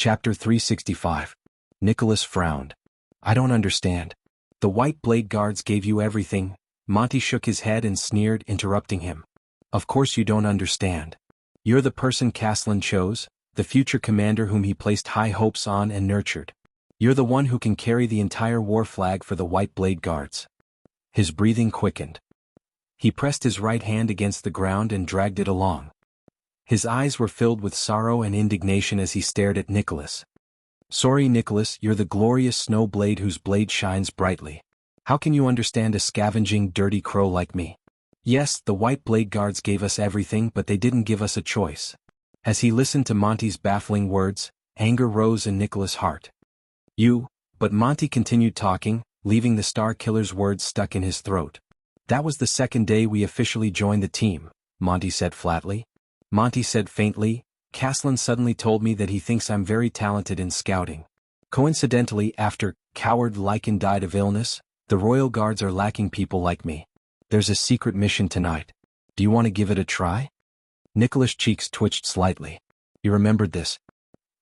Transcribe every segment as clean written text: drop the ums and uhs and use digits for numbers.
Chapter 365. Nicholas frowned. I don't understand. The white blade guards gave you everything. Monty shook his head and sneered, interrupting him. Of course you don't understand. You're the person Caslin chose, the future commander whom he placed high hopes on and nurtured. You're the one who can carry the entire war flag for the white blade guards. His breathing quickened. He pressed his right hand against the ground and dragged it along. His eyes were filled with sorrow and indignation as he stared at Nicholas. Sorry, Nicholas, you're the glorious snow blade whose blade shines brightly. How can you understand a scavenging, dirty crow like me? Yes, the white blade guards gave us everything, but they didn't give us a choice. As he listened to Monty's baffling words, anger rose in Nicholas' heart. But Monty continued talking, leaving the Star Killer's words stuck in his throat. That was the second day we officially joined the team, Monty said flatly. Monty said faintly, Caslin suddenly told me that he thinks I'm very talented in scouting. Coincidentally, after Coward Lycan died of illness, the Royal Guards are lacking people like me. There's a secret mission tonight. Do you want to give it a try? Nicholas' cheeks twitched slightly. He remembered this.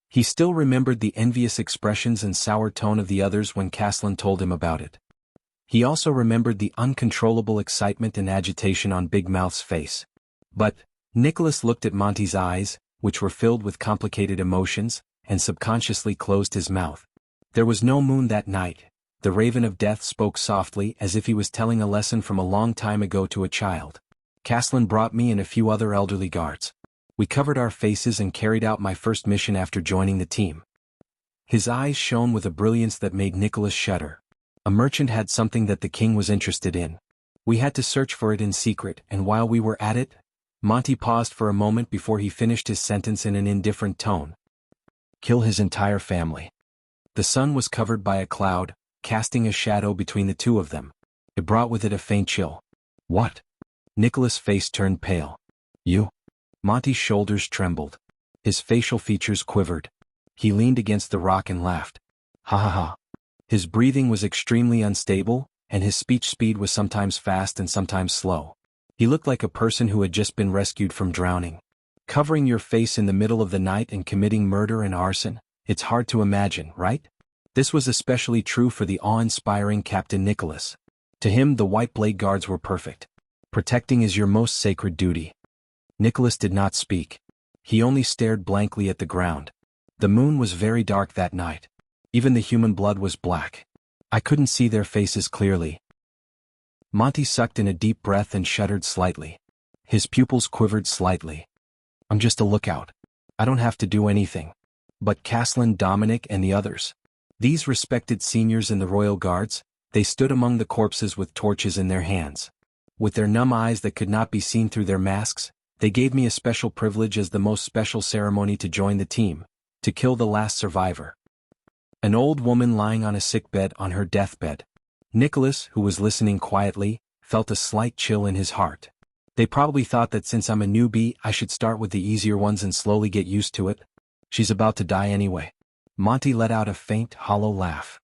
He still remembered the envious expressions and sour tone of the others when Caslin told him about it. He also remembered the uncontrollable excitement and agitation on Big Mouth's face. But Nicholas looked at Monty's eyes, which were filled with complicated emotions, and subconsciously closed his mouth. There was no moon that night. The Raven of Death spoke softly as if he was telling a lesson from a long time ago to a child. Caslin brought me and a few other elderly guards. We covered our faces and carried out my first mission after joining the team. His eyes shone with a brilliance that made Nicholas shudder. A merchant had something that the king was interested in. We had to search for it in secret, and while we were at it, Monty paused for a moment before he finished his sentence in an indifferent tone. Kill his entire family. The sun was covered by a cloud, casting a shadow between the two of them. It brought with it a faint chill. What? Nicholas' face turned pale. You? Monty's shoulders trembled. His facial features quivered. He leaned against the rock and laughed. Ha ha ha. His breathing was extremely unstable, and his speech speed was sometimes fast and sometimes slow. He looked like a person who had just been rescued from drowning. Covering your face in the middle of the night and committing murder and arson, it's hard to imagine, right? This was especially true for the awe-inspiring Captain Nicholas. To him, the White Blade Guards were perfect. Protecting is your most sacred duty. Nicholas did not speak. He only stared blankly at the ground. The moon was very dark that night. Even the human blood was black. I couldn't see their faces clearly. Monty sucked in a deep breath and shuddered slightly. His pupils quivered slightly. I'm just a lookout. I don't have to do anything. But Caslin, Dominic, and the others. These respected seniors in the Royal Guards, they stood among the corpses with torches in their hands. With their numb eyes that could not be seen through their masks, they gave me a special privilege as the most special ceremony to join the team, to kill the last survivor. An old woman lying on a sickbed on her deathbed. Nicholas, who was listening quietly, felt a slight chill in his heart. They probably thought that since I'm a newbie, I should start with the easier ones and slowly get used to it. She's about to die anyway. Monty let out a faint, hollow laugh.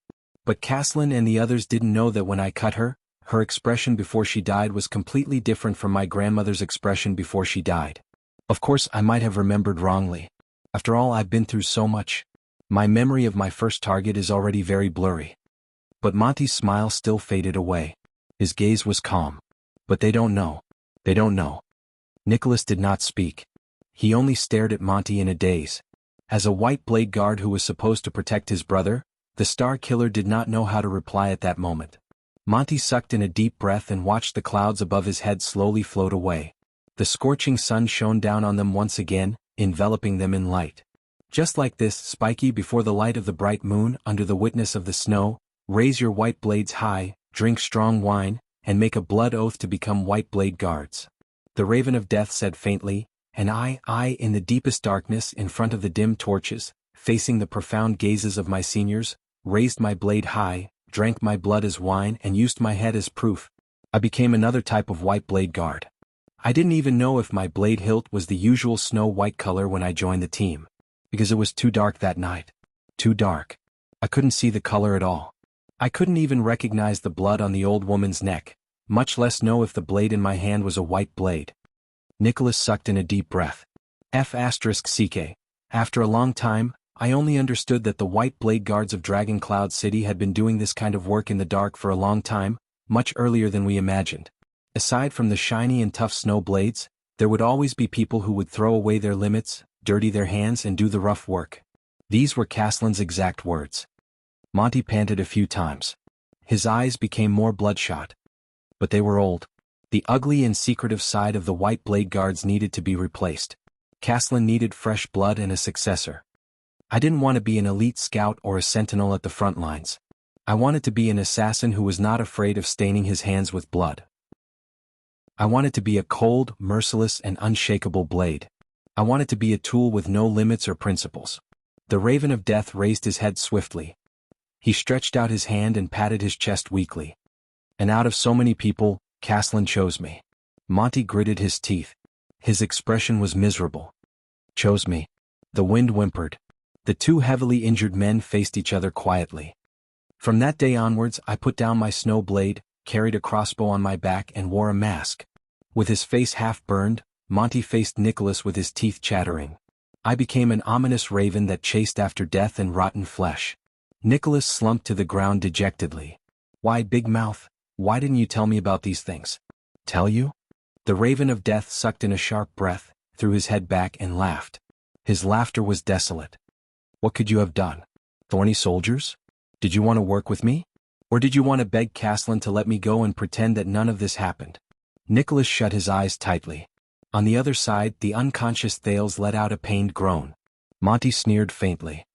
But Caslin and the others didn't know that when I cut her, her expression before she died was completely different from my grandmother's expression before she died. Of course, I might have remembered wrongly. After all, I've been through so much. My memory of my first target is already very blurry. But Monty's smile still faded away. His gaze was calm. But they don't know. They don't know. Nicholas did not speak. He only stared at Monty in a daze. As a White Blade Guard who was supposed to protect his brother, the Star Killer did not know how to reply at that moment. Monty sucked in a deep breath and watched the clouds above his head slowly float away. The scorching sun shone down on them once again, enveloping them in light. Just like this, Spiky, before the light of the bright moon, under the witness of the snow, raise your white blades high, drink strong wine, and make a blood oath to become White Blade Guards. The Raven of Death said faintly, and I, in the deepest darkness, in front of the dim torches, facing the profound gazes of my seniors, raised my blade high, drank my blood as wine, and used my head as proof. I became another type of White Blade Guard. I didn't even know if my blade hilt was the usual snow-white color when I joined the team. Because it was too dark that night. Too dark. I couldn't see the color at all. I couldn't even recognize the blood on the old woman's neck, much less know if the blade in my hand was a white blade. Nicholas sucked in a deep breath. F***ck. After a long time, I only understood that the white blade guards of Dragon Cloud City had been doing this kind of work in the dark for a long time, much earlier than we imagined. Aside from the shiny and tough snow blades, there would always be people who would throw away their limits, dirty their hands and do the rough work. These were Caslin's exact words. Monty panted a few times. His eyes became more bloodshot. But they were old. The ugly and secretive side of the white blade guards needed to be replaced. Caslin needed fresh blood and a successor. I didn't want to be an elite scout or a sentinel at the front lines. I wanted to be an assassin who was not afraid of staining his hands with blood. I wanted to be a cold, merciless, and unshakable blade. I wanted to be a tool with no limits or principles. The Raven of Death raised his head swiftly. He stretched out his hand and patted his chest weakly. And out of so many people, Caslin chose me. Monty gritted his teeth. His expression was miserable. Chose me. The wind whimpered. The two heavily injured men faced each other quietly. From that day onwards, I put down my snow blade, carried a crossbow on my back and wore a mask. With his face half burned, Monty faced Nicholas with his teeth chattering. I became an ominous raven that chased after death and rotten flesh. Nicholas slumped to the ground dejectedly. Why, Big Mouth, why didn't you tell me about these things? Tell you? The Raven of Death sucked in a sharp breath, threw his head back and laughed. His laughter was desolate. What could you have done? Thorny soldiers? Did you want to work with me? Or did you want to beg Caslin to let me go and pretend that none of this happened? Nicholas shut his eyes tightly. On the other side, the unconscious Thales let out a pained groan. Monty sneered faintly.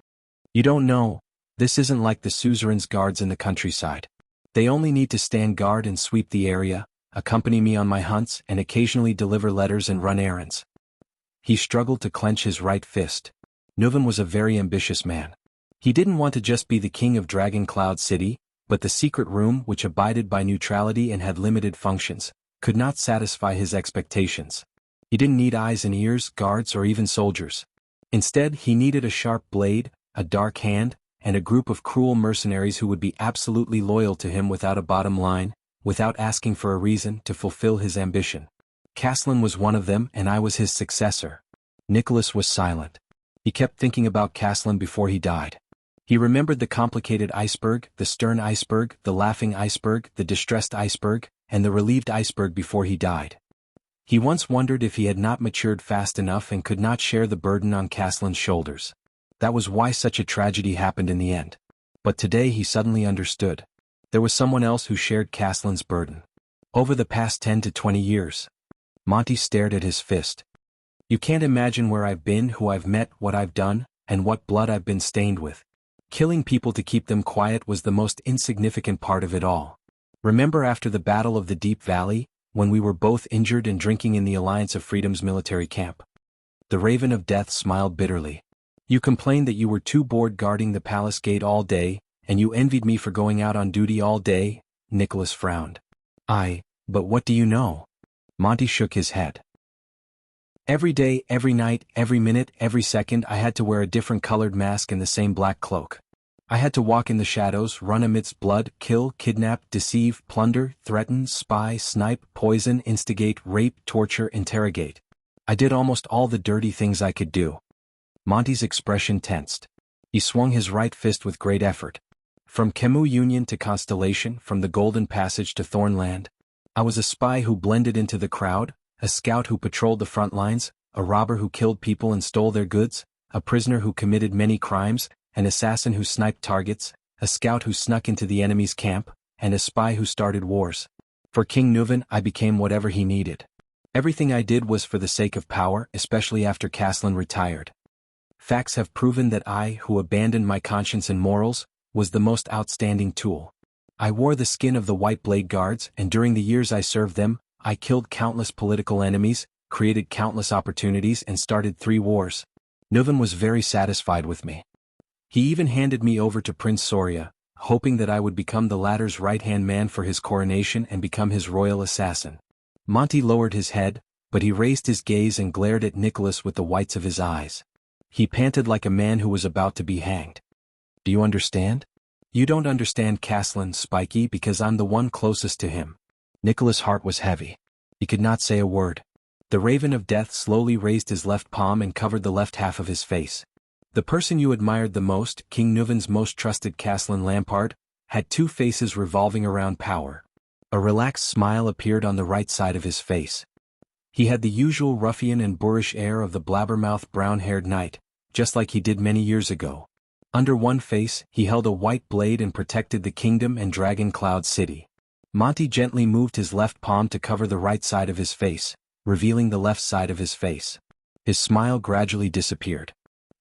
You don't know. This isn't like the suzerain's guards in the countryside. They only need to stand guard and sweep the area, accompany me on my hunts and occasionally deliver letters and run errands. He struggled to clench his right fist. Nuven was a very ambitious man. He didn't want to just be the king of Dragon Cloud City, but the secret room, which abided by neutrality and had limited functions, could not satisfy his expectations. He didn't need eyes and ears, guards, or even soldiers. Instead, he needed a sharp blade, a dark hand, and a group of cruel mercenaries who would be absolutely loyal to him without a bottom line, without asking for a reason to fulfill his ambition. Caslin was one of them, and I was his successor. Nicholas was silent. He kept thinking about Caslin before he died. He remembered the complicated iceberg, the stern iceberg, the laughing iceberg, the distressed iceberg, and the relieved iceberg before he died. He once wondered if he had not matured fast enough and could not share the burden on Caslin's shoulders. That was why such a tragedy happened in the end. But today he suddenly understood. There was someone else who shared Caslin's burden. Over the past 10 to 20 years. Monty stared at his fist. You can't imagine where I've been, who I've met, what I've done, and what blood I've been stained with. Killing people to keep them quiet was the most insignificant part of it all. Remember after the Battle of the Deep Valley, when we were both injured and drinking in the Alliance of Freedom's military camp? The Raven of Death smiled bitterly. You complained that you were too bored guarding the palace gate all day, and you envied me for going out on duty all day. Nicholas frowned. But what do you know? Monty shook his head. Every day, every night, every minute, every second I had to wear a different colored mask and the same black cloak. I had to walk in the shadows, run amidst blood, kill, kidnap, deceive, plunder, threaten, spy, snipe, poison, instigate, rape, torture, interrogate. I did almost all the dirty things I could do. Monty's expression tensed. He swung his right fist with great effort. From Kemu Union to Constellation, from the Golden Passage to Thornland, I was a spy who blended into the crowd, a scout who patrolled the front lines, a robber who killed people and stole their goods, a prisoner who committed many crimes, an assassin who sniped targets, a scout who snuck into the enemy's camp, and a spy who started wars. For King Nuven, I became whatever he needed. Everything I did was for the sake of power, especially after Caslin retired. Facts have proven that I, who abandoned my conscience and morals, was the most outstanding tool. I wore the skin of the White Blade Guards, and during the years I served them, I killed countless political enemies, created countless opportunities and started 3 wars. Nuven was very satisfied with me. He even handed me over to Prince Soria, hoping that I would become the latter's right-hand man for his coronation and become his royal assassin. Monty lowered his head, but he raised his gaze and glared at Nicholas with the whites of his eyes. He panted like a man who was about to be hanged. Do you understand? You don't understand Caslin, Spiky, because I'm the one closest to him. Nicholas' heart was heavy. He could not say a word. The Raven of Death slowly raised his left palm and covered the left half of his face. The person you admired the most, King Nuvan's most trusted Castellan Lampard, had two faces revolving around power. A relaxed smile appeared on the right side of his face. He had the usual ruffian and boorish air of the blabbermouth brown-haired knight, just like he did many years ago. Under one face, he held a white blade and protected the kingdom and Dragon Cloud City. Monty gently moved his left palm to cover the right side of his face, revealing the left side of his face. His smile gradually disappeared.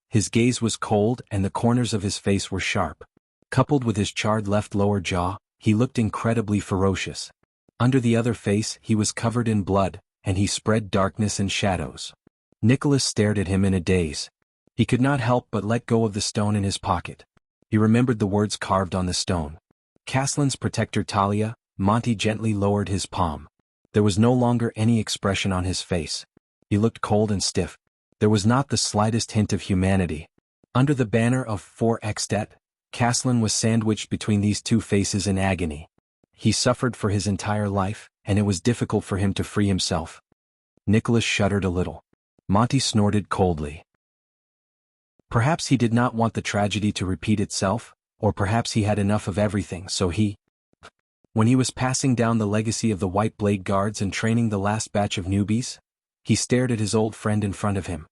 His gaze was cold and the corners of his face were sharp. Coupled with his charred left lower jaw, he looked incredibly ferocious. Under the other face, he was covered in blood, and he spread darkness and shadows. Nicholas stared at him in a daze. He could not help but let go of the stone in his pocket. He remembered the words carved on the stone. Castellan's protector Talia. Monty gently lowered his palm. There was no longer any expression on his face. He looked cold and stiff. There was not the slightest hint of humanity. Under the banner of 4xdet, Castellan was sandwiched between these two faces in agony. He suffered for his entire life, and it was difficult for him to free himself. Nicholas shuddered a little. Monty snorted coldly. Perhaps he did not want the tragedy to repeat itself, or perhaps he had enough of everything, so he... When he was passing down the legacy of the White Blade Guards and training the last batch of newbies, he stared at his old friend in front of him.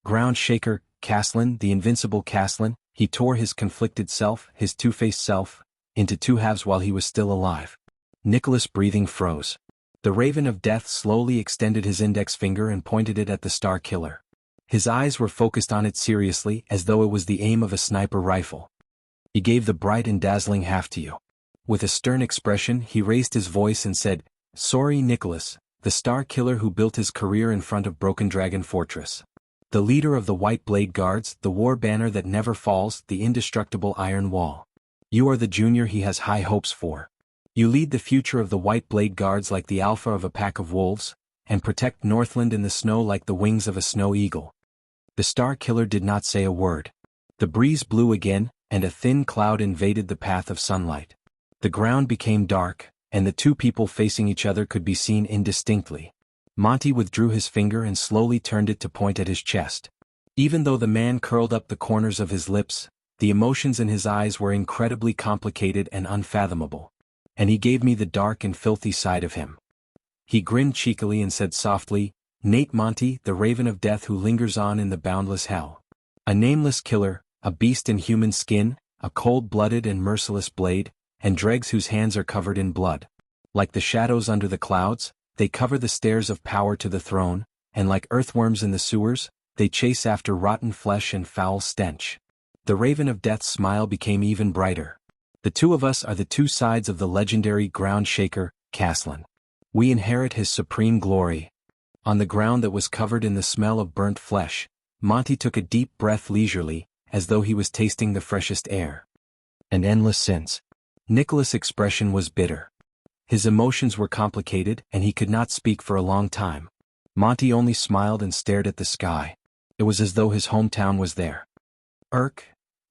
Ground Shaker, Castellan, the invincible Castellan, he tore his conflicted self, his two-faced self, into two halves while he was still alive. Nicholas' breathing froze. The Raven of Death slowly extended his index finger and pointed it at the Star Killer. His eyes were focused on it seriously as though it was the aim of a sniper rifle. He gave the bright and dazzling half to you. With a stern expression, he raised his voice and said, "Sorry, Nicholas, the Star Killer who built his career in front of Broken Dragon Fortress. The leader of the White Blade Guards, the war banner that never falls, the indestructible Iron Wall. You are the junior he has high hopes for. You lead the future of the White Blade Guards like the alpha of a pack of wolves, and protect Northland in the snow like the wings of a snow eagle." The Star Killer did not say a word. The breeze blew again, and a thin cloud invaded the path of sunlight. The ground became dark, and the two people facing each other could be seen indistinctly. Monty withdrew his finger and slowly turned it to point at his chest. Even though the man curled up the corners of his lips, the emotions in his eyes were incredibly complicated and unfathomable. And he gave me the dark and filthy side of him. He grinned cheekily and said softly, "Nate Monty, the Raven of Death who lingers on in the boundless hell. A nameless killer, a beast in human skin, a cold-blooded and merciless blade, and dregs whose hands are covered in blood. Like the shadows under the clouds, they cover the stairs of power to the throne, and like earthworms in the sewers, they chase after rotten flesh and foul stench." The Raven of Death's smile became even brighter. "The two of us are the two sides of the legendary Ground Shaker, Castellan. We inherit his supreme glory." On the ground that was covered in the smell of burnt flesh, Monty took a deep breath leisurely, as though he was tasting the freshest air. "And endless since." Nicholas' expression was bitter. His emotions were complicated and he could not speak for a long time. Monty only smiled and stared at the sky. It was as though his hometown was there.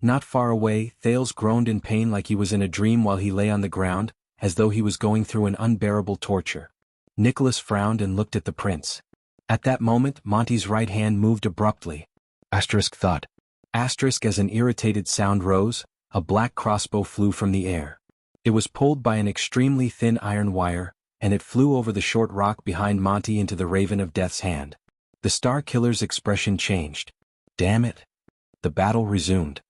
Not far away, Thales groaned in pain like he was in a dream while he lay on the ground, as though he was going through an unbearable torture. Nicholas frowned and looked at the prince. At that moment, Monty's right hand moved abruptly. Thud. As an irritated sound rose, a black crossbow flew from the air. It was pulled by an extremely thin iron wire, and it flew over the short rock behind Monty into the Raven of Death's hand. The Star Killer's expression changed. "Damn it." The battle resumed.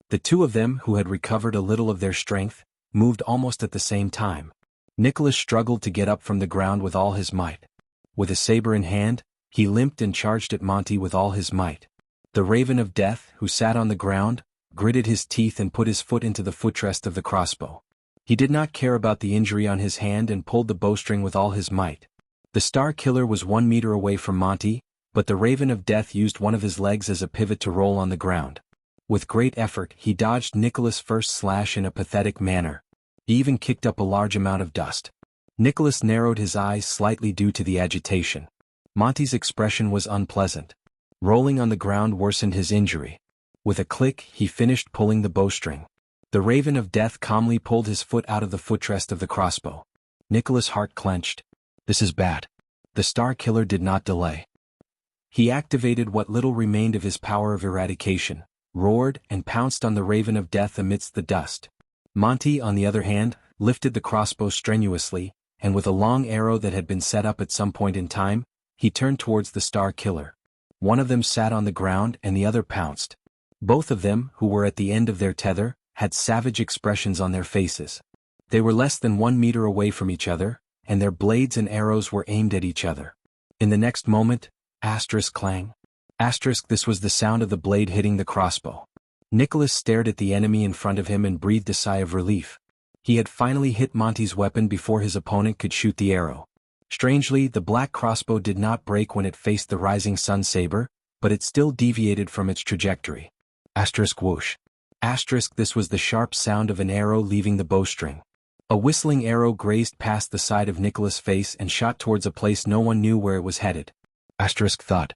The two of them, who had recovered a little of their strength, moved almost at the same time. Nicholas struggled to get up from the ground with all his might. With a saber in hand, he limped and charged at Monty with all his might. The Raven of Death, who sat on the ground, gritted his teeth and put his foot into the footrest of the crossbow. He did not care about the injury on his hand and pulled the bowstring with all his might. The Star Killer was 1 meter away from Monty, but the Raven of Death used one of his legs as a pivot to roll on the ground. With great effort, he dodged Nicholas' first slash in a pathetic manner. He even kicked up a large amount of dust. Nicholas narrowed his eyes slightly due to the agitation. Monty's expression was unpleasant. Rolling on the ground worsened his injury. With a click, he finished pulling the bowstring. The Raven of Death calmly pulled his foot out of the footrest of the crossbow. Nicholas' heart clenched. This is bad. The Star Killer did not delay. He activated what little remained of his power of eradication, roared, and pounced on the Raven of Death amidst the dust. Monty, on the other hand, lifted the crossbow strenuously, and with a long arrow that had been set up at some point in time, he turned towards the Star Killer. One of them sat on the ground and the other pounced. Both of them, who were at the end of their tether, had savage expressions on their faces. They were less than 1 meter away from each other, and their blades and arrows were aimed at each other. In the next moment, clang. This was the sound of the blade hitting the crossbow. Nicholas stared at the enemy in front of him and breathed a sigh of relief. He had finally hit Monty's weapon before his opponent could shoot the arrow. Strangely, the black crossbow did not break when it faced the rising sun saber, but it still deviated from its trajectory. Whoosh. This was the sharp sound of an arrow leaving the bowstring. A whistling arrow grazed past the side of Nicholas' face and shot towards a place no one knew where it was headed. Thud.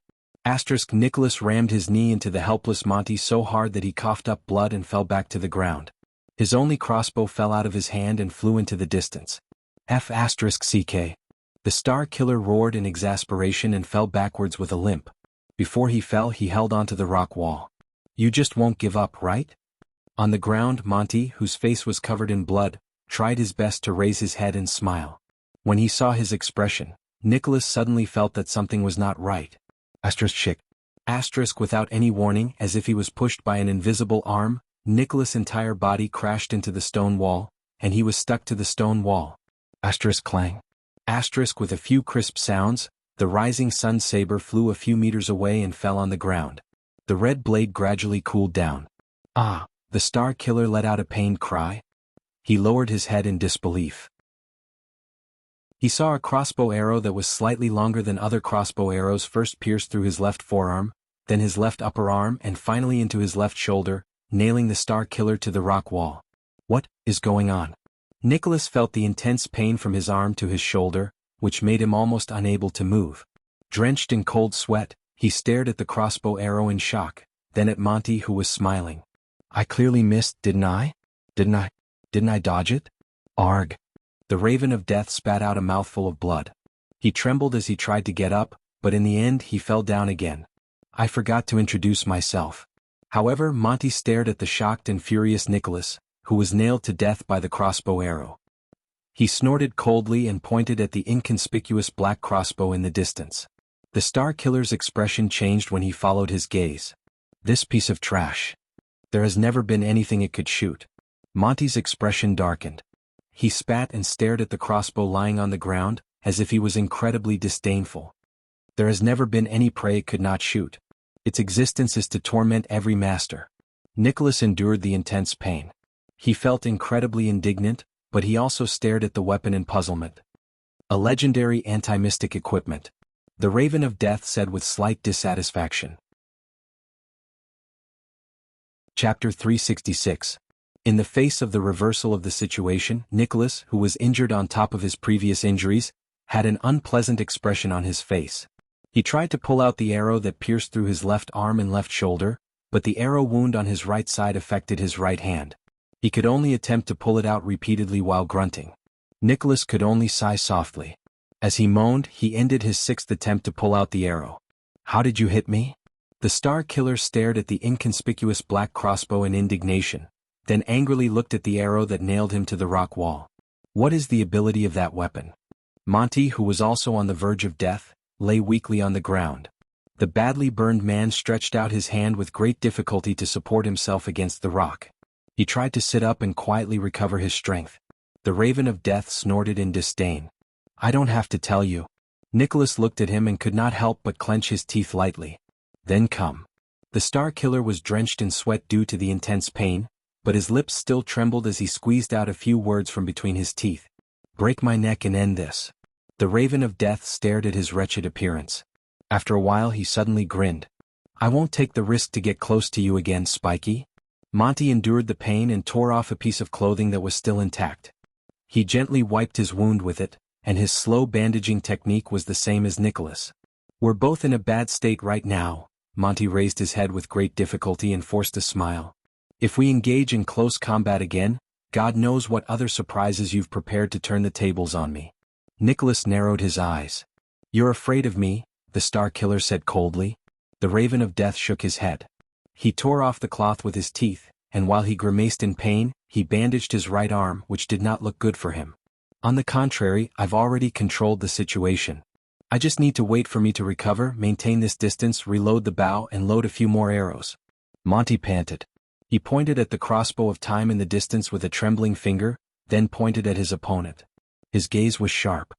Nicholas rammed his knee into the helpless Monty so hard that he coughed up blood and fell back to the ground. His only crossbow fell out of his hand and flew into the distance. CK. The Star Killer roared in exasperation and fell backwards with a limp. Before he fell, he held onto the rock wall. You just won't give up, right? On the ground, Monty, whose face was covered in blood, tried his best to raise his head and smile. When he saw his expression, Nicholas suddenly felt that something was not right. Without any warning, as if he was pushed by an invisible arm, Nicholas' entire body crashed into the stone wall, and he was stuck to the stone wall. Clang. With a few crisp sounds, the rising sun saber flew a few meters away and fell on the ground. The red blade gradually cooled down. The Star Killer let out a pained cry. He lowered his head in disbelief. He saw a crossbow arrow that was slightly longer than other crossbow arrows first pierce through his left forearm, then his left upper arm and finally into his left shoulder, nailing the Star Killer to the rock wall. What is going on? Nicholas felt the intense pain from his arm to his shoulder, which made him almost unable to move. Drenched in cold sweat, he stared at the crossbow arrow in shock, then at Monty, who was smiling. I clearly missed, didn't I? Didn't I dodge it? Arg. The Raven of Death spat out a mouthful of blood. He trembled as he tried to get up, but in the end he fell down again. I forgot to introduce myself. However, Monty stared at the shocked and furious Nicholas, who was nailed to death by the crossbow arrow. He snorted coldly and pointed at the inconspicuous black crossbow in the distance. The Star Killer's expression changed when he followed his gaze. This piece of trash. There has never been anything it could shoot. Monty's expression darkened. He spat and stared at the crossbow lying on the ground, as if he was incredibly disdainful. There has never been any prey it could not shoot. Its existence is to torment every master. Nicholas endured the intense pain. He felt incredibly indignant, but he also stared at the weapon in puzzlement. A legendary anti-mystic equipment. The Raven of Death said with slight dissatisfaction. Chapter 366. In the face of the reversal of the situation, Nicholas, who was injured on top of his previous injuries, had an unpleasant expression on his face. He tried to pull out the arrow that pierced through his left arm and left shoulder, but the arrow wound on his right side affected his right hand. He could only attempt to pull it out repeatedly while grunting. Nicholas could only sigh softly. As he moaned, he ended his 6th attempt to pull out the arrow. How did you hit me? The Star Killer stared at the inconspicuous black crossbow in indignation, then angrily looked at the arrow that nailed him to the rock wall. What is the ability of that weapon? Monty, who was also on the verge of death, lay weakly on the ground. The badly burned man stretched out his hand with great difficulty to support himself against the rock. He tried to sit up and quietly recover his strength. The Raven of Death snorted in disdain. I don't have to tell you. Nicholas looked at him and could not help but clench his teeth lightly. Then come. The Star Killer was drenched in sweat due to the intense pain, but his lips still trembled as he squeezed out a few words from between his teeth. Break my neck and end this. The Raven of Death stared at his wretched appearance. After a while he suddenly grinned. I won't take the risk to get close to you again, Spiky. Monty endured the pain and tore off a piece of clothing that was still intact. He gently wiped his wound with it, and his slow bandaging technique was the same as Nicholas. We're both in a bad state right now. Monty raised his head with great difficulty and forced a smile. If we engage in close combat again, God knows what other surprises you've prepared to turn the tables on me. Nicholas narrowed his eyes. You're afraid of me, the Star Killer said coldly. The Raven of Death shook his head. He tore off the cloth with his teeth, and while he grimaced in pain, he bandaged his right arm, which did not look good for him. On the contrary, I've already controlled the situation. I just need to wait for me to recover, maintain this distance, reload the bow, and load a few more arrows. Monty panted. He pointed at the crossbow of time in the distance with a trembling finger, then pointed at his opponent. His gaze was sharp.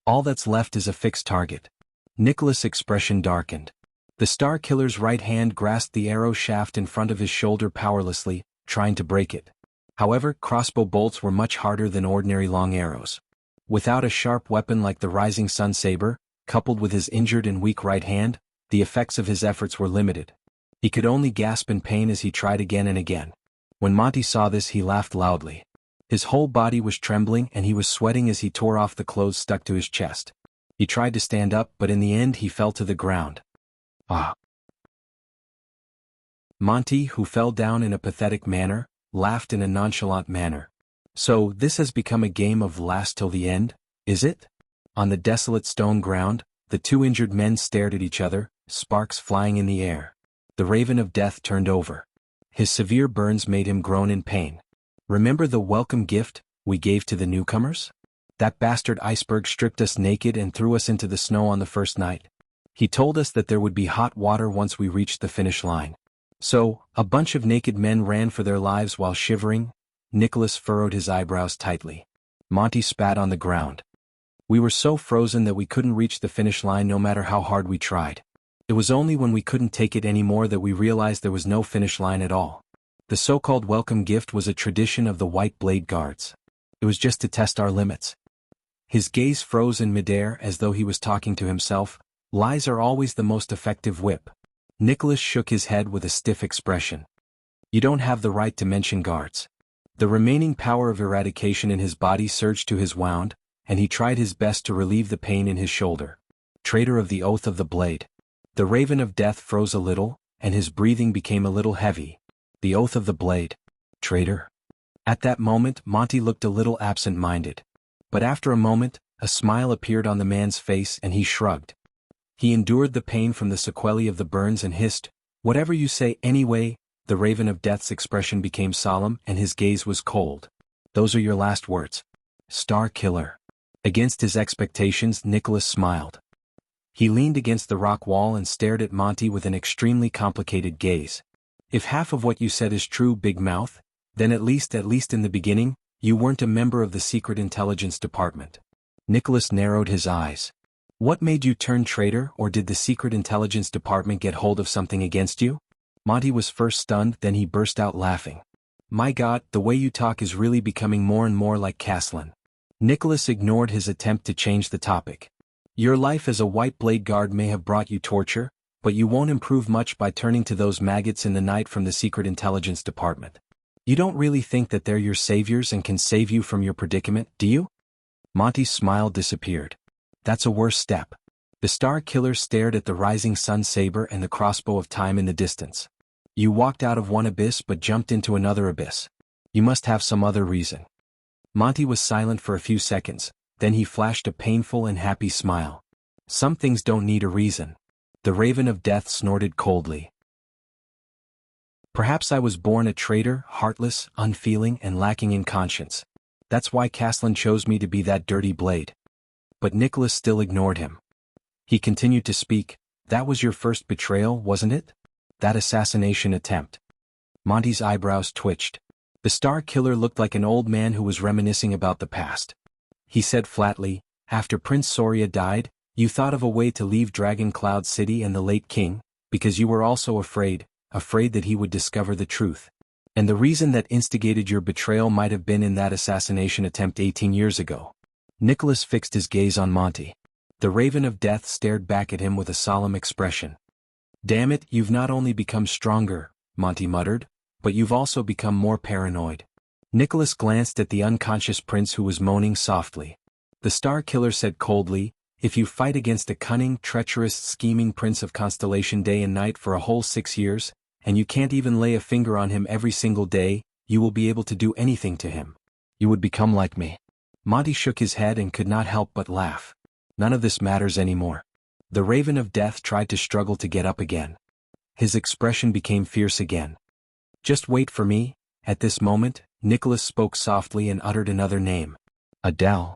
All that's left is a fixed target. Nicholas' expression darkened. The Star Killer's right hand grasped the arrow shaft in front of his shoulder powerlessly, trying to break it. However, crossbow bolts were much harder than ordinary long arrows. Without a sharp weapon like the Rising Sun saber, coupled with his injured and weak right hand, the effects of his efforts were limited. He could only gasp in pain as he tried again and again. When Monty saw this, he laughed loudly. His whole body was trembling and he was sweating as he tore off the clothes stuck to his chest. He tried to stand up, but in the end he fell to the ground. Ah! Monty, who fell down in a pathetic manner, laughed in a nonchalant manner. So, this has become a game of last till the end, is it? On the desolate stone ground, the two injured men stared at each other, sparks flying in the air. The Raven of Death turned over. His severe burns made him groan in pain. Remember the welcome gift we gave to the newcomers? That bastard iceberg stripped us naked and threw us into the snow on the first night. He told us that there would be hot water once we reached the finish line. So, a bunch of naked men ran for their lives while shivering. Nicholas furrowed his eyebrows tightly. Monty spat on the ground. We were so frozen that we couldn't reach the finish line no matter how hard we tried. It was only when we couldn't take it anymore that we realized there was no finish line at all. The so-called welcome gift was a tradition of the White Blade Guards. It was just to test our limits. His gaze froze in midair as though he was talking to himself. Lies are always the most effective whip. Nicholas shook his head with a stiff expression. You don't have the right to mention guards. The remaining power of eradication in his body surged to his wound, and he tried his best to relieve the pain in his shoulder. Traitor of the Oath of the Blade. The Raven of Death froze a little, and his breathing became a little heavy. The Oath of the Blade. Traitor? At that moment, Monty looked a little absent-minded. But after a moment, a smile appeared on the man's face and he shrugged. He endured the pain from the sequelae of the burns and hissed, "Whatever you say anyway." The Raven of Death's expression became solemn and his gaze was cold. "Those are your last words, Star Killer." Against his expectations, Nicholas smiled. He leaned against the rock wall and stared at Monty with an extremely complicated gaze. "If half of what you said is true, Big Mouth, then at least in the beginning, you weren't a member of the Secret Intelligence Department." Nicholas narrowed his eyes. "What made you turn traitor, or did the Secret Intelligence Department get hold of something against you?" Monty was first stunned, then he burst out laughing. "My God, the way you talk is really becoming more and more like Caslin." Nicholas ignored his attempt to change the topic. "Your life as a White Blade Guard may have brought you torture, but you won't improve much by turning to those maggots in the night from the Secret Intelligence Department. You don't really think that they're your saviors and can save you from your predicament, do you?" Monty's smile disappeared. "That's a worse step." The Star Killer stared at the Rising Sun saber and the crossbow of time in the distance. "You walked out of one abyss but jumped into another abyss. You must have some other reason." Monty was silent for a few seconds, then he flashed a painful and happy smile. "Some things don't need a reason." The Raven of Death snorted coldly. "Perhaps I was born a traitor, heartless, unfeeling, and lacking in conscience. That's why Caslin chose me to be that dirty blade." But Nicholas still ignored him. He continued to speak. "That was your first betrayal, wasn't it? That assassination attempt." Monty's eyebrows twitched. The Star Killer looked like an old man who was reminiscing about the past. He said flatly, "After Prince Soria died, you thought of a way to leave Dragon Cloud City and the late king, because you were also afraid that he would discover the truth. And the reason that instigated your betrayal might have been in that assassination attempt 18 years ago." Nicholas fixed his gaze on Monty. The Raven of Death stared back at him with a solemn expression. "Damn it, you've not only become stronger," Monty muttered, "but you've also become more paranoid." Nicholas glanced at the unconscious prince who was moaning softly. The Star Killer said coldly, "If you fight against a cunning, treacherous, scheming prince of Constellation day and night for a whole 6 years, and you can't even lay a finger on him every single day, you will be able to do anything to him. You would become like me." Monty shook his head and could not help but laugh. "None of this matters anymore. The Raven of Death tried to struggle to get up again. His expression became fierce again. Just wait for me. At this moment, Nicholas spoke softly and uttered another name. Adele.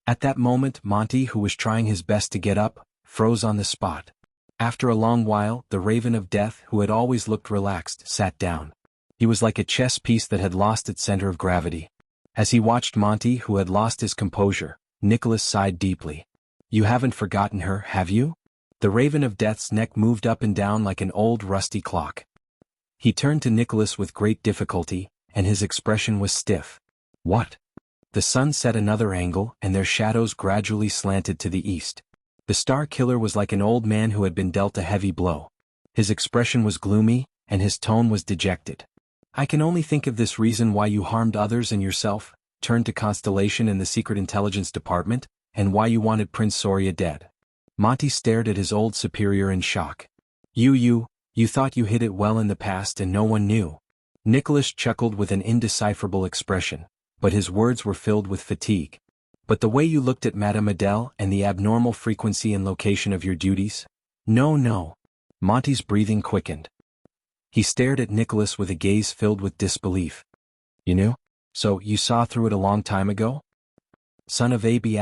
At that moment, Monty, who was trying his best to get up, froze on the spot. After a long while, the Raven of Death, who had always looked relaxed, sat down. He was like a chess piece that had lost its center of gravity. As he watched Monty, who had lost his composure, Nicholas sighed deeply. You haven't forgotten her, have you? The Raven of Death's neck moved up and down like an old rusty clock. He turned to Nicholas with great difficulty, and his expression was stiff. What? The sun set another angle, and their shadows gradually slanted to the east. The Star Killer was like an old man who had been dealt a heavy blow. His expression was gloomy, and his tone was dejected. I can only think of this reason why you harmed others and yourself, turned to Constellation and the Secret Intelligence Department, and why you wanted Prince Soria dead. Monty stared at his old superior in shock. You thought you hid it well in the past and no one knew. Nicholas chuckled with an indecipherable expression, but his words were filled with fatigue. But the way you looked at Madame Adele and the abnormal frequency and location of your duties? No. Monty's breathing quickened. He stared at Nicholas with a gaze filled with disbelief. You knew? So, you saw through it a long time ago? Son of AB***.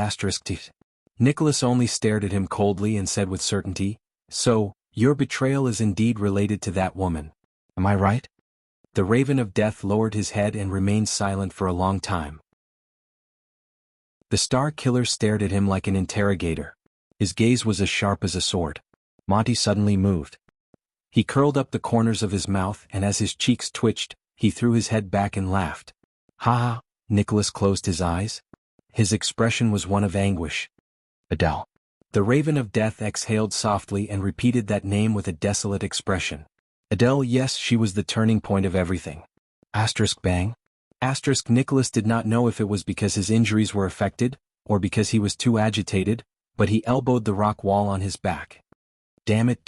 Nicholas only stared at him coldly and said with certainty, So, your betrayal is indeed related to that woman. Am I right? The Raven of Death lowered his head and remained silent for a long time. The Star Killer stared at him like an interrogator. His gaze was as sharp as a sword. Monty suddenly moved. He curled up the corners of his mouth, and as his cheeks twitched, he threw his head back and laughed. Ha ha! Nicholas closed his eyes. His expression was one of anguish. Adele. The Raven of Death exhaled softly and repeated that name with a desolate expression. Adele, yes, she was the turning point of everything. Bang. Nicholas did not know if it was because his injuries were affected, or because he was too agitated, but he elbowed the rock wall on his back. Damn it.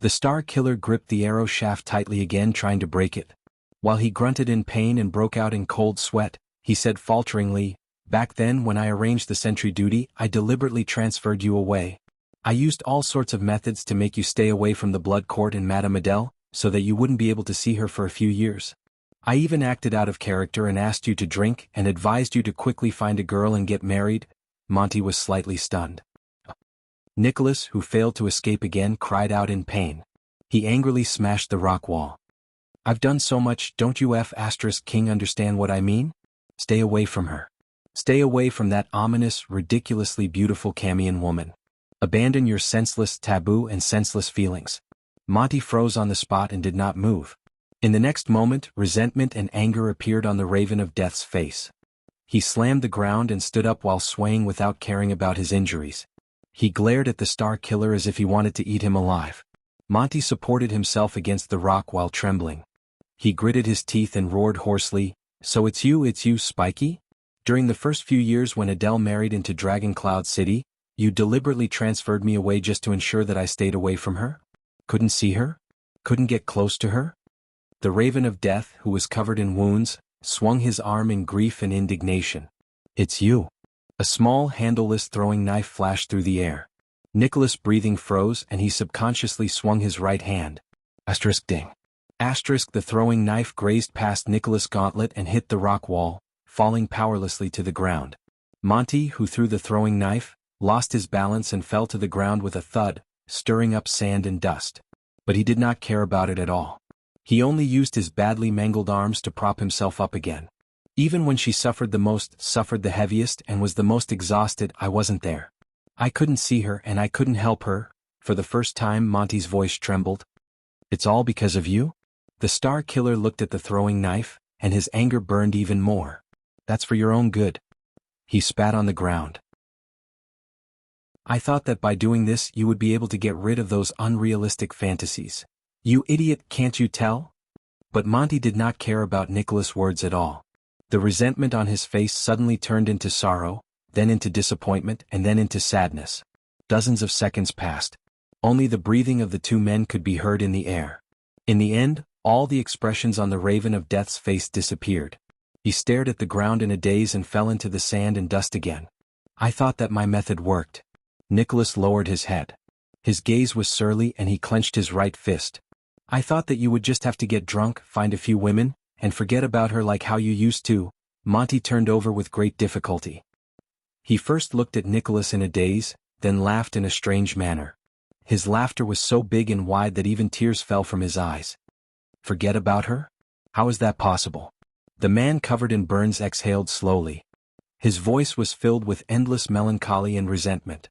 The Star Killer gripped the arrow shaft tightly again, trying to break it. While he grunted in pain and broke out in cold sweat, he said falteringly, Back then when I arranged the sentry duty, I deliberately transferred you away. I used all sorts of methods to make you stay away from the Blood Court and Madame Adele, so that you wouldn't be able to see her for a few years. I even acted out of character and asked you to drink and advised you to quickly find a girl and get married. Monty was slightly stunned. Nicholas, who failed to escape again, cried out in pain. He angrily smashed the rock wall. I've done so much, don't you King understand what I mean? Stay away from her. Stay away from that ominous, ridiculously beautiful Camion woman. Abandon your senseless taboo and senseless feelings. Monty froze on the spot and did not move. In the next moment, resentment and anger appeared on the Raven of Death's face. He slammed the ground and stood up while swaying without caring about his injuries. He glared at the Star Killer as if he wanted to eat him alive. Monty supported himself against the rock while trembling. He gritted his teeth and roared hoarsely, So it's you, Spiky? During the first few years when Adele married into Dragon Cloud City, you deliberately transferred me away just to ensure that I stayed away from her? Couldn't see her? Couldn't get close to her? The Raven of Death, who was covered in wounds, swung his arm in grief and indignation. It's you. A small, handleless throwing knife flashed through the air. Nicholas' breathing froze and he subconsciously swung his right hand. Ding. The throwing knife grazed past Nicholas' gauntlet and hit the rock wall, falling powerlessly to the ground. Monty, who threw the throwing knife, lost his balance and fell to the ground with a thud, stirring up sand and dust. But he did not care about it at all. He only used his badly mangled arms to prop himself up again. Even when she suffered the most, suffered the heaviest, and was the most exhausted, I wasn't there. I couldn't see her and I couldn't help her. For the first time, Monty's voice trembled. It's all because of you? The Star Killer looked at the throwing knife, and his anger burned even more. That's for your own good. He spat on the ground. I thought that by doing this you would be able to get rid of those unrealistic fantasies. You idiot, can't you tell? But Monty did not care about Nicholas' words at all. The resentment on his face suddenly turned into sorrow, then into disappointment, and then into sadness. Dozens of seconds passed. Only the breathing of the two men could be heard in the air. In the end, all the expressions on the Raven of Death's face disappeared. He stared at the ground in a daze and fell into the sand and dust again. I thought that my method worked. Nicholas lowered his head. His gaze was surly and he clenched his right fist. I thought that you would just have to get drunk, find a few women, and forget about her like how you used to. Monty turned over with great difficulty. He first looked at Nicholas in a daze, then laughed in a strange manner. His laughter was so big and wide that even tears fell from his eyes. Forget about her? How is that possible? The man covered in burns exhaled slowly. His voice was filled with endless melancholy and resentment.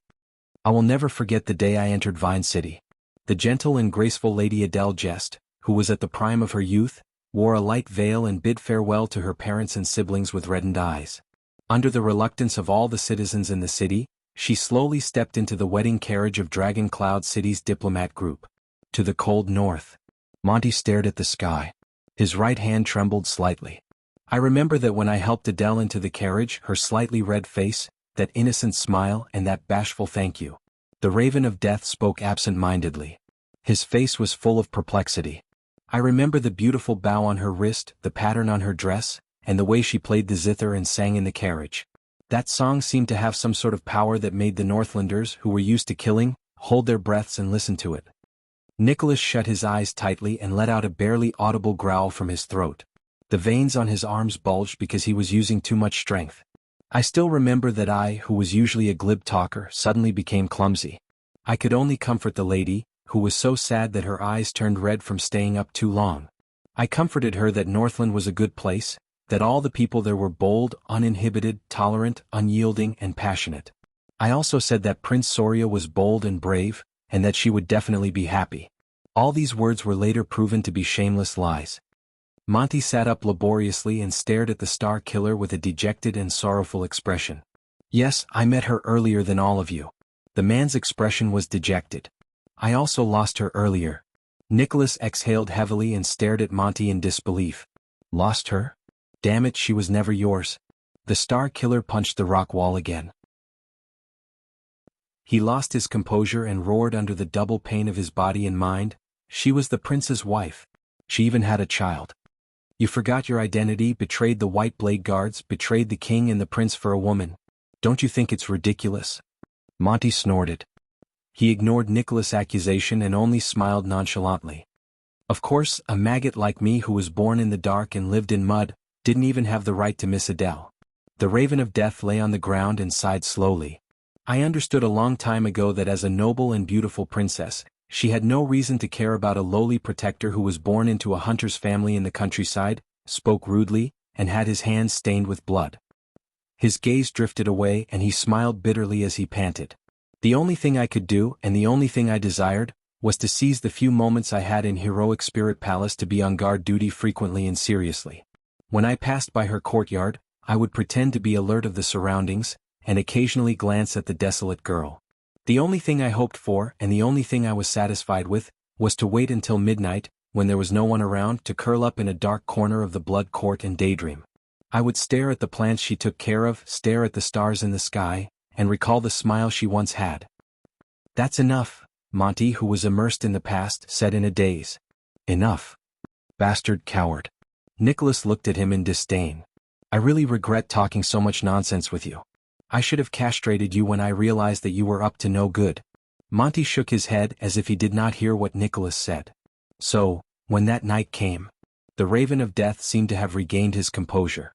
I will never forget the day I entered Vine City. The gentle and graceful Lady Adele Jest, who was at the prime of her youth, wore a light veil and bid farewell to her parents and siblings with reddened eyes. Under the reluctance of all the citizens in the city, she slowly stepped into the wedding carriage of Dragon Cloud City's diplomat group. To the cold north. Monty stared at the sky. His right hand trembled slightly. I remember that when I helped Adele into the carriage, her slightly red face, that innocent smile and that bashful thank you. The Raven of Death spoke absent-mindedly. His face was full of perplexity. I remember the beautiful bow on her wrist, the pattern on her dress, and the way she played the zither and sang in the carriage. That song seemed to have some sort of power that made the Northlanders, who were used to killing, hold their breaths and listen to it. Nicholas shut his eyes tightly and let out a barely audible growl from his throat. The veins on his arms bulged because he was using too much strength. I still remember that I, who was usually a glib talker, suddenly became clumsy. I could only comfort the lady, who was so sad that her eyes turned red from staying up too long. I comforted her that Northland was a good place, that all the people there were bold, uninhibited, tolerant, unyielding, and passionate. I also said that Prince Soria was bold and brave, and that she would definitely be happy. All these words were later proven to be shameless lies. Monty sat up laboriously and stared at the Star Killer with a dejected and sorrowful expression. Yes, I met her earlier than all of you. The man's expression was dejected. I also lost her earlier. Nicholas exhaled heavily and stared at Monty in disbelief. Lost her? Damn it, she was never yours. The Star Killer punched the rock wall again. He lost his composure and roared under the double pain of his body and mind. She was the prince's wife. She even had a child. You forgot your identity, betrayed the White Blade Guards, betrayed the king and the prince for a woman. Don't you think it's ridiculous? Monty snorted. He ignored Nicholas' accusation and only smiled nonchalantly. Of course, a maggot like me who was born in the dark and lived in mud, didn't even have the right to miss Adele. The Raven of Death lay on the ground and sighed slowly. I understood a long time ago that as a noble and beautiful princess, she had no reason to care about a lowly protector who was born into a hunter's family in the countryside, spoke rudely, and had his hands stained with blood. His gaze drifted away and he smiled bitterly as he panted. The only thing I could do, and the only thing I desired, was to seize the few moments I had in Heroic Spirit Palace to be on guard duty frequently and seriously. When I passed by her courtyard, I would pretend to be alert of the surroundings, and occasionally glance at the desolate girl. The only thing I hoped for, and the only thing I was satisfied with, was to wait until midnight, when there was no one around, to curl up in a dark corner of the blood court and daydream. I would stare at the plants she took care of, stare at the stars in the sky, and recall the smile she once had. That's enough, Monty, who was immersed in the past, said in a daze. Enough. Bastard coward. Nicholas looked at him in disdain. I really regret talking so much nonsense with you. I should have castrated you when I realized that you were up to no good. Monty shook his head as if he did not hear what Nicholas said. So, when that night came, the Raven of Death seemed to have regained his composure.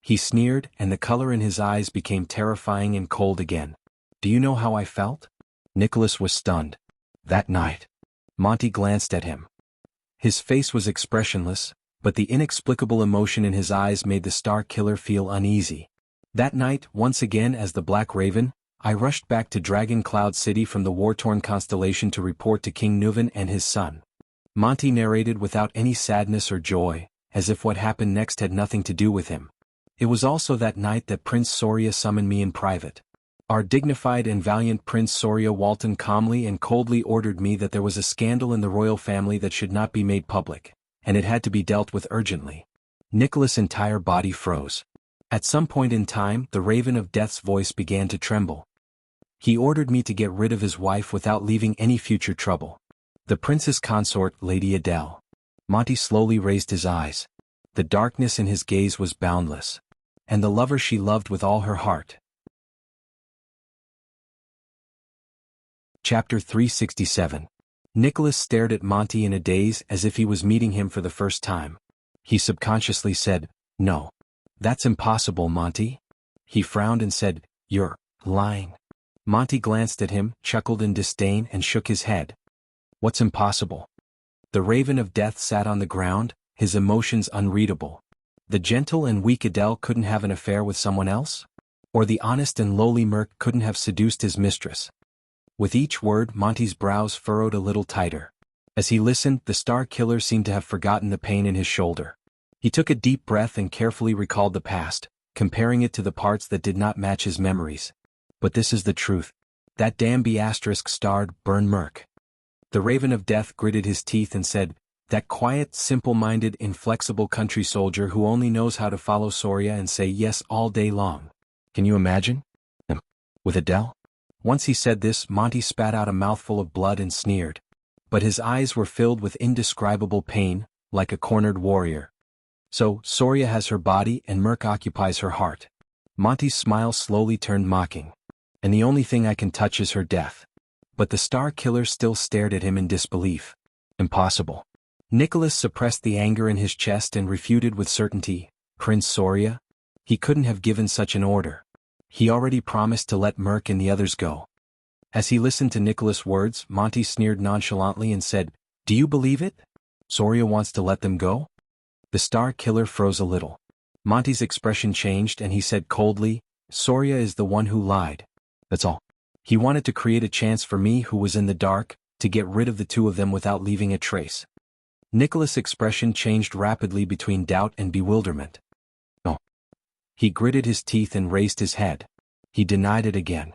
He sneered, and the color in his eyes became terrifying and cold again. Do you know how I felt? Nicholas was stunned. That night. Monty glanced at him. His face was expressionless, but the inexplicable emotion in his eyes made the Star Killer feel uneasy. That night, once again as the Black Raven, I rushed back to Dragon Cloud City from the war-torn constellation to report to King Nuvan and his son. Monty narrated without any sadness or joy, as if what happened next had nothing to do with him. It was also that night that Prince Soria summoned me in private. Our dignified and valiant Prince Soria Walton calmly and coldly ordered me that there was a scandal in the royal family that should not be made public, and it had to be dealt with urgently. Nicholas' entire body froze. At some point in time, the Raven of Death's voice began to tremble. He ordered me to get rid of his wife without leaving any future trouble. The prince's consort, Lady Adele. Monty slowly raised his eyes. The darkness in his gaze was boundless. And the lover she loved with all her heart. Chapter 367. Nicholas stared at Monty in a daze as if he was meeting him for the first time. He subconsciously said, "No. That's impossible, Monty." He frowned and said, "You're lying." Monty glanced at him, chuckled in disdain and shook his head. "What's impossible?" The Raven of Death sat on the ground, his emotions unreadable. The gentle and weak Adele couldn't have an affair with someone else? Or the honest and lowly Merc couldn't have seduced his mistress? With each word, Monty's brows furrowed a little tighter. As he listened, the Star Killer seemed to have forgotten the pain in his shoulder. He took a deep breath and carefully recalled the past, comparing it to the parts that did not match his memories. But this is the truth. That damn B***starred Burn Merc. The Raven of Death gritted his teeth and said, "That quiet, simple-minded, inflexible country soldier who only knows how to follow Soria and say yes all day long. Can you imagine? With Adele?" Once he said this, Monty spat out a mouthful of blood and sneered. But his eyes were filled with indescribable pain, like a cornered warrior. "So, Soria has her body and Merc occupies her heart." Monty's smile slowly turned mocking. "And the only thing I can touch is her death." But the Star Killer still stared at him in disbelief. "Impossible." Nicholas suppressed the anger in his chest and refuted with certainty, "Prince Soria? He couldn't have given such an order. He already promised to let Merc and the others go." As he listened to Nicholas' words, Monty sneered nonchalantly and said, "Do you believe it? Soria wants to let them go?" The Star Killer froze a little. Monty's expression changed and he said coldly, "Soria is the one who lied. That's all. He wanted to create a chance for me who was in the dark, to get rid of the two of them without leaving a trace." Nicholas' expression changed rapidly between doubt and bewilderment. "No." He gritted his teeth and raised his head. He denied it again.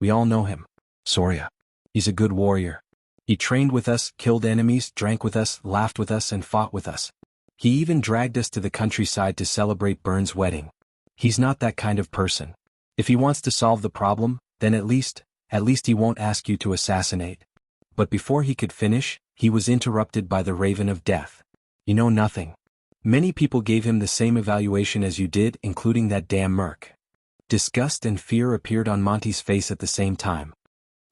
"We all know him. Soria. He's a good warrior. He trained with us, killed enemies, drank with us, laughed with us and fought with us. He even dragged us to the countryside to celebrate Burn's wedding. He's not that kind of person. If he wants to solve the problem, then at least he won't ask you to assassinate." But before he could finish, he was interrupted by the Raven of Death. "You know nothing. Many people gave him the same evaluation as you did, including that damn Merc." Disgust and fear appeared on Monty's face at the same time.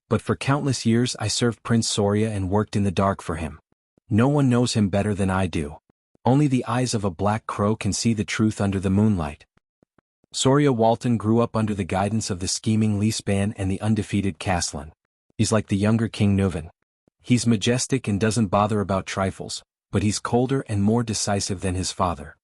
"But for countless years I served Prince Soria and worked in the dark for him. No one knows him better than I do. Only the eyes of a black crow can see the truth under the moonlight. Soria Walton grew up under the guidance of the scheming Leespan and the undefeated Caslin. He's like the younger King Nuven. He's majestic and doesn't bother about trifles, but he's colder and more decisive than his father."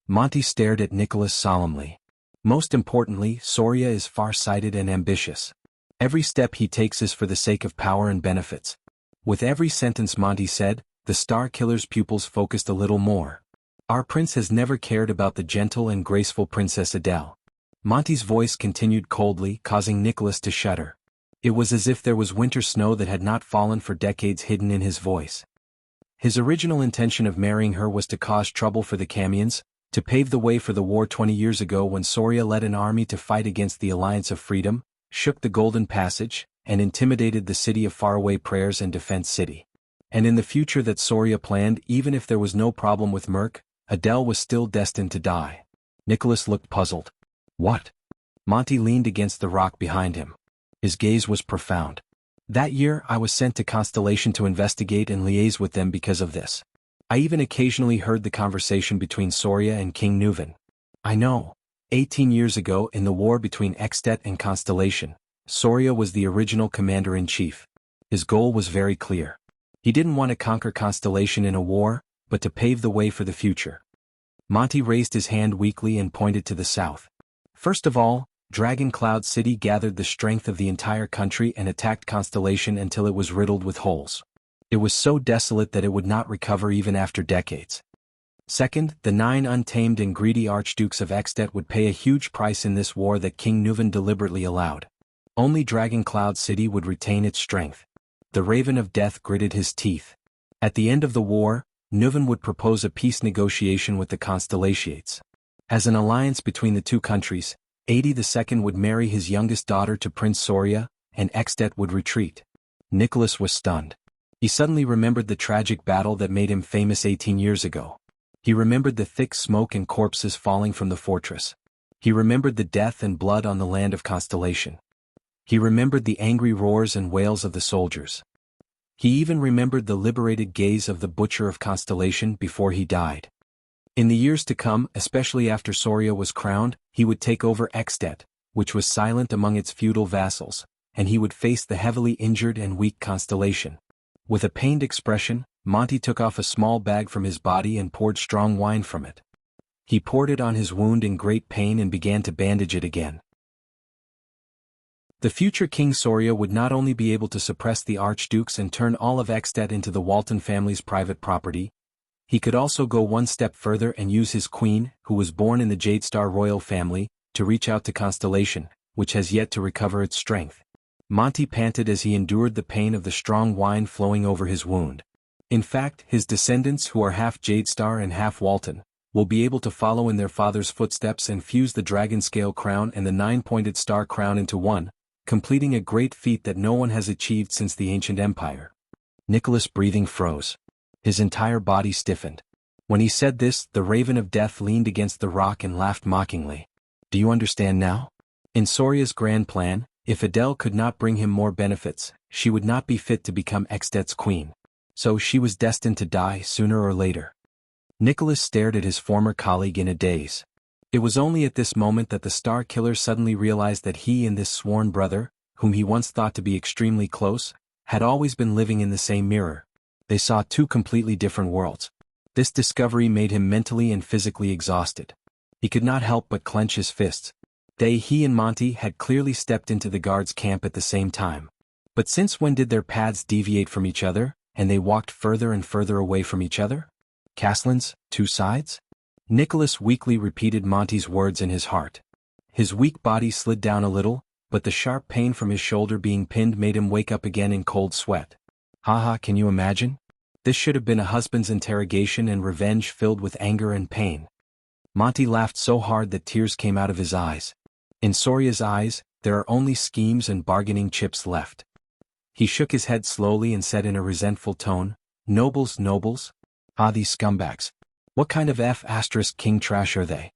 Monty stared at Nicholas solemnly. "Most importantly, Soria is far-sighted and ambitious. Every step he takes is for the sake of power and benefits." With every sentence Monty said, the Star Killer's pupils focused a little more. "Our prince has never cared about the gentle and graceful Princess Adele." Monty's voice continued coldly, causing Nicholas to shudder. It was as if there was winter snow that had not fallen for decades hidden in his voice. His original intention of marrying her was to cause trouble for the Camions, to pave the way for the war 20 years ago when Soria led an army to fight against the Alliance of Freedom, shook the Golden Passage, and intimidated the city of Faraway Prayers and Defense City. And in the future that Soria planned, even if there was no problem with Merc, Adele was still destined to die. Nicholas looked puzzled. "What?" Monty leaned against the rock behind him. His gaze was profound. "That year I was sent to Constellation to investigate and liaise with them because of this. I even occasionally heard the conversation between Soria and King Nuven. I know. 18 years ago in the war between Extet and Constellation, Soria was the original commander-in-chief. His goal was very clear. He didn't want to conquer Constellation in a war, but to pave the way for the future." Monty raised his hand weakly and pointed to the south. "First of all, Dragon Cloud City gathered the strength of the entire country and attacked Constellation until it was riddled with holes. It was so desolate that it would not recover even after decades. Second, the 9 untamed and greedy archdukes of Extet would pay a huge price in this war that King Nuven deliberately allowed. Only Dragon Cloud City would retain its strength." The Raven of Death gritted his teeth. At the end of the war, Nuven would propose a peace negotiation with the Constellations. As an alliance between the two countries, 82nd would marry his youngest daughter to Prince Soria, and Extet would retreat. Nicholas was stunned. He suddenly remembered the tragic battle that made him famous 18 years ago. He remembered the thick smoke and corpses falling from the fortress. He remembered the death and blood on the land of Constellation. He remembered the angry roars and wails of the soldiers. He even remembered the liberated gaze of the Butcher of Constellation before he died. In the years to come, especially after Soria was crowned, he would take over Extet, which was silent among its feudal vassals, and he would face the heavily injured and weak Constellation. With a pained expression, Monty took off a small bag from his body and poured strong wine from it. He poured it on his wound in great pain and began to bandage it again. The future King Soria would not only be able to suppress the archdukes and turn all of Extet into the Walton family's private property, he could also go one step further and use his queen, who was born in the Jadestar royal family, to reach out to Constellation, which has yet to recover its strength. Monty panted as he endured the pain of the strong wine flowing over his wound. In fact, his descendants, who are half Jadestar and half Walton, will be able to follow in their father's footsteps and fuse the dragon scale crown and the 9-pointed star crown into one, completing a great feat that no one has achieved since the ancient empire. Nicholas' breathing froze. His entire body stiffened. When he said this, the Raven of Death leaned against the rock and laughed mockingly. Do you understand now? In Soria's grand plan, if Adele could not bring him more benefits, she would not be fit to become Extet's queen. So she was destined to die sooner or later. Nicholas stared at his former colleague in a daze. It was only at this moment that the Star Killer suddenly realized that he and this sworn brother, whom he once thought to be extremely close, had always been living in the same mirror. They saw two completely different worlds. This discovery made him mentally and physically exhausted. He could not help but clench his fists. He and Monty had clearly stepped into the guards' camp at the same time. But since when did their paths deviate from each other, and they walked further and further away from each other? Caslin's two sides? Nicholas weakly repeated Monty's words in his heart. His weak body slid down a little, but the sharp pain from his shoulder being pinned made him wake up again in cold sweat. Haha, can you imagine? This should have been a husband's interrogation and revenge filled with anger and pain. Monty laughed so hard that tears came out of his eyes. In Soria's eyes, there are only schemes and bargaining chips left. He shook his head slowly and said in a resentful tone, Nobles, nobles? Ah, these scumbags. What kind of F***king trash are they?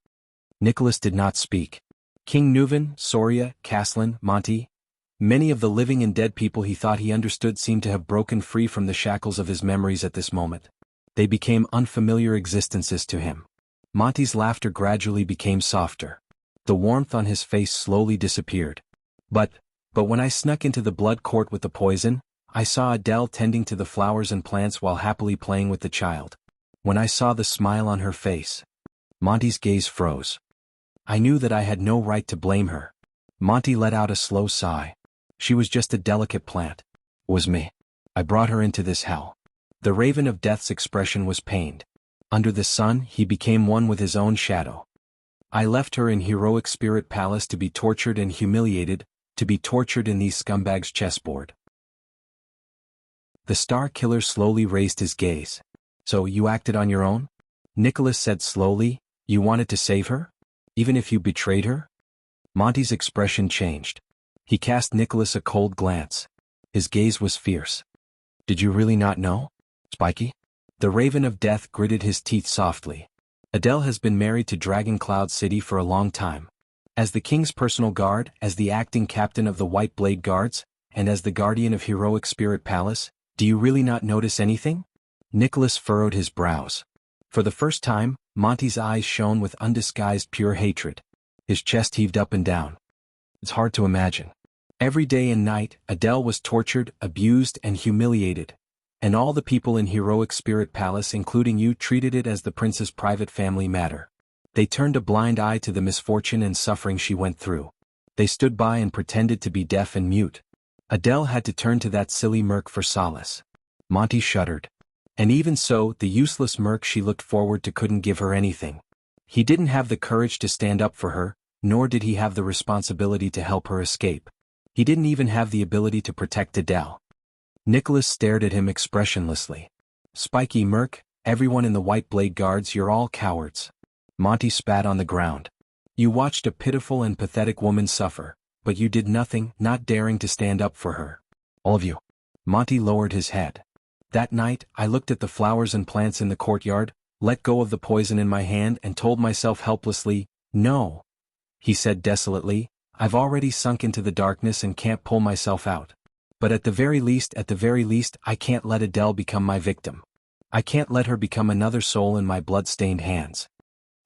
Nicholas did not speak. King Nuvan, Soria, Caslin, Monty. Many of the living and dead people he thought he understood seemed to have broken free from the shackles of his memories at this moment. They became unfamiliar existences to him. Monty's laughter gradually became softer. The warmth on his face slowly disappeared. But when I snuck into the blood court with the poison, I saw Adele tending to the flowers and plants while happily playing with the child. When I saw the smile on her face, Monty's gaze froze. I knew that I had no right to blame her. Monty let out a slow sigh. She was just a delicate plant. It was me. I brought her into this hell. The Raven of Death's expression was pained. Under the sun, he became one with his own shadow. I left her in Heroic Spirit Palace to be tortured and humiliated, to be tortured in these scumbags' chessboard. The Star Killer slowly raised his gaze. So you acted on your own? Nicholas said slowly, you wanted to save her? Even if you betrayed her? Monty's expression changed. He cast Nicholas a cold glance. His gaze was fierce. Did you really not know? Spiky? The Raven of Death gritted his teeth softly. Adele has been married to Dragon Cloud City for a long time. As the king's personal guard, as the acting captain of the White Blade Guards, and as the guardian of Heroic Spirit Palace, do you really not notice anything? Nicholas furrowed his brows. For the first time, Monty's eyes shone with undisguised pure hatred. His chest heaved up and down. It's hard to imagine. Every day and night, Adele was tortured, abused, and humiliated. And all the people in Heroic Spirit Palace, including you, treated it as the prince's private family matter. They turned a blind eye to the misfortune and suffering she went through. They stood by and pretended to be deaf and mute. Adele had to turn to that silly Merc for solace. Monty shuddered. And even so, the useless Merc she looked forward to couldn't give her anything. He didn't have the courage to stand up for her, nor did he have the responsibility to help her escape. He didn't even have the ability to protect Adele. Nicholas stared at him expressionlessly. Spiky Merc, everyone in the White Blade Guards, you're all cowards. Monty spat on the ground. You watched a pitiful and pathetic woman suffer, but you did nothing, not daring to stand up for her. All of you. Monty lowered his head. That night, I looked at the flowers and plants in the courtyard, let go of the poison in my hand and told myself helplessly, no. He said desolately, I've already sunk into the darkness and can't pull myself out. But at the very least, I can't let Adele become my victim. I can't let her become another soul in my blood-stained hands."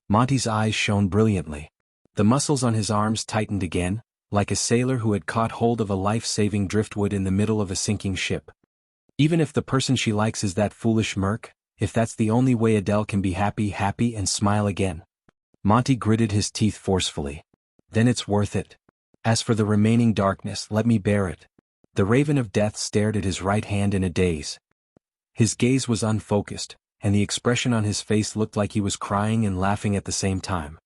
Monty's eyes shone brilliantly. The muscles on his arms tightened again, like a sailor who had caught hold of a life-saving driftwood in the middle of a sinking ship. "Even if the person she likes is that foolish merc, if that's the only way Adele can be happy and smile again." Monty gritted his teeth forcefully. "Then it's worth it. As for the remaining darkness, let me bear it." The Raven of Death stared at his right hand in a daze. His gaze was unfocused, and the expression on his face looked like he was crying and laughing at the same time.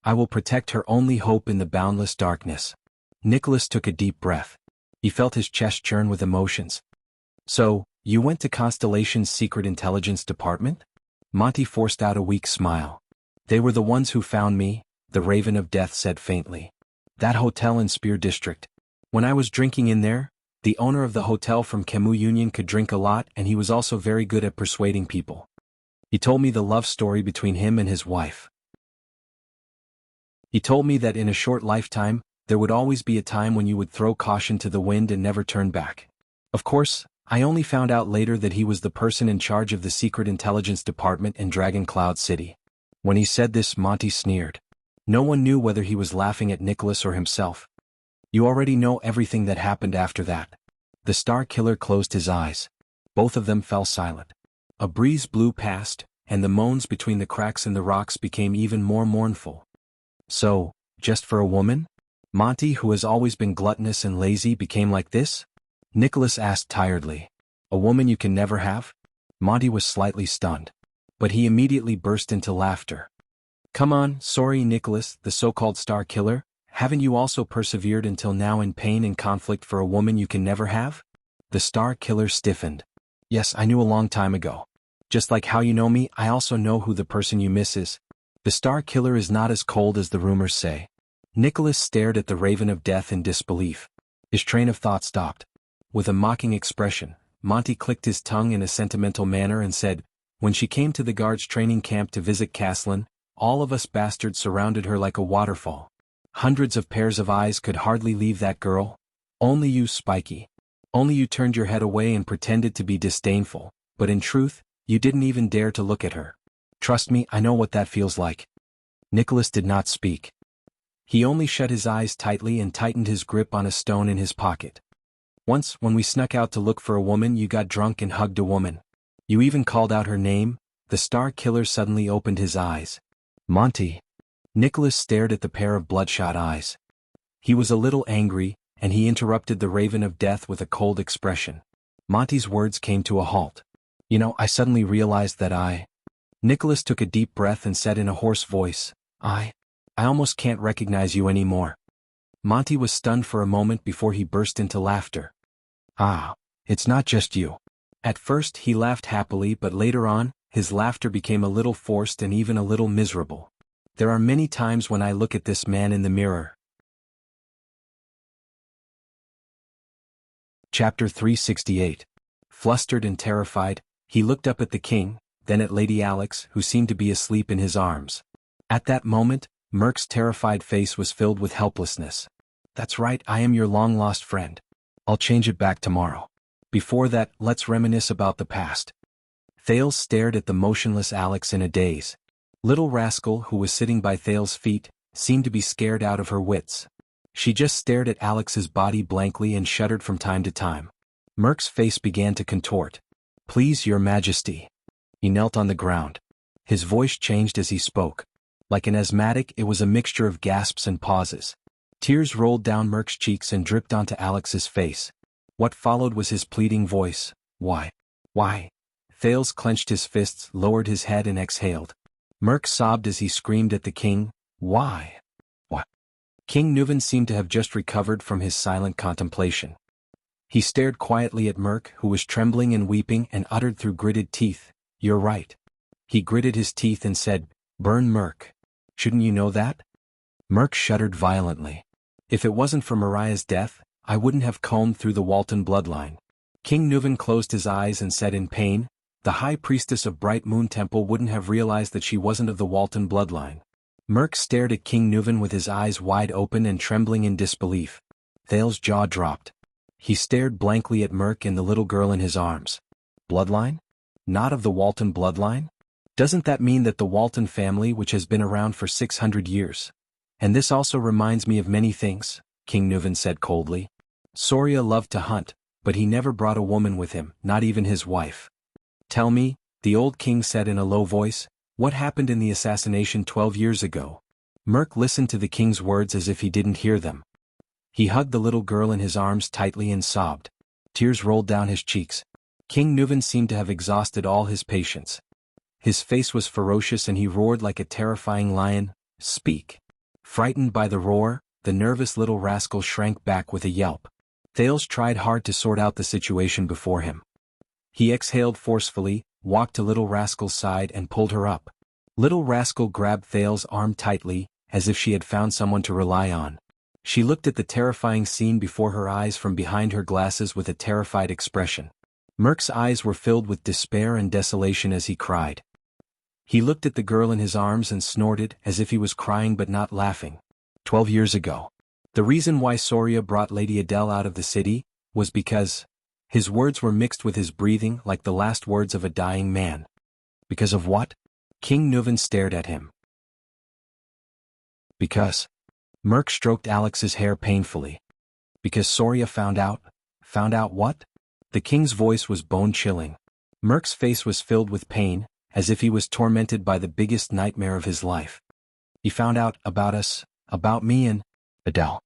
"I will protect her only hope in the boundless darkness." Nicholas took a deep breath. He felt his chest churn with emotions. "So, you went to Constellation's secret intelligence department?" Monty forced out a weak smile. "They were the ones who found me," the Raven of Death said faintly. "That hotel in Spear District. When I was drinking in there, the owner of the hotel from Kemu Union could drink a lot, and he was also very good at persuading people. He told me the love story between him and his wife. He told me that in a short lifetime, there would always be a time when you would throw caution to the wind and never turn back. Of course, I only found out later that he was the person in charge of the secret intelligence department in Dragon Cloud City." When he said this, Monty sneered. No one knew whether he was laughing at Nicholas or himself. "You already know everything that happened after that." The Star Killer closed his eyes. Both of them fell silent. A breeze blew past, and the moans between the cracks in the rocks became even more mournful. "So, just for a woman? Monty, who has always been gluttonous and lazy, became like this?" Nicholas asked tiredly. "A woman you can never have?" Monty was slightly stunned. But he immediately burst into laughter. "Come on, sorry Nicholas, the so-called Star Killer, haven't you also persevered until now in pain and conflict for a woman you can never have?" The Star Killer stiffened. "Yes, I knew a long time ago. Just like how you know me, I also know who the person you miss is. The Star Killer is not as cold as the rumors say." Nicholas stared at the Raven of Death in disbelief. His train of thought stopped. With a mocking expression, Monty clicked his tongue in a sentimental manner and said, "When she came to the guards training camp to visit Caslin, all of us bastards surrounded her like a waterfall. Hundreds of pairs of eyes could hardly leave that girl. Only you, Spiky. Only you turned your head away and pretended to be disdainful, but in truth, you didn't even dare to look at her. Trust me, I know what that feels like." Nicholas did not speak. He only shut his eyes tightly and tightened his grip on a stone in his pocket. "Once, when we snuck out to look for a woman, you got drunk and hugged a woman. You even called out her name." The Star Killer suddenly opened his eyes. "Monty." Nicholas stared at the pair of bloodshot eyes. He was a little angry, and he interrupted the Raven of Death with a cold expression. Monty's words came to a halt. "You know, I suddenly realized that Nicholas took a deep breath and said in a hoarse voice, I almost can't recognize you anymore." Monty was stunned for a moment before he burst into laughter. "Ah, it's not just you." At first he laughed happily, but later on, his laughter became a little forced and even a little miserable. "There are many times when I look at this man in the mirror." Chapter 368. Flustered and terrified, he looked up at the king, then at Lady Alex, who seemed to be asleep in his arms. At that moment, Merc's terrified face was filled with helplessness. "That's right, I am your long-lost friend. I'll change it back tomorrow. Before that, let's reminisce about the past." Thales stared at the motionless Alex in a daze. Little Rascal, who was sitting by Thales' feet, seemed to be scared out of her wits. She just stared at Alex's body blankly and shuddered from time to time. Merc's face began to contort. "Please, your majesty." He knelt on the ground. His voice changed as he spoke. Like an asthmatic, it was a mixture of gasps and pauses. Tears rolled down Merc's cheeks and dripped onto Alex's face. What followed was his pleading voice. Why? Why?" Thales clenched his fists, lowered his head and exhaled. Merc sobbed as he screamed at the king, "Why? What?" King Nuven seemed to have just recovered from his silent contemplation. He stared quietly at Merc, who was trembling and weeping, and uttered through gritted teeth, "You're right." He gritted his teeth and said, "Burn Merc. Shouldn't you know that?" Merc shuddered violently. "If it wasn't for Mariah's death, I wouldn't have combed through the Walton bloodline." King Nuven closed his eyes and said in pain, "The High Priestess of Bright Moon Temple wouldn't have realized that she wasn't of the Walton bloodline." Merc stared at King Nuven with his eyes wide open and trembling in disbelief. Thale's jaw dropped. He stared blankly at Merc and the little girl in his arms. Bloodline? Not of the Walton bloodline? Doesn't that mean that the Walton family which has been around for 600 years? And this also reminds me of many things, King Nuven said coldly. Soria loved to hunt, but he never brought a woman with him, not even his wife. Tell me, the old king said in a low voice, what happened in the assassination 12 years ago? Merc listened to the king's words as if he didn't hear them. He hugged the little girl in his arms tightly and sobbed. Tears rolled down his cheeks. King Nuven seemed to have exhausted all his patience. His face was ferocious and he roared like a terrifying lion, "Speak." Frightened by the roar, the nervous little rascal shrank back with a yelp. Thales tried hard to sort out the situation before him. He exhaled forcefully, walked to Little Rascal's side and pulled her up. Little Rascal grabbed Thales' arm tightly, as if she had found someone to rely on. She looked at the terrifying scene before her eyes from behind her glasses with a terrified expression. Merc's eyes were filled with despair and desolation as he cried. He looked at the girl in his arms and snorted as if he was crying but not laughing. 12 years ago. The reason why Soria brought Lady Adele out of the city was because... His words were mixed with his breathing like the last words of a dying man. Because of what? King Nuven stared at him. Because... Merc stroked Alex's hair painfully. Because Soria found out. Found out what? The king's voice was bone-chilling. Merc's face was filled with pain, as if he was tormented by the biggest nightmare of his life. He found out about us, about me and Adele.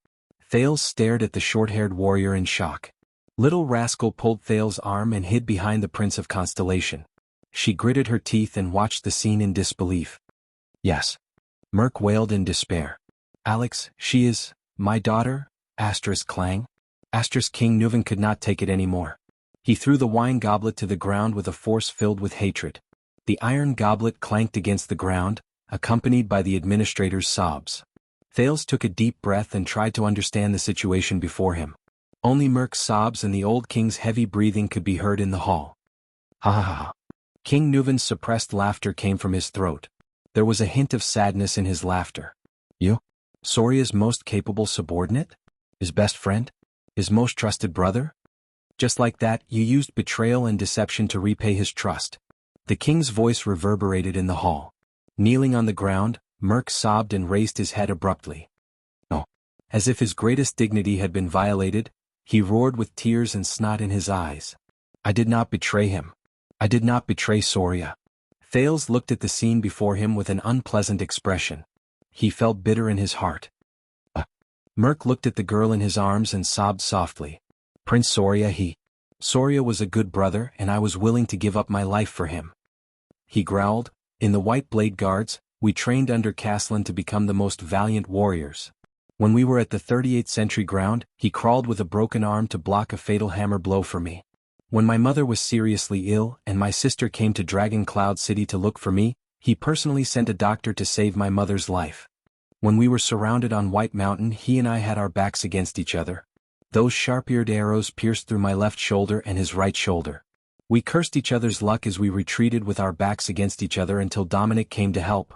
Thales stared at the short-haired warrior in shock. Little Rascal pulled Thales' arm and hid behind the Prince of Constellation. She gritted her teeth and watched the scene in disbelief. Yes. Merc wailed in despair. Alex, she is my daughter? Clang. King Nuven could not take it anymore. He threw the wine goblet to the ground with a force filled with hatred. The iron goblet clanked against the ground, accompanied by the administrator's sobs. Thales took a deep breath and tried to understand the situation before him. Only Merc's sobs and the old king's heavy breathing could be heard in the hall. Ha ha ha. King Nuven's suppressed laughter came from his throat. There was a hint of sadness in his laughter. You? Soria's most capable subordinate? His best friend? His most trusted brother? Just like that, you used betrayal and deception to repay his trust. The king's voice reverberated in the hall. Kneeling on the ground, Merc sobbed and raised his head abruptly. No. As if his greatest dignity had been violated, he roared with tears and snot in his eyes. I did not betray him. I did not betray Soria. Thales looked at the scene before him with an unpleasant expression. He felt bitter in his heart. Merc looked at the girl in his arms and sobbed softly. Prince Soria Soria was a good brother and I was willing to give up my life for him. He growled, in the White Blade Guards, we trained under Caslin to become the most valiant warriors. When we were at the 38th Century ground, he crawled with a broken arm to block a fatal hammer blow for me. When my mother was seriously ill and my sister came to Dragon Cloud City to look for me, he personally sent a doctor to save my mother's life. When we were surrounded on White Mountain, he and I had our backs against each other. Those sharp-eared arrows pierced through my left shoulder and his right shoulder. We cursed each other's luck as we retreated with our backs against each other until Dominic came to help.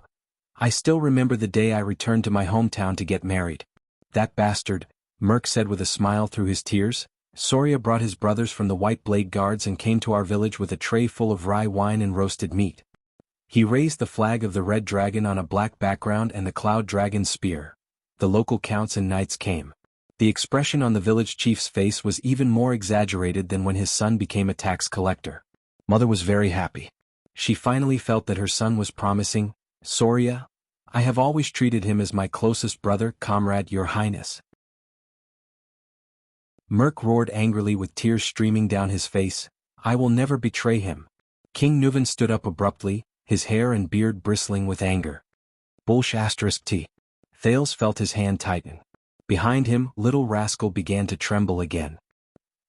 I still remember the day I returned to my hometown to get married. That bastard, Merc said with a smile through his tears. Soria brought his brothers from the White Blade Guards and came to our village with a tray full of rye wine and roasted meat. He raised the flag of the Red Dragon on a black background and the Cloud Dragon's spear. The local counts and knights came. The expression on the village chief's face was even more exaggerated than when his son became a tax collector. Mother was very happy. She finally felt that her son was promising. Soria, I have always treated him as my closest brother, comrade, your highness. Merc roared angrily with tears streaming down his face. I will never betray him. King Nuven stood up abruptly, his hair and beard bristling with anger. T. Thales felt his hand tighten. Behind him, Little Rascal began to tremble again.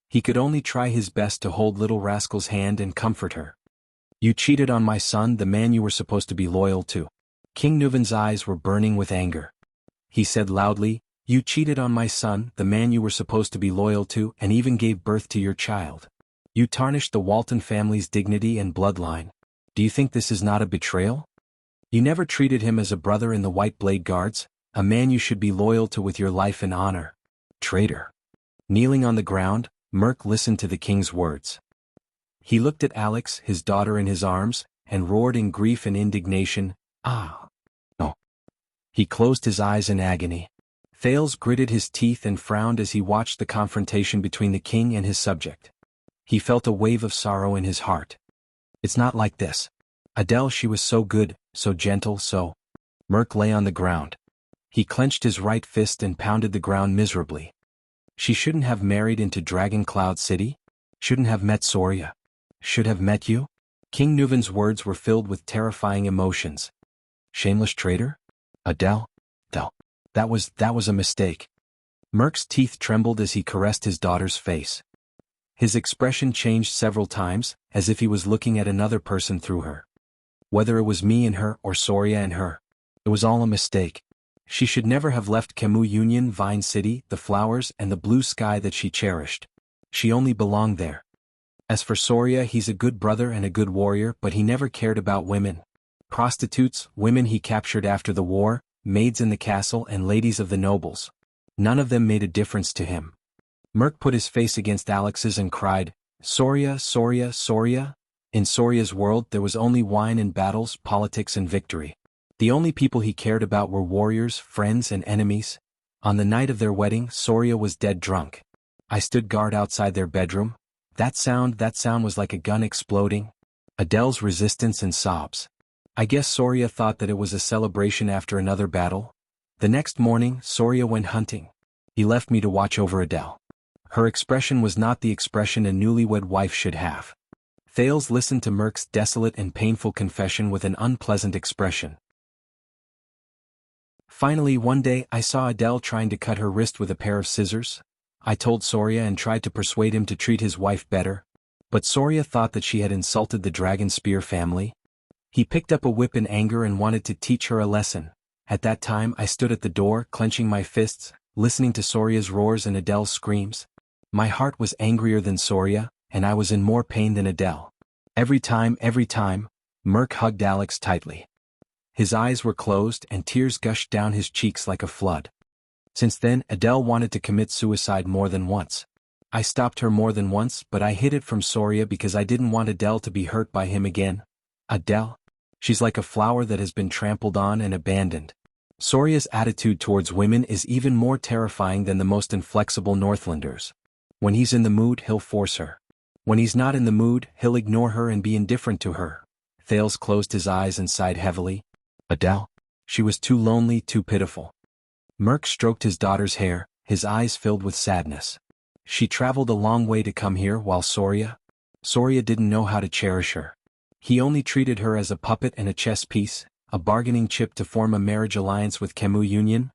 He could only try his best to hold Little Rascal's hand and comfort her. You cheated on my son, the man you were supposed to be loyal to. King Nuven's eyes were burning with anger. He said loudly, you cheated on my son, the man you were supposed to be loyal to, and even gave birth to your child. You tarnished the Walton family's dignity and bloodline. Do you think this is not a betrayal? You never treated him as a brother in the White Blade Guards, a man you should be loyal to with your life and honor. Traitor. Kneeling on the ground, Merc listened to the king's words. He looked at Alex, his daughter in his arms, and roared in grief and indignation, "Ah! No." He closed his eyes in agony. Thales gritted his teeth and frowned as he watched the confrontation between the king and his subject. He felt a wave of sorrow in his heart. It's not like this. Adele, she was so good, so gentle, so... Merc lay on the ground. He clenched his right fist and pounded the ground miserably. She shouldn't have married into Dragon Cloud City? Shouldn't have met Soria? Should have met you? King Nuven's words were filled with terrifying emotions. Shameless traitor? Adele? That was a mistake. Merc's teeth trembled as he caressed his daughter's face. His expression changed several times, as if he was looking at another person through her. Whether it was me and her or Soria and her, it was all a mistake. She should never have left Camus Union, Vine City, the flowers and the blue sky that she cherished. She only belonged there. As for Soria, he's a good brother and a good warrior, but he never cared about women. Prostitutes, women he captured after the war, maids in the castle and ladies of the nobles. None of them made a difference to him. Merc put his face against Alex's and cried, "Soria, Soria, Soria." In Soria's world there was only wine and battles, politics and victory. The only people he cared about were warriors, friends and enemies. On the night of their wedding, Soria was dead drunk. I stood guard outside their bedroom. That sound was like a gun exploding. Adele's resistance and sobs. I guess Soria thought that it was a celebration after another battle. The next morning, Soria went hunting. He left me to watch over Adele. Her expression was not the expression a newlywed wife should have. Thales listened to Merc's desolate and painful confession with an unpleasant expression. Finally, one day, I saw Adele trying to cut her wrist with a pair of scissors. I told Soria and tried to persuade him to treat his wife better. But Soria thought that she had insulted the Dragon Spear family. He picked up a whip in anger and wanted to teach her a lesson. At that time I stood at the door, clenching my fists, listening to Soria's roars and Adele's screams. My heart was angrier than Soria, and I was in more pain than Adele. Every time, Merc hugged Alex tightly. His eyes were closed and tears gushed down his cheeks like a flood. Since then, Adele wanted to commit suicide more than once. I stopped her more than once, but I hid it from Soria because I didn't want Adele to be hurt by him again. Adele? She's like a flower that has been trampled on and abandoned. Soria's attitude towards women is even more terrifying than the most inflexible Northlanders. When he's in the mood, he'll force her. When he's not in the mood, he'll ignore her and be indifferent to her. Thales closed his eyes and sighed heavily. Adele? She was too lonely, too pitiful. Merc stroked his daughter's hair, his eyes filled with sadness. She traveled a long way to come here while Soria didn't know how to cherish her. He only treated her as a puppet and a chess piece, a bargaining chip to form a marriage alliance with Camus Union.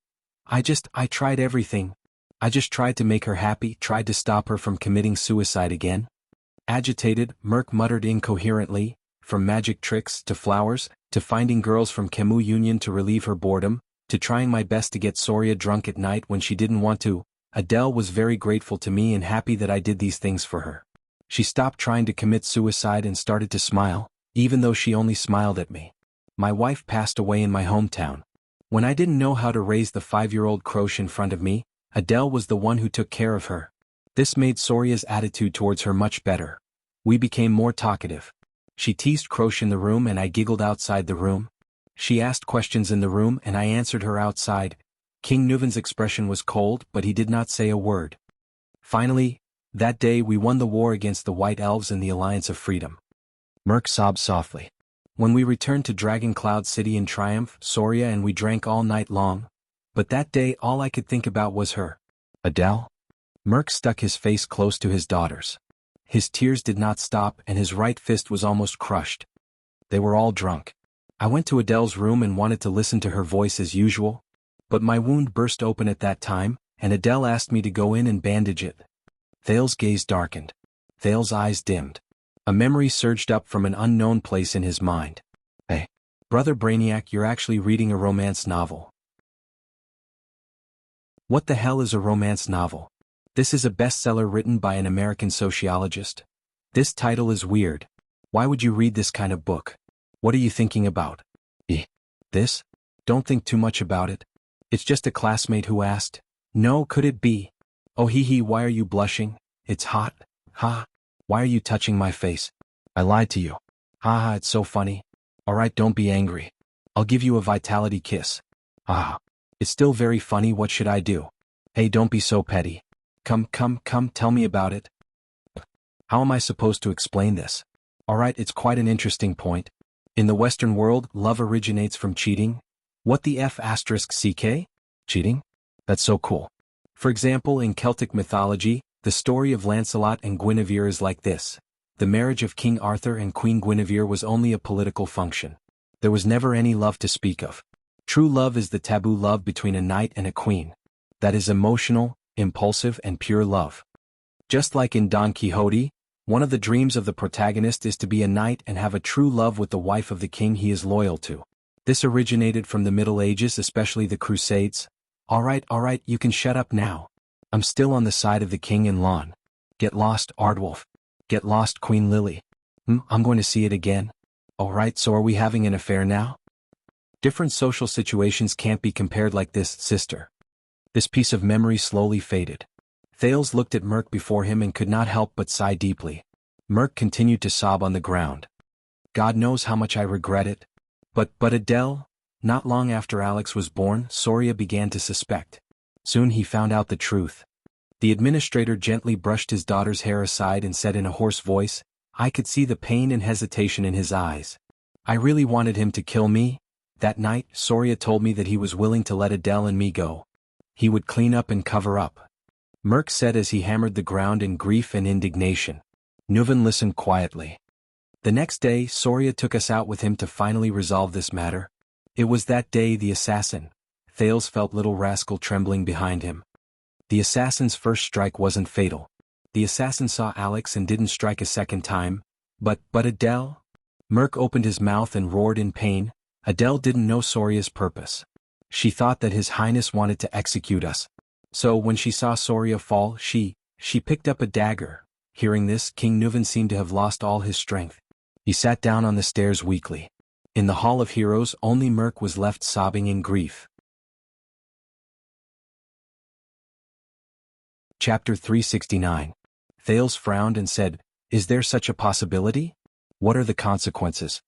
I tried everything. I just tried to make her happy, tried to stop her from committing suicide again. Agitated, Merc muttered incoherently, from magic tricks to flowers, to finding girls from Camus Union to relieve her boredom, to trying my best to get Soria drunk at night when she didn't want to. Adele was very grateful to me and happy that I did these things for her. She stopped trying to commit suicide and started to smile, even though she only smiled at me. My wife passed away in my hometown. When I didn't know how to raise the 5-year-old Croche in front of me, Adele was the one who took care of her. This made Soria's attitude towards her much better. We became more talkative. She teased Croche in the room and I giggled outside the room. She asked questions in the room and I answered her outside. King Nuven's expression was cold, but he did not say a word. Finally, that day we won the war against the White Elves and the Alliance of Freedom. Merc sobbed softly. When we returned to Dragon Cloud City in triumph, Soria and we drank all night long. But that day all I could think about was her. Adele? Merc stuck his face close to his daughter's. His tears did not stop and his right fist was almost crushed. They were all drunk. I went to Adele's room and wanted to listen to her voice as usual. But my wound burst open at that time, and Adele asked me to go in and bandage it. Thales' gaze darkened. Thales' eyes dimmed. A memory surged up from an unknown place in his mind. Hey, Brother Brainiac, you're actually reading a romance novel. What the hell is a romance novel? This is a bestseller written by an American sociologist. This title is weird. Why would you read this kind of book? What are you thinking about? This? Don't think too much about it. It's just a classmate who asked. No, could it be? Oh hee hee, why are you blushing? It's hot. Ha. Why are you touching my face? I lied to you. Ha ha, it's so funny. Alright, don't be angry. I'll give you a vitality kiss. Ah. It's still very funny, what should I do? Hey, don't be so petty. Come, tell me about it. How am I supposed to explain this? Alright, it's quite an interesting point. In the Western world, love originates from cheating. What the F***CK? Cheating? That's so cool. For example, in Celtic mythology, the story of Lancelot and Guinevere is like this. The marriage of King Arthur and Queen Guinevere was only a political function. There was never any love to speak of. True love is the taboo love between a knight and a queen. That is emotional, impulsive, and pure love. Just like in Don Quixote, one of the dreams of the protagonist is to be a knight and have a true love with the wife of the king he is loyal to. This originated from the Middle Ages, especially the Crusades. Alright, you can shut up now. I'm still on the side of the king and Lon. Get lost, Ardwolf. Get lost, Queen Lily. I'm going to see it again. Alright, so are we having an affair now? Different social situations can't be compared like this, sister. This piece of memory slowly faded. Thales looked at Merc before him and could not help but sigh deeply. Merc continued to sob on the ground. God knows how much I regret it. But Adele? Not long after Alex was born, Soria began to suspect. Soon he found out the truth. The administrator gently brushed his daughter's hair aside and said in a hoarse voice, I could see the pain and hesitation in his eyes. I really wanted him to kill me. That night, Soria told me that he was willing to let Adele and me go. He would clean up and cover up. Merc said as he hammered the ground in grief and indignation. Nuven listened quietly. The next day, Soria took us out with him to finally resolve this matter. It was that day the assassin. Thales felt little rascal trembling behind him. The assassin's first strike wasn't fatal. The assassin saw Alex and didn't strike a second time. But Adele? Merc opened his mouth and roared in pain. Adele didn't know Soria's purpose. She thought that His Highness wanted to execute us. So when she saw Soria fall, she picked up a dagger. Hearing this, King Nuven seemed to have lost all his strength. He sat down on the stairs weakly. In the Hall of Heroes, only Merc was left sobbing in grief. Chapter 369. Thales frowned and said, Is there such a possibility? What are the consequences?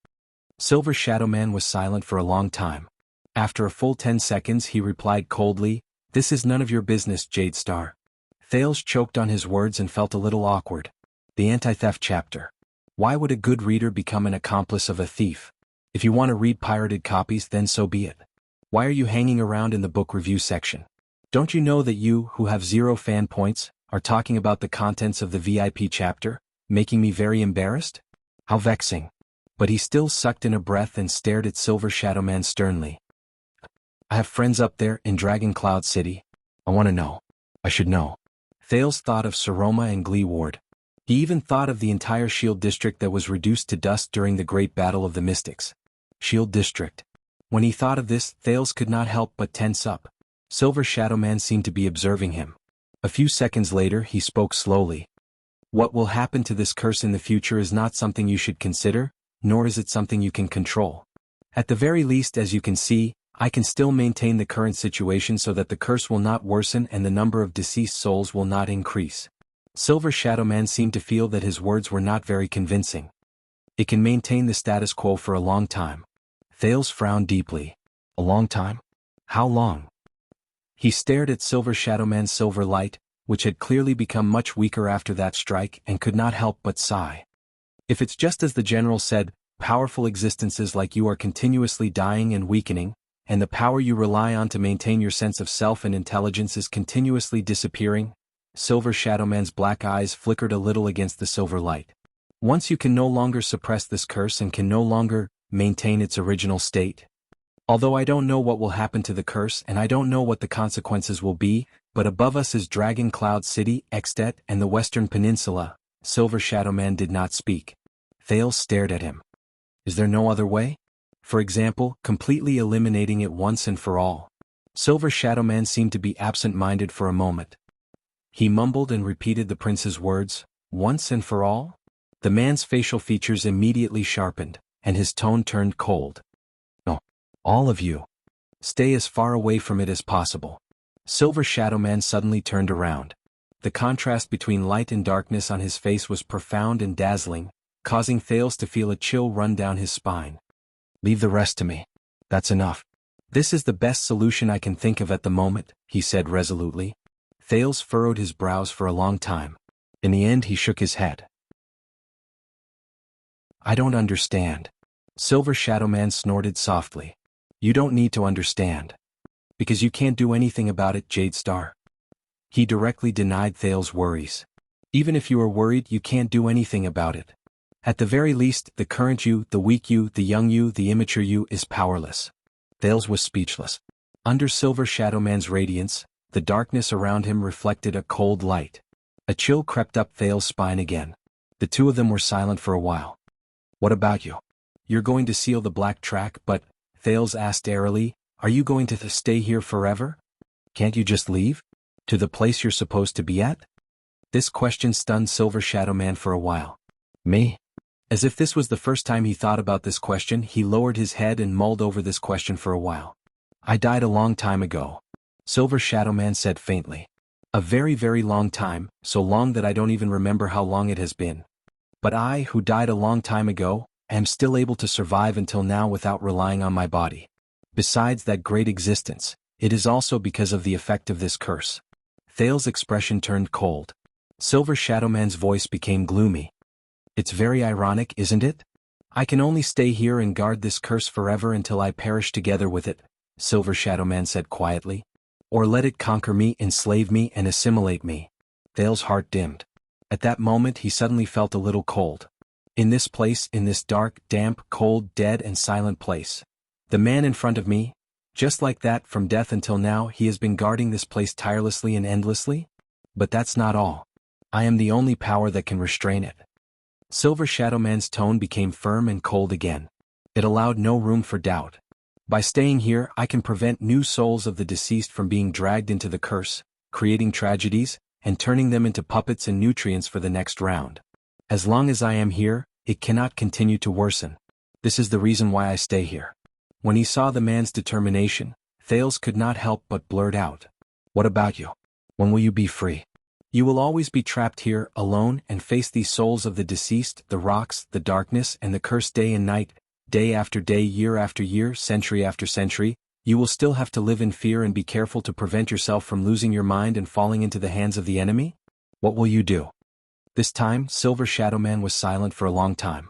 Silver Shadowman was silent for a long time. After a full 10 seconds he replied coldly, This is none of your business, Jadestar. Thales choked on his words and felt a little awkward. The anti-theft chapter. Why would a good reader become an accomplice of a thief? If you want to read pirated copies, then so be it. Why are you hanging around in the book review section? Don't you know that you, who have 0 fan points, are talking about the contents of the VIP chapter, making me very embarrassed? How vexing. But he still sucked in a breath and stared at Silver Shadowman sternly. I have friends up there in Dragon Cloud City. I want to know. I should know. Thales thought of Saroma and Glee Ward. He even thought of the entire Shield District that was reduced to dust during the Great Battle of the Mystics. Shield District. When he thought of this, Thales could not help but tense up. Silver Shadowman seemed to be observing him. A few seconds later, he spoke slowly. What will happen to this curse in the future is not something you should consider, nor is it something you can control. At the very least, as you can see, I can still maintain the current situation so that the curse will not worsen and the number of deceased souls will not increase. Silver Shadowman seemed to feel that his words were not very convincing. It can maintain the status quo for a long time. Thales frowned deeply. A long time? How long? He stared at Silver Shadowman's silver light, which had clearly become much weaker after that strike, and could not help but sigh. If it's just as the general said, powerful existences like you are continuously dying and weakening, and the power you rely on to maintain your sense of self and intelligence is continuously disappearing, Silver Shadowman's black eyes flickered a little against the silver light. Once you can no longer suppress this curse and can no longer maintain its original state. Although I don't know what will happen to the curse and I don't know what the consequences will be, but above us is Dragon Cloud City, Extet, and the Western Peninsula. Silver Shadowman did not speak. Thales stared at him. Is there no other way? For example, completely eliminating it once and for all. Silver Shadowman seemed to be absent-minded for a moment. He mumbled and repeated the prince's words, once and for all? The man's facial features immediately sharpened, and his tone turned cold. All of you. Stay as far away from it as possible. Silver Shadow Man suddenly turned around. The contrast between light and darkness on his face was profound and dazzling, causing Thales to feel a chill run down his spine. Leave the rest to me. That's enough. This is the best solution I can think of at the moment, he said resolutely. Thales furrowed his brows for a long time. In the end he shook his head. I don't understand. Silver Shadow Man snorted softly. You don't need to understand. Because you can't do anything about it, Jade Star. He directly denied Thales' worries. Even if you are worried, you can't do anything about it. At the very least, the current you, the weak you, the young you, the immature you is powerless. Thales was speechless. Under Silver Shadow Man's radiance, the darkness around him reflected a cold light. A chill crept up Thales' spine again. The two of them were silent for a while. What about you? You're going to seal the black track, but, Thales asked airily, are you going to stay here forever? Can't you just leave? To the place you're supposed to be at? This question stunned Silver Shadow Man for a while. Me? As if this was the first time he thought about this question, he lowered his head and mulled over this question for a while. I died a long time ago. Silver Shadow Man said faintly. A very, very long time, so long that I don't even remember how long it has been. But I, who died a long time ago, am still able to survive until now without relying on my body. Besides that great existence, it is also because of the effect of this curse. Thales' expression turned cold. Silver Shadow Man's voice became gloomy. It's very ironic, isn't it? I can only stay here and guard this curse forever until I perish together with it, Silver Shadow Man said quietly. Or let it conquer me, enslave me, and assimilate me. Thales' heart dimmed. At that moment he suddenly felt a little cold. In this place, in this dark, damp, cold, dead and silent place. The man in front of me, just like that from death until now he has been guarding this place tirelessly and endlessly? But that's not all. I am the only power that can restrain it. Silver Shadow Man's tone became firm and cold again. It allowed no room for doubt. By staying here I can prevent new souls of the deceased from being dragged into the curse, creating tragedies, and turning them into puppets and nutrients for the next round. As long as I am here, it cannot continue to worsen. This is the reason why I stay here. When he saw the man's determination, Thales could not help but blurt out. What about you? When will you be free? You will always be trapped here, alone, and face these souls of the deceased, the rocks, the darkness, and the curse day and night, day after day, year after year, century after century. You will still have to live in fear and be careful to prevent yourself from losing your mind and falling into the hands of the enemy? What will you do? This time, Silver Shadow Man was silent for a long time.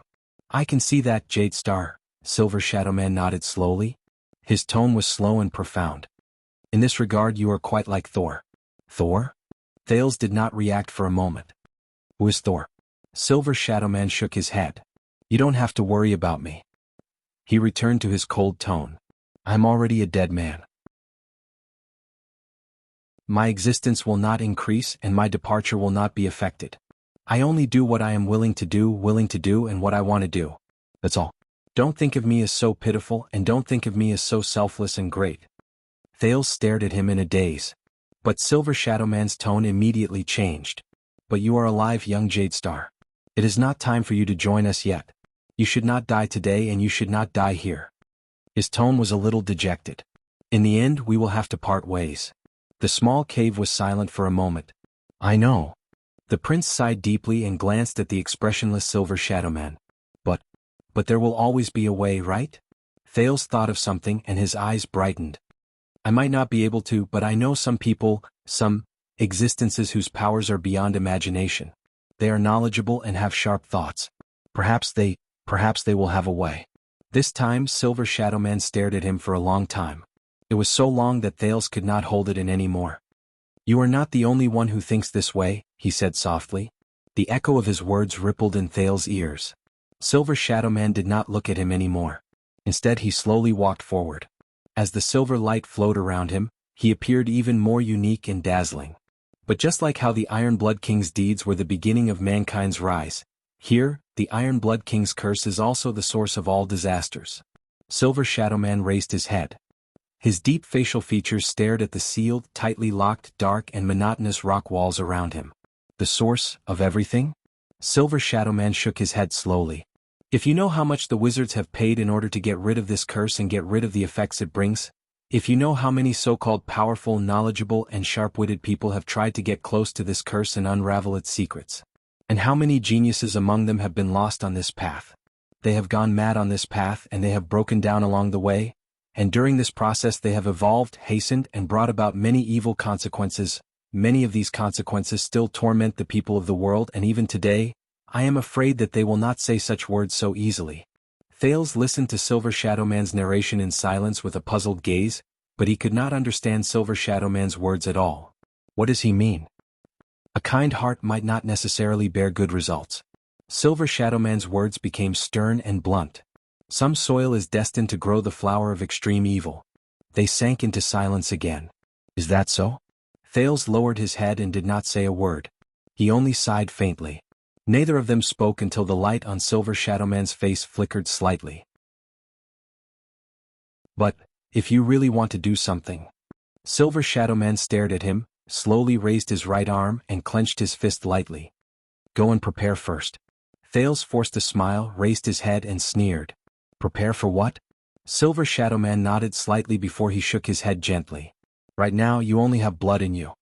I can see that, Jade Star, Silver Shadow Man nodded slowly. His tone was slow and profound. In this regard you are quite like Thor. Thor? Thales did not react for a moment. Who is Thor? Silver Shadow Man shook his head. You don't have to worry about me. He returned to his cold tone. I'm already a dead man. My existence will not increase and my departure will not be affected. I only do what I am willing to do and what I want to do. That's all. Don't think of me as so pitiful and don't think of me as so selfless and great. Thales stared at him in a daze. But Silver Shadow Man's tone immediately changed. But you are alive, young Jade Star. It is not time for you to join us yet. You should not die today and you should not die here. His tone was a little dejected. In the end we will have to part ways. The small cave was silent for a moment. I know. The prince sighed deeply and glanced at the expressionless Silver Shadow Man. But there will always be a way, right? Thales thought of something and his eyes brightened. I might not be able to, but I know some people, some existences whose powers are beyond imagination. They are knowledgeable and have sharp thoughts. Perhaps they will have a way. This time Silver Shadow Man stared at him for a long time. It was so long that Thales could not hold it in any more. You are not the only one who thinks this way, he said softly. The echo of his words rippled in Thales' ears. Silver Shadow Man did not look at him anymore. Instead he slowly walked forward. As the silver light flowed around him, he appeared even more unique and dazzling. But just like how the Iron Blood King's deeds were the beginning of mankind's rise, here, the Iron Blood King's curse is also the source of all disasters. Silver Shadow Man raised his head. His deep facial features stared at the sealed, tightly locked, dark and monotonous rock walls around him. The source of everything? Silver Shadow Man shook his head slowly. If you know how much the wizards have paid in order to get rid of this curse and get rid of the effects it brings, if you know how many so-called powerful, knowledgeable, and sharp-witted people have tried to get close to this curse and unravel its secrets, and how many geniuses among them have been lost on this path. They have gone mad on this path and they have broken down along the way, and during this process they have evolved, hastened, and brought about many evil consequences. Many of these consequences still torment the people of the world, and even today, I am afraid that they will not say such words so easily. Thales listened to Silver Shadow Man's narration in silence with a puzzled gaze, but he could not understand Silver Shadow Man's words at all. What does he mean? A kind heart might not necessarily bear good results. Silver Shadow Man's words became stern and blunt. Some soil is destined to grow the flower of extreme evil. They sank into silence again. Is that so? Thales lowered his head and did not say a word. He only sighed faintly. Neither of them spoke until the light on Silver Shadow Man's face flickered slightly. But, if you really want to do something. Silver Shadow Man stared at him, slowly raised his right arm and clenched his fist lightly. Go and prepare first. Thales forced a smile, raised his head and sneered. Prepare for what? Silver Shadow Man nodded slightly before he shook his head gently. Right now you only have blood in you.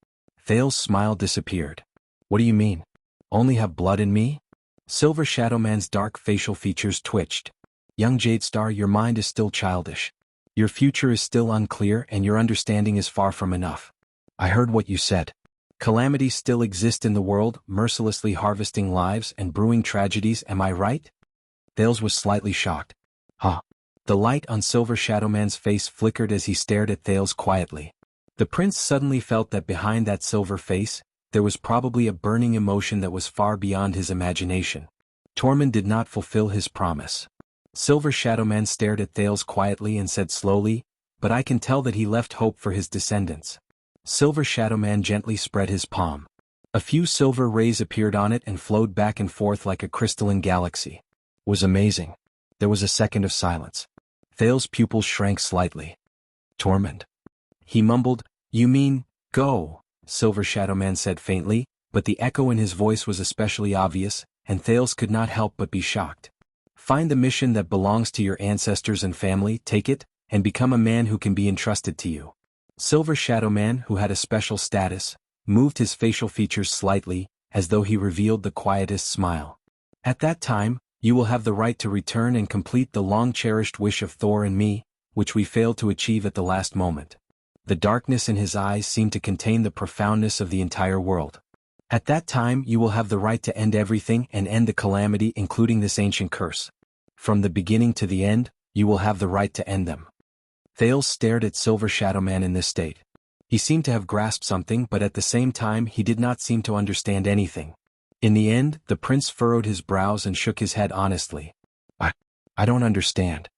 Thales' smile disappeared. What do you mean? Only have blood in me? Silver Shadow Man's dark facial features twitched. Young Jade Star, your mind is still childish. Your future is still unclear and your understanding is far from enough. I heard what you said. Calamities still exist in the world, mercilessly harvesting lives and brewing tragedies, am I right? Thales was slightly shocked. Huh. The light on Silver Shadow Man's face flickered as he stared at Thales quietly. The prince suddenly felt that behind that silver face, there was probably a burning emotion that was far beyond his imagination. Tormund did not fulfill his promise. Silver Shadow Man stared at Thales quietly and said slowly, but I can tell that he left hope for his descendants. Silver Shadow Man gently spread his palm. A few silver rays appeared on it and flowed back and forth like a crystalline galaxy. It was amazing. There was a second of silence. Thales' pupils shrank slightly. Tormund. He mumbled, you mean, go. Silver Shadow Man said faintly, but the echo in his voice was especially obvious, and Thales could not help but be shocked. Find the mission that belongs to your ancestors and family, take it, and become a man who can be entrusted to you. Silver Shadow Man, who had a special status, moved his facial features slightly, as though he revealed the quietest smile. At that time, you will have the right to return and complete the long-cherished wish of Thor and me, which we failed to achieve at the last moment. The darkness in his eyes seemed to contain the profoundness of the entire world. At that time you will have the right to end everything and end the calamity, including this ancient curse. From the beginning to the end, you will have the right to end them. Thales stared at Silver Shadow Man in this state. He seemed to have grasped something, but at the same time he did not seem to understand anything. In the end, the prince furrowed his brows and shook his head honestly. I don't understand.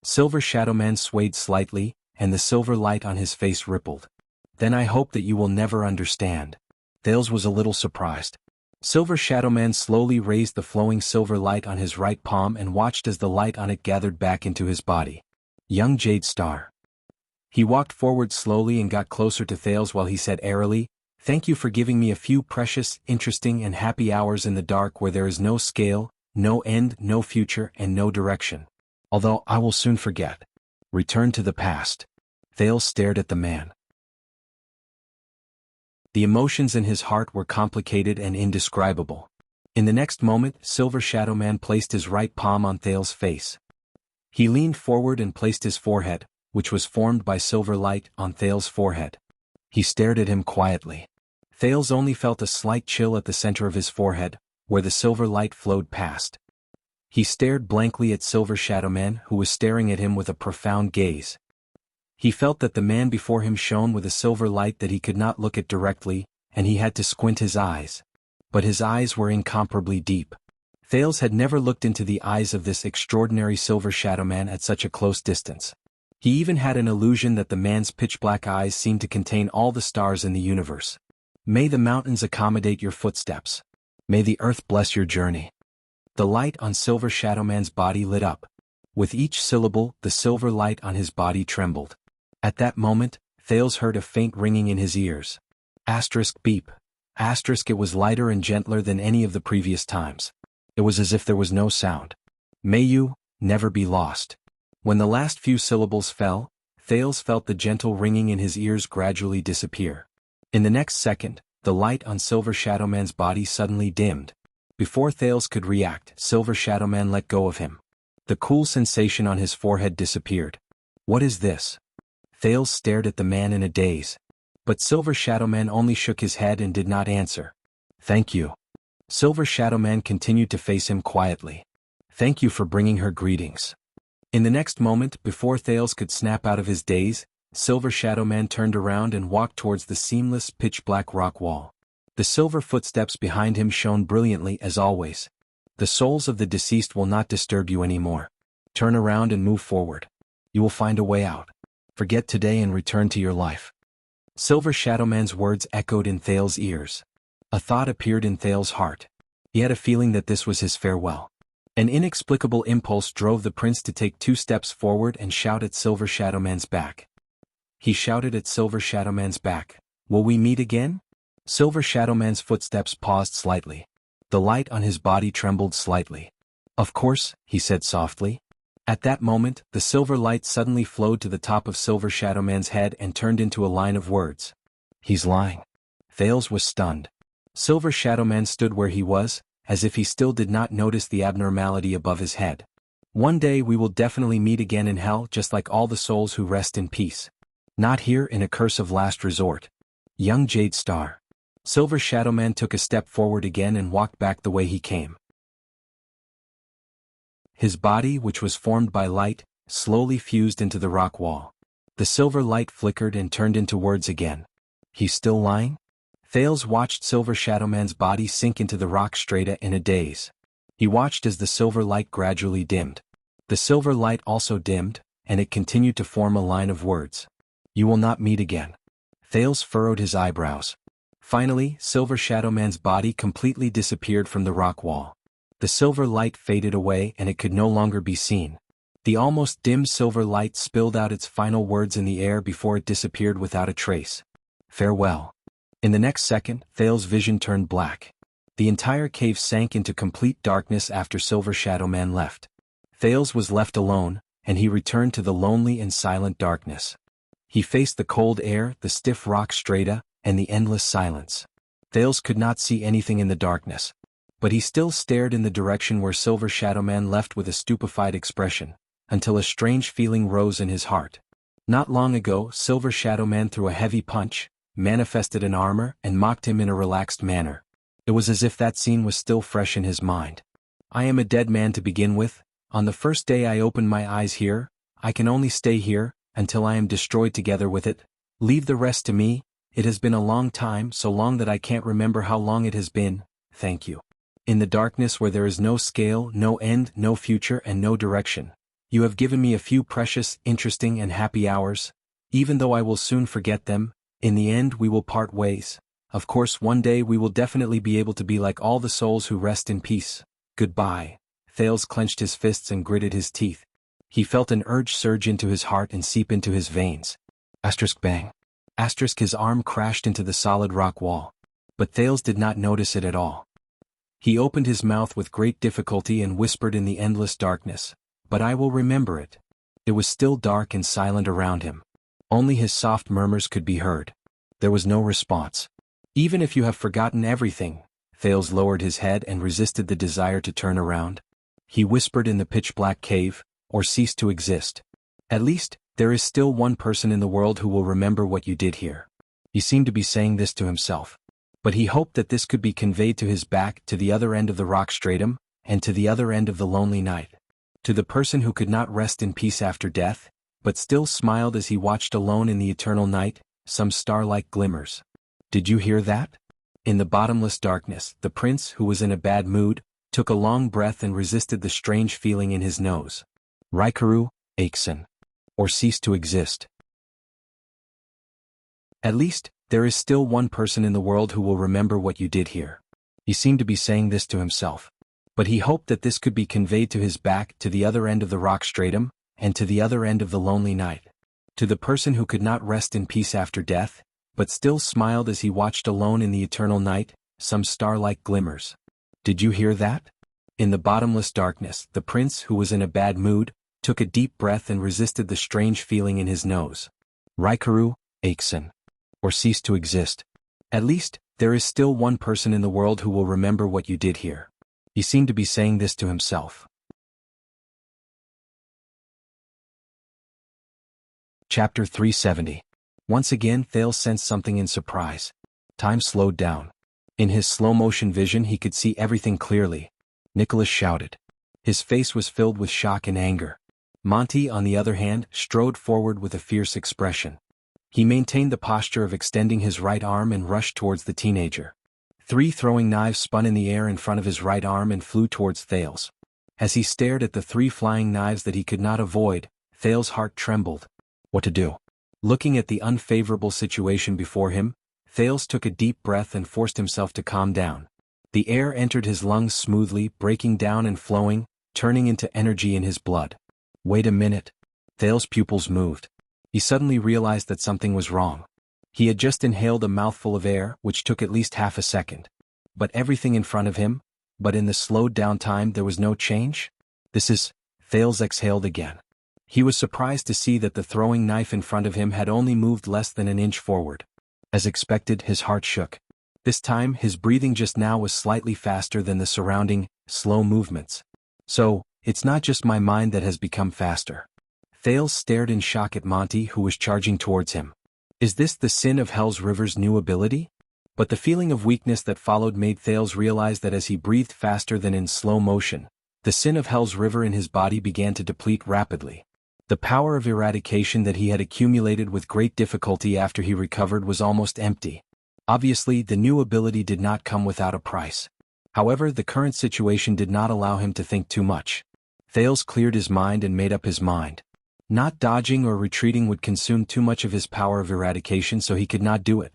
Silver Shadow Man swayed slightly, and the silver light on his face rippled. Then I hope that you will never understand. Thales was a little surprised. Silver Shadow Man slowly raised the flowing silver light on his right palm and watched as the light on it gathered back into his body. Young Jade Star. He walked forward slowly and got closer to Thales while he said airily, thank you for giving me a few precious, interesting and happy hours in the dark where there is no scale, no end, no future and no direction. Although I will soon forget. Return to the past. Thales stared at the man. The emotions in his heart were complicated and indescribable. In the next moment, Silver Shadow Man placed his right palm on Thales' face. He leaned forward and placed his forehead, which was formed by silver light, on Thales' forehead. He stared at him quietly. Thales only felt a slight chill at the center of his forehead, where the silver light flowed past. He stared blankly at Silver Shadow Man, who was staring at him with a profound gaze. He felt that the man before him shone with a silver light that he could not look at directly, and he had to squint his eyes. But his eyes were incomparably deep. Thales had never looked into the eyes of this extraordinary Silver Shadow Man at such a close distance. He even had an illusion that the man's pitch-black eyes seemed to contain all the stars in the universe. May the mountains accommodate your footsteps. May the earth bless your journey. The light on Silver Shadow Man's body lit up. With each syllable, the silver light on his body trembled. At that moment, Thales heard a faint ringing in his ears. Asterisk beep. Asterisk it was lighter and gentler than any of the previous times. It was as if there was no sound. May you never be lost. When the last few syllables fell, Thales felt the gentle ringing in his ears gradually disappear. In the next second, the light on Silver Shadowman's body suddenly dimmed. Before Thales could react, Silver Shadowman let go of him. The cool sensation on his forehead disappeared. What is this? Thales stared at the man in a daze. But Silver Shadowman only shook his head and did not answer. Thank you. Silver Shadowman continued to face him quietly. Thank you for bringing her greetings. In the next moment, before Thales could snap out of his daze, Silver Shadowman turned around and walked towards the seamless, pitch-black rock wall. The silver footsteps behind him shone brilliantly as always. The souls of the deceased will not disturb you anymore. Turn around and move forward. You will find a way out. Forget today and return to your life. Silver Shadowman's words echoed in Thales' ears. A thought appeared in Thales' heart. He had a feeling that this was his farewell. An inexplicable impulse drove the prince to take 2 steps forward and shout at Silver Shadowman's back. He shouted at Silver Shadowman's back, "Will we meet again?" Silver Shadowman's footsteps paused slightly. The light on his body trembled slightly. "Of course," he said softly. At that moment, the silver light suddenly flowed to the top of Silver Shadowman's head and turned into a line of words. He's lying. Thales was stunned. Silver Shadowman stood where he was, as if he still did not notice the abnormality above his head. One day we will definitely meet again in hell, just like all the souls who rest in peace. Not here in a curse of last resort. Young Jade Star. Silver Shadowman took a step forward again and walked back the way he came. His body, which was formed by light, slowly fused into the rock wall. The silver light flickered and turned into words again. He's still lying? Thales watched Silver Shadowman's body sink into the rock strata in a daze. He watched as the silver light gradually dimmed. The silver light also dimmed, and it continued to form a line of words. You will not meet again. Thales furrowed his eyebrows. Finally, Silver Shadowman's body completely disappeared from the rock wall. The silver light faded away and it could no longer be seen. The almost dim silver light spilled out its final words in the air before it disappeared without a trace. Farewell. In the next second, Thales' vision turned black. The entire cave sank into complete darkness after Silver Shadowman left. Thales was left alone, and he returned to the lonely and silent darkness. He faced the cold air, the stiff rock strata, and the endless silence. Thales could not see anything in the darkness. But he still stared in the direction where Silver Shadowman left with a stupefied expression, until a strange feeling rose in his heart. Not long ago, Silver Shadowman threw a heavy punch, manifested an armor, and mocked him in a relaxed manner. It was as if that scene was still fresh in his mind. I am a dead man to begin with. On the first day I opened my eyes here, I can only stay here, until I am destroyed together with it. Leave the rest to me. It has been a long time, so long that I can't remember how long it has been. Thank you. In the darkness where there is no scale, no end, no future, and no direction, you have given me a few precious, interesting, and happy hours. Even though I will soon forget them, in the end we will part ways. Of course, one day we will definitely be able to be like all the souls who rest in peace. Goodbye. Thales clenched his fists and gritted his teeth. He felt an urge surge into his heart and seep into his veins. Asterisk bang. Asterisk his arm crashed into the solid rock wall. But Thales did not notice it at all. He opened his mouth with great difficulty and whispered in the endless darkness, "But I will remember it." It was still dark and silent around him. Only his soft murmurs could be heard. There was no response. Even if you have forgotten everything, Thales lowered his head and resisted the desire to turn around. He whispered in the pitch-black cave, or cease to exist. At least, there is still one person in the world who will remember what you did here. He seemed to be saying this to himself. But he hoped that this could be conveyed to his back, to the other end of the rock stratum, and to the other end of the lonely night. To the person who could not rest in peace after death, but still smiled as he watched alone in the eternal night, some star-like glimmers. Did you hear that? In the bottomless darkness, the prince, who was in a bad mood, took a long breath and resisted the strange feeling in his nose. Raikuru, Aiksen. Or cease to exist. At least, there is still one person in the world who will remember what you did here. He seemed to be saying this to himself. But he hoped that this could be conveyed to his back, to the other end of the rock stratum, and to the other end of the lonely night. To the person who could not rest in peace after death, but still smiled as he watched alone in the eternal night, some star-like glimmers. Did you hear that? In the bottomless darkness, the prince, who was in a bad mood, took a deep breath and resisted the strange feeling in his nose. Raikuru, Aiksen. Or cease to exist. At least, there is still one person in the world who will remember what you did here. He seemed to be saying this to himself. Chapter 370. Once again Thales sensed something in surprise. Time slowed down. In his slow-motion vision he could see everything clearly. Nicholas shouted. His face was filled with shock and anger. Monty, on the other hand, strode forward with a fierce expression. He maintained the posture of extending his right arm and rushed towards the teenager. 3 throwing knives spun in the air in front of his right arm and flew towards Thales. As he stared at the 3 flying knives that he could not avoid, Thales' heart trembled. What to do? Looking at the unfavorable situation before him, Thales took a deep breath and forced himself to calm down. The air entered his lungs smoothly, breaking down and flowing, turning into energy in his blood. Wait a minute. Thales' pupils moved. He suddenly realized that something was wrong. He had just inhaled a mouthful of air, which took at least half a second. But everything in front of him, but in the slowed down time there was no change? Thales exhaled again. He was surprised to see that the throwing knife in front of him had only moved less than an inch forward. As expected, his heart shook. This time, his breathing just now was slightly faster than the surrounding, slow movements. So, it's not just my mind that has become faster. Thales stared in shock at Monty, who was charging towards him. Is this the Sin of Hell's River's new ability? But the feeling of weakness that followed made Thales realize that as he breathed faster than in slow motion, the Sin of Hell's River in his body began to deplete rapidly. The power of eradication that he had accumulated with great difficulty after he recovered was almost empty. Obviously, the new ability did not come without a price. However, the current situation did not allow him to think too much. Thales cleared his mind and made up his mind. Not dodging or retreating would consume too much of his power of eradication, so he could not do it.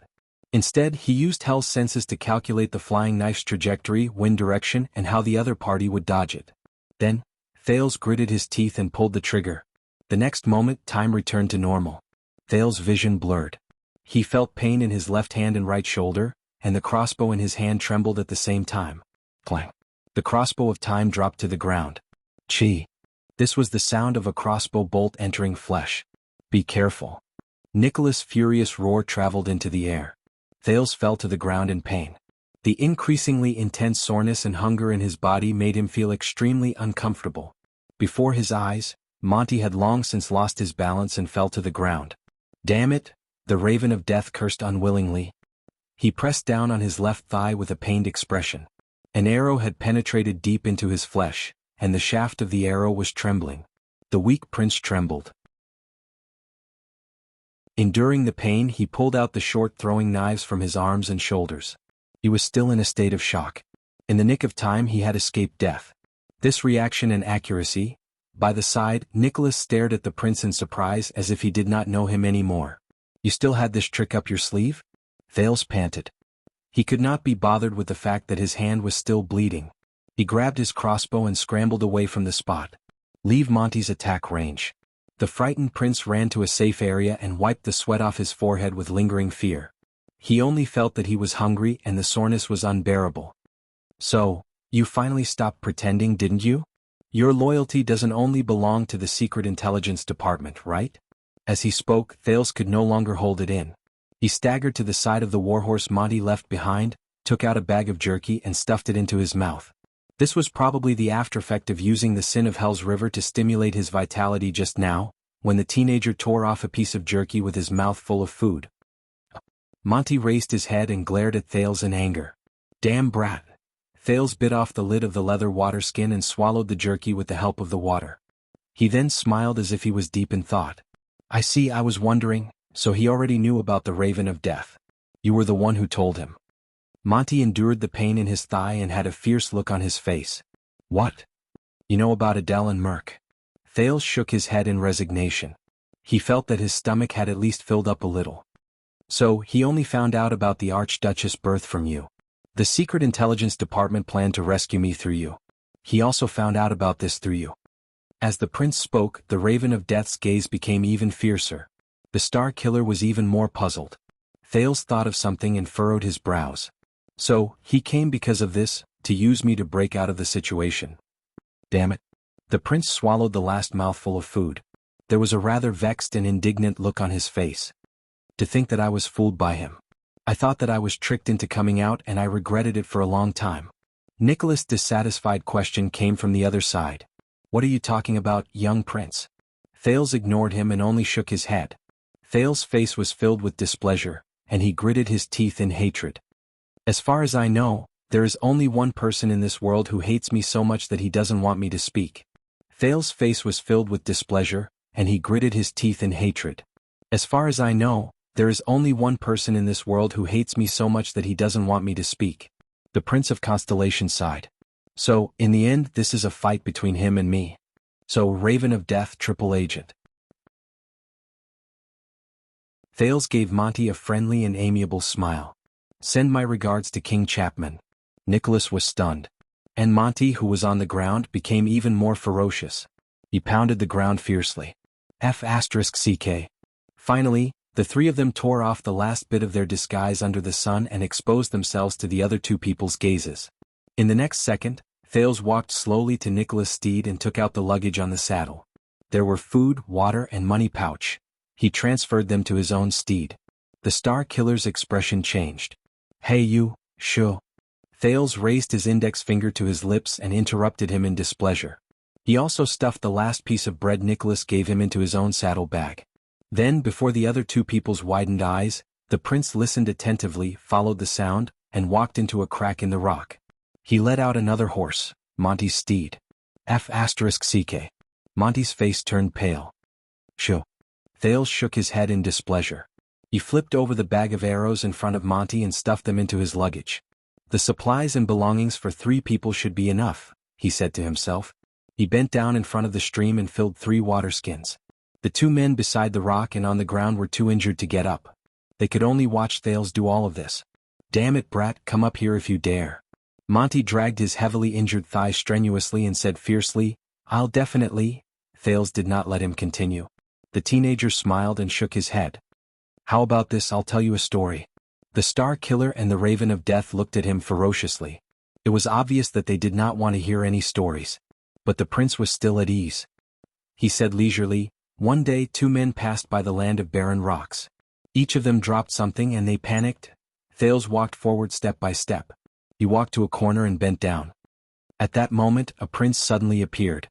Instead, he used Hell's senses to calculate the flying knife's trajectory, wind direction, and how the other party would dodge it. Then, Thales gritted his teeth and pulled the trigger. The next moment, time returned to normal. Thales' vision blurred. He felt pain in his left hand and right shoulder, and the crossbow in his hand trembled at the same time. Clang. The crossbow of time dropped to the ground. Chi. This was the sound of a crossbow bolt entering flesh. Be careful. Nicholas' furious roar traveled into the air. Thales fell to the ground in pain. The increasingly intense soreness and hunger in his body made him feel extremely uncomfortable. Before his eyes, Monty had long since lost his balance and fell to the ground. Damn it, the Raven of Death cursed unwillingly. He pressed down on his left thigh with a pained expression. An arrow had penetrated deep into his flesh, and the shaft of the arrow was trembling. The weak prince trembled. Enduring the pain, he pulled out the short throwing knives from his arms and shoulders. He was still in a state of shock. In the nick of time he had escaped death. This reaction and accuracy. By the side, Nicholas stared at the prince in surprise as if he did not know him anymore. You still had this trick up your sleeve? Thales panted. He could not be bothered with the fact that his hand was still bleeding. He grabbed his crossbow and scrambled away from the spot. Leave Monty's attack range. The frightened prince ran to a safe area and wiped the sweat off his forehead with lingering fear. He only felt that he was hungry and the soreness was unbearable. So, you finally stopped pretending, didn't you? Your loyalty doesn't only belong to the Secret Intelligence Department, right? As he spoke, Thales could no longer hold it in. He staggered to the side of the warhorse Monty left behind, took out a bag of jerky and stuffed it into his mouth. This was probably the aftereffect of using the Sin of Hell's River to stimulate his vitality just now, when the teenager tore off a piece of jerky with his mouth full of food. Monty raised his head and glared at Thales in anger. Damn brat. Thales bit off the lid of the leather water skin and swallowed the jerky with the help of the water. He then smiled as if he was deep in thought. I see, I was wondering, so he already knew about the Raven of Death. You were the one who told him. Monty endured the pain in his thigh and had a fierce look on his face. What? You know about Adele and Merc? Thales shook his head in resignation. He felt that his stomach had at least filled up a little. So, he only found out about the Archduchess' birth from you. The Secret Intelligence Department planned to rescue me through you. He also found out about this through you. As the prince spoke, the Raven of Death's gaze became even fiercer. The Star Killer was even more puzzled. Thales thought of something and furrowed his brows. So, he came because of this, to use me to break out of the situation. Damn it. The prince swallowed the last mouthful of food. There was a rather vexed and indignant look on his face. To think that I was fooled by him. I thought that I was tricked into coming out and I regretted it for a long time. Nicholas' dissatisfied question came from the other side. What are you talking about, young prince? Thales ignored him and only shook his head. Thales' face was filled with displeasure, and he gritted his teeth in hatred. As far as I know, there is only one person in this world who hates me so much that he doesn't want me to speak. Thales' face was filled with displeasure, and he gritted his teeth in hatred. As far as I know, there is only one person in this world who hates me so much that he doesn't want me to speak. The Prince of Constellation sighed. So, in the end, this is a fight between him and me. So, Raven of Death, Triple Agent. Thales gave Monty a friendly and amiable smile. Send my regards to King Chapman. Nicholas was stunned. And Monty, who was on the ground, became even more ferocious. He pounded the ground fiercely. F***CK. Finally, the three of them tore off the last bit of their disguise under the sun and exposed themselves to the other two people's gazes. In the next second, Thales walked slowly to Nicholas' steed and took out the luggage on the saddle. There were food, water, and money pouch. He transferred them to his own steed. The Star Killer's expression changed. Hey you, shoo. Thales raised his index finger to his lips and interrupted him in displeasure. He also stuffed the last piece of bread Nicholas gave him into his own saddlebag. Then, before the other two people's widened eyes, the prince listened attentively, followed the sound, and walked into a crack in the rock. He let out another horse, Monty's steed. F***CK. Monty's face turned pale. Shoo. Thales shook his head in displeasure. He flipped over the bag of arrows in front of Monty and stuffed them into his luggage. The supplies and belongings for 3 people should be enough, he said to himself. He bent down in front of the stream and filled 3 water skins. The 2 men beside the rock and on the ground were too injured to get up. They could only watch Thales do all of this. Damn it, brat, come up here if you dare. Monty dragged his heavily injured thigh strenuously and said fiercely, I'll definitely. Thales did not let him continue. The teenager smiled and shook his head. How about this? I'll tell you a story. The Star Killer and the Raven of Death looked at him ferociously. It was obvious that they did not want to hear any stories. But the prince was still at ease. He said leisurely, one day 2 men passed by the land of barren rocks. Each of them dropped something and they panicked. Thales walked forward step by step. He walked to a corner and bent down. At that moment, a prince suddenly appeared.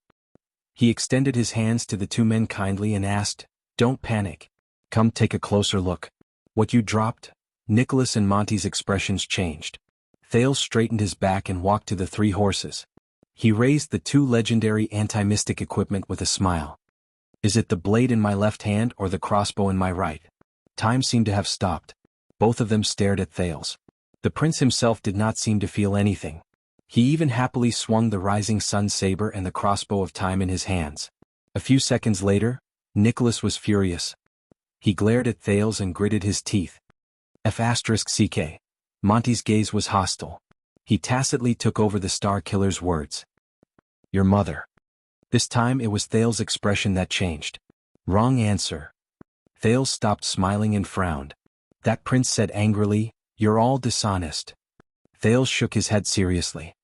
He extended his hands to the 2 men kindly and asked, Don't panic. Come take a closer look. What you dropped? Nicholas and Monty's expressions changed. Thales straightened his back and walked to the 3 horses. He raised the 2 legendary anti-mystic equipment with a smile. Is it the blade in my left hand or the crossbow in my right? Time seemed to have stopped. Both of them stared at Thales. The prince himself did not seem to feel anything. He even happily swung the rising sun saber and the crossbow of time in his hands. A few seconds later, Nicholas was furious. He glared at Thales and gritted his teeth. F***CK. Monty's gaze was hostile. He tacitly took over the Star Killer's words. Your mother. This time it was Thales' expression that changed. Wrong answer. Thales stopped smiling and frowned. That prince said angrily, You're all dishonest. Thales shook his head seriously.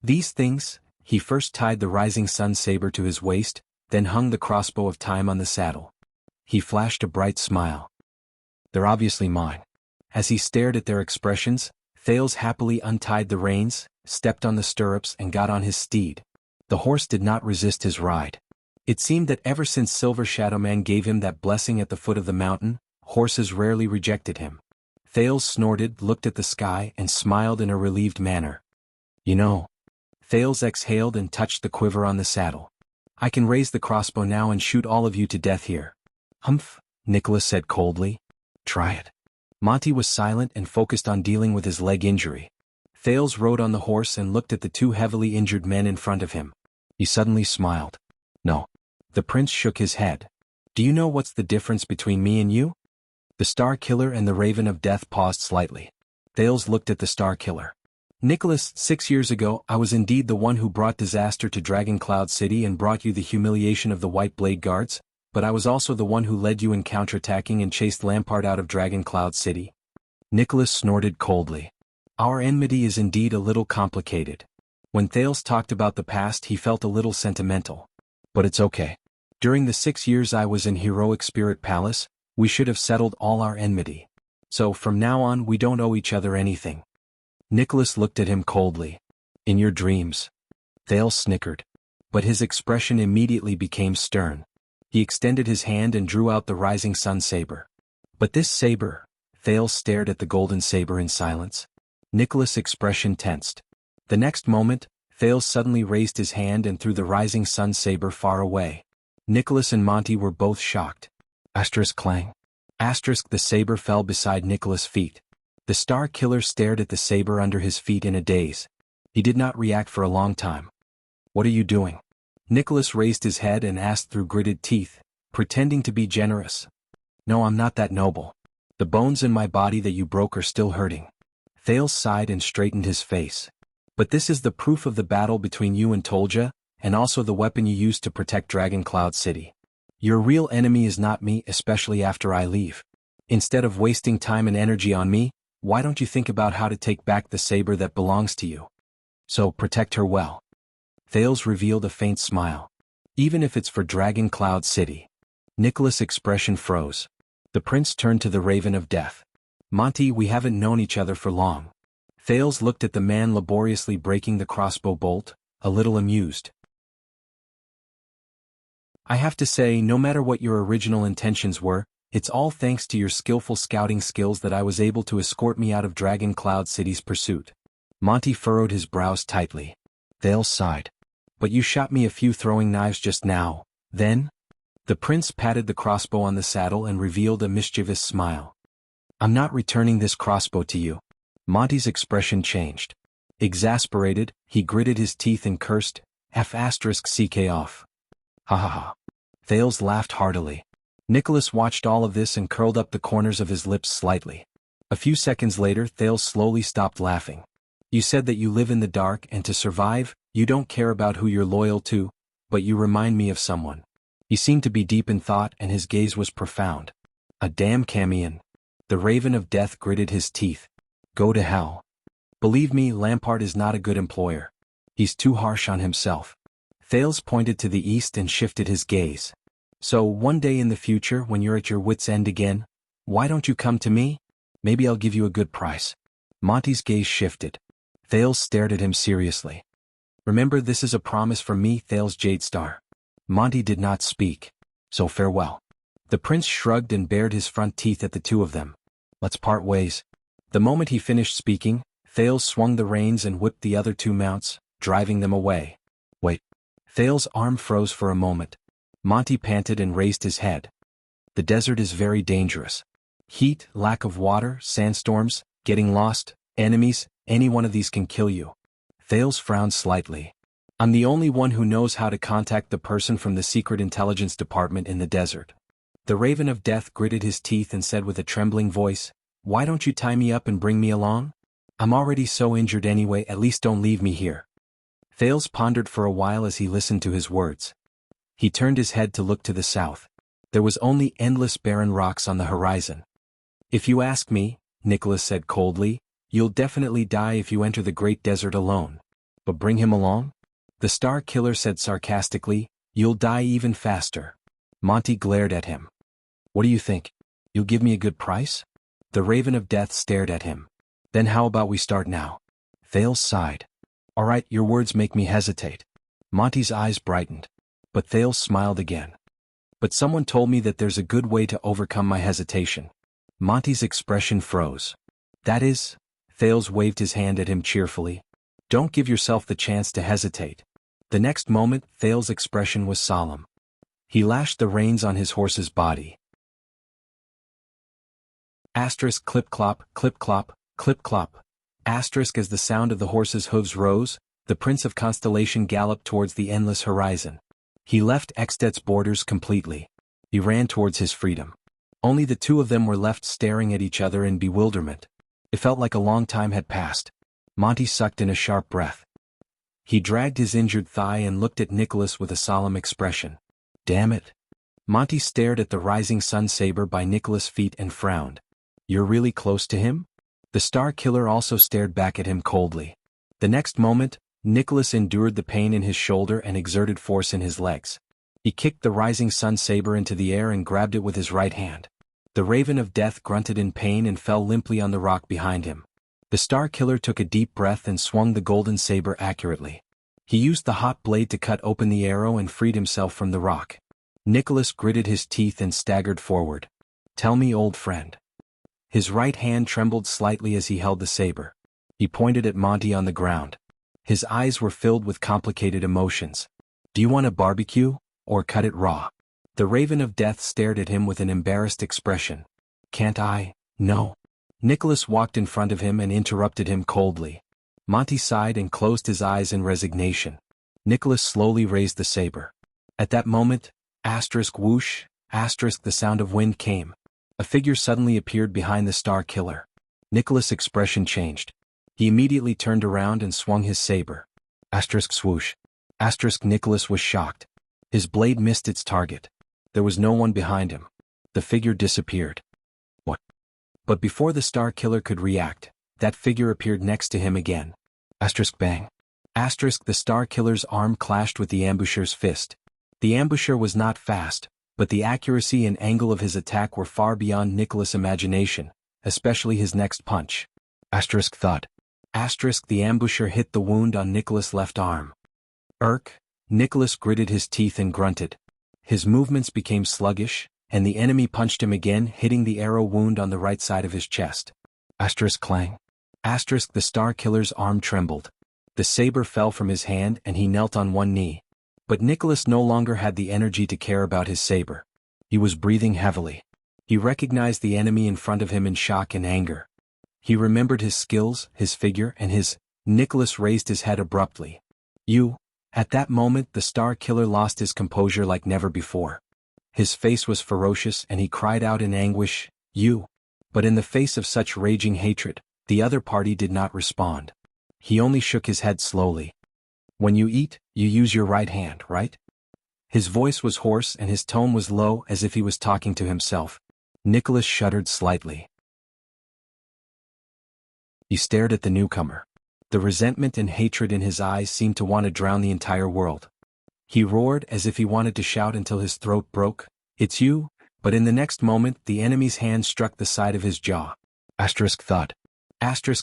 These things, he first tied the rising sun saber to his waist, then hung the crossbow of time on the saddle. He flashed a bright smile. They're obviously mine. As he stared at their expressions, Thales happily untied the reins, stepped on the stirrups and got on his steed. The horse did not resist his ride. It seemed that ever since Silver Shadow Man gave him that blessing at the foot of the mountain, horses rarely rejected him. Thales snorted, looked at the sky and smiled in a relieved manner. You know. Thales exhaled and touched the quiver on the saddle. I can raise the crossbow now and shoot all of you to death here. Humph, Nicholas said coldly. Try it. Monty was silent and focused on dealing with his leg injury. Thales rode on the horse and looked at the 2 heavily injured men in front of him. He suddenly smiled. No. The prince shook his head. Do you know what's the difference between me and you? The Star Killer and the Raven of Death paused slightly. Thales looked at the Star Killer. Nicholas, 6 years ago I was indeed the one who brought disaster to Dragon Cloud City and brought you the humiliation of the White Blade Guards, but I was also the one who led you in counterattacking and chased Lampard out of Dragon Cloud City. Nicholas snorted coldly. Our enmity is indeed a little complicated. When Thales talked about the past he felt a little sentimental. But it's okay. During the 6 years I was in Heroic Spirit Palace, we should have settled all our enmity. So from now on we don't owe each other anything. Nicholas looked at him coldly. In your dreams. Thales snickered. But his expression immediately became stern. He extended his hand and drew out the rising sun saber. But this saber? Thales stared at the golden saber in silence. Nicholas' expression tensed. The next moment, Thales suddenly raised his hand and threw the rising sun saber far away. Nicholas and Monty were both shocked. Asterisk clang. Asterisk the saber fell beside Nicholas' feet. The Star Killer stared at the saber under his feet in a daze. He did not react for a long time. What are you doing? Nicholas raised his head and asked through gritted teeth, pretending to be generous. No, I'm not that noble. The bones in my body that you broke are still hurting. Thales sighed and straightened his face. But this is the proof of the battle between you and Tolja, and also the weapon you used to protect Dragon Cloud City. Your real enemy is not me, especially after I leave. Instead of wasting time and energy on me, why don't you think about how to take back the saber that belongs to you? So protect her well. Thales revealed a faint smile. Even if it's for Dragon Cloud City. Nicholas' expression froze. The prince turned to the Raven of Death. Monty, we haven't known each other for long. Thales looked at the man laboriously breaking the crossbow bolt, a little amused. I have to say, no matter what your original intentions were, it's all thanks to your skillful scouting skills that I was able to escort me out of Dragon Cloud City's pursuit. Monty furrowed his brows tightly. Thales sighed. But you shot me a few throwing knives just now, then? The prince patted the crossbow on the saddle and revealed a mischievous smile. I'm not returning this crossbow to you. Monty's expression changed. Exasperated, he gritted his teeth and cursed, F***ck off. Ha ha ha. Thales laughed heartily. Nicholas watched all of this and curled up the corners of his lips slightly. A few seconds later Thales slowly stopped laughing. You said that you live in the dark and to survive, you don't care about who you're loyal to, but you remind me of someone. He seemed to be deep in thought and his gaze was profound. A damn Camion. The Raven of Death gritted his teeth. Go to hell. Believe me, Lampard is not a good employer. He's too harsh on himself. Thales pointed to the east and shifted his gaze. So one day in the future when you're at your wit's end again, why don't you come to me? Maybe I'll give you a good price. Monty's gaze shifted. Thales stared at him seriously. Remember, this is a promise from me, Thales Jadestar. Monty did not speak. So farewell. The prince shrugged and bared his front teeth at the two of them. Let's part ways. The moment he finished speaking, Thales swung the reins and whipped the other two mounts, driving them away. Wait. Thales' arm froze for a moment. Monty panted and raised his head. The desert is very dangerous. Heat, lack of water, sandstorms, getting lost, enemies, any one of these can kill you. Thales frowned slightly. I'm the only one who knows how to contact the person from the Secret Intelligence Department in the desert. The Raven of Death gritted his teeth and said with a trembling voice, Why don't you tie me up and bring me along? I'm already so injured anyway, at least don't leave me here. Thales pondered for a while as he listened to his words. He turned his head to look to the south. There was only endless barren rocks on the horizon. If you ask me, Nicholas said coldly, you'll definitely die if you enter the great desert alone. But bring him along? The Star Killer said sarcastically, you'll die even faster. Monty glared at him. What do you think? You'll give me a good price? The Raven of Death stared at him. Then how about we start now? Thales sighed. All right, your words make me hesitate. Monty's eyes brightened. But Thales smiled again. But someone told me that there's a good way to overcome my hesitation. Monty's expression froze. That is? Thales waved his hand at him cheerfully. Don't give yourself the chance to hesitate. The next moment, Thales' expression was solemn. He lashed the reins on his horse's body. Asterisk clip-clop, clip-clop, clip-clop. Asterisk as the sound of the horse's hooves rose, the Prince of Constellation galloped towards the endless horizon. He left Extet's borders completely. He ran towards his freedom. Only the two of them were left staring at each other in bewilderment. It felt like a long time had passed. Monty sucked in a sharp breath. He dragged his injured thigh and looked at Nicholas with a solemn expression. Damn it. Monty stared at the rising sun saber by Nicholas' feet and frowned. You're really close to him? The Star Killer also stared back at him coldly. The next moment, Nicholas endured the pain in his shoulder and exerted force in his legs. He kicked the rising sun saber into the air and grabbed it with his right hand. The Raven of Death grunted in pain and fell limply on the rock behind him. The Star Killer took a deep breath and swung the golden saber accurately. He used the hot blade to cut open the arrow and freed himself from the rock. Nicholas gritted his teeth and staggered forward. "Tell me, old friend." His right hand trembled slightly as he held the saber. He pointed at Monty on the ground. His eyes were filled with complicated emotions. "Do you want a barbecue, or cut it raw?" The Raven of Death stared at him with an embarrassed expression. "Can't I?" "No." Nicholas walked in front of him and interrupted him coldly. Monty sighed and closed his eyes in resignation. Nicholas slowly raised the saber. At that moment, whoosh, the sound of wind came. A figure suddenly appeared behind the Star Killer. Nicholas' expression changed. He immediately turned around and swung his saber. Swoosh. Nicholas was shocked. His blade missed its target. There was no one behind him. The figure disappeared. What? But before the Star Killer could react, that figure appeared next to him again. Bang. The Star Killer's arm clashed with the ambusher's fist. The ambusher was not fast, but the accuracy and angle of his attack were far beyond Nicholas' imagination, especially his next punch. Thud. The ambusher hit the wound on Nicholas' left arm. Nicholas gritted his teeth and grunted. His movements became sluggish, and the enemy punched him again, hitting the arrow wound on the right side of his chest. Clang. The Star Killer's arm trembled. The saber fell from his hand and he knelt on one knee. But Nicholas no longer had the energy to care about his saber. He was breathing heavily. He recognized the enemy in front of him in shock and anger. He remembered his skills, his figure, and his... Nicholas raised his head abruptly. "You..." At that moment the Star Killer lost his composure like never before. His face was ferocious and he cried out in anguish, "You!" But in the face of such raging hatred, the other party did not respond. He only shook his head slowly. "When you eat, you use your right hand, right?" His voice was hoarse and his tone was low, as if he was talking to himself. Nicholas shuddered slightly. He stared at the newcomer. The resentment and hatred in his eyes seemed to want to drown the entire world. He roared as if he wanted to shout until his throat broke, "It's you!" But in the next moment the enemy's hand struck the side of his jaw. Thud.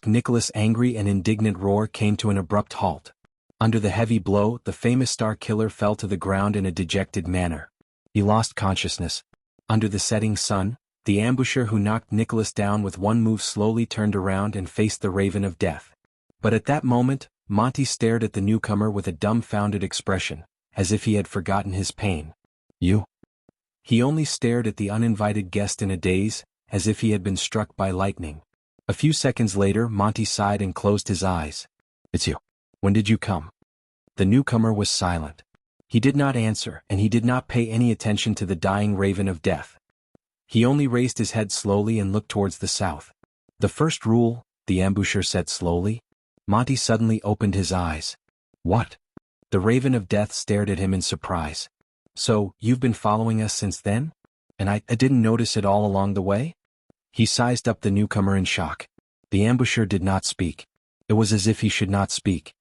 Nicholas' angry and indignant roar came to an abrupt halt. Under the heavy blow, the famous Star Killer fell to the ground in a dejected manner. He lost consciousness. Under the setting sun, the ambusher who knocked Nicholas down with one move slowly turned around and faced the Raven of Death. But at that moment, Monty stared at the newcomer with a dumbfounded expression, as if he had forgotten his pain. "You?" He only stared at the uninvited guest in a daze, as if he had been struck by lightning. A few seconds later Monty sighed and closed his eyes. "It's you. When did you come?" The newcomer was silent. He did not answer, and he did not pay any attention to the dying Raven of Death. He only raised his head slowly and looked towards the south. "The first rule," the ambusher said slowly. Monty suddenly opened his eyes. "What?" The Raven of Death stared at him in surprise. "So, you've been following us since then? And I didn't notice it all along the way?" He sized up the newcomer in shock. The ambusher did not speak. It was as if he should not speak.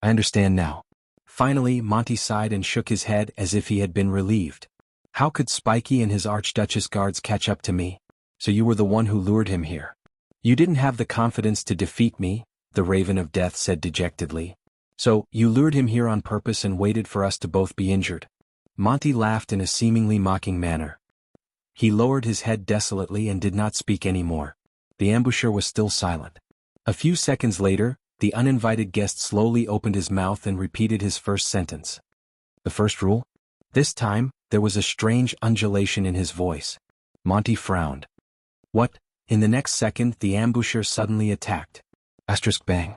"I understand now." Finally, Monty sighed and shook his head as if he had been relieved. "How could Spiky and his Archduchess guards catch up to me? So you were the one who lured him here." "You didn't have the confidence to defeat me," the Raven of Death said dejectedly. "So, you lured him here on purpose and waited for us to both be injured." Monty laughed in a seemingly mocking manner. He lowered his head desolately and did not speak any more. The ambusher was still silent. A few seconds later, the uninvited guest slowly opened his mouth and repeated his first sentence. "The first rule?" This time, there was a strange undulation in his voice. Monty frowned. "What?" In the next second, the ambusher suddenly attacked. Bang.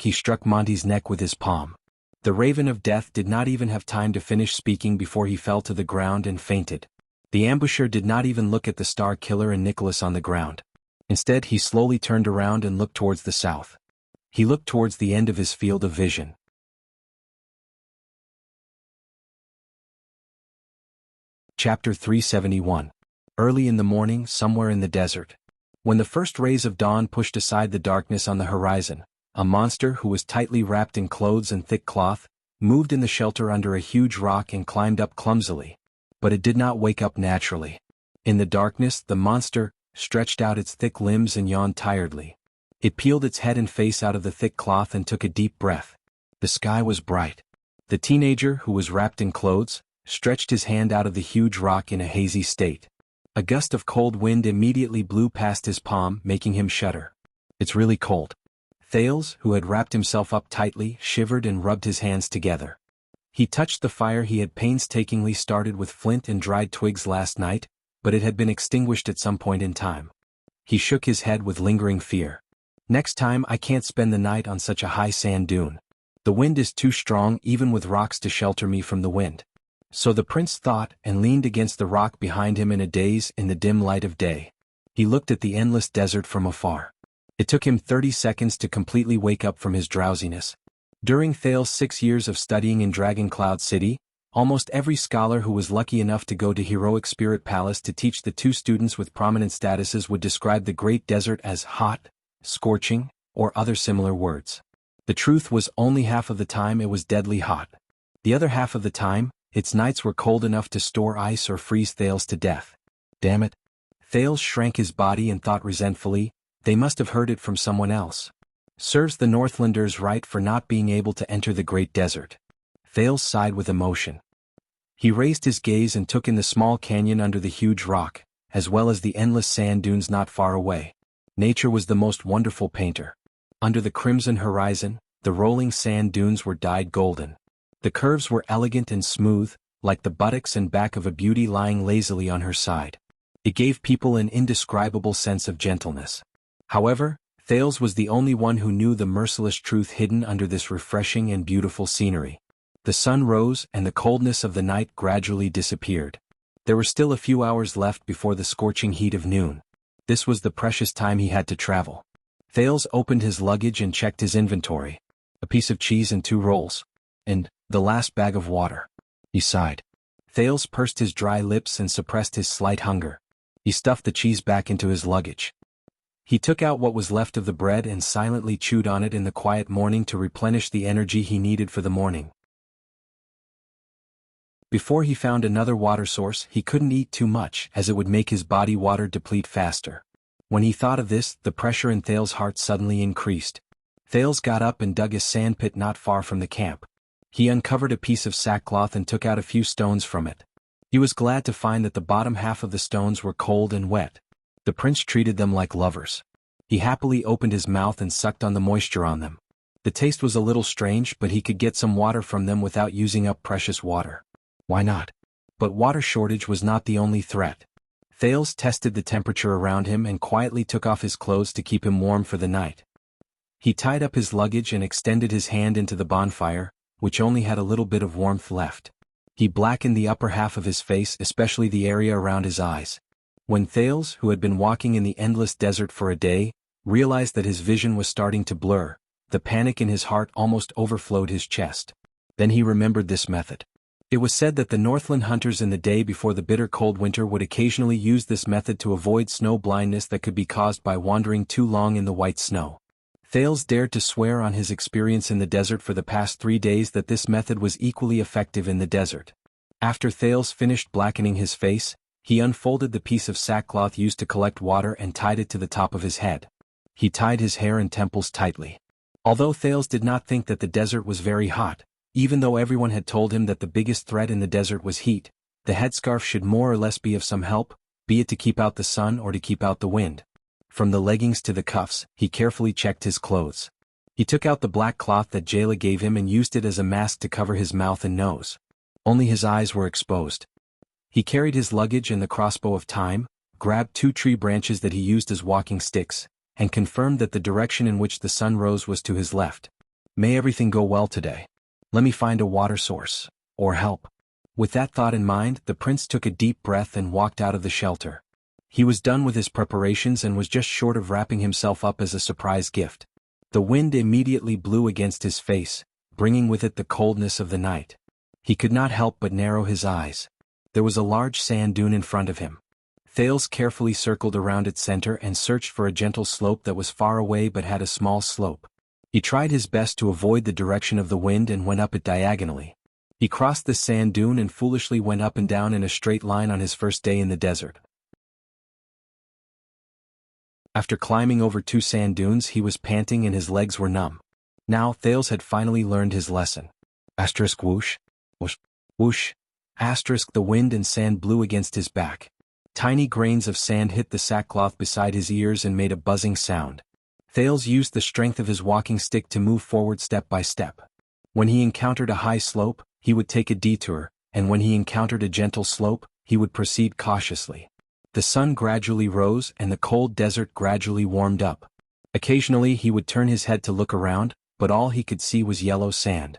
He struck Monty's neck with his palm. The Raven of Death did not even have time to finish speaking before he fell to the ground and fainted. The ambusher did not even look at the Star Killer and Nicholas on the ground. Instead, he slowly turned around and looked towards the south. He looked towards the end of his field of vision. Chapter 371. Early in the morning, somewhere in the desert. When the first rays of dawn pushed aside the darkness on the horizon, a monster who was tightly wrapped in clothes and thick cloth, moved in the shelter under a huge rock and climbed up clumsily. But it did not wake up naturally. In the darkness, the monster stretched out its thick limbs and yawned tiredly. It peeled its head and face out of the thick cloth and took a deep breath. The sky was bright. The teenager, who was wrapped in clothes, stretched his hand out of the huge rock in a hazy state. A gust of cold wind immediately blew past his palm, making him shudder. "It's really cold." Thales, who had wrapped himself up tightly, shivered and rubbed his hands together. He touched the fire he had painstakingly started with flint and dried twigs last night, but it had been extinguished at some point in time. He shook his head with lingering fear. "Next time I can't spend the night on such a high sand dune. The wind is too strong even with rocks to shelter me from the wind." So the prince thought and leaned against the rock behind him in a daze in the dim light of day. He looked at the endless desert from afar. It took him 30 seconds to completely wake up from his drowsiness. During Thales' 6 years of studying in Dragon Cloud City, almost every scholar who was lucky enough to go to Heroic Spirit Palace to teach the 2 students with prominent statuses would describe the Great Desert as hot, scorching, or other similar words. The truth was only half of the time it was deadly hot. The other half of the time, its nights were cold enough to store ice or freeze Thales to death. Damn it. Thales shrank his body and thought resentfully, they must have heard it from someone else. Serves the Northlanders right for not being able to enter the Great Desert. Thales sighed with emotion. He raised his gaze and took in the small canyon under the huge rock, as well as the endless sand dunes not far away. Nature was the most wonderful painter. Under the crimson horizon, the rolling sand dunes were dyed golden. The curves were elegant and smooth, like the buttocks and back of a beauty lying lazily on her side. It gave people an indescribable sense of gentleness. However, Thales was the only one who knew the merciless truth hidden under this refreshing and beautiful scenery. The sun rose and the coldness of the night gradually disappeared. There were still a few hours left before the scorching heat of noon. This was the precious time he had to travel. Thales opened his luggage and checked his inventory. A piece of cheese and 2 rolls. And the last bag of water. He sighed. Thales pursed his dry lips and suppressed his slight hunger. He stuffed the cheese back into his luggage. He took out what was left of the bread and silently chewed on it in the quiet morning to replenish the energy he needed for the morning. Before he found another water source, he couldn't eat too much, as it would make his body water deplete faster. When he thought of this, the pressure in Thales' heart suddenly increased. Thales got up and dug a sand pit not far from the camp. He uncovered a piece of sackcloth and took out a few stones from it. He was glad to find that the bottom half of the stones were cold and wet. The prince treated them like lovers. He happily opened his mouth and sucked on the moisture on them. The taste was a little strange, but he could get some water from them without using up precious water. Why not? But water shortage was not the only threat. Thales tested the temperature around him and quietly took off his clothes to keep him warm for the night. He tied up his luggage and extended his hand into the bonfire, which only had a little bit of warmth left. He blackened the upper half of his face, especially the area around his eyes. When Thales, who had been walking in the endless desert for a day, realized that his vision was starting to blur, the panic in his heart almost overflowed his chest. Then he remembered this method. It was said that the Northland hunters in the day before the bitter cold winter would occasionally use this method to avoid snow blindness that could be caused by wandering too long in the white snow. Thales dared to swear on his experience in the desert for the past 3 days that this method was equally effective in the desert. After Thales finished blackening his face, he unfolded the piece of sackcloth used to collect water and tied it to the top of his head. He tied his hair and temples tightly. Although Thales did not think that the desert was very hot, even though everyone had told him that the biggest threat in the desert was heat, the headscarf should more or less be of some help, be it to keep out the sun or to keep out the wind. From the leggings to the cuffs, he carefully checked his clothes. He took out the black cloth that Jayla gave him and used it as a mask to cover his mouth and nose. Only his eyes were exposed. He carried his luggage and the crossbow of time, grabbed 2 tree branches that he used as walking sticks, and confirmed that the direction in which the sun rose was to his left. May everything go well today. Let me find a water source, or help. With that thought in mind, the prince took a deep breath and walked out of the shelter. He was done with his preparations and was just short of wrapping himself up as a surprise gift. The wind immediately blew against his face, bringing with it the coldness of the night. He could not help but narrow his eyes. There was a large sand dune in front of him. Thales carefully circled around its center and searched for a gentle slope that was far away but had a small slope. He tried his best to avoid the direction of the wind and went up it diagonally. He crossed the sand dune and foolishly went up and down in a straight line on his first day in the desert. After climbing over 2 sand dunes, he was panting and his legs were numb. Now Thales had finally learned his lesson. Asterisk whoosh, whoosh, whoosh. Asterisk the wind and sand blew against his back. Tiny grains of sand hit the sackcloth beside his ears and made a buzzing sound. Thales used the strength of his walking stick to move forward step by step. When he encountered a high slope, he would take a detour, and when he encountered a gentle slope, he would proceed cautiously. The sun gradually rose and the cold desert gradually warmed up. Occasionally he would turn his head to look around, but all he could see was yellow sand.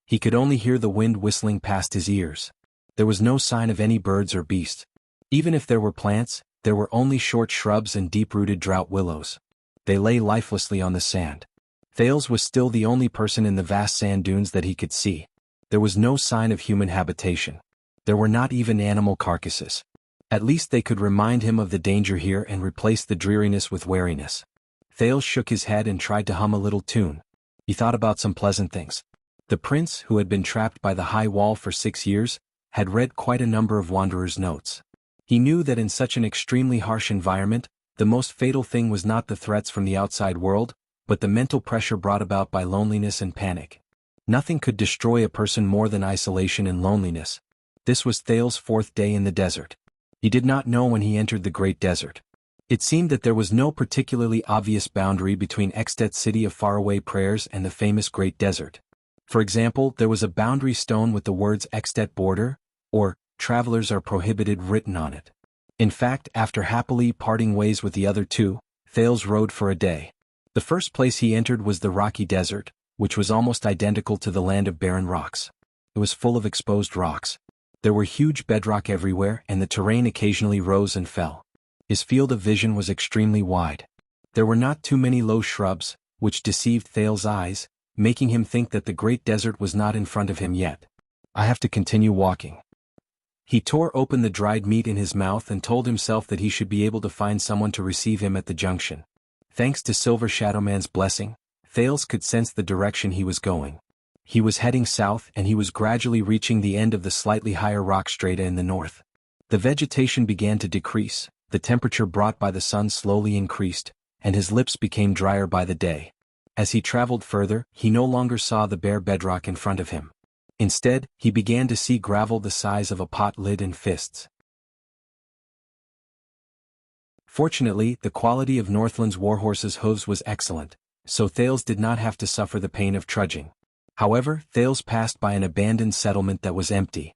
He could only hear the wind whistling past his ears. There was no sign of any birds or beasts. Even if there were plants, there were only short shrubs and deep-rooted drought willows. They lay lifelessly on the sand. Thales was still the only person in the vast sand dunes that he could see. There was no sign of human habitation. There were not even animal carcasses. At least they could remind him of the danger here and replace the dreariness with wariness. Thales shook his head and tried to hum a little tune. He thought about some pleasant things. The prince, who had been trapped by the high wall for 6 years, had read quite a number of Wanderer's notes. He knew that in such an extremely harsh environment, the most fatal thing was not the threats from the outside world, but the mental pressure brought about by loneliness and panic. Nothing could destroy a person more than isolation and loneliness. This was Thales' 4th day in the desert. He did not know when he entered the Great Desert. It seemed that there was no particularly obvious boundary between Extet's city of faraway prayers and the famous Great Desert. For example, there was a boundary stone with the words Extet border, or travelers are prohibited written on it. In fact, after happily parting ways with the other two, Thales rode for a day. The first place he entered was the rocky desert, which was almost identical to the land of barren rocks. It was full of exposed rocks. There were huge bedrock everywhere and the terrain occasionally rose and fell. His field of vision was extremely wide. There were not too many low shrubs, which deceived Thales' eyes, making him think that the great desert was not in front of him yet. I have to continue walking. He tore open the dried meat in his mouth and told himself that he should be able to find someone to receive him at the junction. Thanks to Silver Shadowman's blessing, Thales could sense the direction he was going. He was heading south and he was gradually reaching the end of the slightly higher rock strata in the north. The vegetation began to decrease, the temperature brought by the sun slowly increased, and his lips became drier by the day. As he traveled further, he no longer saw the bare bedrock in front of him. Instead, he began to see gravel the size of a pot lid and fists. Fortunately, the quality of Northland's warhorse's hooves was excellent, so Thales did not have to suffer the pain of trudging. However, Thales passed by an abandoned settlement that was empty.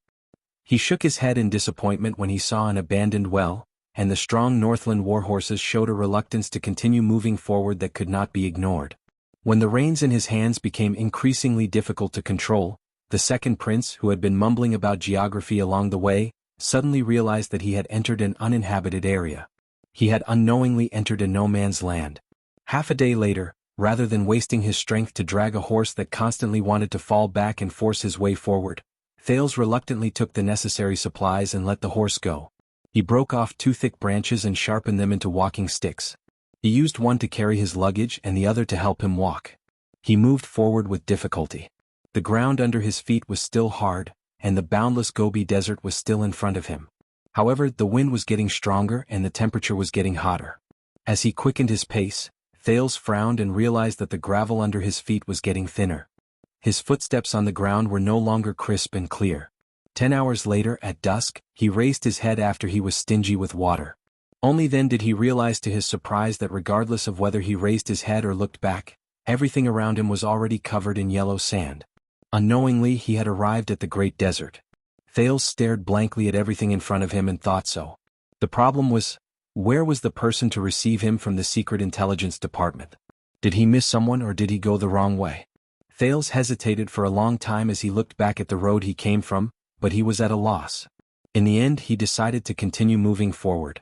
He shook his head in disappointment when he saw an abandoned well, and the strong Northland warhorses showed a reluctance to continue moving forward that could not be ignored. When the reins in his hands became increasingly difficult to control, the second prince, who had been mumbling about geography along the way, suddenly realized that he had entered an uninhabited area. He had unknowingly entered a no-man's land. Half a day later, rather than wasting his strength to drag a horse that constantly wanted to fall back and force his way forward, Thales reluctantly took the necessary supplies and let the horse go. He broke off 2 thick branches and sharpened them into walking sticks. He used one to carry his luggage and the other to help him walk. He moved forward with difficulty. The ground under his feet was still hard, and the boundless Gobi Desert was still in front of him. However, the wind was getting stronger and the temperature was getting hotter. As he quickened his pace, Thales frowned and realized that the gravel under his feet was getting thinner. His footsteps on the ground were no longer crisp and clear. 10 hours later, at dusk, he raised his head after he was stingy with water. Only then did he realize to his surprise that regardless of whether he raised his head or looked back, everything around him was already covered in yellow sand. Unknowingly, he had arrived at the Great Desert. Thales stared blankly at everything in front of him and thought so. The problem was, where was the person to receive him from the Secret Intelligence Department? Did he miss someone or did he go the wrong way? Thales hesitated for a long time as he looked back at the road he came from, but he was at a loss. In the end, he decided to continue moving forward.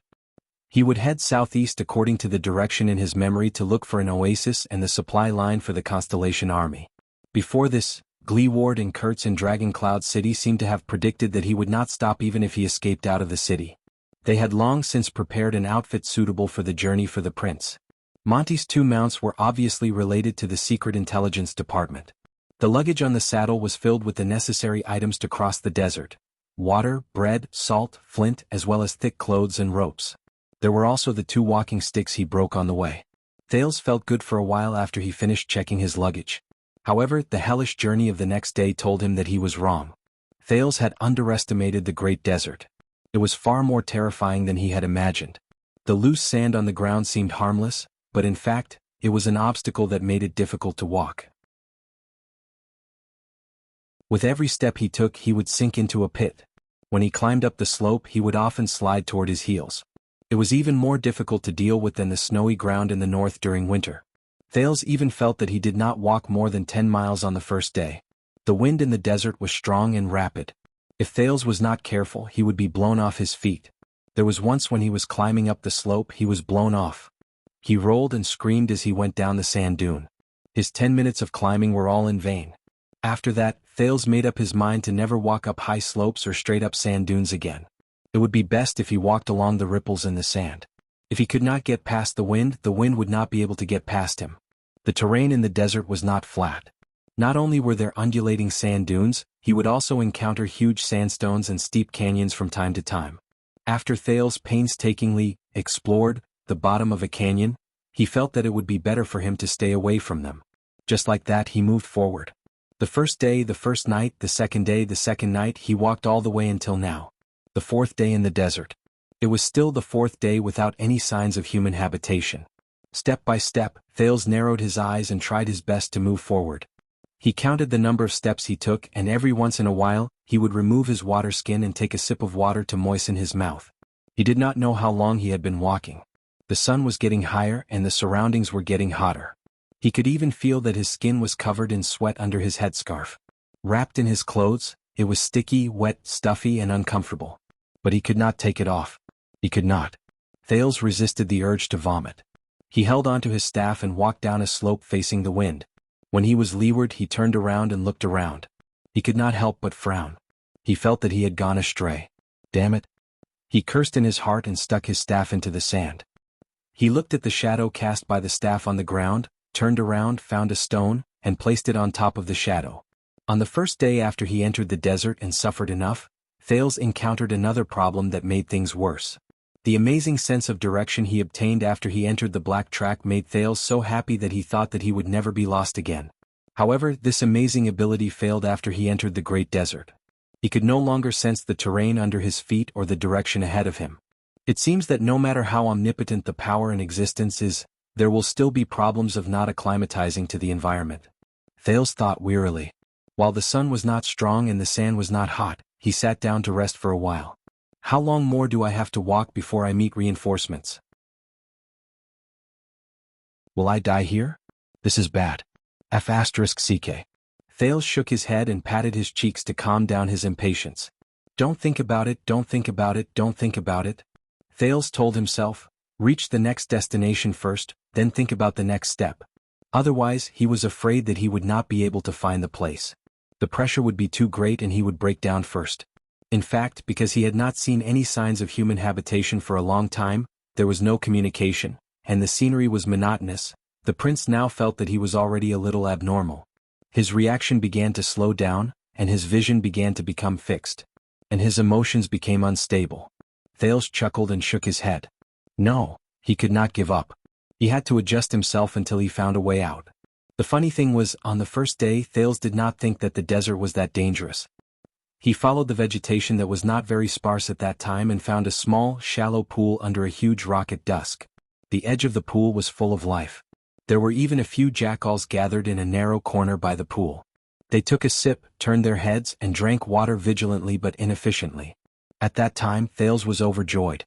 He would head southeast according to the direction in his memory to look for an oasis and the supply line for the Constellation Army. Before this, Gleeward and Kurtz in Dragon Cloud City seemed to have predicted that he would not stop even if he escaped out of the city. They had long since prepared an outfit suitable for the journey for the prince. Monty's 2 mounts were obviously related to the secret intelligence department. The luggage on the saddle was filled with the necessary items to cross the desert: water, bread, salt, flint, as well as thick clothes and ropes. There were also the 2 walking sticks he broke on the way. Thales felt good for a while after he finished checking his luggage. However, the hellish journey of the next day told him that he was wrong. Thales had underestimated the great desert. It was far more terrifying than he had imagined. The loose sand on the ground seemed harmless, but in fact, it was an obstacle that made it difficult to walk. With every step he took, he would sink into a pit. When he climbed up the slope, he would often slide toward his heels. It was even more difficult to deal with than the snowy ground in the north during winter. Thales even felt that he did not walk more than 10 miles on the first day. The wind in the desert was strong and rapid. If Thales was not careful, he would be blown off his feet. There was once when he was climbing up the slope, he was blown off. He rolled and screamed as he went down the sand dune. His 10 minutes of climbing were all in vain. After that, Thales made up his mind to never walk up high slopes or straight up sand dunes again. It would be best if he walked along the ripples in the sand. If he could not get past the wind would not be able to get past him. The terrain in the desert was not flat. Not only were there undulating sand dunes, he would also encounter huge sandstones and steep canyons from time to time. After Thales painstakingly explored the bottom of a canyon, he felt that it would be better for him to stay away from them. Just like that, he moved forward. The first day, the first night, the second day, the second night, he walked all the way until now. The 4th day in the desert. It was still the 4th day without any signs of human habitation. Step by step, Thales narrowed his eyes and tried his best to move forward. He counted the number of steps he took, and every once in a while, he would remove his water skin and take a sip of water to moisten his mouth. He did not know how long he had been walking. The sun was getting higher and the surroundings were getting hotter. He could even feel that his skin was covered in sweat under his headscarf. Wrapped in his clothes, it was sticky, wet, stuffy, and uncomfortable. But he could not take it off. He could not. Thales resisted the urge to vomit. He held onto his staff and walked down a slope facing the wind. When he was leeward, he turned around and looked around. He could not help but frown. He felt that he had gone astray. Damn it. He cursed in his heart and stuck his staff into the sand. He looked at the shadow cast by the staff on the ground, turned around, found a stone, and placed it on top of the shadow. On the first day after he entered the desert and suffered enough, Thales encountered another problem that made things worse. The amazing sense of direction he obtained after he entered the black track made Thales so happy that he thought that he would never be lost again. However, this amazing ability failed after he entered the great desert. He could no longer sense the terrain under his feet or the direction ahead of him. It seems that no matter how omnipotent the power in existence is, there will still be problems of not acclimatizing to the environment. Thales thought wearily. While the sun was not strong and the sand was not hot, he sat down to rest for a while. How long more do I have to walk before I meet reinforcements? Will I die here? This is bad. F***ck. Thales shook his head and patted his cheeks to calm down his impatience. Don't think about it, don't think about it, don't think about it. Thales told himself, reach the next destination first, then think about the next step. Otherwise, he was afraid that he would not be able to find the place. The pressure would be too great and he would break down first. In fact, because he had not seen any signs of human habitation for a long time, there was no communication, and the scenery was monotonous, the prince now felt that he was already a little abnormal. His reaction began to slow down, and his vision began to become fixed. And his emotions became unstable. Thales chuckled and shook his head. No, he could not give up. He had to adjust himself until he found a way out. The funny thing was, on the first day, Thales did not think that the desert was that dangerous. He followed the vegetation that was not very sparse at that time and found a small, shallow pool under a huge rock at dusk. The edge of the pool was full of life. There were even a few jackals gathered in a narrow corner by the pool. They took a sip, turned their heads, and drank water vigilantly but inefficiently. At that time, Thales was overjoyed.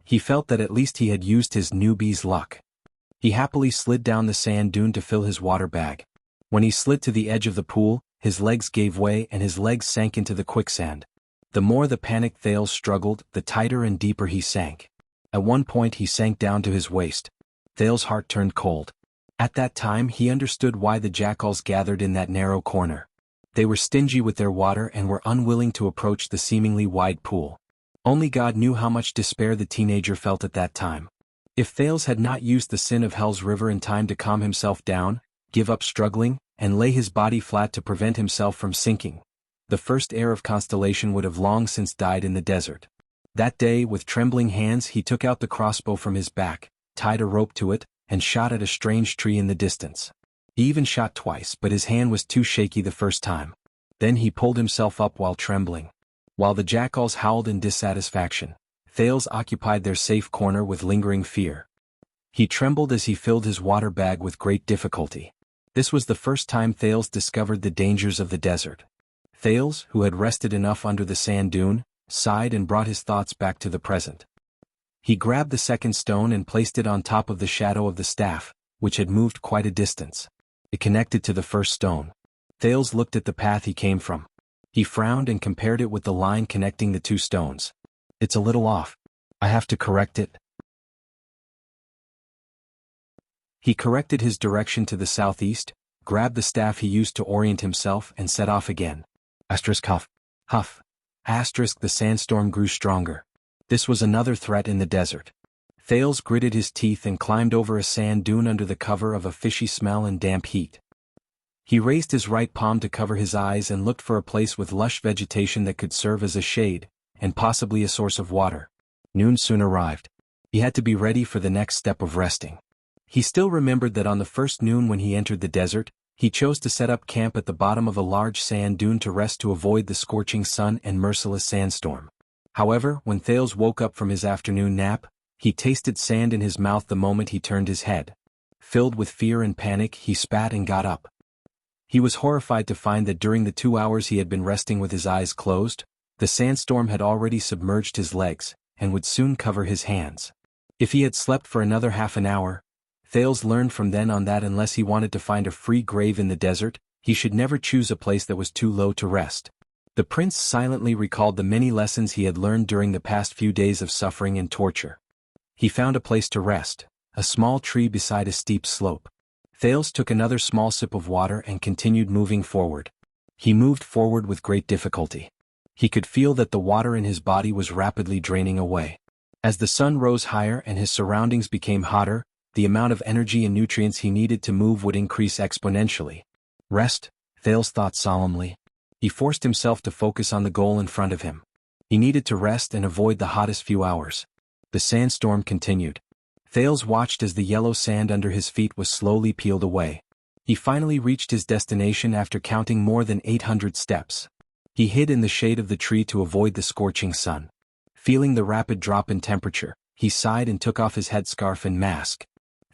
He felt that at least he had used his newbie's luck. He happily slid down the sand dune to fill his water bag. When he slid to the edge of the pool, his legs gave way and his legs sank into the quicksand. The more the panicked Thales struggled, the tighter and deeper he sank. At one point he sank down to his waist. Thales' heart turned cold. At that time he understood why the jackals gathered in that narrow corner. They were stingy with their water and were unwilling to approach the seemingly wide pool. Only God knew how much despair the teenager felt at that time. If Thales had not used the sin of Hell's River in time to calm himself down, give up struggling, and lay his body flat to prevent himself from sinking, the first heir of Constellation would have long since died in the desert. That day, with trembling hands, he took out the crossbow from his back, tied a rope to it, and shot at a strange tree in the distance. He even shot twice, but his hand was too shaky the first time. Then he pulled himself up while trembling. While the jackals howled in dissatisfaction, Thales occupied their safe corner with lingering fear. He trembled as he filled his water bag with great difficulty. This was the first time Thales discovered the dangers of the desert. Thales, who had rested enough under the sand dune, sighed and brought his thoughts back to the present. He grabbed the second stone and placed it on top of the shadow of the staff, which had moved quite a distance. It connected to the first stone. Thales looked at the path he came from. He frowned and compared it with the line connecting the two stones. It's a little off. I have to correct it. He corrected his direction to the southeast, grabbed the staff he used to orient himself, and set off again. Huff. Huff. The sandstorm grew stronger. This was another threat in the desert. Thales gritted his teeth and climbed over a sand dune under the cover of a fishy smell and damp heat. He raised his right palm to cover his eyes and looked for a place with lush vegetation that could serve as a shade, and possibly a source of water. Noon soon arrived. He had to be ready for the next step of resting. He still remembered that on the first noon when he entered the desert, he chose to set up camp at the bottom of a large sand dune to rest to avoid the scorching sun and merciless sandstorm. However, when Thales woke up from his afternoon nap, he tasted sand in his mouth the moment he turned his head. Filled with fear and panic, he spat and got up. He was horrified to find that during the 2 hours he had been resting with his eyes closed, the sandstorm had already submerged his legs, and would soon cover his hands. If he had slept for another half an hour, Thales learned from then on that unless he wanted to find a free grave in the desert, he should never choose a place that was too low to rest. The prince silently recalled the many lessons he had learned during the past few days of suffering and torture. He found a place to rest, a small tree beside a steep slope. Thales took another small sip of water and continued moving forward. He moved forward with great difficulty. He could feel that the water in his body was rapidly draining away. As the sun rose higher and his surroundings became hotter, the amount of energy and nutrients he needed to move would increase exponentially. Rest, Thales thought solemnly. He forced himself to focus on the goal in front of him. He needed to rest and avoid the hottest few hours. The sandstorm continued. Thales watched as the yellow sand under his feet was slowly peeled away. He finally reached his destination after counting more than 800 steps. He hid in the shade of the tree to avoid the scorching sun. Feeling the rapid drop in temperature, he sighed and took off his headscarf and mask.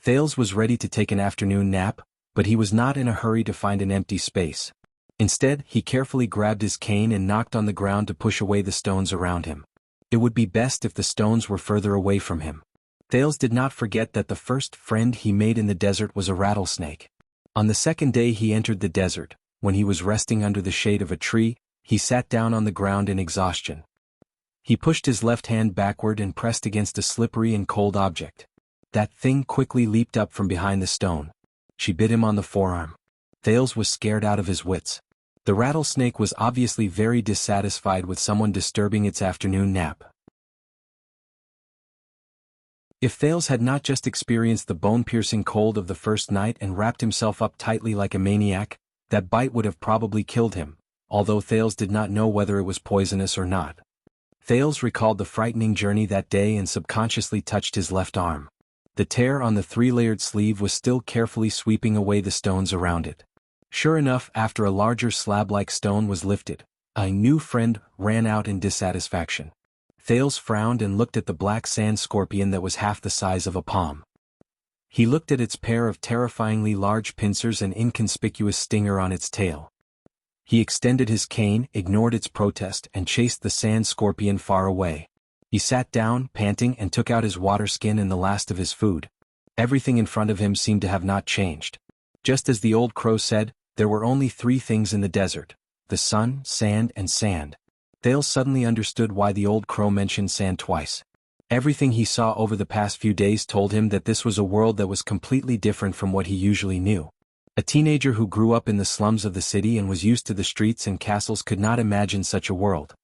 Thales was ready to take an afternoon nap, but he was not in a hurry to find an empty space. Instead, he carefully grabbed his cane and knocked on the ground to push away the stones around him. It would be best if the stones were further away from him. Thales did not forget that the first friend he made in the desert was a rattlesnake. On the second day he entered the desert, when he was resting under the shade of a tree, he sat down on the ground in exhaustion. He pushed his left hand backward and pressed against a slippery and cold object. That thing quickly leaped up from behind the stone. She bit him on the forearm. Thales was scared out of his wits. The rattlesnake was obviously very dissatisfied with someone disturbing its afternoon nap. If Thales had not just experienced the bone-piercing cold of the first night and wrapped himself up tightly like a maniac, that bite would have probably killed him, although Thales did not know whether it was poisonous or not. Thales recalled the frightening journey that day and subconsciously touched his left arm. The tear on the 3-layered sleeve was still carefully sweeping away the stones around it. Sure enough, after a larger slab-like stone was lifted, a new friend ran out in dissatisfaction. Thales frowned and looked at the black sand scorpion that was half the size of a palm. He looked at its pair of terrifyingly large pincers and inconspicuous stinger on its tail. He extended his cane, ignored its protest, and chased the sand scorpion far away. He sat down, panting, and took out his water skin and the last of his food. Everything in front of him seemed to have not changed. Just as the old crow said, there were only 3 things in the desert: the sun, sand, and sand. Thales suddenly understood why the old crow mentioned sand twice. Everything he saw over the past few days told him that this was a world that was completely different from what he usually knew. A teenager who grew up in the slums of the city and was used to the streets and castles could not imagine such a world.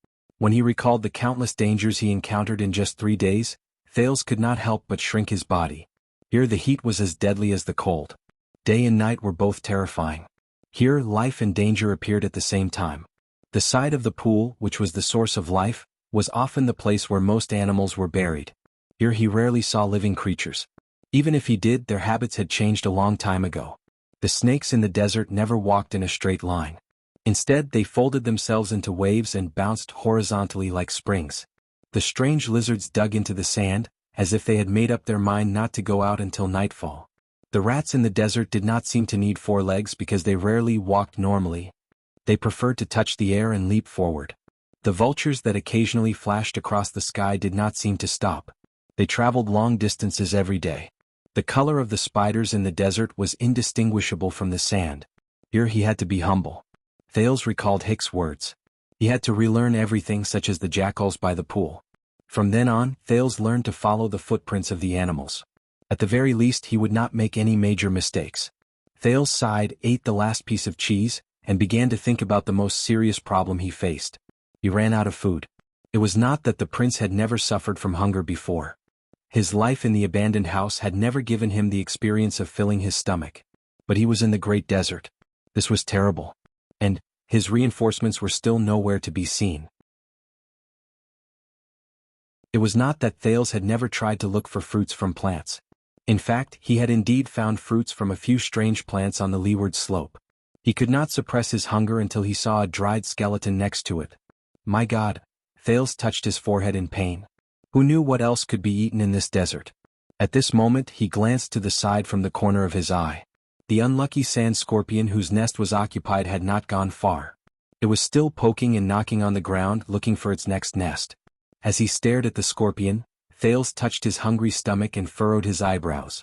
When he recalled the countless dangers he encountered in just 3 days, Thales could not help but shrink his body. Here the heat was as deadly as the cold. Day and night were both terrifying. Here life and danger appeared at the same time. The side of the pool, which was the source of life, was often the place where most animals were buried. Here he rarely saw living creatures. Even if he did, their habits had changed a long time ago. The snakes in the desert never walked in a straight line. Instead, they folded themselves into waves and bounced horizontally like springs. The strange lizards dug into the sand, as if they had made up their mind not to go out until nightfall. The rats in the desert did not seem to need 4 legs because they rarely walked normally. They preferred to touch the air and leap forward. The vultures that occasionally flashed across the sky did not seem to stop. They traveled long distances every day. The color of the spiders in the desert was indistinguishable from the sand. Here he had to be humble. Thales recalled Hick's words. He had to relearn everything, such as the jackals by the pool. From then on, Thales learned to follow the footprints of the animals. At the very least, he would not make any major mistakes. Thales sighed, ate the last piece of cheese, and began to think about the most serious problem he faced. He ran out of food. It was not that the prince had never suffered from hunger before. His life in the abandoned house had never given him the experience of filling his stomach. But he was in the great desert. This was terrible. And his reinforcements were still nowhere to be seen. It was not that Thales had never tried to look for fruits from plants. In fact, he had indeed found fruits from a few strange plants on the leeward slope. He could not suppress his hunger until he saw a dried skeleton next to it. My God! Thales touched his forehead in pain. Who knew what else could be eaten in this desert? At this moment he glanced to the side from the corner of his eye. The unlucky sand scorpion whose nest was occupied had not gone far. It was still poking and knocking on the ground looking for its next nest. As he stared at the scorpion, Thales touched his hungry stomach and furrowed his eyebrows.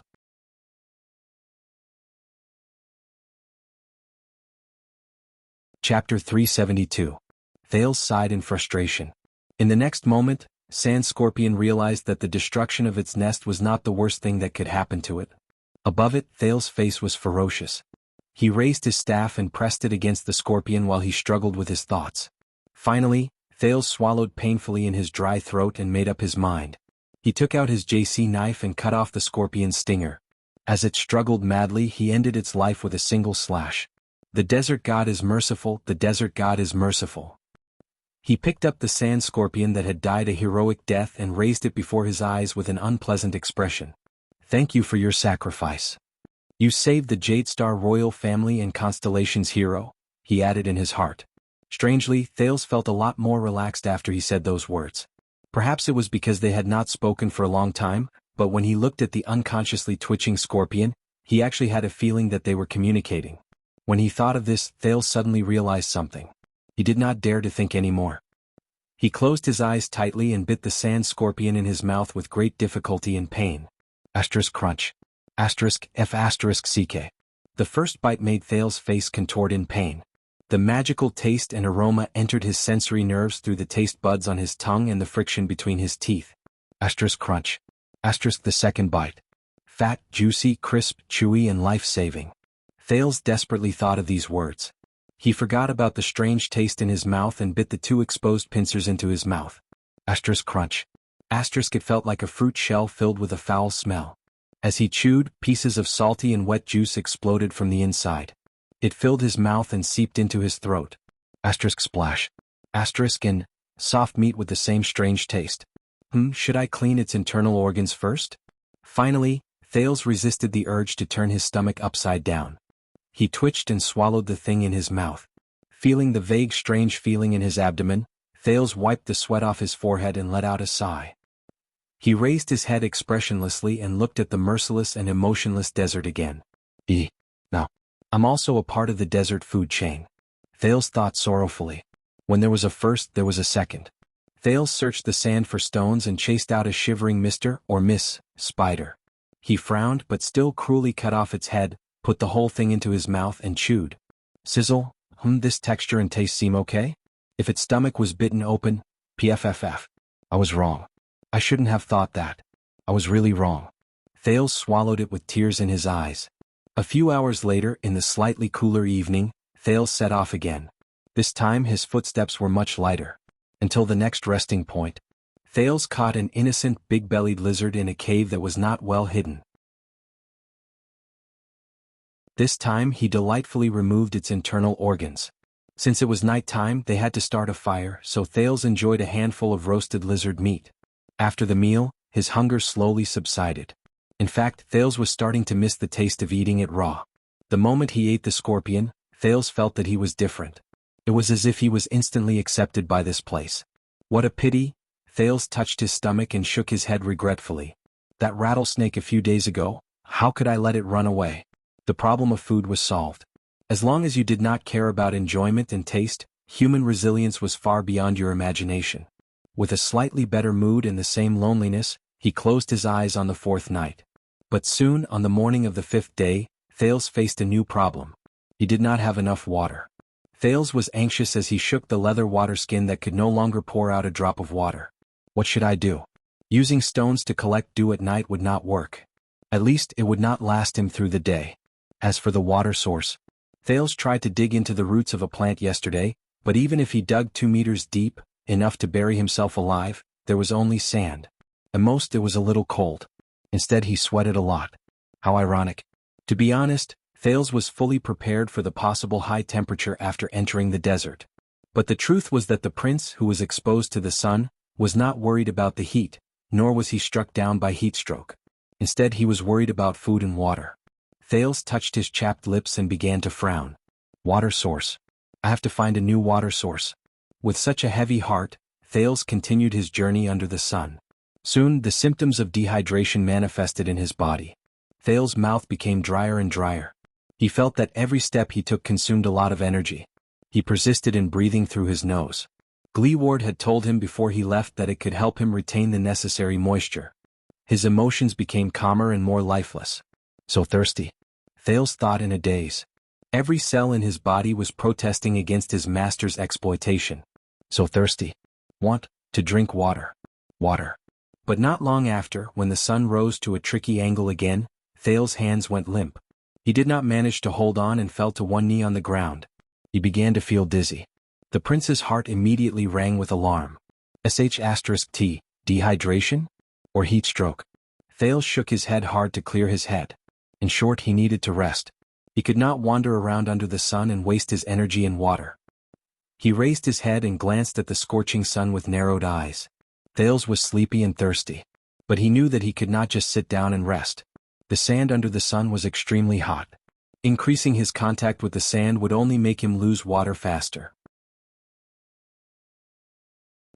Chapter 372. Thales sighed in frustration. In the next moment, Sand Scorpion realized that the destruction of its nest was not the worst thing that could happen to it. Above it, Thales' face was ferocious. He raised his staff and pressed it against the scorpion while he struggled with his thoughts. Finally, Thales swallowed painfully in his dry throat and made up his mind. He took out his JC knife and cut off the scorpion's stinger. As it struggled madly, he ended its life with a single slash. The desert god is merciful, the desert god is merciful. He picked up the sand scorpion that had died a heroic death and raised it before his eyes with an unpleasant expression. Thank you for your sacrifice. You saved the Jade Star royal family and Constellation's hero, he added in his heart. Strangely, Thales felt a lot more relaxed after he said those words. Perhaps it was because they had not spoken for a long time, but when he looked at the unconsciously twitching scorpion, he actually had a feeling that they were communicating. When he thought of this, Thales suddenly realized something. He did not dare to think any more. He closed his eyes tightly and bit the sand scorpion in his mouth with great difficulty and pain. Crunch. *F***ck. The first bite made Thales' face contort in pain. The magical taste and aroma entered his sensory nerves through the taste buds on his tongue and the friction between his teeth. *crunch. The second bite. Fat, juicy, crisp, chewy and life-saving. Thales desperately thought of these words. He forgot about the strange taste in his mouth and bit the 2 exposed pincers into his mouth. *crunch. It felt like a fruit shell filled with a foul smell. As he chewed, pieces of salty and wet juice exploded from the inside. It filled his mouth and seeped into his throat. Splash. And soft meat with the same strange taste. Should I clean its internal organs first? Finally, Thales resisted the urge to turn his stomach upside down. He twitched and swallowed the thing in his mouth. Feeling the vague strange feeling in his abdomen, Thales wiped the sweat off his forehead and let out a sigh. He raised his head expressionlessly and looked at the merciless and emotionless desert again. Now, I'm also a part of the desert food chain. Thales thought sorrowfully. When there was a first, there was a second. Thales searched the sand for stones and chased out a shivering Mr. or Miss Spider. He frowned but still cruelly cut off its head, put the whole thing into his mouth and chewed. Sizzle, this texture and taste seem okay? If its stomach was bitten open, pfff. I was wrong. I shouldn't have thought that. I was really wrong. Thales swallowed it with tears in his eyes. A few hours later, in the slightly cooler evening, Thales set off again. This time his footsteps were much lighter. Until the next resting point, Thales caught an innocent big-bellied lizard in a cave that was not well hidden. This time he delightfully removed its internal organs. Since it was night time, they had to start a fire, so Thales enjoyed a handful of roasted lizard meat. After the meal, his hunger slowly subsided. In fact, Thales was starting to miss the taste of eating it raw. The moment he ate the scorpion, Thales felt that he was different. It was as if he was instantly accepted by this place. What a pity! Thales touched his stomach and shook his head regretfully. That rattlesnake a few days ago, how could I let it run away? The problem of food was solved. As long as you did not care about enjoyment and taste, human resilience was far beyond your imagination. With a slightly better mood and the same loneliness, he closed his eyes on the fourth night. But soon, on the morning of the fifth day, Thales faced a new problem. He did not have enough water. Thales was anxious as he shook the leather water skin that could no longer pour out a drop of water. What should I do? Using stones to collect dew at night would not work. At least it would not last him through the day. As for the water source, Thales tried to dig into the roots of a plant yesterday, but even if he dug 2 meters deep, enough to bury himself alive, there was only sand. At most it was a little cold. Instead he sweated a lot. How ironic. To be honest, Thales was fully prepared for the possible high temperature after entering the desert. But the truth was that the prince, who was exposed to the sun, was not worried about the heat, nor was he struck down by heatstroke. Instead he was worried about food and water. Thales touched his chapped lips and began to frown. Water source. I have to find a new water source. With such a heavy heart, Thales continued his journey under the sun. Soon the symptoms of dehydration manifested in his body. Thales' mouth became drier and drier. He felt that every step he took consumed a lot of energy. He persisted in breathing through his nose. Gleeward had told him before he left that it could help him retain the necessary moisture. His emotions became calmer and more lifeless. So thirsty. Thales thought in a daze. Every cell in his body was protesting against his master's exploitation. So thirsty. Want to drink water. Water. But not long after, when the sun rose to a tricky angle again, Thales' hands went limp. He did not manage to hold on and fell to one knee on the ground. He began to feel dizzy. The prince's heart immediately rang with alarm. *T, dehydration? Or heat stroke? Thales shook his head hard to clear his head. In short, he needed to rest. He could not wander around under the sun and waste his energy in water. He raised his head and glanced at the scorching sun with narrowed eyes. Thales was sleepy and thirsty. But he knew that he could not just sit down and rest. The sand under the sun was extremely hot. Increasing his contact with the sand would only make him lose water faster.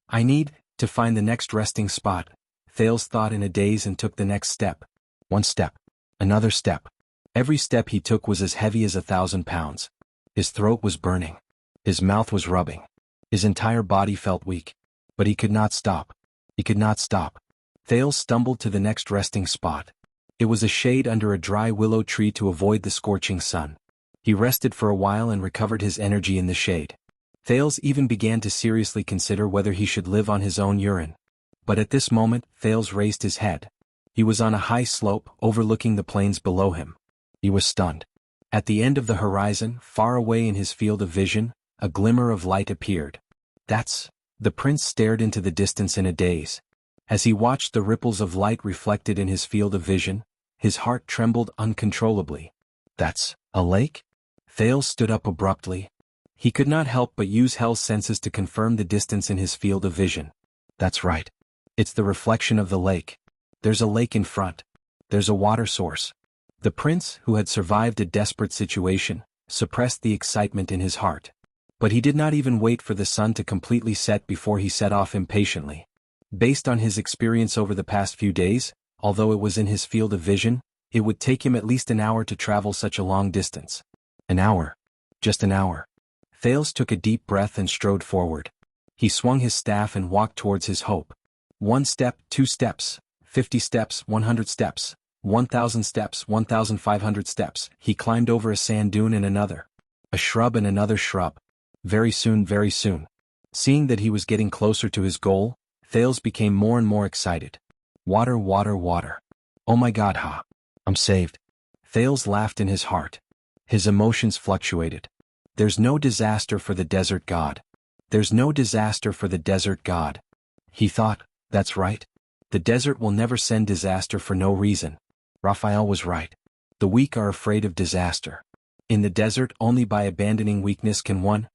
I need to find the next resting spot, Thales thought in a daze and took the next step. One step. Another step. Every step he took was as heavy as 1,000 pounds. His throat was burning. His mouth was rubbing. His entire body felt weak. But he could not stop. He could not stop. Thales stumbled to the next resting spot. It was a shade under a dry willow tree to avoid the scorching sun. He rested for a while and recovered his energy in the shade. Thales even began to seriously consider whether he should live on his own urine. But at this moment, Thales raised his head. He was on a high slope, overlooking the plains below him. He was stunned. At the end of the horizon, far away in his field of vision, a glimmer of light appeared. That's... The prince stared into the distance in a daze. As he watched the ripples of light reflected in his field of vision, his heart trembled uncontrollably. That's a lake? Thales stood up abruptly. He could not help but use Hell's senses to confirm the distance in his field of vision. That's right. It's the reflection of the lake. There's a lake in front. There's a water source. The prince, who had survived a desperate situation, suppressed the excitement in his heart. But he did not even wait for the sun to completely set before he set off impatiently. Based on his experience over the past few days, although it was in his field of vision, it would take him at least an hour to travel such a long distance. An hour. Just an hour. Thales took a deep breath and strode forward. He swung his staff and walked towards his hope. 1 step, 2 steps, 50 steps, 100 steps, 1,000 steps, 1,500 steps. He climbed over a sand dune and another. A shrub and another shrub. Very soon, very soon. Seeing that he was getting closer to his goal, Thales became more and more excited. Water, water, water. Oh my God, I'm saved. Thales laughed in his heart. His emotions fluctuated. There's no disaster for the desert god. There's no disaster for the desert god. He thought, that's right. The desert will never send disaster for no reason. Raphael was right. The weak are afraid of disaster. In the desert, only by abandoning weakness can one.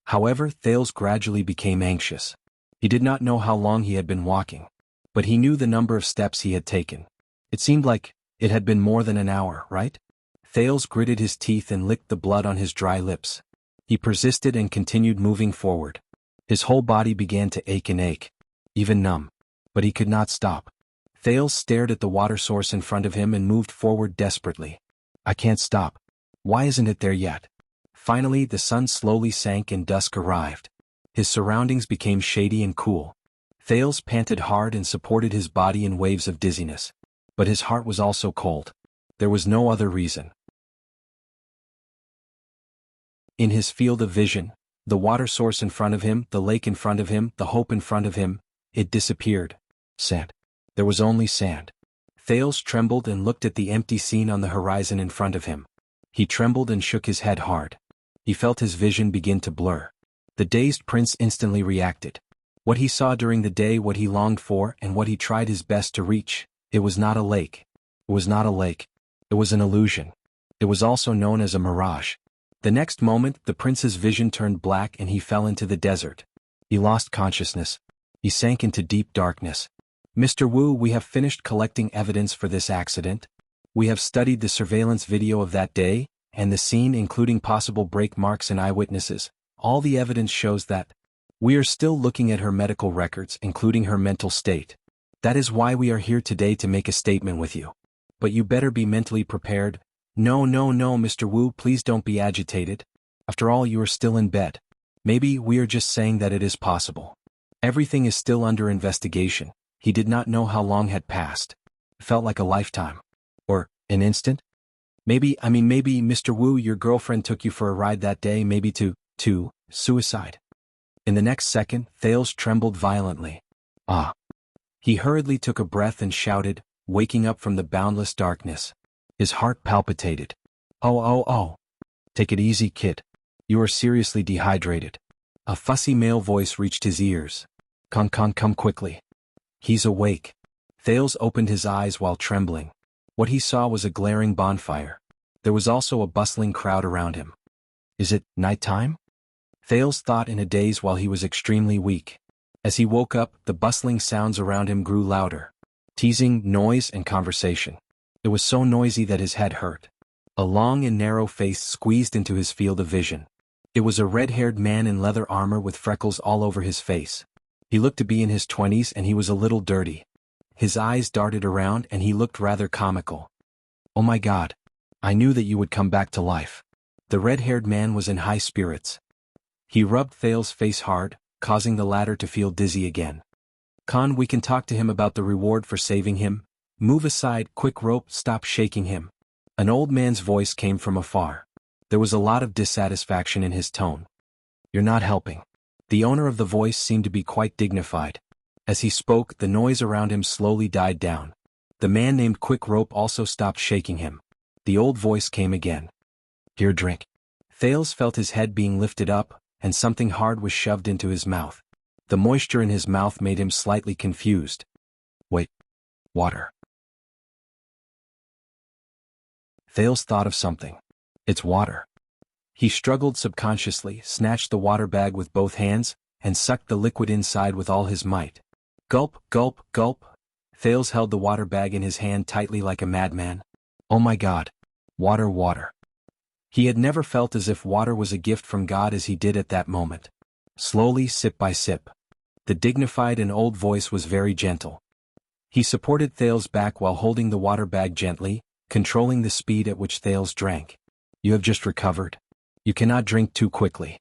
However, Thales gradually became anxious. He did not know how long he had been walking, but he knew the number of steps he had taken. It seemed like it had been more than an hour, right? Thales gritted his teeth and licked the blood on his dry lips. He persisted and continued moving forward. His whole body began to ache, even numb. But he could not stop. Thales stared at the water source in front of him and moved forward desperately. I can't stop. Why isn't it there yet? Finally, the sun slowly sank and dusk arrived. His surroundings became shady and cool. Thales panted hard and supported his body in waves of dizziness. But his heart was also cold. There was no other reason. In his field of vision, the water source in front of him, the lake in front of him, the hope in front of him, it disappeared. Sand. There was only sand. Thales trembled and looked at the empty scene on the horizon in front of him. He trembled and shook his head hard. He felt his vision begin to blur. The dazed prince instantly reacted. What he saw during the day, what he longed for, and what he tried his best to reach, it was not a lake. It was not a lake. It was an illusion. It was also known as a mirage. The next moment, the prince's vision turned black and he fell into the desert. He lost consciousness. He sank into deep darkness. Mr. Wu, we have finished collecting evidence for this accident. We have studied the surveillance video of that day, and the scene including possible brake marks and eyewitnesses. All the evidence shows that. We are still looking at her medical records, including her mental state. That is why we are here today to make a statement with you. But you better be mentally prepared. No, Mr. Wu, please don't be agitated. After all, you are still in bed. Maybe we are just saying that it is possible. Everything is still under investigation. He did not know how long had passed. It felt like a lifetime. Or, an instant? Maybe Mr. Wu, your girlfriend took you for a ride that day, maybe to suicide. In the next second, Thales trembled violently. Ah. He hurriedly took a breath and shouted, waking up from the boundless darkness. His heart palpitated. Oh. Take it easy, kid. You are seriously dehydrated. A fussy male voice reached his ears. Come quickly. He's awake. Thales opened his eyes while trembling. What he saw was a glaring bonfire. There was also a bustling crowd around him. Is it nighttime? Thales thought in a daze while he was extremely weak. As he woke up, the bustling sounds around him grew louder. Teasing, noise, and conversation. It was so noisy that his head hurt. A long and narrow face squeezed into his field of vision. It was a red-haired man in leather armor with freckles all over his face. He looked to be in his 20s and he was a little dirty. His eyes darted around and he looked rather comical. Oh my God. I knew that you would come back to life. The red-haired man was in high spirits. He rubbed Thales' face hard, causing the latter to feel dizzy again. Khan, we can talk to him about the reward for saving him. Move aside, quick rope, stop shaking him. An old man's voice came from afar. There was a lot of dissatisfaction in his tone. You're not helping. The owner of the voice seemed to be quite dignified. As he spoke, the noise around him slowly died down. The man named Quick Rope also stopped shaking him. The old voice came again. Here, drink. Thales felt his head being lifted up, and something hard was shoved into his mouth. The moisture in his mouth made him slightly confused. Wait. Water. Thales thought of something. It's water. He struggled subconsciously, snatched the water bag with both hands, and sucked the liquid inside with all his might. Gulp, gulp, gulp. Thales held the water bag in his hand tightly like a madman. Oh my God. Water. He had never felt as if water was a gift from God as he did at that moment. Slowly, sip by sip. The dignified and old voice was very gentle. He supported Thales' back while holding the water bag gently, controlling the speed at which Thales drank. You have just recovered. You cannot drink too quickly.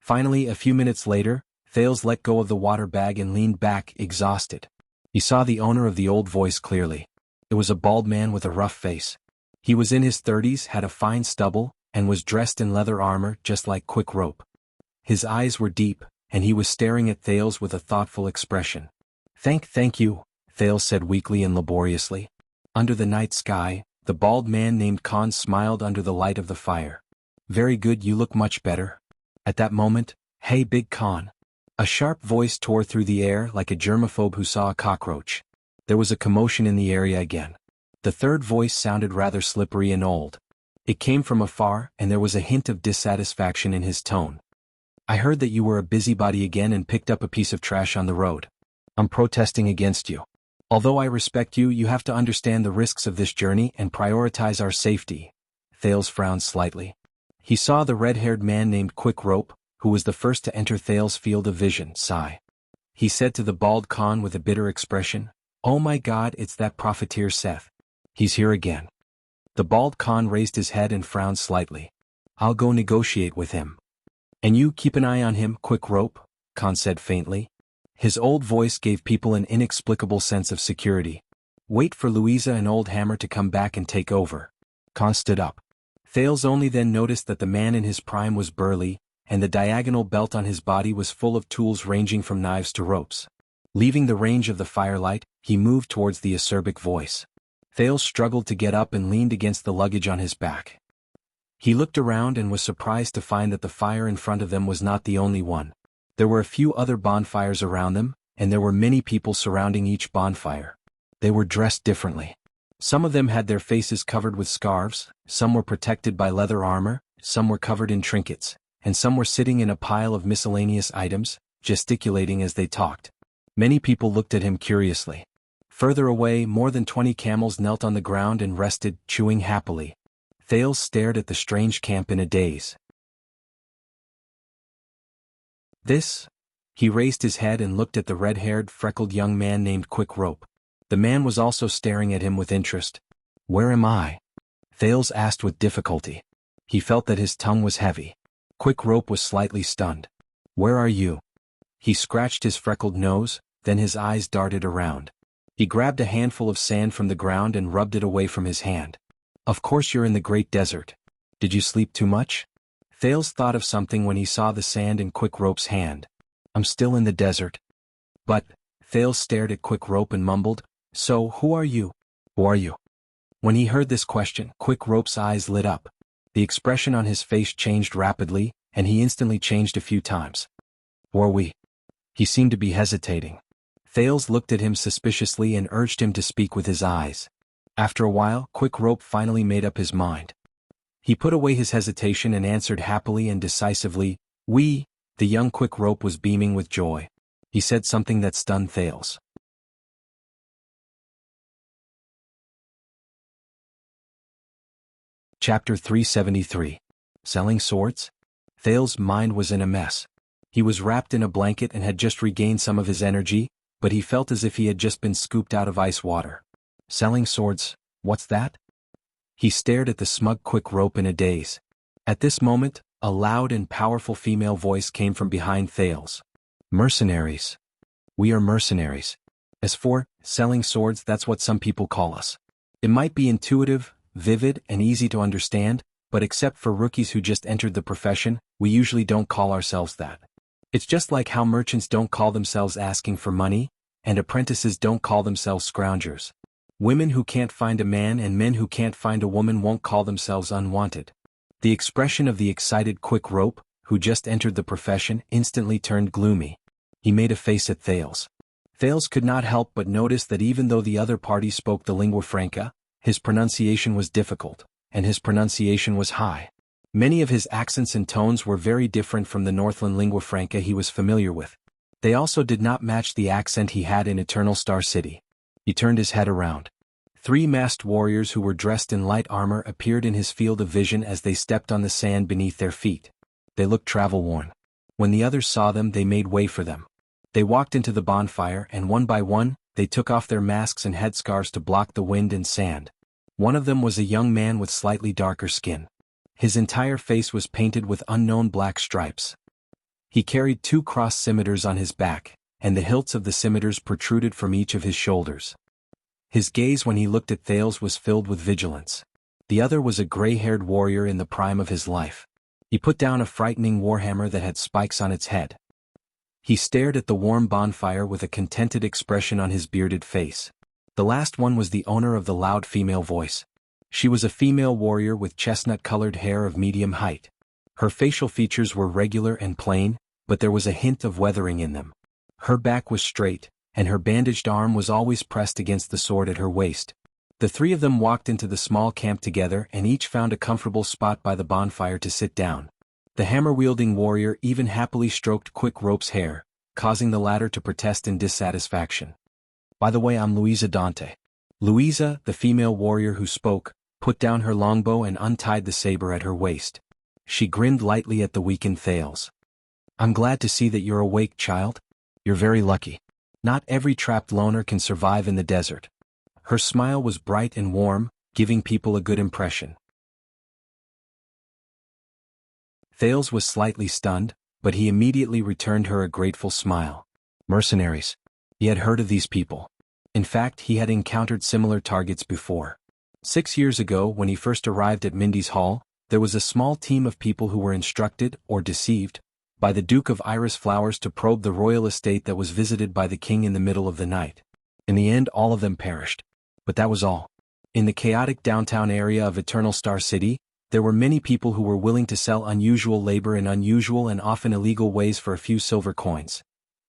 Finally, a few minutes later, Thales let go of the water bag and leaned back, exhausted. He saw the owner of the old voice clearly. It was a bald man with a rough face. He was in his 30s, had a fine stubble, and was dressed in leather armor just like Quick Rope. His eyes were deep, and he was staring at Thales with a thoughtful expression. Thank you, Thales said weakly and laboriously. Under the night sky, the bald man named Khan smiled under the light of the fire. Very good, you look much better. At that moment, hey Big Khan. A sharp voice tore through the air like a germaphobe who saw a cockroach. There was a commotion in the area again. The third voice sounded rather slippery and old. It came from afar, and there was a hint of dissatisfaction in his tone. I heard that you were a busybody again and picked up a piece of trash on the road. I'm protesting against you. Although I respect you, you have to understand the risks of this journey and prioritize our safety. Thales frowned slightly. He saw the red-haired man named Quick Rope, who was the first to enter Thales' field of vision, sigh. He said to the bald Khan with a bitter expression, "Oh my God, it's that profiteer Seth. He's here again." The bald Khan raised his head and frowned slightly. "I'll go negotiate with him." "And you keep an eye on him, Quick Rope," Khan said faintly. His old voice gave people an inexplicable sense of security. "Wait for Louisa and Old Hammer to come back and take over." Khan stood up. Thales only then noticed that the man in his prime was burly, and the diagonal belt on his body was full of tools ranging from knives to ropes. Leaving the range of the firelight, he moved towards the acerbic voice. Thales struggled to get up and leaned against the luggage on his back. He looked around and was surprised to find that the fire in front of them was not the only one. There were a few other bonfires around them, and there were many people surrounding each bonfire. They were dressed differently. Some of them had their faces covered with scarves, some were protected by leather armor, some were covered in trinkets, and some were sitting in a pile of miscellaneous items, gesticulating as they talked. Many people looked at him curiously. Further away, more than 20 camels knelt on the ground and rested, chewing happily. Thales stared at the strange camp in a daze. "This?" He raised his head and looked at the red-haired, freckled young man named Quick Rope. The man was also staring at him with interest. "Where am I?" Thales asked with difficulty. He felt that his tongue was heavy. Quick Rope was slightly stunned. "Where are you?" He scratched his freckled nose, then his eyes darted around. He grabbed a handful of sand from the ground and rubbed it away from his hand. "Of course you're in the Great Desert. Did you sleep too much?" Thales thought of something when he saw the sand in Quick Rope's hand. "I'm still in the desert." "But," Thales stared at Quick Rope and mumbled, "So, who are you? Who are you?" When he heard this question, Quick Rope's eyes lit up. The expression on his face changed rapidly, and he instantly changed a few times. "Who are we?" He seemed to be hesitating. Thales looked at him suspiciously and urged him to speak with his eyes. After a while, Quick Rope finally made up his mind. He put away his hesitation and answered happily and decisively, "We." The young Quick Rope was beaming with joy. He said something that stunned Thales. Chapter 373. Selling swords? Thales' mind was in a mess. He was wrapped in a blanket and had just regained some of his energy, but he felt as if he had just been scooped out of ice water. Selling swords, what's that? He stared at the smug Quick Rope in a daze. At this moment, a loud and powerful female voice came from behind Thales. "Mercenaries. We are mercenaries. As for selling swords, that's what some people call us. It might be intuitive, vivid, and easy to understand, but except for rookies who just entered the profession, we usually don't call ourselves that. It's just like how merchants don't call themselves asking for money, and apprentices don't call themselves scroungers. Women who can't find a man and men who can't find a woman won't call themselves unwanted." The expression of the excited Quick Rope, who just entered the profession, instantly turned gloomy. He made a face at Thales. Thales could not help but notice that even though the other party spoke the lingua franca, his pronunciation was difficult, and his pronunciation was high. Many of his accents and tones were very different from the Northland lingua franca he was familiar with. They also did not match the accent he had in Eternal Star City. He turned his head around. 3 masked warriors who were dressed in light armor appeared in his field of vision as they stepped on the sand beneath their feet. They looked travel-worn. When the others saw them, they made way for them. They walked into the bonfire and one by one, they took off their masks and headscarves to block the wind and sand. One of them was a young man with slightly darker skin. His entire face was painted with unknown black stripes. He carried 2 cross scimitars on his back, and the hilts of the scimitars protruded from each of his shoulders. His gaze when he looked at Thales was filled with vigilance. The other was a gray-haired warrior in the prime of his life. He put down a frightening warhammer that had spikes on its head. He stared at the warm bonfire with a contented expression on his bearded face. The last one was the owner of the loud female voice. She was a female warrior with chestnut-colored hair of medium height. Her facial features were regular and plain, but there was a hint of weathering in them. Her back was straight, and her bandaged arm was always pressed against the sword at her waist. The three of them walked into the small camp together and each found a comfortable spot by the bonfire to sit down. The hammer-wielding warrior even happily stroked Quick Rope's hair, causing the latter to protest in dissatisfaction. "By the way, I'm Louisa Dante." Louisa, the female warrior who spoke, put down her longbow and untied the saber at her waist. She grinned lightly at the weakened Thales. "I'm glad to see that you're awake, child. You're very lucky. Not every trapped loner can survive in the desert." Her smile was bright and warm, giving people a good impression. Thales was slightly stunned, but he immediately returned her a grateful smile. Mercenaries. He had heard of these people. In fact, he had encountered similar targets before. 6 years ago, when he first arrived at Mindy's Hall, there was a small team of people who were instructed, or deceived, by the Duke of Iris Flowers to probe the royal estate that was visited by the king in the middle of the night. In the end, all of them perished. But that was all. In the chaotic downtown area of Eternal Star City, there were many people who were willing to sell unusual labor in unusual and often illegal ways for a few silver coins.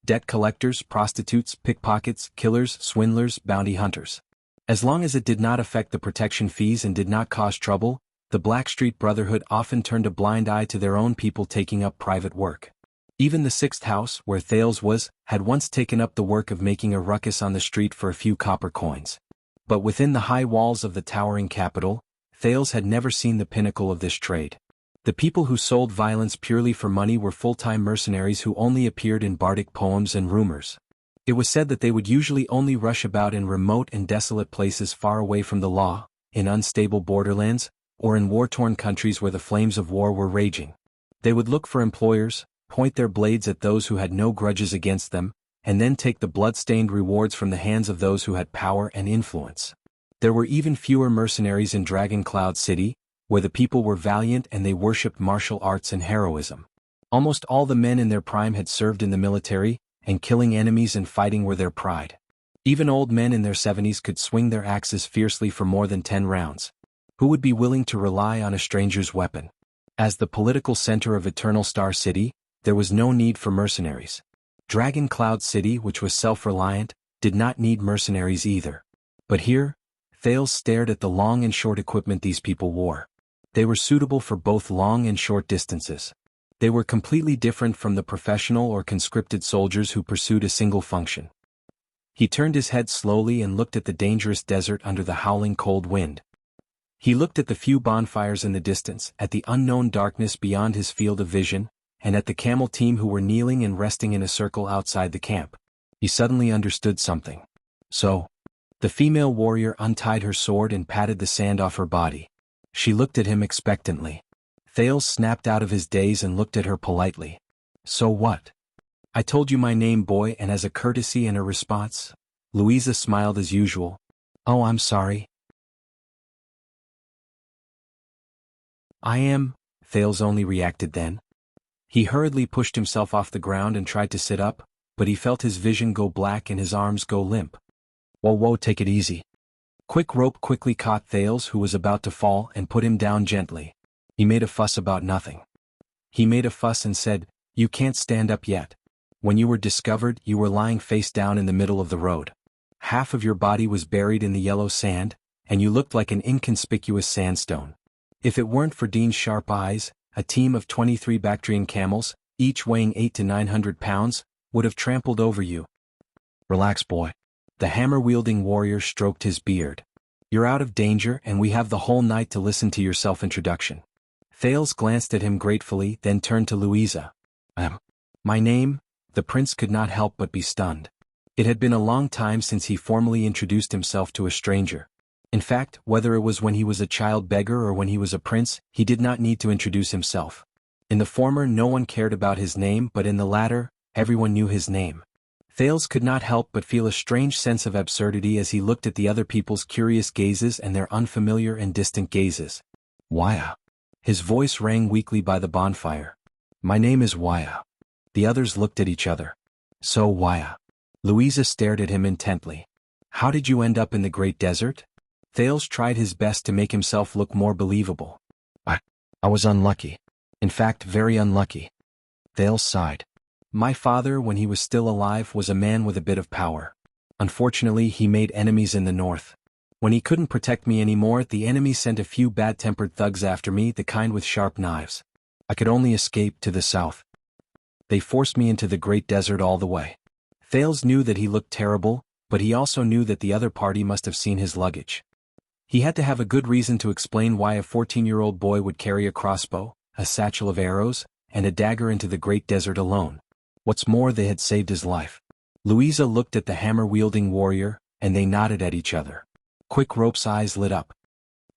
Debt collectors, prostitutes, pickpockets, killers, swindlers, bounty hunters. As long as it did not affect the protection fees and did not cause trouble, the Blackstreet Brotherhood often turned a blind eye to their own people taking up private work. Even the Sixth House, where Thales was, had once taken up the work of making a ruckus on the street for a few copper coins. But within the high walls of the towering capital, Thales had never seen the pinnacle of this trade. The people who sold violence purely for money were full-time mercenaries who only appeared in bardic poems and rumors. It was said that they would usually only rush about in remote and desolate places far away from the law, in unstable borderlands, or in war-torn countries where the flames of war were raging. They would look for employers, point their blades at those who had no grudges against them, and then take the blood-stained rewards from the hands of those who had power and influence. There were even fewer mercenaries in Dragon Cloud City, where the people were valiant and they worshipped martial arts and heroism. Almost all the men in their prime had served in the military, and killing enemies and fighting were their pride. Even old men in their 70s could swing their axes fiercely for more than 10 rounds. Who would be willing to rely on a stranger's weapon? As the political center of Eternal Star City, there was no need for mercenaries. Dragon Cloud City, which was self-reliant, did not need mercenaries either. But here, Thales stared at the long and short equipment these people wore. They were suitable for both long and short distances. They were completely different from the professional or conscripted soldiers who pursued a single function. He turned his head slowly and looked at the dangerous desert under the howling cold wind. He looked at the few bonfires in the distance, at the unknown darkness beyond his field of vision, and at the camel team who were kneeling and resting in a circle outside the camp. He suddenly understood something. So, the female warrior untied her sword and patted the sand off her body. She looked at him expectantly. Thales snapped out of his daze and looked at her politely. "So what? I told you my name, boy," and as a courtesy and a response, Louisa smiled as usual. "Oh, I'm sorry." "I am," Thales only reacted then. He hurriedly pushed himself off the ground and tried to sit up, but he felt his vision go black and his arms go limp. Whoa, take it easy." Quick Rope quickly caught Thales, who was about to fall, and put him down gently. He made a fuss about nothing. He made a fuss and said, "You can't stand up yet. When you were discovered, you were lying face down in the middle of the road. Half of your body was buried in the yellow sand, and you looked like an inconspicuous sandstone. If it weren't for Dean's sharp eyes, a team of 23 Bactrian camels, each weighing 800 to 900 pounds, would have trampled over you." "Relax, boy." The hammer-wielding warrior stroked his beard. "You're out of danger and we have the whole night to listen to your self-introduction." Thales glanced at him gratefully, then turned to Louisa. My name?" The prince could not help but be stunned. It had been a long time since he formally introduced himself to a stranger. In fact, whether it was when he was a child beggar or when he was a prince, he did not need to introduce himself. In the former, no one cared about his name, but in the latter, everyone knew his name. Thales could not help but feel a strange sense of absurdity as he looked at the other people's curious gazes and their unfamiliar and distant gazes. "Waya." His voice rang weakly by the bonfire. "My name is Waya." The others looked at each other. "So Waya." Louisa stared at him intently. "How did you end up in the Great Desert?" Thales tried his best to make himself look more believable. I was unlucky. In fact, very unlucky. Thales sighed. My father, when he was still alive, was a man with a bit of power. Unfortunately, he made enemies in the north. When he couldn't protect me anymore, the enemy sent a few bad-tempered thugs after me, the kind with sharp knives. I could only escape to the south. They forced me into the great desert all the way. Thales knew that he looked terrible, but he also knew that the other party must have seen his luggage. He had to have a good reason to explain why a 14-year-old boy would carry a crossbow, a satchel of arrows, and a dagger into the great desert alone. What's more, they had saved his life. Louisa looked at the hammer-wielding warrior, and they nodded at each other. Quick Rope's eyes lit up.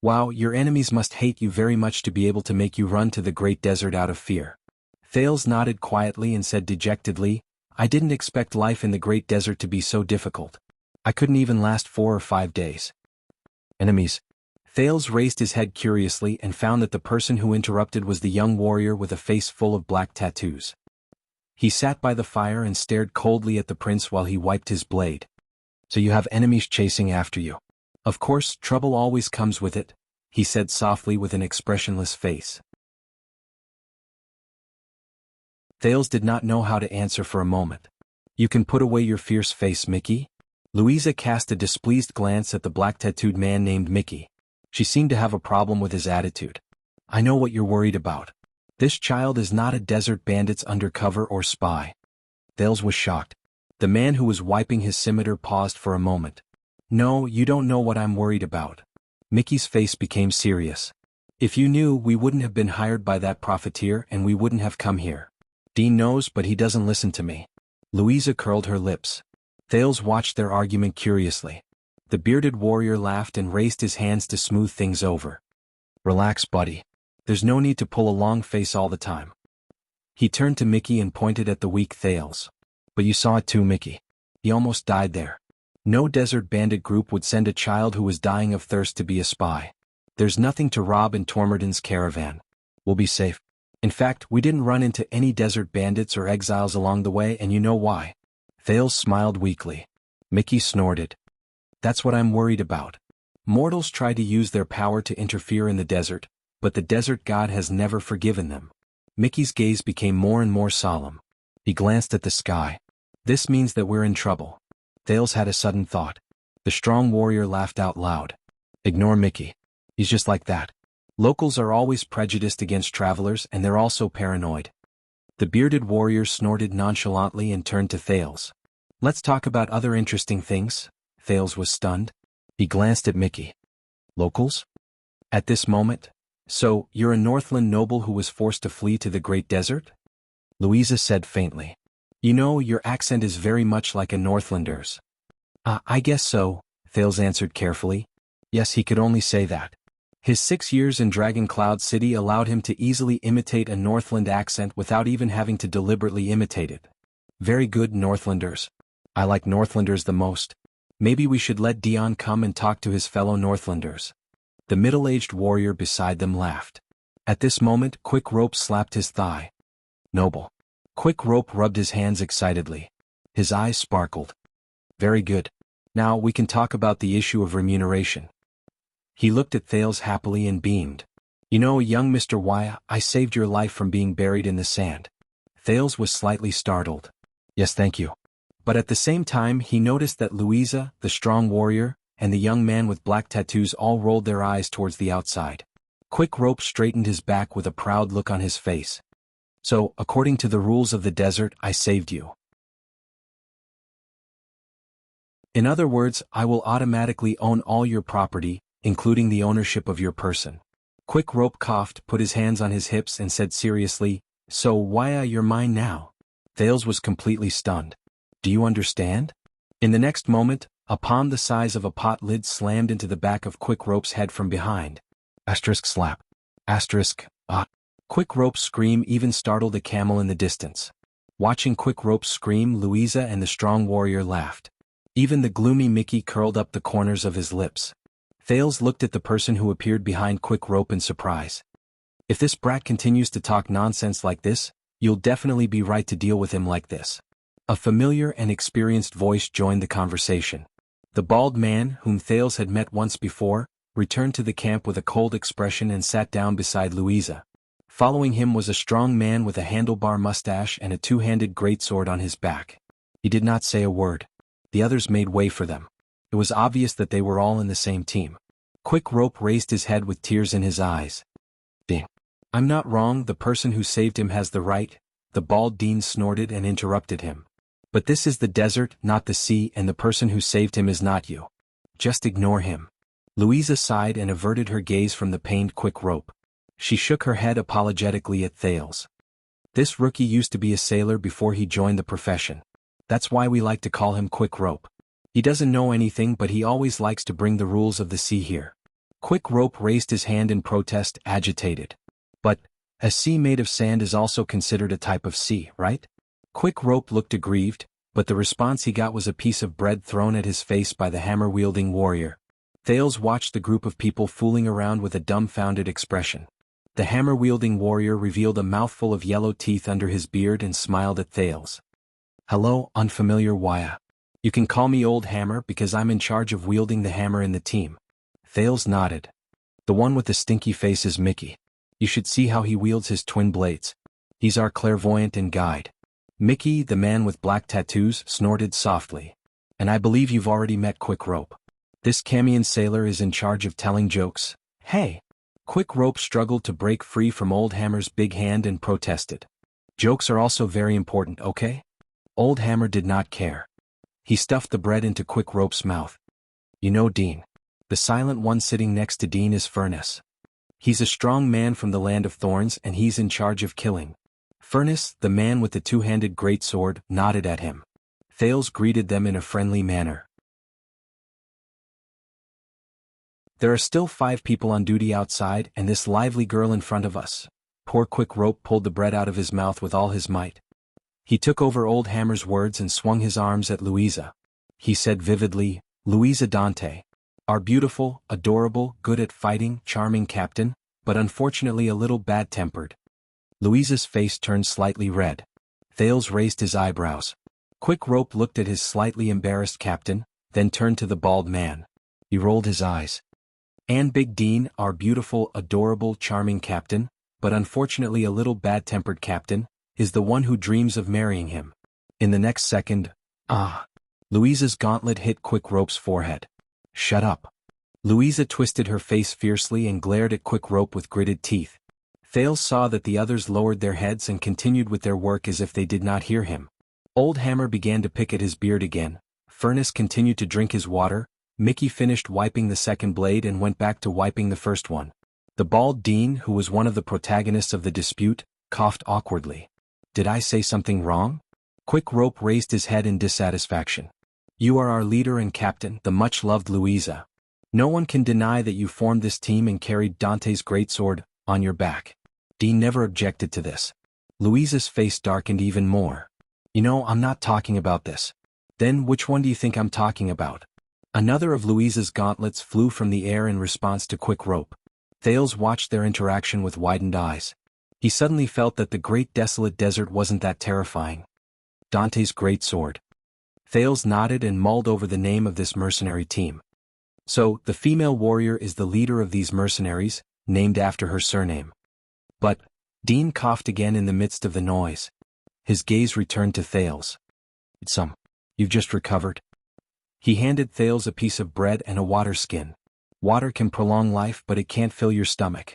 Wow, your enemies must hate you very much to be able to make you run to the great desert out of fear. Thales nodded quietly and said dejectedly, I didn't expect life in the great desert to be so difficult. I couldn't even last 4 or 5 days. Enemies. Thales raised his head curiously and found that the person who interrupted was the young warrior with a face full of black tattoos. He sat by the fire and stared coldly at the prince while he wiped his blade. So you have enemies chasing after you. Of course, trouble always comes with it, he said softly with an expressionless face. Thales did not know how to answer for a moment. You can put away your fierce face, Mickey? Louisa cast a displeased glance at the black-tattooed man named Mickey. She seemed to have a problem with his attitude. I know what you're worried about. This child is not a desert bandit's undercover or spy. Thales was shocked. The man who was wiping his scimitar paused for a moment. No, you don't know what I'm worried about. Mickey's face became serious. If you knew, we wouldn't have been hired by that profiteer and we wouldn't have come here. Dean knows, but he doesn't listen to me. Louisa curled her lips. Thales watched their argument curiously. The bearded warrior laughed and raised his hands to smooth things over. Relax, buddy. There's no need to pull a long face all the time. He turned to Mickey and pointed at the weak Thales. But you saw it too, Mickey. He almost died there. No desert bandit group would send a child who was dying of thirst to be a spy. There's nothing to rob in Tormorden's caravan. We'll be safe. In fact, we didn't run into any desert bandits or exiles along the way, and you know why. Thales smiled weakly. Mickey snorted. That's what I'm worried about. Mortals try to use their power to interfere in the desert, but the desert god has never forgiven them. Mickey's gaze became more and more solemn. He glanced at the sky. This means that we're in trouble. Thales had a sudden thought. The strong warrior laughed out loud. Ignore Mickey. He's just like that. Locals are always prejudiced against travelers, and they're also paranoid. The bearded warrior snorted nonchalantly and turned to Thales. Let's talk about other interesting things. Thales was stunned. He glanced at Mickey. Locals? At this moment? So, you're a Northland noble who was forced to flee to the Great Desert? Louisa said faintly. You know, your accent is very much like a Northlander's. I guess so, Thales answered carefully. Yes, he could only say that. His 6 years in Dragon Cloud City allowed him to easily imitate a Northland accent without even having to deliberately imitate it. Very good, Northlanders. I like Northlanders the most. Maybe we should let Dion come and talk to his fellow Northlanders. The middle-aged warrior beside them laughed. At this moment, Quick Rope slapped his thigh. Noble. Quick Rope rubbed his hands excitedly. His eyes sparkled. Very good. Now we can talk about the issue of remuneration. He looked at Thales happily and beamed. You know, young Mr. Wuxia, I saved your life from being buried in the sand. Thales was slightly startled. Yes, thank you. But at the same time he noticed that Louisa, the strong warrior, and the young man with black tattoos all rolled their eyes towards the outside. Quick Rope straightened his back with a proud look on his face. So, according to the rules of the desert, I saved you. In other words, I will automatically own all your property, including the ownership of your person. Quick Rope coughed, put his hands on his hips and said seriously, So Wuxia, you're mine now. Thales was completely stunned. Do you understand? In the next moment, a palm the size of a pot lid slammed into the back of Quick Rope's head from behind. Asterisk slap. Asterisk, Quick Rope's scream even startled a camel in the distance. Watching Quick Rope's scream, Louisa and the strong warrior laughed. Even the gloomy Mickey curled up the corners of his lips. Thales looked at the person who appeared behind Quick Rope in surprise. If this brat continues to talk nonsense like this, you'll definitely be right to deal with him like this. A familiar and experienced voice joined the conversation. The bald man, whom Thales had met once before, returned to the camp with a cold expression and sat down beside Louisa. Following him was a strong man with a handlebar mustache and a two-handed greatsword on his back. He did not say a word. The others made way for them. It was obvious that they were all in the same team. Quick Rope raised his head with tears in his eyes. Ding. I'm not wrong, the person who saved him has the right, the bald Dean snorted and interrupted him. But this is the desert, not the sea, and the person who saved him is not you. Just ignore him. Louisa sighed and averted her gaze from the pained Quick Rope. She shook her head apologetically at Thales. This rookie used to be a sailor before he joined the profession. That's why we like to call him Quick Rope. He doesn't know anything, but he always likes to bring the rules of the sea here. Quick Rope raised his hand in protest, agitated. But, a sea made of sand is also considered a type of sea, right? Quick Rope looked aggrieved, but the response he got was a piece of bread thrown at his face by the hammer-wielding warrior. Thales watched the group of people fooling around with a dumbfounded expression. The hammer-wielding warrior revealed a mouthful of yellow teeth under his beard and smiled at Thales. Hello, unfamiliar Wuxia. You can call me Old Hammer because I'm in charge of wielding the hammer in the team. Thales nodded. The one with the stinky face is Mickey. You should see how he wields his twin blades. He's our clairvoyant and guide. Mickey, the man with black tattoos, snorted softly. And I believe you've already met Quick Rope. This Camion sailor is in charge of telling jokes. Hey! Quick Rope struggled to break free from Old Hammer's big hand and protested. Jokes are also very important, okay? Old Hammer did not care. He stuffed the bread into Quick Rope's mouth. You know Dean. The silent one sitting next to Dean is Furnace. He's a strong man from the Land of Thorns and he's in charge of killing. Furnace, the man with the two-handed greatsword, nodded at him. Thales greeted them in a friendly manner. There are still 5 people on duty outside and this lively girl in front of us. Poor Quick Rope pulled the bread out of his mouth with all his might. He took over Old Hammer's words and swung his arms at Louisa. He said vividly, Louisa Dante. Our beautiful, adorable, good at fighting, charming captain, but unfortunately a little bad-tempered. Louisa's face turned slightly red. Thales raised his eyebrows. Quick Rope looked at his slightly embarrassed captain, then turned to the bald man. He rolled his eyes. And Big Dean, our beautiful, adorable, charming captain, but unfortunately a little bad-tempered captain, is the one who dreams of marrying him. In the next second, Louisa's gauntlet hit Quick Rope's forehead. Shut up. Louisa twisted her face fiercely and glared at Quick Rope with gritted teeth. Thales saw that the others lowered their heads and continued with their work as if they did not hear him. Old Hammer began to pick at his beard again. Furnace continued to drink his water. Mickey finished wiping the second blade and went back to wiping the first one. The bald Dean, who was one of the protagonists of the dispute, coughed awkwardly. Did I say something wrong? Quick Rope raised his head in dissatisfaction. You are our leader and captain, the much-loved Louisa. No one can deny that you formed this team and carried Dante's greatsword on your back. Dean never objected to this. Louisa's face darkened even more. You know, I'm not talking about this. Then which one do you think I'm talking about? Another of Louisa's gauntlets flew from the air in response to Quick Rope. Thales watched their interaction with widened eyes. He suddenly felt that the great desolate desert wasn't that terrifying. Dante's greatsword. Thales nodded and mulled over the name of this mercenary team. So, the female warrior is the leader of these mercenaries, named after her surname. But, Dean coughed again in the midst of the noise. His gaze returned to Thales. You've just recovered. He handed Thales a piece of bread and a water skin. Water can prolong life, but it can't fill your stomach.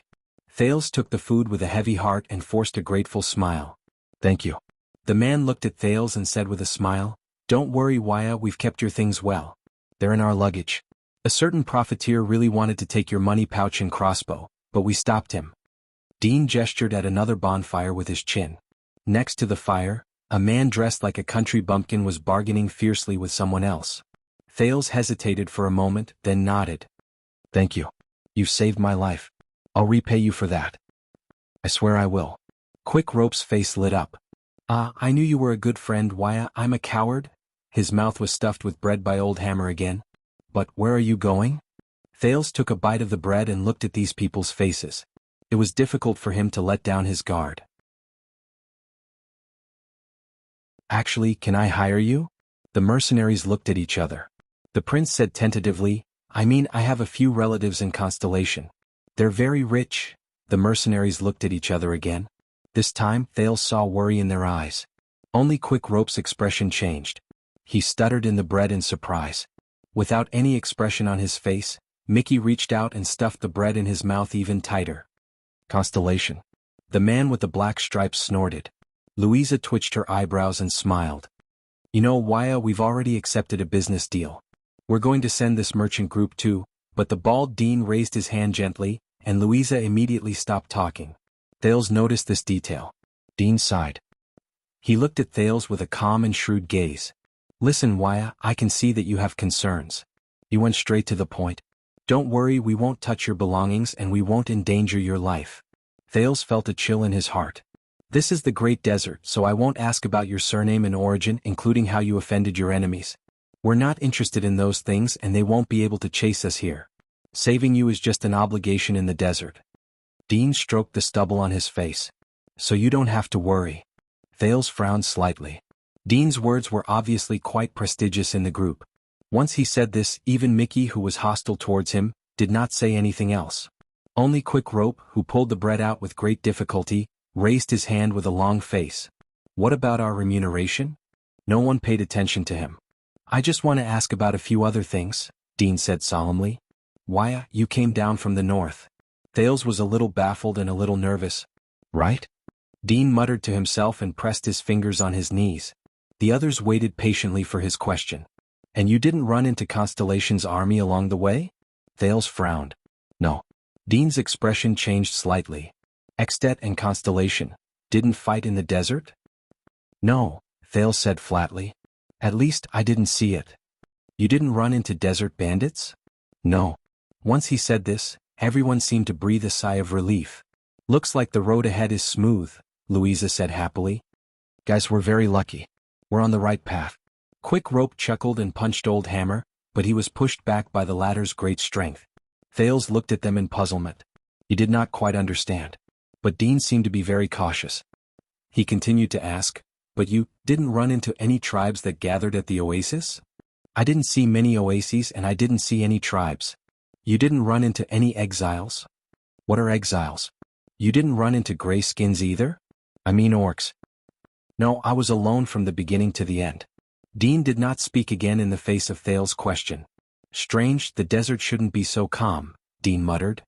Thales took the food with a heavy heart and forced a grateful smile. Thank you. The man looked at Thales and said with a smile, Don't worry, Wuxia, we've kept your things well. They're in our luggage. A certain profiteer really wanted to take your money pouch and crossbow, but we stopped him. Dean gestured at another bonfire with his chin. Next to the fire, a man dressed like a country bumpkin was bargaining fiercely with someone else. Thales hesitated for a moment, then nodded. Thank you. You've saved my life. I'll repay you for that. I swear I will. Quick Rope's face lit up. I knew you were a good friend, Wuxia. I'm a coward. His mouth was stuffed with bread by Old Hammer again. But where are you going? Thales took a bite of the bread and looked at these people's faces. It was difficult for him to let down his guard. Actually, can I hire you? The mercenaries looked at each other. The prince said tentatively, I have a few relatives in Constellation. They're very rich. The mercenaries looked at each other again. This time, Thales saw worry in their eyes. Only Quick Rope's expression changed. He stuttered in the bread in surprise. Without any expression on his face, Mickey reached out and stuffed the bread in his mouth even tighter. Constellation. The man with the black stripes snorted. Louisa twitched her eyebrows and smiled. You know, Wuxia, we've already accepted a business deal. We're going to send this merchant group too, but the bald Dean raised his hand gently, and Louisa immediately stopped talking. Thales noticed this detail. Dean sighed. He looked at Thales with a calm and shrewd gaze. Listen, Wuxia, I can see that you have concerns. He went straight to the point. Don't worry, we won't touch your belongings and we won't endanger your life. Thales felt a chill in his heart. This is the Great Desert, so I won't ask about your surname and origin, including how you offended your enemies. We're not interested in those things and they won't be able to chase us here. Saving you is just an obligation in the desert. Dean stroked the stubble on his face. So you don't have to worry. Thales frowned slightly. Dean's words were obviously quite prestigious in the group. Once he said this, even Mickey, who was hostile towards him, did not say anything else. Only Quick Rope, who pulled the bread out with great difficulty, raised his hand with a long face. What about our remuneration? No one paid attention to him. I just want to ask about a few other things, Dean said solemnly. Wuxia, you came down from the north. Thales was a little baffled and a little nervous. Right? Dean muttered to himself and pressed his fingers on his knees. The others waited patiently for his question. And you didn't run into Constellation's army along the way? Thales frowned. No. Dean's expression changed slightly. Extet and Constellation didn't fight in the desert? No, Thales said flatly. At least I didn't see it. You didn't run into desert bandits? No. Once he said this, everyone seemed to breathe a sigh of relief. Looks like the road ahead is smooth, Louisa said happily. Guys, we're very lucky. We're on the right path. Quick Rope chuckled and punched Old Hammer, but he was pushed back by the latter's great strength. Thales looked at them in puzzlement. He did not quite understand. But Dean seemed to be very cautious. He continued to ask, but you didn't run into any tribes that gathered at the oasis? I didn't see many oases and I didn't see any tribes. You didn't run into any exiles? What are exiles? You didn't run into gray skins either? I mean orcs. No, I was alone from the beginning to the end. Dean did not speak again in the face of Thales' question. Strange, the desert shouldn't be so calm, Dean muttered.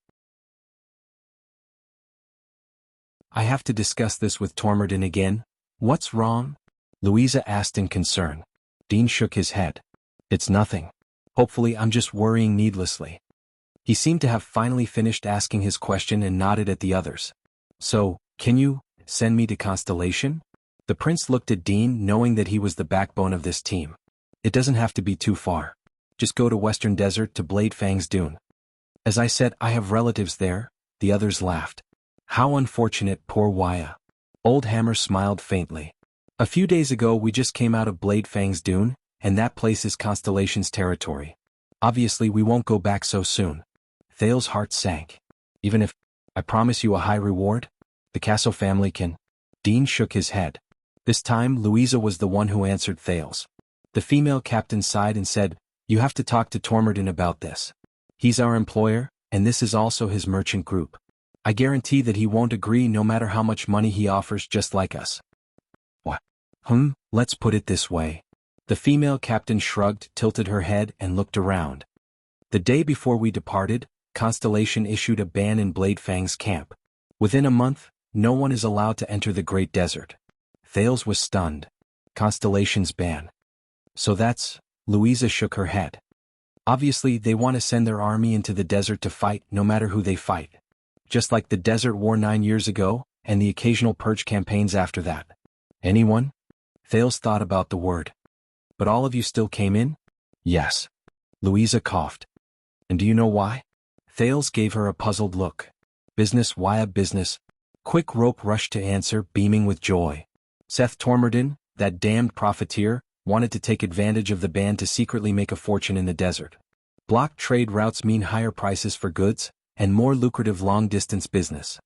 I have to discuss this with Tormodin again. What's wrong? Louisa asked in concern. Dean shook his head. It's nothing. Hopefully I'm just worrying needlessly. He seemed to have finally finished asking his question and nodded at the others. So, can you send me to Constellation? The prince looked at Dean, knowing that he was the backbone of this team. It doesn't have to be too far. Just go to Western Desert to Bladefang's Dune. As I said, I have relatives there. The others laughed. How unfortunate, poor Wuxia. Old Hammer smiled faintly. A few days ago we just came out of Bladefang's Dune, and that place is Constellation's territory. Obviously we won't go back so soon. Thales' heart sank. Even if I promise you a high reward, the Castle family can. Dean shook his head. This time Louisa was the one who answered Thales. The female captain sighed and said, You have to talk to Tormodin about this. He's our employer, and this is also his merchant group. I guarantee that he won't agree no matter how much money he offers, just like us. What? Let's put it this way. The female captain shrugged, tilted her head, and looked around. The day before we departed, Constellation issued a ban in Bladefang's camp. Within a month, no one is allowed to enter the Great Desert. Thales was stunned. Constellation's ban. So that's, Louisa shook her head. Obviously they want to send their army into the desert to fight, no matter who they fight. Just like the Desert War 9 years ago, and the occasional purge campaigns after that. Anyone? Thales thought about the word. But all of you still came in? Yes. Louisa coughed. And do you know why? Thales gave her a puzzled look. Business, Wuxia, business. Quick Rope rushed to answer, beaming with joy. Seth Tormodin, that damned profiteer, wanted to take advantage of the ban to secretly make a fortune in the desert. Block trade routes mean higher prices for goods, and more lucrative long-distance business.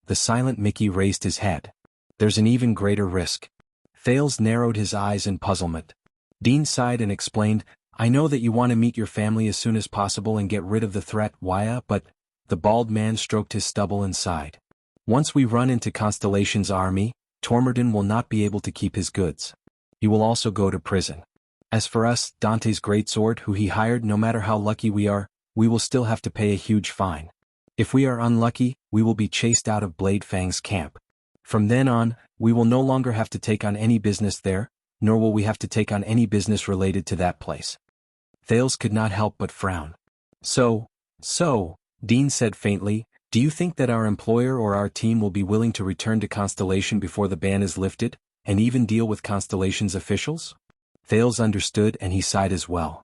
The silent Mickey raised his head. There's an even greater risk. Thales narrowed his eyes in puzzlement. Dean sighed and explained, I know that you want to meet your family as soon as possible and get rid of the threat, Wuxia, but... The bald man stroked his stubble and sighed. Once we run into Constellation's army, Tormodin will not be able to keep his goods. He will also go to prison. As for us, Dante's greatsword who he hired, no matter how lucky we are, we will still have to pay a huge fine. If we are unlucky, we will be chased out of Blade Fang's camp. From then on, we will no longer have to take on any business there, nor will we have to take on any business related to that place. Thales could not help but frown. So, Dean said faintly, do you think that our employer or our team will be willing to return to Constellation before the ban is lifted, and even deal with Constellation's officials? Thales understood and he sighed as well.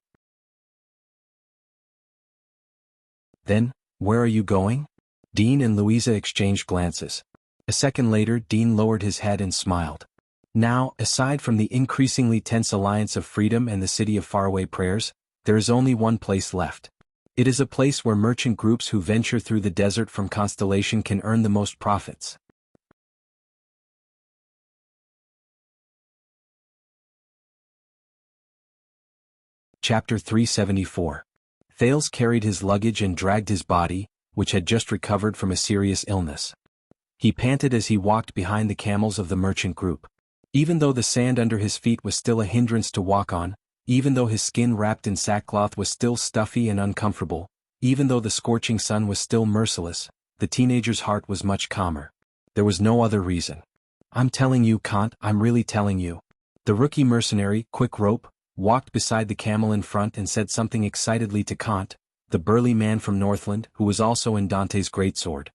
Then, where are you going? Dean and Louisa exchanged glances. A second later, Dean lowered his head and smiled. Now, aside from the increasingly tense alliance of Freedom and the City of Faraway Prayers, there is only one place left. It is a place where merchant groups who venture through the desert from Constellation can earn the most profits. Chapter 374. Thales carried his luggage and dragged his body, which had just recovered from a serious illness. He panted as he walked behind the camels of the merchant group. Even though the sand under his feet was still a hindrance to walk on, even though his skin wrapped in sackcloth was still stuffy and uncomfortable, even though the scorching sun was still merciless, the teenager's heart was much calmer. There was no other reason. I'm telling you, Kant, I'm really telling you. The rookie mercenary, Quick Rope, walked beside the camel in front and said something excitedly to Kant, the burly man from Northland who was also in Dante's greatsword.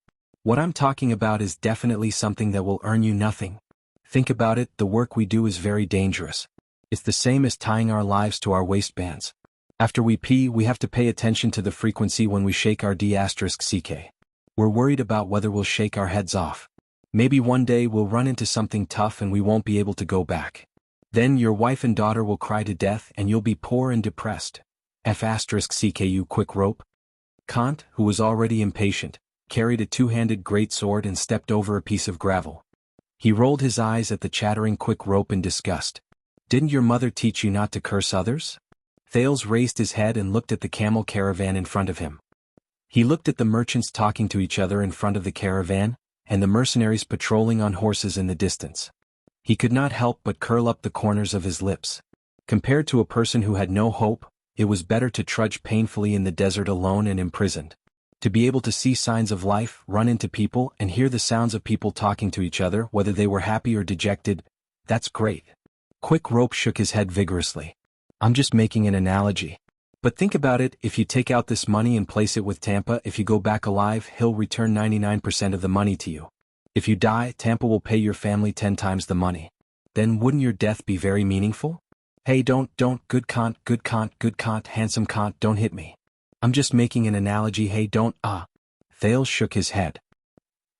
What I'm talking about is definitely something that will earn you nothing. Think about it, the work we do is very dangerous. It's the same as tying our lives to our waistbands. After we pee, we have to pay attention to the frequency when we shake our D*ck. We're worried about whether we'll shake our heads off. Maybe one day we'll run into something tough and we won't be able to go back. Then your wife and daughter will cry to death and you'll be poor and depressed. F***ck Quick Rope. Kant, who was already impatient, carried a two-handed greatsword and stepped over a piece of gravel. He rolled his eyes at the chattering Quick Rope in disgust. Didn't your mother teach you not to curse others? Thales raised his head and looked at the camel caravan in front of him. He looked at the merchants talking to each other in front of the caravan, and the mercenaries patrolling on horses in the distance. He could not help but curl up the corners of his lips. Compared to a person who had no hope, it was better to trudge painfully in the desert alone and imprisoned. To be able to see signs of life, run into people, and hear the sounds of people talking to each other, whether they were happy or dejected, that's great. Quick Rope shook his head vigorously. I'm just making an analogy. But think about it, if you take out this money and place it with Tampa, if you go back alive, he'll return 99% of the money to you. If you die, Tampa will pay your family 10 times the money. Then wouldn't your death be very meaningful? Hey, don't, good Kant, handsome Kant, don't hit me. I'm just making an analogy, hey, don't, Thales shook his head.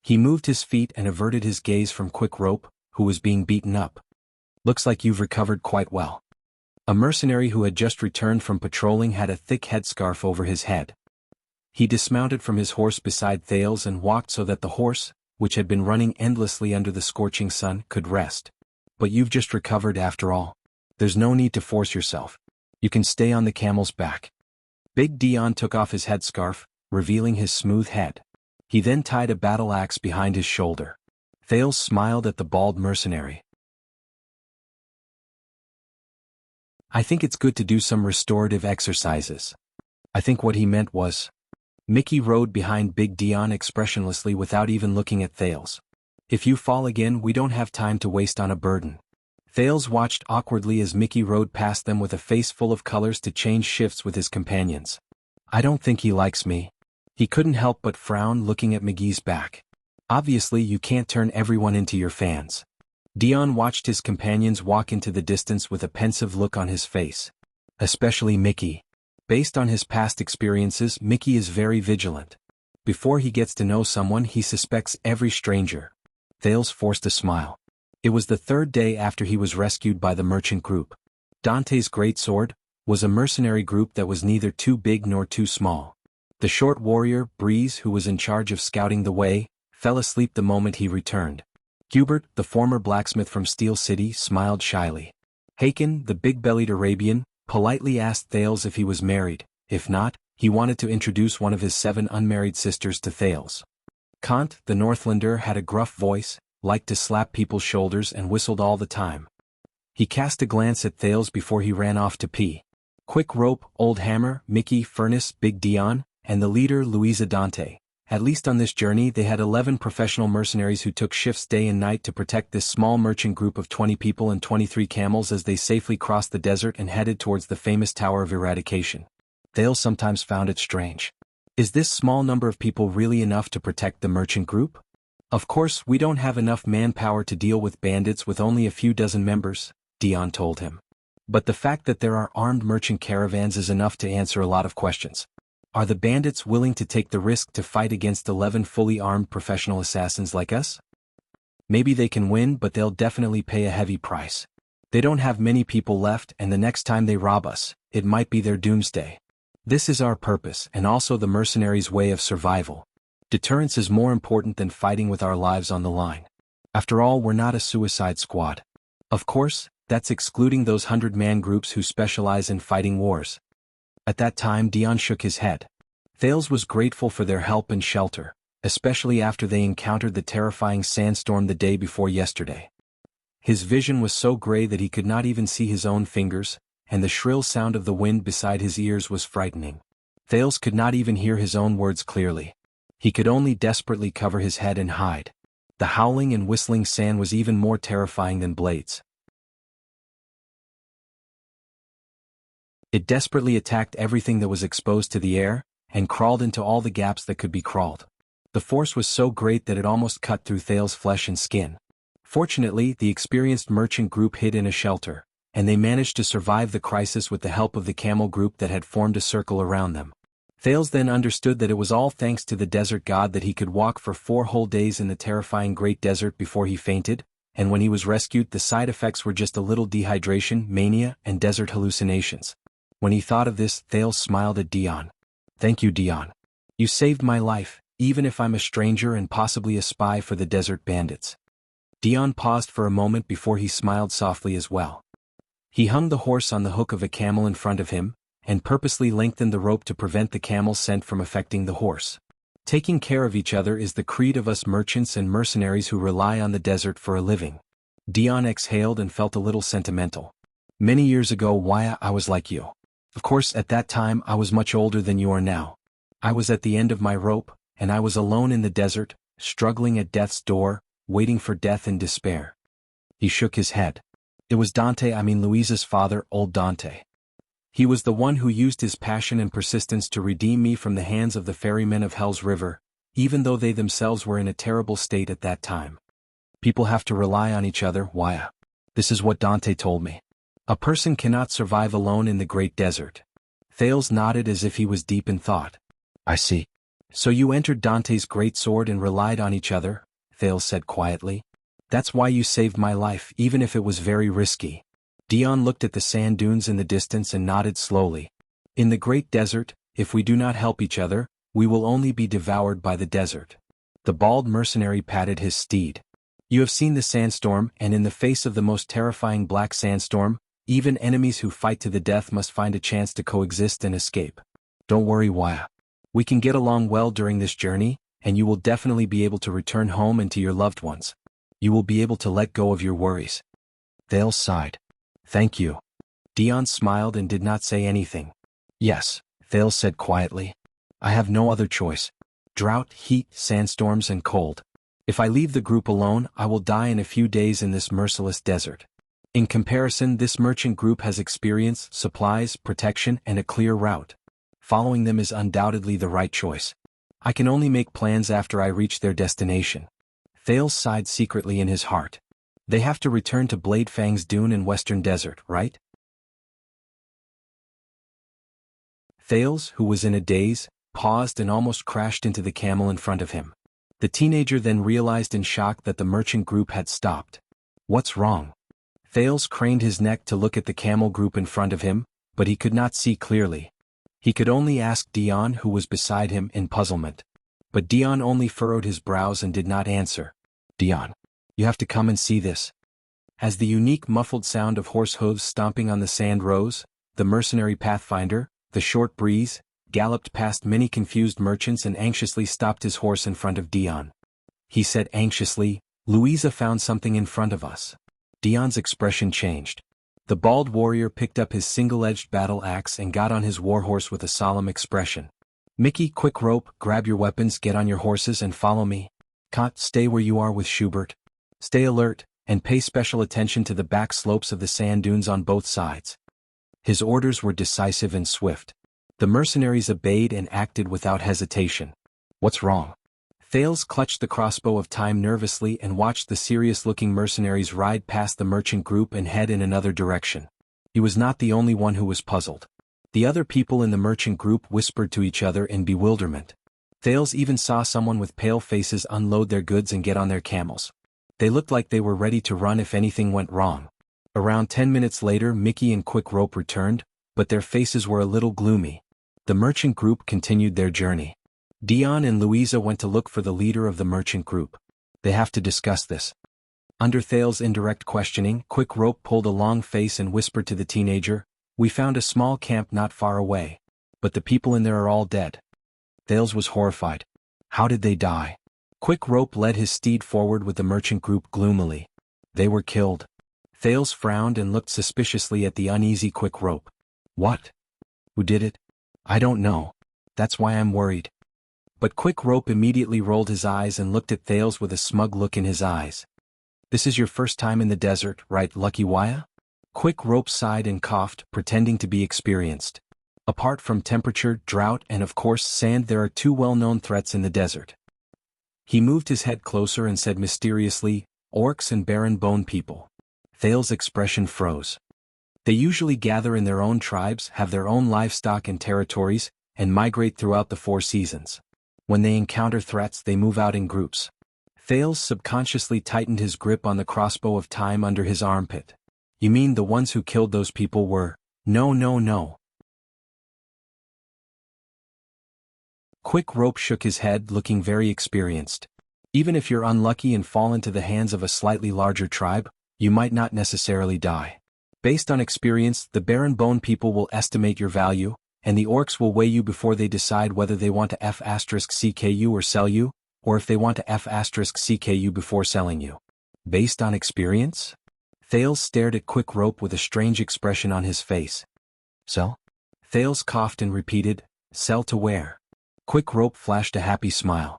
He moved his feet and averted his gaze from Quick Rope, who was being beaten up. Looks like you've recovered quite well. A mercenary who had just returned from patrolling had a thick headscarf over his head. He dismounted from his horse beside Thales and walked so that the horse, which had been running endlessly under the scorching sun, could rest. But you've just recovered after all. There's no need to force yourself. You can stay on the camel's back. Big Dion took off his headscarf, revealing his smooth head. He then tied a battle axe behind his shoulder. Thales smiled at the bald mercenary. I think it's good to do some restorative exercises. I think what he meant was. Mickey rode behind Big Dion expressionlessly without even looking at Thales. If you fall again, we don't have time to waste on a burden. Thales watched awkwardly as Mickey rode past them with a face full of colors to change shifts with his companions. I don't think he likes me. He couldn't help but frown looking at McGee's back. Obviously you can't turn everyone into your fans. Dion watched his companions walk into the distance with a pensive look on his face. Especially Mickey. Based on his past experiences, Mickey is very vigilant. Before he gets to know someone, he suspects every stranger. Thales forced a smile. It was the third day after he was rescued by the merchant group. Dante's greatsword was a mercenary group that was neither too big nor too small. The short warrior, Breeze, who was in charge of scouting the way, fell asleep the moment he returned. Hubert, the former blacksmith from Steel City, smiled shyly. Haken, the big-bellied Arabian, politely asked Thales if he was married. If not, he wanted to introduce one of his 7 unmarried sisters to Thales. Kant, the Northlander, had a gruff voice, liked to slap people's shoulders and whistled all the time. He cast a glance at Thales before he ran off to pee. Quick Rope, Old Hammer, Mickey, Furnace, Big Dion, and the leader Louisa Dante. At least on this journey they had 11 professional mercenaries who took shifts day and night to protect this small merchant group of 20 people and 23 camels as they safely crossed the desert and headed towards the famous Tower of Eradication. Thales sometimes found it strange. Is this small number of people really enough to protect the merchant group? Of course, we don't have enough manpower to deal with bandits with only a few dozen members, Dion told him. But the fact that there are armed merchant caravans is enough to answer a lot of questions. Are the bandits willing to take the risk to fight against 11 fully armed professional assassins like us? Maybe they can win, but they'll definitely pay a heavy price. They don't have many people left, and the next time they rob us, it might be their doomsday. This is our purpose and also the mercenaries' way of survival. Deterrence is more important than fighting with our lives on the line. After all, we're not a suicide squad. Of course, that's excluding those 100-man groups who specialize in fighting wars. At that time Dion shook his head. Thales was grateful for their help and shelter, especially after they encountered the terrifying sandstorm the day before yesterday. His vision was so gray that he could not even see his own fingers, and the shrill sound of the wind beside his ears was frightening. Thales could not even hear his own words clearly. He could only desperately cover his head and hide. The howling and whistling sand was even more terrifying than blades. It desperately attacked everything that was exposed to the air, and crawled into all the gaps that could be crawled. The force was so great that it almost cut through Thales' flesh and skin. Fortunately, the experienced merchant group hid in a shelter, and they managed to survive the crisis with the help of the camel group that had formed a circle around them. Thales then understood that it was all thanks to the desert god that he could walk for 4 whole days in the terrifying Great Desert before he fainted, and when he was rescued the side effects were just a little dehydration, mania, and desert hallucinations. When he thought of this, Thales smiled at Dion. "Thank you, Dion. You saved my life, even if I'm a stranger and possibly a spy for the desert bandits." Dion paused for a moment before he smiled softly as well. He hung the horse on the hook of a camel in front of him, and purposely lengthened the rope to prevent the camel's scent from affecting the horse. Taking care of each other is the creed of us merchants and mercenaries who rely on the desert for a living. Dion exhaled and felt a little sentimental. "Many years ago, Wuxia, I was like you. Of course, at that time I was much older than you are now. I was at the end of my rope, and I was alone in the desert, struggling at death's door, waiting for death in despair." He shook his head. "It was Louisa's father, old Dante. He was the one who used his passion and persistence to redeem me from the hands of the ferrymen of Hell's River, even though they themselves were in a terrible state at that time. People have to rely on each other, Wuxia. This is what Dante told me. A person cannot survive alone in the great desert." Thales nodded as if he was deep in thought. "I see. So you entered Dante's great sword and relied on each other," Thales said quietly. "That's why you saved my life, even if it was very risky." Dion looked at the sand dunes in the distance and nodded slowly. "In the great desert, if we do not help each other, we will only be devoured by the desert." The bald mercenary patted his steed. "You have seen the sandstorm, and in the face of the most terrifying black sandstorm, even enemies who fight to the death must find a chance to coexist and escape. Don't worry, Wuxia. We can get along well during this journey, and you will definitely be able to return home and to your loved ones. You will be able to let go of your worries." Thales sighed. "Thank you." Dion smiled and did not say anything. "Yes," Thales said quietly. "I have no other choice. Drought, heat, sandstorms, and cold. If I leave the group alone, I will die in a few days in this merciless desert. In comparison, this merchant group has experience, supplies, protection, and a clear route. Following them is undoubtedly the right choice. I can only make plans after I reach their destination." Thales sighed secretly in his heart. They have to return to Bladefang's dune in Western Desert, right? Thales, who was in a daze, paused and almost crashed into the camel in front of him. The teenager then realized in shock that the merchant group had stopped. "What's wrong?" Thales craned his neck to look at the camel group in front of him, but he could not see clearly. He could only ask Dion, who was beside him, in puzzlement. But Dion only furrowed his brows and did not answer. "Dion, you have to come and see this." As the unique muffled sound of horse hooves stomping on the sand rose, the mercenary pathfinder, the short breeze, galloped past many confused merchants and anxiously stopped his horse in front of Dion. He said anxiously, "Louisa found something in front of us." Dion's expression changed. The bald warrior picked up his single-edged battle axe and got on his warhorse with a solemn expression. "Mickey, quick rope, grab your weapons, get on your horses and follow me. Cot, stay where you are with Schubert. Stay alert, and pay special attention to the back slopes of the sand dunes on both sides." His orders were decisive and swift. The mercenaries obeyed and acted without hesitation. "What's wrong?" Thales clutched the crossbow of time nervously and watched the serious-looking mercenaries ride past the merchant group and head in another direction. He was not the only one who was puzzled. The other people in the merchant group whispered to each other in bewilderment. Thales even saw someone with pale faces unload their goods and get on their camels. They looked like they were ready to run if anything went wrong. Around 10 minutes later, Mickey and Quick Rope returned, but their faces were a little gloomy. The merchant group continued their journey. Dion and Louisa went to look for the leader of the merchant group. "They have to discuss this." Under Thales' indirect questioning, Quick Rope pulled a long face and whispered to the teenager, "We found a small camp not far away. But the people in there are all dead." Thales was horrified. "How did they die?" Quick Rope led his steed forward with the merchant group gloomily. "They were killed." Thales frowned and looked suspiciously at the uneasy Quick Rope. "What? Who did it?" "I don't know. That's why I'm worried." But Quick Rope immediately rolled his eyes and looked at Thales with a smug look in his eyes. "This is your first time in the desert, right, Lucky Waya?" Quick Rope sighed and coughed, pretending to be experienced. "Apart from temperature, drought, and of course sand, there are two well-known threats in the desert." He moved his head closer and said mysteriously, "Orcs and barren bone people." Thales' expression froze. "They usually gather in their own tribes, have their own livestock and territories, and migrate throughout the 4 seasons. When they encounter threats, they move out in groups." Thales subconsciously tightened his grip on the crossbow of time under his armpit. "You mean the ones who killed those people were—" "No, no, no." Quick Rope shook his head, looking very experienced. "Even if you're unlucky and fall into the hands of a slightly larger tribe, you might not necessarily die. Based on experience, the barren bone people will estimate your value, and the orcs will weigh you before they decide whether they want to F***ck you or sell you, or if they want to F***ck you before selling you." "Based on experience?" Thales stared at Quick Rope with a strange expression on his face. "Sell?" Thales coughed and repeated, "Sell to where?" Quick Rope flashed a happy smile.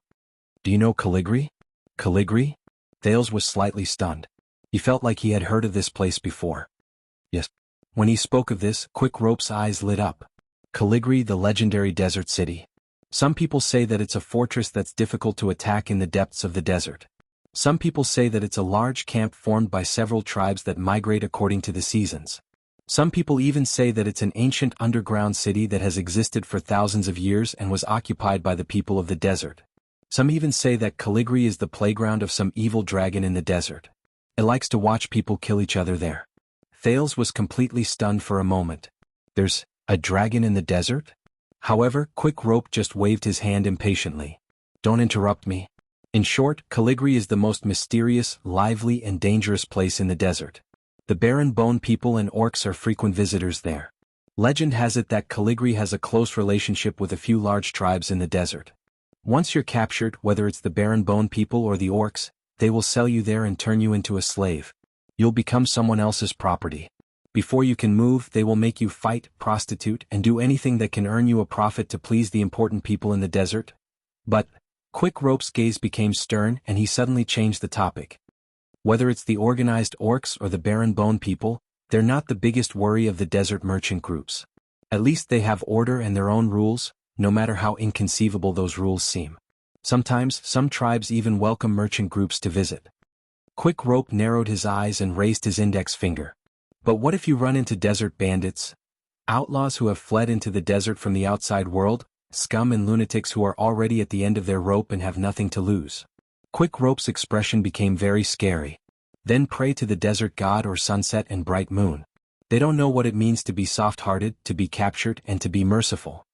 "Do you know Caligri?" "Caligri?" Thales was slightly stunned. He felt like he had heard of this place before. "Yes." When he spoke of this, Quick Rope's eyes lit up. "Caligri, the legendary desert city. Some people say that it's a fortress that's difficult to attack in the depths of the desert. Some people say that it's a large camp formed by several tribes that migrate according to the seasons. Some people even say that it's an ancient underground city that has existed for thousands of years and was occupied by the people of the desert. Some even say that Caligri is the playground of some evil dragon in the desert. It likes to watch people kill each other there." Thales was completely stunned for a moment. "There's a dragon in the desert?" However, Quick Rope just waved his hand impatiently. "Don't interrupt me. In short, Caligri is the most mysterious, lively, and dangerous place in the desert. The barren bone people and orcs are frequent visitors there. Legend has it that Caligri has a close relationship with a few large tribes in the desert. Once you're captured, whether it's the barren bone people or the orcs, they will sell you there and turn you into a slave. You'll become someone else's property. Before you can move, they will make you fight, prostitute, and do anything that can earn you a profit to please the important people in the desert." "But—" Quick Rope's gaze became stern and he suddenly changed the topic. "Whether it's the organized orcs or the barren bone people, they're not the biggest worry of the desert merchant groups. At least they have order and their own rules, no matter how inconceivable those rules seem. Sometimes, some tribes even welcome merchant groups to visit." Quick Rope narrowed his eyes and raised his index finger. "But what if you run into desert bandits? Outlaws who have fled into the desert from the outside world, scum and lunatics who are already at the end of their rope and have nothing to lose." Quick Rope's expression became very scary. "Then pray to the desert god or sunset and bright moon. They don't know what it means to be soft-hearted, to be captured, and to be merciful."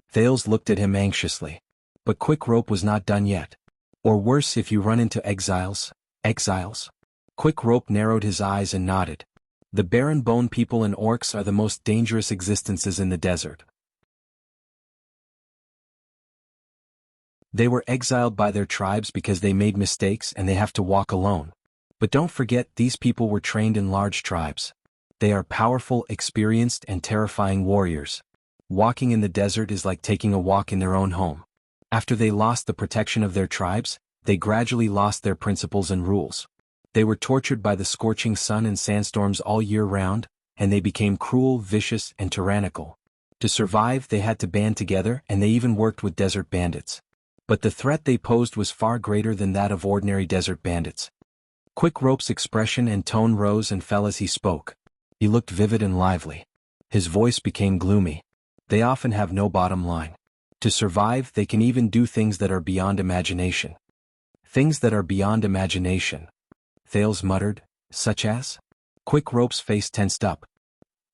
Thales looked at him anxiously. But Quick Rope was not done yet. "Or worse if you run into exiles." "Exiles?" Quick Rope narrowed his eyes and nodded. "The barren bone people and orcs are the most dangerous existences in the desert. They were exiled by their tribes because they made mistakes and they have to walk alone. But don't forget, these people were trained in large tribes. They are powerful, experienced, and terrifying warriors. Walking in the desert is like taking a walk in their own home. After they lost the protection of their tribes, they gradually lost their principles and rules. They were tortured by the scorching sun and sandstorms all year round, and they became cruel, vicious, and tyrannical. To survive, they had to band together, and they even worked with desert bandits. But the threat they posed was far greater than that of ordinary desert bandits. Quick Rope's expression and tone rose and fell as he spoke. He looked vivid and lively. His voice became gloomy. They often have no bottom line. To survive, they can even do things that are beyond imagination. Things that are beyond imagination. Thales muttered, such as? Quick Rope's face tensed up.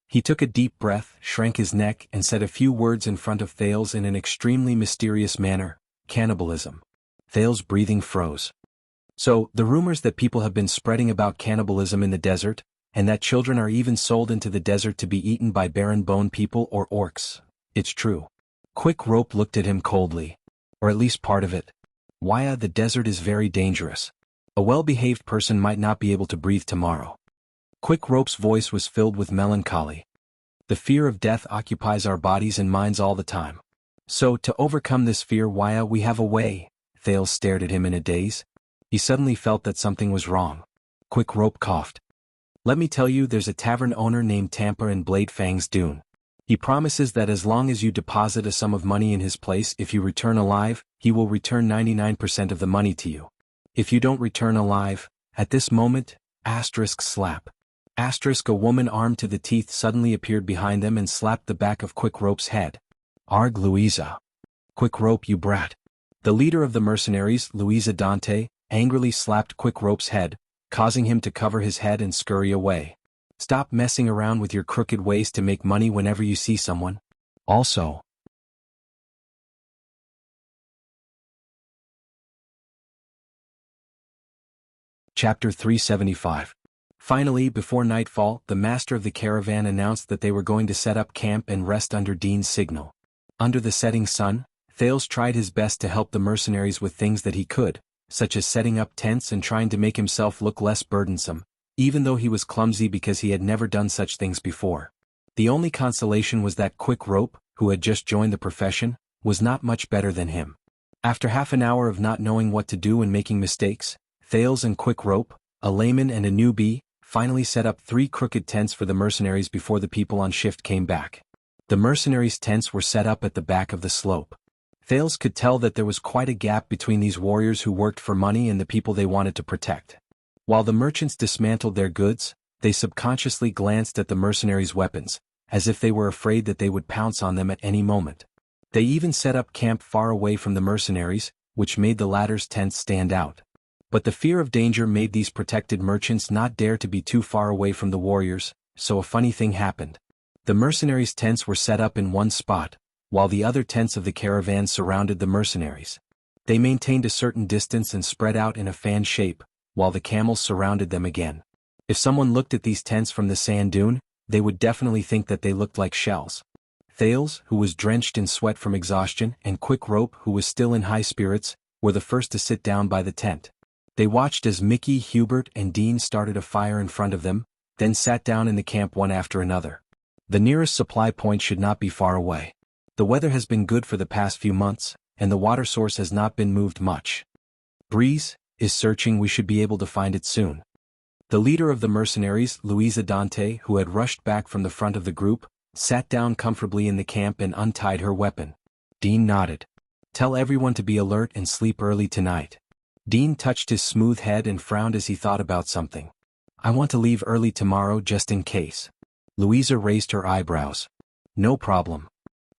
He took a deep breath, shrank his neck, and said a few words in front of Thales in an extremely mysterious manner. Cannibalism. Thales' breathing froze. So, the rumors that people have been spreading about cannibalism in the desert, and that children are even sold into the desert to be eaten by barren bone people or orcs. It's true. Quick Rope looked at him coldly. Or at least part of it. Wuxia, the desert is very dangerous. A well-behaved person might not be able to breathe tomorrow. Quick Rope's voice was filled with melancholy. The fear of death occupies our bodies and minds all the time. So, to overcome this fear, Wuxia, we have a way. Thales stared at him in a daze. He suddenly felt that something was wrong. Quick Rope coughed. Let me tell you, there's a tavern owner named Tampa in Blade Fang's Dune. He promises that as long as you deposit a sum of money in his place, if you return alive, he will return 99% of the money to you. If you don't return alive, at this moment, slap. A woman armed to the teeth suddenly appeared behind them and slapped the back of Quick Rope's head. Arg, Louisa. Quick Rope, you brat. The leader of the mercenaries, Louisa Dante, angrily slapped Quick Rope's head, causing him to cover his head and scurry away. Stop messing around with your crooked ways to make money whenever you see someone. Also, Chapter 375. Finally, before nightfall, the master of the caravan announced that they were going to set up camp and rest under Dean's signal. Under the setting sun, Thales tried his best to help the mercenaries with things that he could, such as setting up tents and trying to make himself look less burdensome, even though he was clumsy because he had never done such things before. The only consolation was that Quick Rope, who had just joined the profession, was not much better than him. After half an hour of not knowing what to do and making mistakes, Thales and Quick Rope, a layman and a newbie, finally set up 3 crooked tents for the mercenaries before the people on shift came back. The mercenaries' tents were set up at the back of the slope. Thales could tell that there was quite a gap between these warriors who worked for money and the people they wanted to protect. While the merchants dismantled their goods, they subconsciously glanced at the mercenaries' weapons, as if they were afraid that they would pounce on them at any moment. They even set up camp far away from the mercenaries, which made the latter's tents stand out. But the fear of danger made these protected merchants not dare to be too far away from the warriors, so a funny thing happened. The mercenaries' tents were set up in one spot, while the other tents of the caravan surrounded the mercenaries. They maintained a certain distance and spread out in a fan shape, while the camels surrounded them again. If someone looked at these tents from the sand dune, they would definitely think that they looked like shells. Thales, who was drenched in sweat from exhaustion, and Quick Rope, who was still in high spirits, were the first to sit down by the tent. They watched as Mickey, Hubert, and Dean started a fire in front of them, then sat down in the camp one after another. The nearest supply point should not be far away. The weather has been good for the past few months, and the water source has not been moved much. Breeze is searching, we should be able to find it soon. The leader of the mercenaries, Louisa Dante, who had rushed back from the front of the group, sat down comfortably in the camp and untied her weapon. Dean nodded. Tell everyone to be alert and sleep early tonight. Dean touched his smooth head and frowned as he thought about something. I want to leave early tomorrow just in case. Louisa raised her eyebrows. No problem.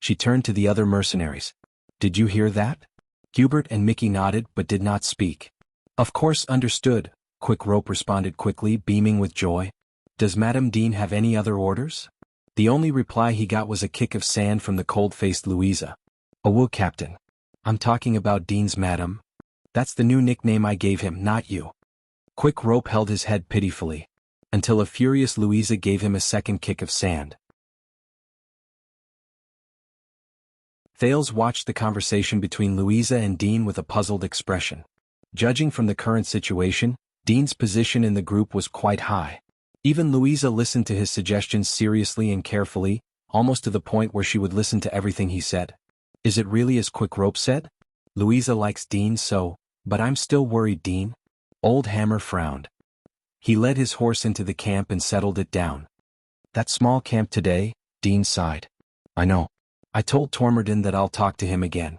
She turned to the other mercenaries. Did you hear that? Hubert and Mickey nodded but did not speak. Of course, understood, Quick Rope responded quickly, beaming with joy. Does Madame Dean have any other orders? The only reply he got was a kick of sand from the cold-faced Louisa. Oh, Captain. I'm talking about Dean's Madame. That's the new nickname I gave him, not you. Quick Rope held his head pitifully, until a furious Louisa gave him a second kick of sand. Thales watched the conversation between Louisa and Dean with a puzzled expression. Judging from the current situation, Dean's position in the group was quite high. Even Louisa listened to his suggestions seriously and carefully, almost to the point where she would listen to everything he said. Is it really as Quick Rope said? Louisa likes Dean so, but I'm still worried, Dean. Old Hammer frowned. He led his horse into the camp and settled it down. That small camp today, Dean sighed. I know. I told Tormorden that I'll talk to him again.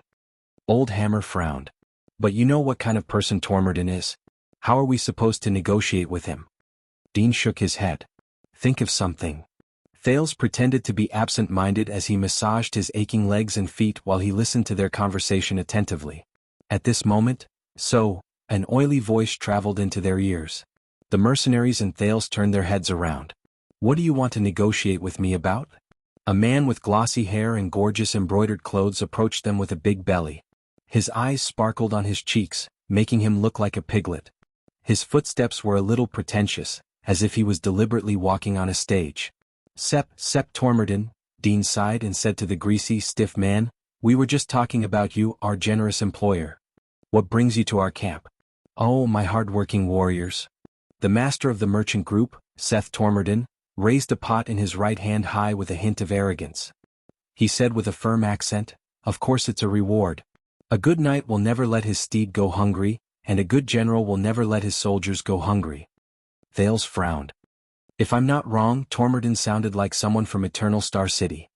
Old Hammer frowned. But you know what kind of person Tormorden is. How are we supposed to negotiate with him? Dean shook his head. Think of something. Thales pretended to be absent-minded as he massaged his aching legs and feet while he listened to their conversation attentively. At this moment, an oily voice traveled into their ears. The mercenaries and Thales turned their heads around. What do you want to negotiate with me about? A man with glossy hair and gorgeous embroidered clothes approached them with a big belly. His eyes sparkled on his cheeks, making him look like a piglet. His footsteps were a little pretentious, as if he was deliberately walking on a stage. Sep Tormorden, Dean sighed and said to the greasy, stiff man, we were just talking about you, our generous employer. What brings you to our camp? Oh, my hard-working warriors. The master of the merchant group, Seth Tormorden, raised a pot in his right hand high with a hint of arrogance. He said with a firm accent, of course it's a reward. A good knight will never let his steed go hungry, and a good general will never let his soldiers go hungry. Thales frowned. If I'm not wrong, Tormorden sounded like someone from Eternal Star City.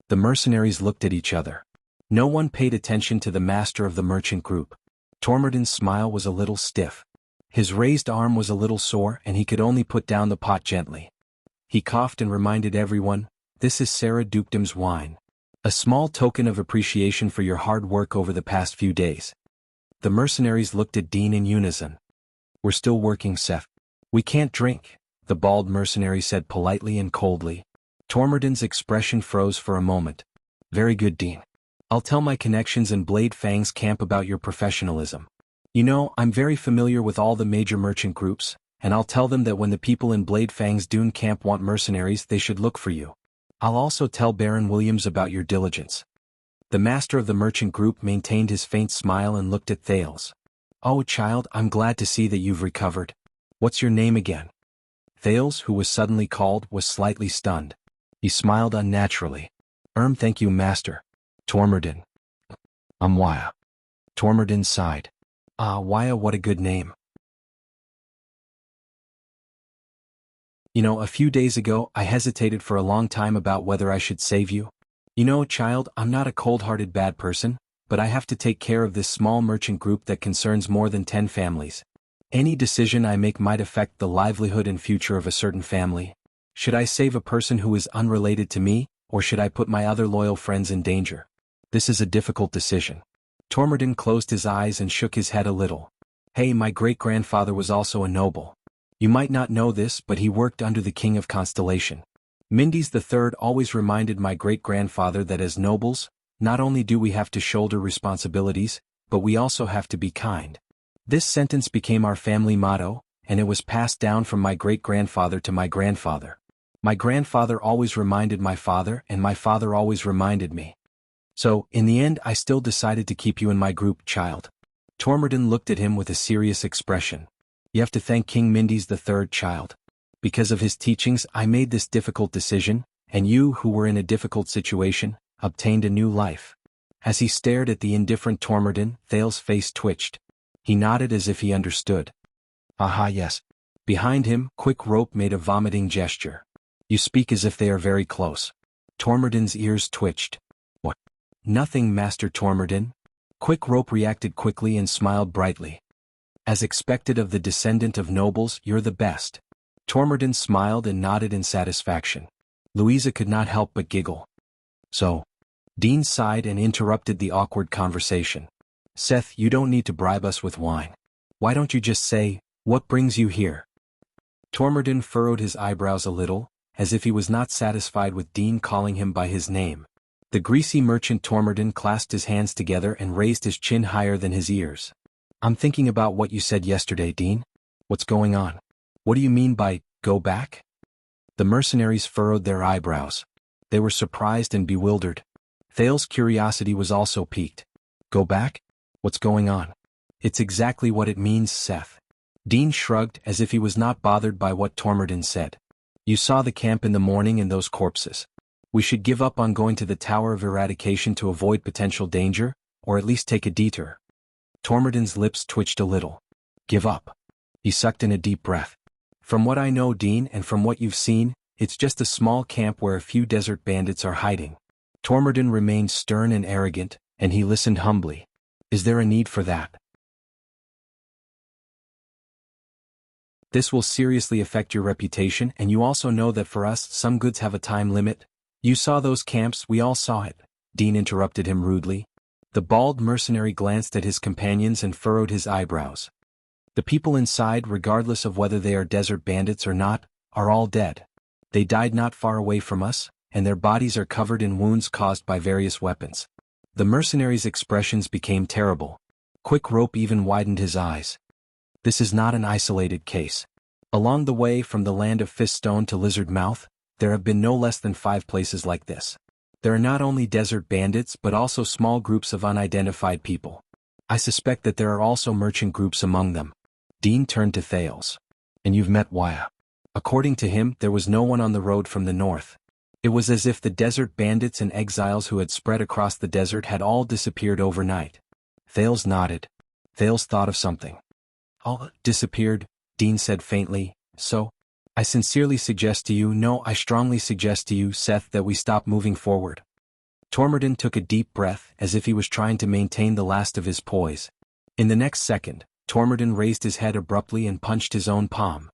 The mercenaries looked at each other. No one paid attention to the master of the merchant group. Tormorden's smile was a little stiff. His raised arm was a little sore and he could only put down the pot gently. He coughed and reminded everyone, this is Sarah Dukedam's wine. A small token of appreciation for your hard work over the past few days. The mercenaries looked at Dean in unison. We're still working, Seth. We can't drink, the bald mercenary said politely and coldly. Tormorden's expression froze for a moment. Very good, Dean. I'll tell my connections in Blade Fang's camp about your professionalism. You know, I'm very familiar with all the major merchant groups, and I'll tell them that when the people in Blade Fang's Dune camp want mercenaries they should look for you. I'll also tell Baron Williams about your diligence. The master of the merchant group maintained his faint smile and looked at Thales. Oh child, I'm glad to see that you've recovered. What's your name again? Thales, who was suddenly called, was slightly stunned. He smiled unnaturally. Thank you, master. Tormorden. I'm Wuxia. Tormorden sighed. Ah, Wuxia, what a good name. You know, a few days ago I hesitated for a long time about whether I should save you. You know, child, I'm not a cold-hearted bad person, but I have to take care of this small merchant group that concerns more than 10 families. Any decision I make might affect the livelihood and future of a certain family. Should I save a person who is unrelated to me, or should I put my other loyal friends in danger? This is a difficult decision. Tormorden closed his eyes and shook his head a little. Hey, my great-grandfather was also a noble. You might not know this, but he worked under the King of Constellation. Mindes III always reminded my great-grandfather that as nobles, not only do we have to shoulder responsibilities, but we also have to be kind. This sentence became our family motto, and it was passed down from my great-grandfather to my grandfather. My grandfather always reminded my father, and my father always reminded me. So, in the end, I still decided to keep you in my group, child. Tormorden looked at him with a serious expression. You have to thank King Mindes III, child. Because of his teachings, I made this difficult decision, and you, who were in a difficult situation, obtained a new life. As he stared at the indifferent Tormorden, Thales' face twitched. He nodded as if he understood. Aha, yes. Behind him, Quick Rope made a vomiting gesture. You speak as if they are very close. Tormorden's ears twitched. What? Nothing, Master Tormorden. Quick Rope reacted quickly and smiled brightly. As expected of the descendant of nobles, you're the best. Tormorden smiled and nodded in satisfaction. Louisa could not help but giggle. So. Dean sighed and interrupted the awkward conversation. Seth, you don't need to bribe us with wine. Why don't you just say, what brings you here? Tormorden furrowed his eyebrows a little, as if he was not satisfied with Dean calling him by his name. The greasy merchant Tormorden clasped his hands together and raised his chin higher than his ears. I'm thinking about what you said yesterday, Dean. What's going on? What do you mean by, go back? The mercenaries furrowed their eyebrows. They were surprised and bewildered. Thales's curiosity was also piqued. Go back? What's going on? It's exactly what it means, Seth. Dean shrugged as if he was not bothered by what Tormodin said. You saw the camp in the morning and those corpses. We should give up on going to the Tower of Eradication to avoid potential danger, or at least take a detour. Tormodin's lips twitched a little. Give up. He sucked in a deep breath. From what I know, Dean, and from what you've seen, it's just a small camp where a few desert bandits are hiding. Tormodin remained stern and arrogant, and he listened humbly. Is there a need for that? This will seriously affect your reputation, and you also know that for us some goods have a time limit. You saw those camps, we all saw it. Dean interrupted him rudely. The bald mercenary glanced at his companions and furrowed his eyebrows. The people inside, regardless of whether they are desert bandits or not, are all dead. They died not far away from us, and their bodies are covered in wounds caused by various weapons. The mercenary's expressions became terrible. Quick Rope even widened his eyes. This is not an isolated case. Along the way from the land of Fiststone to Lizard Mouth, there have been no less than 5 places like this. There are not only desert bandits but also small groups of unidentified people. I suspect that there are also merchant groups among them. Dean turned to Thales. And you've met Wuxia. According to him, there was no one on the road from the north. It was as if the desert bandits and exiles who had spread across the desert had all disappeared overnight. Thales nodded. Thales thought of something. All disappeared, Dean said faintly. So, I sincerely suggest to you, no, I strongly suggest to you, Seth, that we stop moving forward. Tormodin took a deep breath as if he was trying to maintain the last of his poise. In the next second, Tormodin raised his head abruptly and punched his own palm.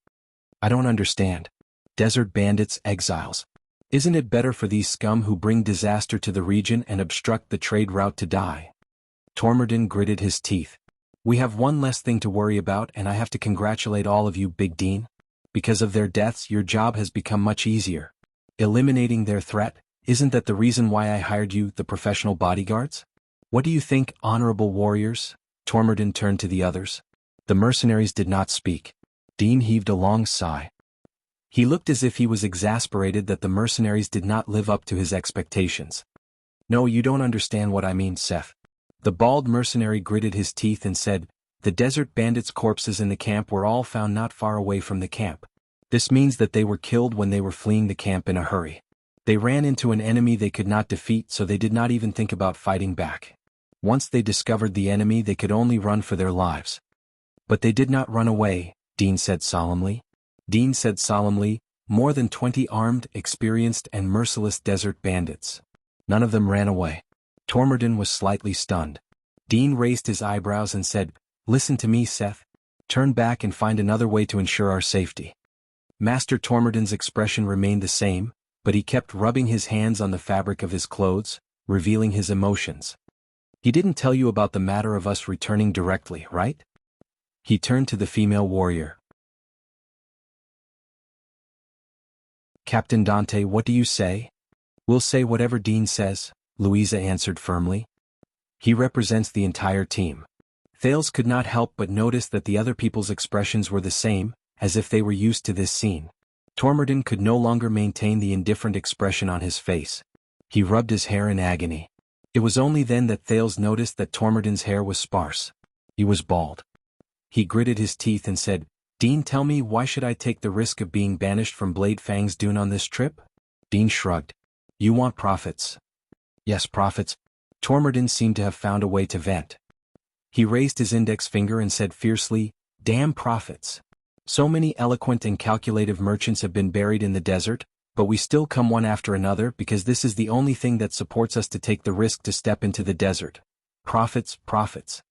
I don't understand. Desert bandits, exiles. Isn't it better for these scum who bring disaster to the region and obstruct the trade route to die? Tormodin gritted his teeth. We have one less thing to worry about, and I have to congratulate all of you, Big Dean. Because of their deaths, your job has become much easier. Eliminating their threat, isn't that the reason why I hired you, the professional bodyguards? What do you think, honorable warriors? Tormodin turned to the others. The mercenaries did not speak. Dean heaved a long sigh. He looked as if he was exasperated that the mercenaries did not live up to his expectations. No, you don't understand what I mean, Seth. The bald mercenary gritted his teeth and said, the desert bandits' corpses in the camp were all found not far away from the camp. This means that they were killed when they were fleeing the camp in a hurry. They ran into an enemy they could not defeat, so they did not even think about fighting back. Once they discovered the enemy, they could only run for their lives. But they did not run away, Dean said solemnly. Dean said solemnly, more than 20 armed, experienced and merciless desert bandits. None of them ran away. Tormodin was slightly stunned. Dean raised his eyebrows and said, listen to me, Seth. Turn back and find another way to ensure our safety. Master Tormodin's expression remained the same, but he kept rubbing his hands on the fabric of his clothes, revealing his emotions. He didn't tell you about the matter of us returning directly, right? He turned to the female warrior. Captain Dante, what do you say? We'll say whatever Dean says, Louisa answered firmly. He represents the entire team. Thales could not help but notice that the other people's expressions were the same, as if they were used to this scene. Tormodin could no longer maintain the indifferent expression on his face. He rubbed his hair in agony. It was only then that Thales noticed that Tormodin's hair was sparse. He was bald. He gritted his teeth and said, Dean, tell me, why should I take the risk of being banished from Blade Fang's dune on this trip? Dean shrugged. You want profits. Yes, profits. Tormodin seemed to have found a way to vent. He raised his index finger and said fiercely, damn profits. So many eloquent and calculative merchants have been buried in the desert, but we still come one after another because this is the only thing that supports us to take the risk to step into the desert. Profits, profits.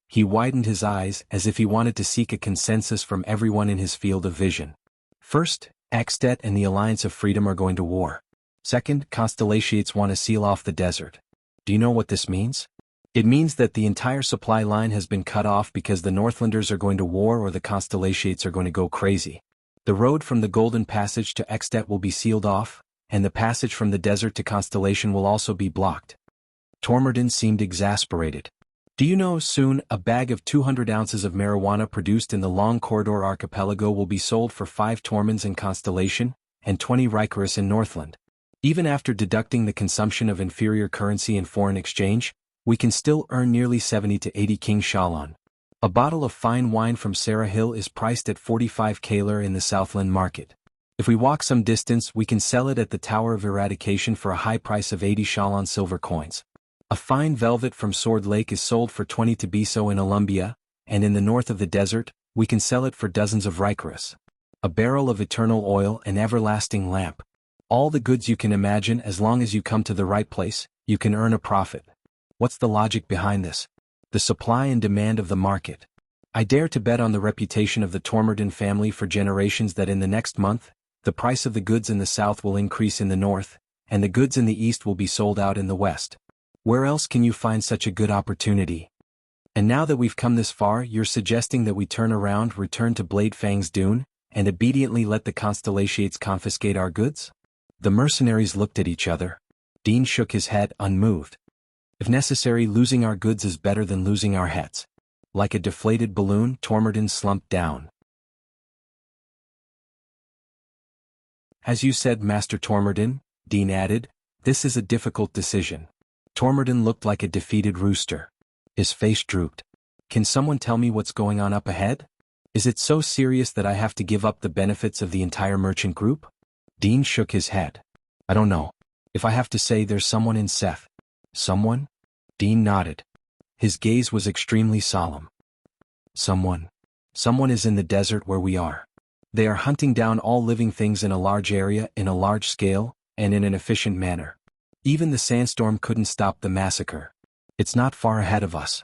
He widened his eyes as if he wanted to seek a consensus from everyone in his field of vision. First, Extet and the Alliance of Freedom are going to war. Second, Constellations want to seal off the desert. Do you know what this means? It means that the entire supply line has been cut off because the Northlanders are going to war or the Constellations are going to go crazy. The road from the Golden Passage to Extet will be sealed off, and the passage from the desert to Constellation will also be blocked. Tormodin seemed exasperated. Do you know, soon, a bag of 200 ounces of marijuana produced in the Long Corridor Archipelago will be sold for 5 Tormans in Constellation, and 20 Rykerus in Northland. Even after deducting the consumption of inferior currency and foreign exchange, we can still earn nearly 70 to 80 King Shalon. A bottle of fine wine from Sarah Hill is priced at 45 Kaler in the Southland market. If we walk some distance, we can sell it at the Tower of Eradication for a high price of 80 Shalon silver coins. A fine velvet from Sword Lake is sold for 20 Tebeso in Olumbia, and in the north of the desert, we can sell it for dozens of Rykaris. A barrel of eternal oil, an everlasting lamp. All the goods you can imagine. As long as you come to the right place, you can earn a profit. What's the logic behind this? The supply and demand of the market. I dare to bet on the reputation of the Tormerton family for generations that in the next month, the price of the goods in the south will increase in the north, and the goods in the east will be sold out in the west. Where else can you find such a good opportunity? And now that we've come this far, you're suggesting that we turn around, return to Bladefang's dune, and obediently let the Constellations confiscate our goods? The mercenaries looked at each other. Dean shook his head, unmoved. If necessary, losing our goods is better than losing our heads. Like a deflated balloon, Tormerton slumped down. As you said, Master Tormerton, Dean added, this is a difficult decision. Tormerton looked like a defeated rooster. His face drooped. Can someone tell me what's going on up ahead? Is it so serious that I have to give up the benefits of the entire merchant group? Dean shook his head. I don't know. If I have to say, there's someone in Seth. Someone? Dean nodded. His gaze was extremely solemn. Someone. Someone is in the desert where we are. They are hunting down all living things in a large area, in a large scale, and in an efficient manner. Even the sandstorm couldn't stop the massacre. It's not far ahead of us.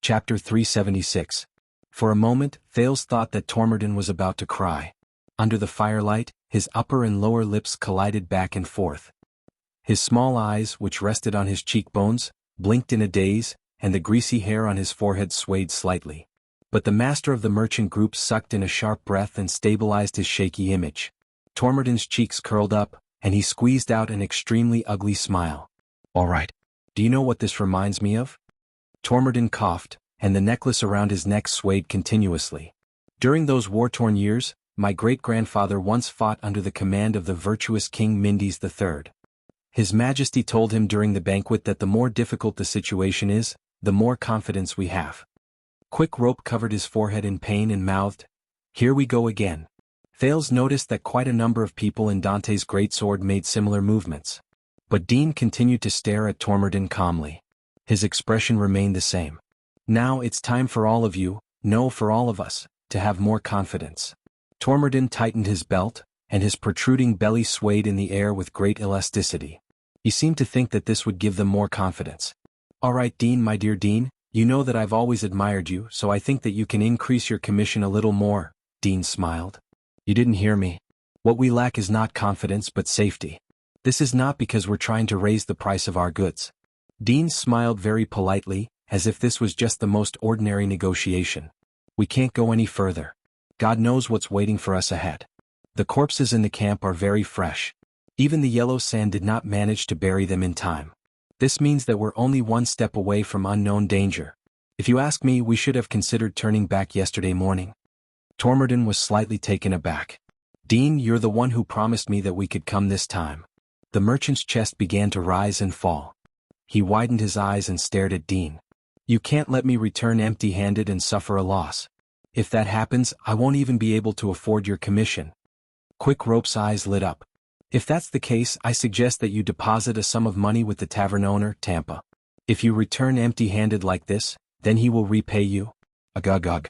Chapter 376. For a moment, Thales thought that Tormerton was about to cry. Under the firelight, his upper and lower lips collided back and forth. His small eyes, which rested on his cheekbones, blinked in a daze, and the greasy hair on his forehead swayed slightly. But the master of the merchant group sucked in a sharp breath and stabilized his shaky image. Tormerton's cheeks curled up, and he squeezed out an extremely ugly smile. All right. Do you know what this reminds me of? Tormerton coughed, and the necklace around his neck swayed continuously. During those war-torn years, my great-grandfather once fought under the command of the virtuous King Mindys III. His Majesty told him during the banquet that the more difficult the situation is, the more confidence we have. Quick Rope covered his forehead in pain and mouthed, "Here we go again." Thales noticed that quite a number of people in Dante's greatsword made similar movements. But Dean continued to stare at Tormerton calmly. His expression remained the same. Now it's time for all of you, no, for all of us, to have more confidence. Tormerton tightened his belt, and his protruding belly swayed in the air with great elasticity. He seemed to think that this would give them more confidence. All right, Dean, my dear Dean, you know that I've always admired you, so I think that you can increase your commission a little more, Dean smiled. You didn't hear me. What we lack is not confidence but safety. This is not because we're trying to raise the price of our goods. Dean smiled very politely, as if this was just the most ordinary negotiation. We can't go any further. God knows what's waiting for us ahead. The corpses in the camp are very fresh. Even the yellow sand did not manage to bury them in time. This means that we're only one step away from unknown danger. If you ask me, we should have considered turning back yesterday morning. Tormerton was slightly taken aback. Dean, you're the one who promised me that we could come this time. The merchant's chest began to rise and fall. He widened his eyes and stared at Dean. You can't let me return empty-handed and suffer a loss. If that happens, I won't even be able to afford your commission. Quick Rope's eyes lit up. If that's the case, I suggest that you deposit a sum of money with the tavern owner, Tampa. If you return empty-handed like this, then he will repay you. Agug.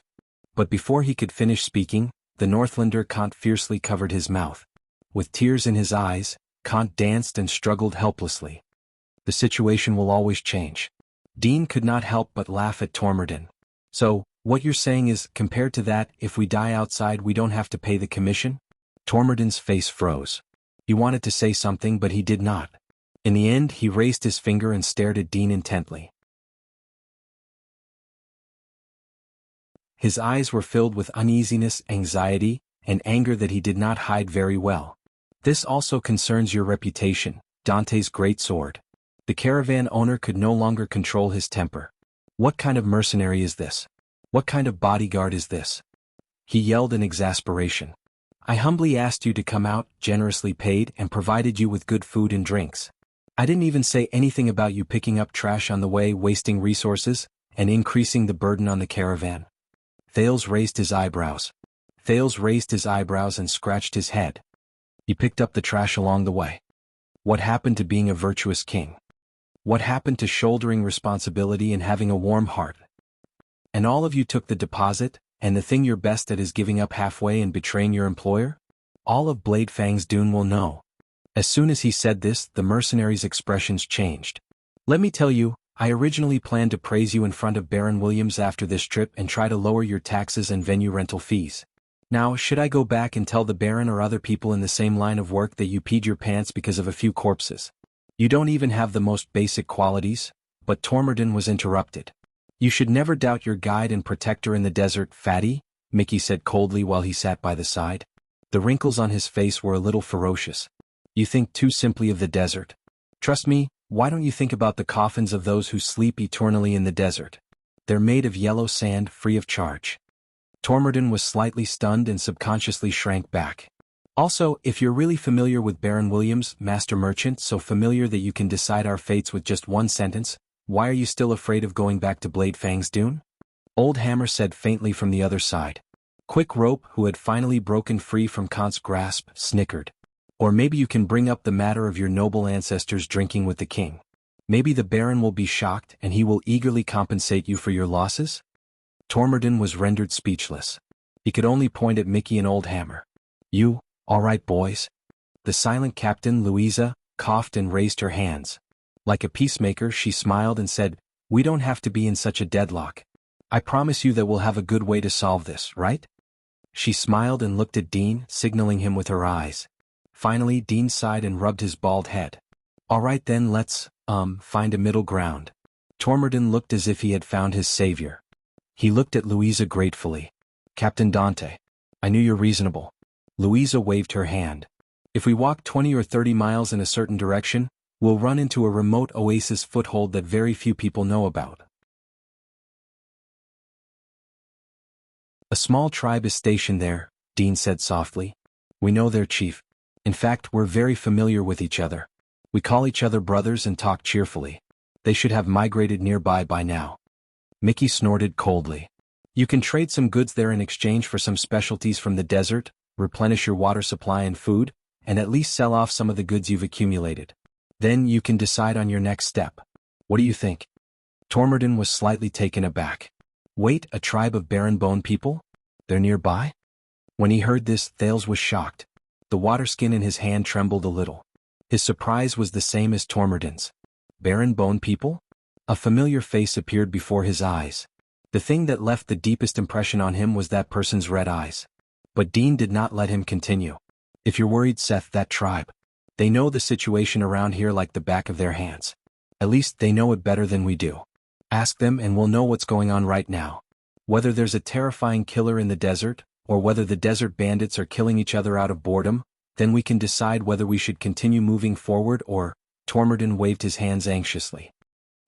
But before he could finish speaking, the Northlander Kant fiercely covered his mouth. With tears in his eyes, Kant danced and struggled helplessly. The situation will always change. Dean could not help but laugh at Tormerton. So, what you're saying is, compared to that, if we die outside we don't have to pay the commission? Tormerton's face froze. He wanted to say something but he did not. In the end he raised his finger and stared at Dean intently. His eyes were filled with uneasiness, anxiety, and anger that he did not hide very well. This also concerns your reputation, Dante's great sword. The caravan owner could no longer control his temper. What kind of mercenary is this? What kind of bodyguard is this? He yelled in exasperation. I humbly asked you to come out, generously paid, and provided you with good food and drinks. I didn't even say anything about you picking up trash on the way, wasting resources, and increasing the burden on the caravan. Thales raised his eyebrows. Thales raised his eyebrows and scratched his head. You picked up the trash along the way. What happened to being a virtuous king? What happened to shouldering responsibility and having a warm heart? And all of you took the deposit, and the thing you're best at is giving up halfway and betraying your employer? All of Blade Fang's Dune will know. As soon as he said this, the mercenary's expressions changed. Let me tell you, I originally planned to praise you in front of Baron Williams after this trip and try to lower your taxes and venue rental fees. Now, should I go back and tell the Baron or other people in the same line of work that you peed your pants because of a few corpses? You don't even have the most basic qualities. But Tormodin was interrupted. You should never doubt your guide and protector in the desert, fatty, Mickey said coldly while he sat by the side. The wrinkles on his face were a little ferocious. You think too simply of the desert. Trust me, why don't you think about the coffins of those who sleep eternally in the desert? They're made of yellow sand, free of charge. Tormodin was slightly stunned and subconsciously shrank back. Also, if you're really familiar with Baron Williams, Master Merchant, so familiar that you can decide our fates with just one sentence, why are you still afraid of going back to Blade Fang's Dune? Old Hammer said faintly from the other side. Quick Rope, who had finally broken free from Kant's grasp, snickered. Or maybe you can bring up the matter of your noble ancestors drinking with the king. Maybe the Baron will be shocked and he will eagerly compensate you for your losses? Tormodin was rendered speechless. He could only point at Mickey and Old Hammer. You, all right boys? The silent captain, Louisa, coughed and raised her hands. Like a peacemaker, she smiled and said, we don't have to be in such a deadlock. I promise you that we'll have a good way to solve this, right? She smiled and looked at Dean, signaling him with her eyes. Finally, Dean sighed and rubbed his bald head. All right then, let's, find a middle ground. Tormodin looked as if he had found his savior. He looked at Louisa gratefully. Captain Dante, I knew you're reasonable. Louisa waved her hand. If we walk 20 or 30 miles in a certain direction, we'll run into a remote oasis foothold that very few people know about. A small tribe is stationed there, Dean said softly. We know their chief. In fact, we're very familiar with each other. We call each other brothers and talk cheerfully. They should have migrated nearby by now. Mickey snorted coldly. You can trade some goods there in exchange for some specialties from the desert, replenish your water supply and food, and at least sell off some of the goods you've accumulated. Then you can decide on your next step. What do you think? Tormodin was slightly taken aback. Wait, a tribe of barren bone people? They're nearby? When he heard this, Thales was shocked. The water skin in his hand trembled a little. His surprise was the same as Tormodin's. Barren bone people? A familiar face appeared before his eyes. The thing that left the deepest impression on him was that person's red eyes. But Dean did not let him continue. If you're worried, Seth, that tribe. They know the situation around here like the back of their hands. At least they know it better than we do. Ask them and we'll know what's going on right now. Whether there's a terrifying killer in the desert, or whether the desert bandits are killing each other out of boredom, then we can decide whether we should continue moving forward or... Tormodin waved his hands anxiously.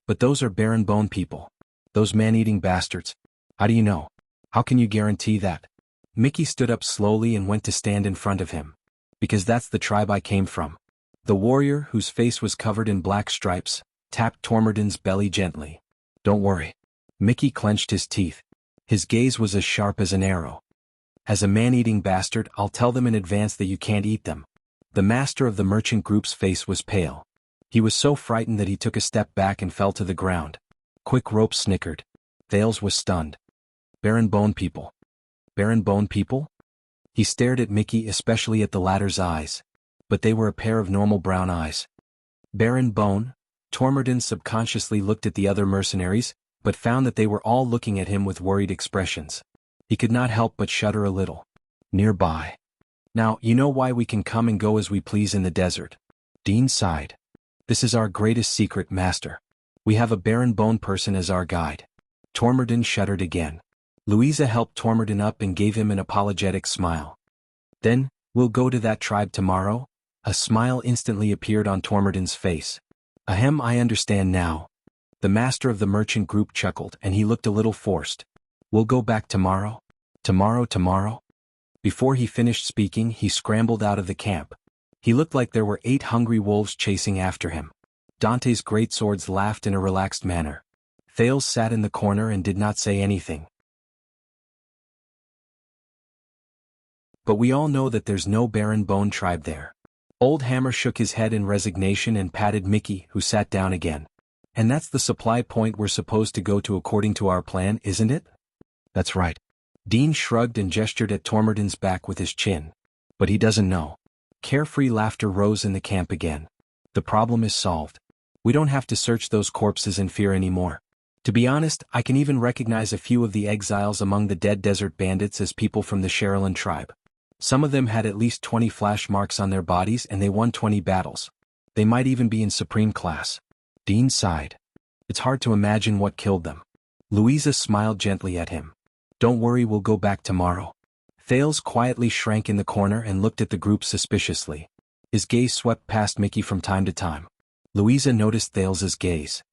But those are barren bone people. Those man-eating bastards. How do you know? How can you guarantee that? Mickey stood up slowly and went to stand in front of him. Because that's the tribe I came from. The warrior, whose face was covered in black stripes, tapped Tormodin's belly gently. Don't worry. Mickey clenched his teeth. His gaze was as sharp as an arrow. As a man-eating bastard, I'll tell them in advance that you can't eat them. The master of the merchant group's face was pale. He was so frightened that he took a step back and fell to the ground. Quick Rope snickered. Thales was stunned. Barren bone people. Barren bone people? He stared at Mickey, especially at the latter's eyes. But they were a pair of normal brown eyes. Barren bone? Tormodin subconsciously looked at the other mercenaries, but found that they were all looking at him with worried expressions. He could not help but shudder a little. Nearby. Now, you know why we can come and go as we please in the desert. Dean sighed. This is our greatest secret, Master. We have a barren bone person as our guide. Tormodin shuddered again. Louisa helped Tormodin up and gave him an apologetic smile. Then, we'll go to that tribe tomorrow? A smile instantly appeared on Tormodin's face. Ahem, I understand now. The master of the merchant group chuckled and he looked a little forced. We'll go back tomorrow? Tomorrow? Before he finished speaking, he scrambled out of the camp. He looked like there were 8 hungry wolves chasing after him. Dante's greatswords laughed in a relaxed manner. Thales sat in the corner and did not say anything. But we all know that there's no Baron Bone tribe there. Old Hammer shook his head in resignation and patted Mickey, who sat down again. And that's the supply point we're supposed to go to according to our plan, isn't it? That's right. Dean shrugged and gestured at Tormerton's back with his chin. But he doesn't know. Carefree laughter rose in the camp again. The problem is solved. We don't have to search those corpses in fear anymore. To be honest, I can even recognize a few of the exiles among the dead desert bandits as people from the Sherilyn tribe. Some of them had at least 20 flash marks on their bodies and they won 20 battles. They might even be in supreme class. Dean sighed. It's hard to imagine what killed them. Louisa smiled gently at him. Don't worry, we'll go back tomorrow. Thales quietly shrank in the corner and looked at the group suspiciously. His gaze swept past Mickey from time to time. Louisa noticed Thales's gaze.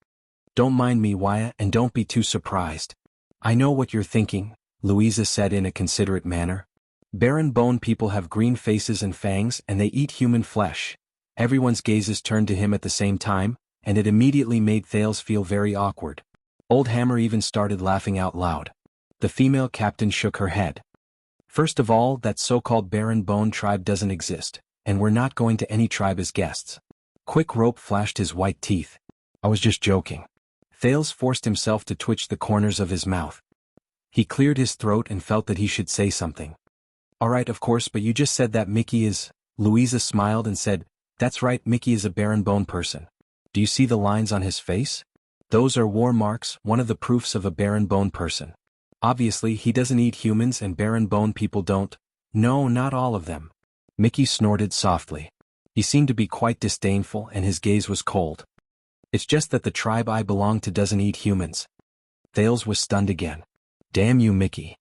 Don't mind me, Wyatt, and don't be too surprised. I know what you're thinking, Louisa said in a considerate manner. Baron Bone people have green faces and fangs and they eat human flesh. Everyone's gazes turned to him at the same time, and it immediately made Thales feel very awkward. Old Hammer even started laughing out loud. The female captain shook her head. First of all, that so-called Baron Bone tribe doesn't exist, and we're not going to any tribe as guests. Quick Rope flashed his white teeth. I was just joking. Thales forced himself to twitch the corners of his mouth. He cleared his throat and felt that he should say something. All right, of course, but you just said that Mickey is... Louisa smiled and said, That's right, Mickey is a Baron Bone person. Do you see the lines on his face? Those are war marks, one of the proofs of a Baron Bone person. Obviously, he doesn't eat humans and Baron Bone people don't. No, not all of them. Mickey snorted softly. He seemed to be quite disdainful and his gaze was cold. It's just that the tribe I belong to doesn't eat humans. Thales was stunned again. Damn you, Mickey.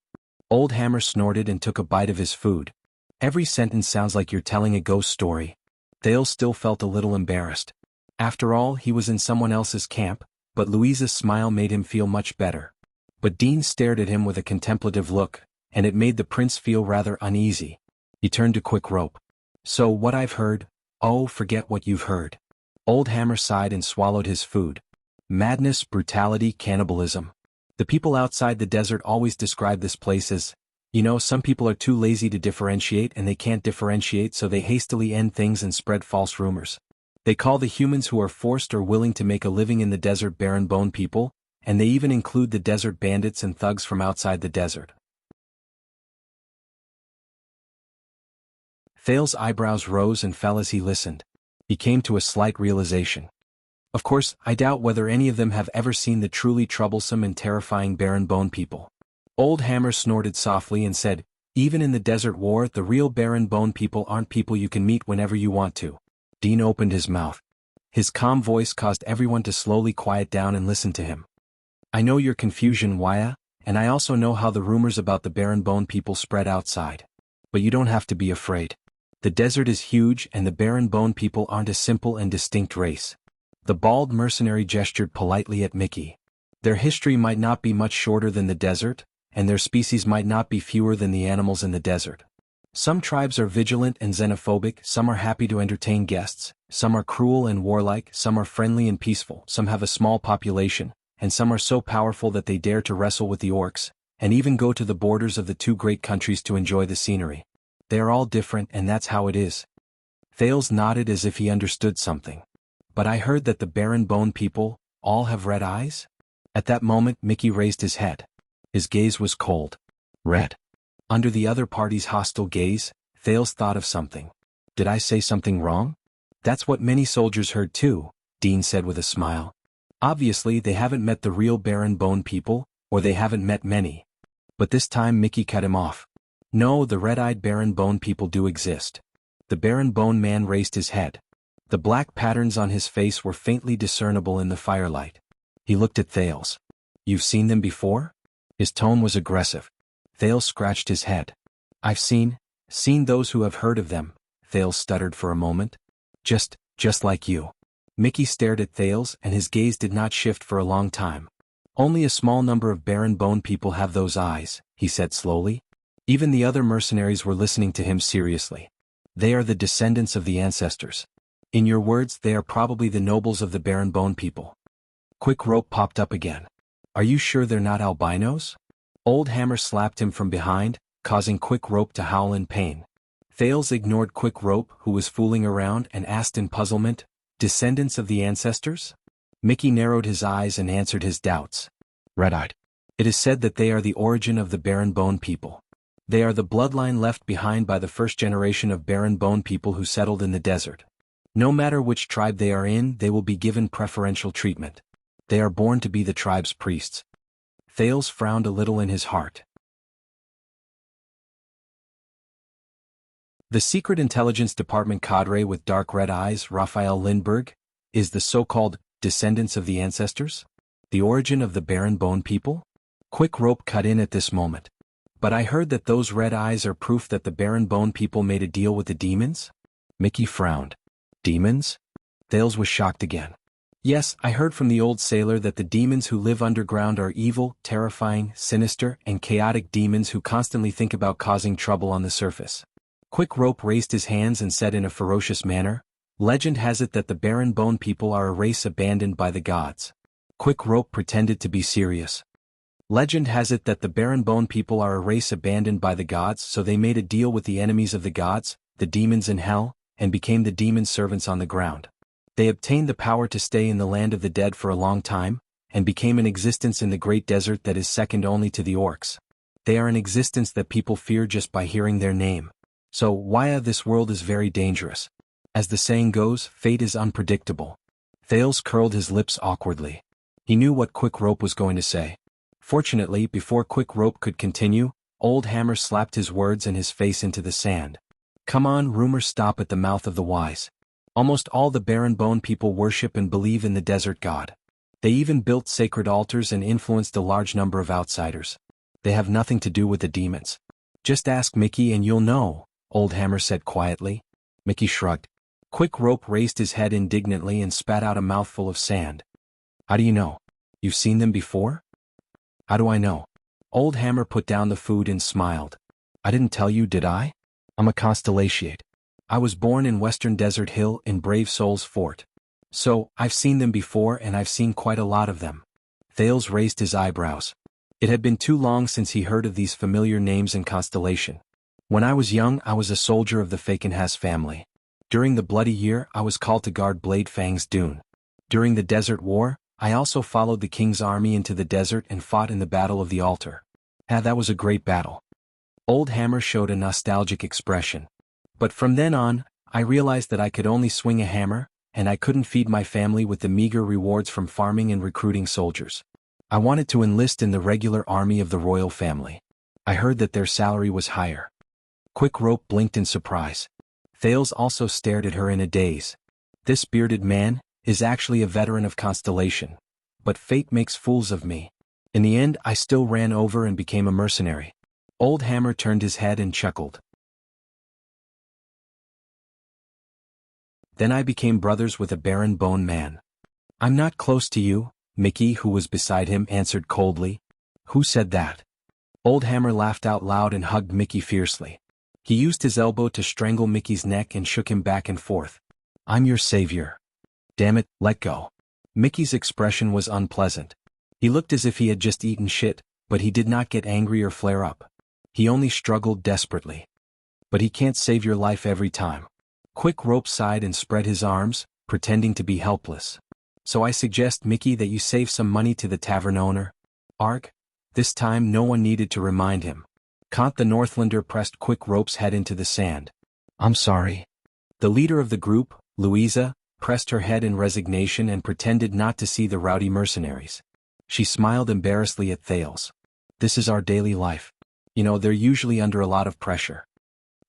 Old Hammer snorted and took a bite of his food. Every sentence sounds like you're telling a ghost story. Thales still felt a little embarrassed. After all, he was in someone else's camp, but Louisa's smile made him feel much better. But Dean stared at him with a contemplative look, and it made the prince feel rather uneasy. He turned to Quick Rope. So what I've heard? Oh, forget what you've heard. Old Hammer sighed and swallowed his food. Madness, brutality, cannibalism. The people outside the desert always describe this place as, some people are too lazy to differentiate and they can't differentiate so they hastily end things and spread false rumors. They call the humans who are forced or willing to make a living in the desert Baron Bone people, and they even include the desert bandits and thugs from outside the desert. Thales' eyebrows rose and fell as he listened. He came to a slight realization. Of course, I doubt whether any of them have ever seen the truly troublesome and terrifying Baron Bone people. Old Hammer snorted softly and said, Even in the Desert War, the real Baron Bone people aren't people you can meet whenever you want to. Dean opened his mouth. His calm voice caused everyone to slowly quiet down and listen to him. I know your confusion, Wyatt, and I also know how the rumors about the Baron Bone people spread outside. But you don't have to be afraid. The desert is huge and the Baron Bone people aren't a simple and distinct race. The bald mercenary gestured politely at Mickey. Their history might not be much shorter than the desert, and their species might not be fewer than the animals in the desert. Some tribes are vigilant and xenophobic, some are happy to entertain guests, some are cruel and warlike, some are friendly and peaceful, some have a small population, and some are so powerful that they dare to wrestle with the orcs, and even go to the borders of the two great countries to enjoy the scenery. They are all different and that's how it is. Thales nodded as if he understood something. But I heard that the Baron Bone people, all have red eyes? At that moment Mickey raised his head. His gaze was cold. Red. Under the other party's hostile gaze, Thales thought of something. Did I say something wrong? That's what many soldiers heard too, Dean said with a smile. Obviously they haven't met the real Baron Bone people, or they haven't met many. But this time Mickey cut him off. No, the red-eyed Baron Bone people do exist. The Baron Bone man raised his head. The black patterns on his face were faintly discernible in the firelight. He looked at Thales. You've seen them before? His tone was aggressive. Thales scratched his head. I've seen those who have heard of them, Thales stuttered for a moment. Just like you. Mickey stared at Thales and his gaze did not shift for a long time. Only a small number of barren bone people have those eyes, he said slowly. Even the other mercenaries were listening to him seriously. They are the descendants of the ancestors. In your words, they are probably the nobles of the barren bone people. Quick Rope popped up again. Are you sure they're not albinos? Old Hammer slapped him from behind, causing Quick Rope to howl in pain. Thales ignored Quick Rope, who was fooling around, and asked in puzzlement, descendants of the ancestors? Mickey narrowed his eyes and answered his doubts. Red-eyed. It is said that they are the origin of the barren bone people. They are the bloodline left behind by the first generation of barren bone people who settled in the desert. No matter which tribe they are in, they will be given preferential treatment. They are born to be the tribe's priests. Thales frowned a little in his heart. The Secret Intelligence Department cadre with dark red eyes, Raphael Lindbergh, is the so-called descendants of the ancestors? The origin of the barren bone people? Quick Rope cut in at this moment. But I heard that those red eyes are proof that the barren bone people made a deal with the demons? Mickey frowned. Demons? Thales was shocked again. Yes, I heard from the old sailor that the demons who live underground are evil, terrifying, sinister, and chaotic demons who constantly think about causing trouble on the surface. Quick Rope raised his hands and said in a ferocious manner, Legend has it that the barren bone people are a race abandoned by the gods. Quick Rope pretended to be serious. Legend has it that the barren bone people are a race abandoned by the gods, so they made a deal with the enemies of the gods, the demons in hell, and became the demon servants on the ground. They obtained the power to stay in the land of the dead for a long time, and became an existence in the great desert that is second only to the orcs. They are an existence that people fear just by hearing their name. So, why this world is very dangerous. As the saying goes, fate is unpredictable. Thales curled his lips awkwardly. He knew what Quick Rope was going to say. Fortunately, before Quick Rope could continue, Old Hammer slapped his words and his face into the sand. Come on, rumors stop at the mouth of the wise. Almost all the barren bone people worship and believe in the desert god. They even built sacred altars and influenced a large number of outsiders. They have nothing to do with the demons. Just ask Mickey and you'll know, Old Hammer said quietly. Mickey shrugged. Quick Rope raised his head indignantly and spat out a mouthful of sand. How do you know? You've seen them before? How do I know? Old Hammer put down the food and smiled. I didn't tell you, did I? I'm a constellatiate. I was born in Western Desert Hill in Brave Soul's Fort. So, I've seen them before and I've seen quite a lot of them. Thales raised his eyebrows. It had been too long since he heard of these familiar names in Constellation. When I was young, I was a soldier of the Fakenhas family. During the Bloody Year, I was called to guard Blade Fang's dune. During the Desert War, I also followed the king's army into the desert and fought in the Battle of the Altar. That was a great battle. Old Hammer showed a nostalgic expression. But from then on, I realized that I could only swing a hammer, and I couldn't feed my family with the meager rewards from farming and recruiting soldiers. I wanted to enlist in the regular army of the royal family. I heard that their salary was higher. Quick Rope blinked in surprise. Thales also stared at her in a daze. This bearded man is actually a veteran of Constellation. But fate makes fools of me. In the end, I still ran over and became a mercenary. Old Hammer turned his head and chuckled. Then I became brothers with a barren bone man. I'm not close to you, Mickey, who was beside him, answered coldly. Who said that? Old Hammer laughed out loud and hugged Mickey fiercely. He used his elbow to strangle Mickey's neck and shook him back and forth. I'm your savior. Damn it, let go. Mickey's expression was unpleasant. He looked as if he had just eaten shit, but he did not get angry or flare up. He only struggled desperately. But he can't save your life every time. Quick Rope sighed and spread his arms, pretending to be helpless. So I suggest, Mickey, that you save some money to the tavern owner. Arg? This time no one needed to remind him. Kant the Northlander pressed Quick Rope's head into the sand. I'm sorry. The leader of the group, Louisa, pressed her head in resignation and pretended not to see the rowdy mercenaries. She smiled embarrassedly at Thales. This is our daily life. You know, they're usually under a lot of pressure.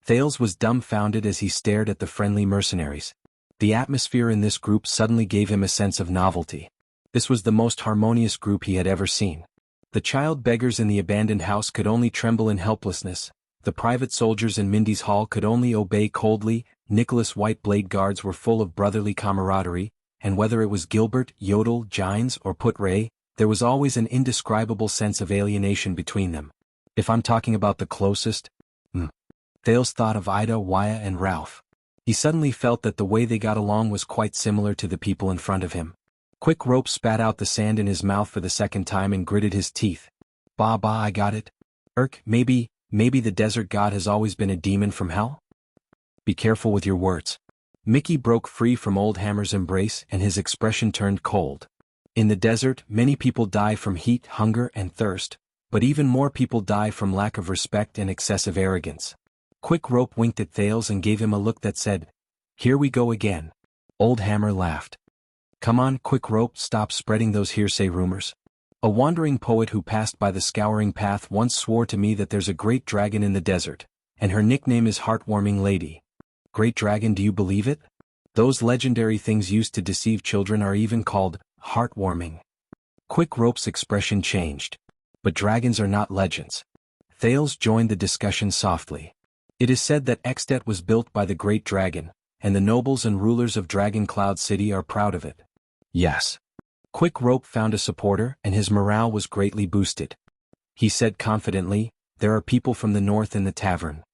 Thales was dumbfounded as he stared at the friendly mercenaries. The atmosphere in this group suddenly gave him a sense of novelty. This was the most harmonious group he had ever seen. The child beggars in the abandoned house could only tremble in helplessness, the private soldiers in Mindy's hall could only obey coldly, Nicholas' white blade guards were full of brotherly camaraderie, and whether it was Gilbert, Yodel, Gines, or Put Ray, there was always an indescribable sense of alienation between them. If I'm talking about the closest, Thales thought of Ida, Waya and Ralph. He suddenly felt that the way they got along was quite similar to the people in front of him. Quick Rope spat out the sand in his mouth for the second time and gritted his teeth. Bah, I got it. Maybe the desert god has always been a demon from hell? Be careful with your words. Mickey broke free from Old Hammer's embrace and his expression turned cold. In the desert, many people die from heat, hunger, and thirst, but even more people die from lack of respect and excessive arrogance. Quick Rope winked at Thales and gave him a look that said, "Here we go again." Old Hammer laughed. "Come on, Quick Rope, stop spreading those hearsay rumors. A wandering poet who passed by the scouring path once swore to me that there's a great dragon in the desert, and her nickname is Heartwarming Lady. Great dragon, do you believe it? Those legendary things used to deceive children are even called heartwarming." Quick Rope's expression changed. But dragons are not legends. Thales joined the discussion softly. It is said that Extet was built by the great dragon, and the nobles and rulers of Dragon Cloud City are proud of it. Yes. Quick Rope found a supporter and his morale was greatly boosted. He said confidently, "There are people from the north in the tavern.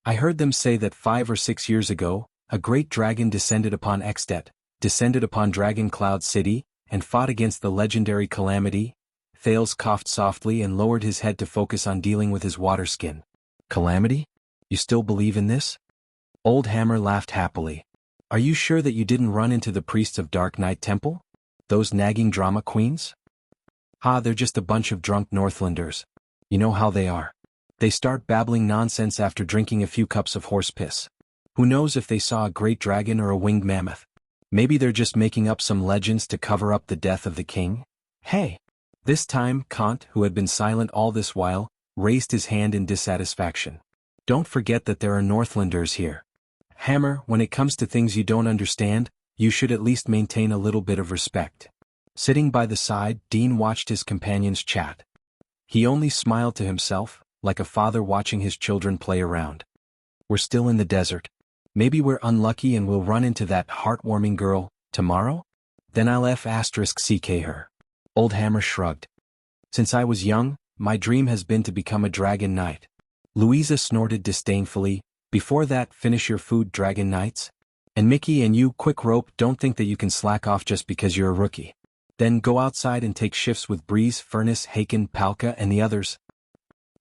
I heard them say that 5 or 6 years ago, a great dragon descended upon Extet, descended upon Dragon Cloud City, and fought against the legendary Calamity." Thales coughed softly and lowered his head to focus on dealing with his water skin. "Calamity? You still believe in this?" Old Hammer laughed happily. "Are you sure that you didn't run into the priests of Dark Knight Temple? Those nagging drama queens? They're just a bunch of drunk Northlanders. You know how they are. They start babbling nonsense after drinking a few cups of horse piss. Who knows if they saw a great dragon or a winged mammoth? Maybe they're just making up some legends to cover up the death of the king? Hey!" This time, Kant, who had been silent all this while, raised his hand in dissatisfaction. "Don't forget that there are Northlanders here. Hammer, when it comes to things you don't understand, you should at least maintain a little bit of respect." Sitting by the side, Dean watched his companions chat. He only smiled to himself, like a father watching his children play around. "We're still in the desert. Maybe we're unlucky and we'll run into that heartwarming girl tomorrow? Then I'll *CK her." Old Hammer shrugged. "Since I was young, my dream has been to become a dragon knight." Louisa snorted disdainfully. "Before that, finish your food, dragon knights. And Mickey and you, Quick Rope, don't think that you can slack off just because you're a rookie. Then go outside and take shifts with Breeze, Furnace, Haken, Palka and the others."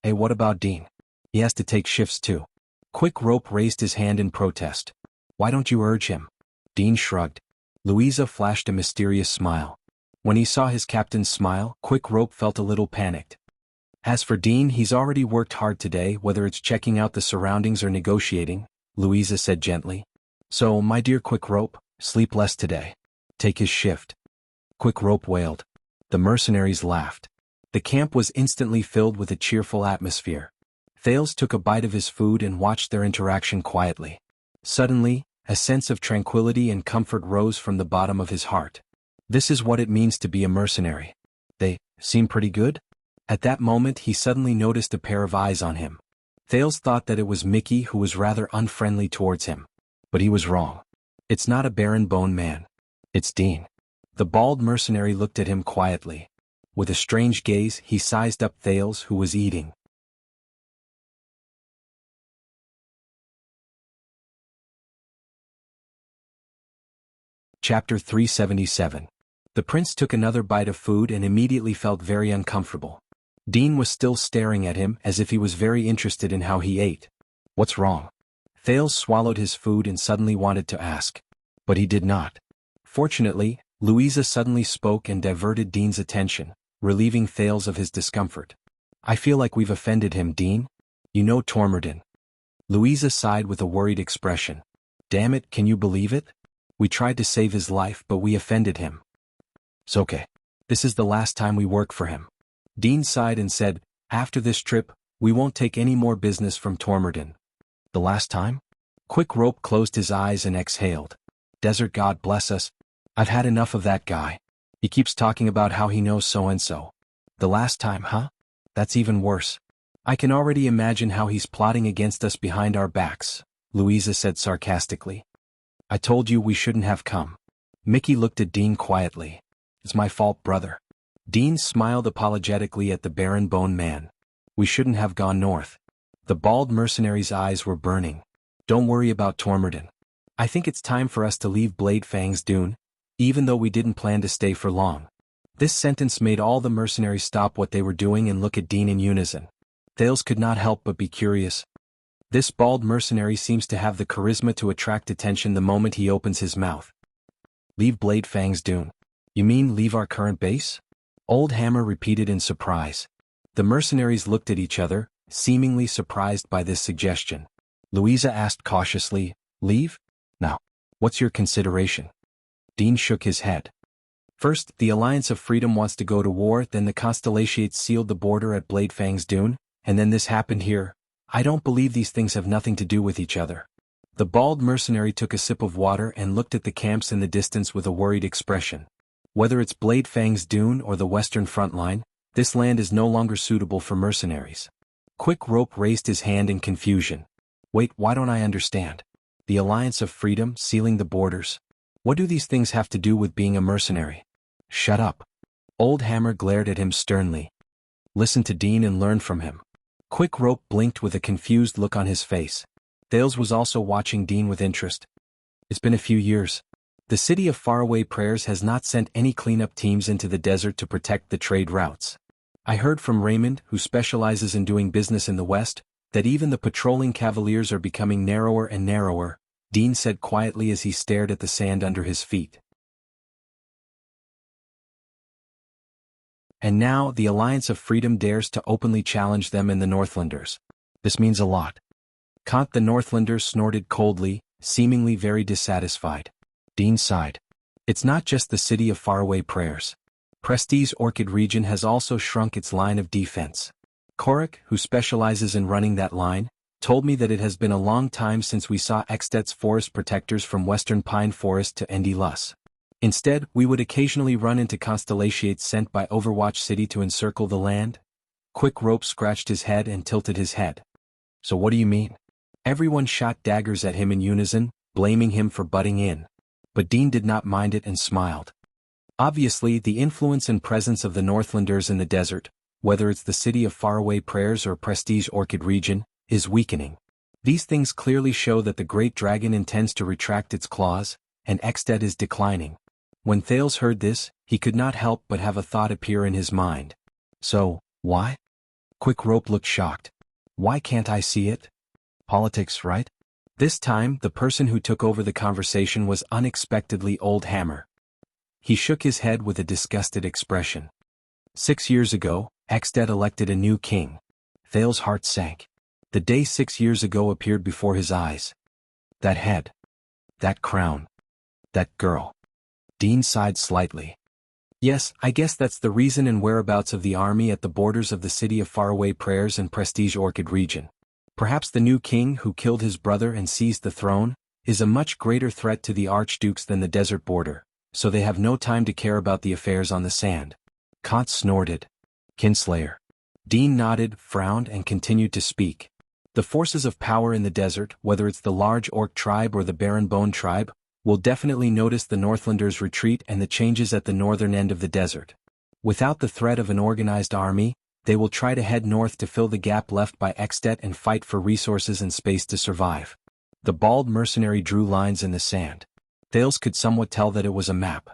"Hey, what about Dean? He has to take shifts too." Quick Rope raised his hand in protest. "Why don't you urge him?" Dean shrugged. Louisa flashed a mysterious smile. When he saw his captain's smile, Quick Rope felt a little panicked. "As for Dean, he's already worked hard today, whether it's checking out the surroundings or negotiating," Louisa said gently. "So, my dear Quick Rope, sleep less today. Take his shift." Quick Rope wailed. The mercenaries laughed. The camp was instantly filled with a cheerful atmosphere. Thales took a bite of his food and watched their interaction quietly. Suddenly, a sense of tranquility and comfort rose from the bottom of his heart. This is what it means to be a mercenary. They seem pretty good? At that moment he suddenly noticed a pair of eyes on him. Thales thought that it was Mickey who was rather unfriendly towards him. But he was wrong. It's not a barren bone man. It's Dean. The bald mercenary looked at him quietly. With a strange gaze he sized up Thales, who was eating. Chapter 377. The prince took another bite of food and immediately felt very uncomfortable. Dean was still staring at him as if he was very interested in how he ate. "What's wrong?" Thales swallowed his food and suddenly wanted to ask. But he did not. Fortunately, Louisa suddenly spoke and diverted Dean's attention, relieving Thales of his discomfort. "I feel like we've offended him, Dean. You know Tormorden." Louisa sighed with a worried expression. "Damn it, can you believe it? We tried to save his life but we offended him. It's okay. This is the last time we work for him." Dean sighed and said, "After this trip, we won't take any more business from Tormorden." "The last time?" Quick Rope closed his eyes and exhaled. "Desert God bless us. I've had enough of that guy. He keeps talking about how he knows so-and-so. The last time, huh? That's even worse. I can already imagine how he's plotting against us behind our backs," Louisa said sarcastically. "I told you we shouldn't have come." Mickey looked at Dean quietly. It's my fault, brother. Dean smiled apologetically at the barren bone man. We shouldn't have gone north. The bald mercenary's eyes were burning. Don't worry about Tormorden. I think it's time for us to leave Bladefang's dune, even though we didn't plan to stay for long. This sentence made all the mercenaries stop what they were doing and look at Dean in unison. Thales could not help but be curious. This bald mercenary seems to have the charisma to attract attention the moment he opens his mouth. Leave Bladefang's dune? You mean leave our current base? Old Hammer repeated in surprise. The mercenaries looked at each other, seemingly surprised by this suggestion. Louisa asked cautiously, leave? Now, what's your consideration? Dean shook his head. First, the Alliance of Freedom wants to go to war, then the Constellations sealed the border at Bladefang's dune, and then this happened here. I don't believe these things have nothing to do with each other. The bald mercenary took a sip of water and looked at the camps in the distance with a worried expression. Whether it's Bladefang's dune or the western front line, this land is no longer suitable for mercenaries. Quick Rope raised his hand in confusion. Wait, why don't I understand? The Alliance of Freedom sealing the borders? What do these things have to do with being a mercenary? Shut up. Old Hammer glared at him sternly. Listen to Dean and learn from him. Quick Rope blinked with a confused look on his face. Thales was also watching Dean with interest. It's been a few years. The city of Faraway Prayers has not sent any cleanup teams into the desert to protect the trade routes. I heard from Raymond, who specializes in doing business in the west, that even the patrolling cavaliers are becoming narrower and narrower, Dean said quietly as he stared at the sand under his feet. And now the Alliance of Freedom dares to openly challenge them and the Northlanders. This means a lot. Kant the Northlander snorted coldly, seemingly very dissatisfied. Dean sighed. It's not just the city of Faraway Prayers. Prestige Orchid region has also shrunk its line of defense. Korik, who specializes in running that line, told me that it has been a long time since we saw Extet's forest protectors from western pine forest to Endilus. Instead, we would occasionally run into Constellations sent by Overwatch City to encircle the land. Quick Rope scratched his head and tilted his head. So what do you mean? Everyone shot daggers at him in unison, blaming him for butting in. But Dean did not mind it and smiled. Obviously, the influence and presence of the Northlanders in the desert, whether it's the city of Faraway Prayers or Prestige Orchid region, is weakening. These things clearly show that the Great Dragon intends to retract its claws, and Extet is declining. When Thales heard this, he could not help but have a thought appear in his mind. So, why? Quick Rope looked shocked. Why can't I see it? Politics, right? This time, the person who took over the conversation was unexpectedly Old Hammer. He shook his head with a disgusted expression. 6 years ago, Extet elected a new king. Thales' heart sank. The day 6 years ago appeared before his eyes. That head. That crown. That girl. Dean sighed slightly. Yes, I guess that's the reason and whereabouts of the army at the borders of the city of Faraway Prayers and Prestige Orchid region. Perhaps the new king who killed his brother and seized the throne is a much greater threat to the archdukes than the desert border, so they have no time to care about the affairs on the sand. Kant snorted. Kinslayer. Dean nodded, frowned, and continued to speak. The forces of power in the desert, whether it's the large orc tribe or the barren bone tribe, will definitely notice the Northlanders' retreat and the changes at the northern end of the desert. Without the threat of an organized army, they will try to head north to fill the gap left by Extet and fight for resources and space to survive. The bald mercenary drew lines in the sand. Thales could somewhat tell that it was a map.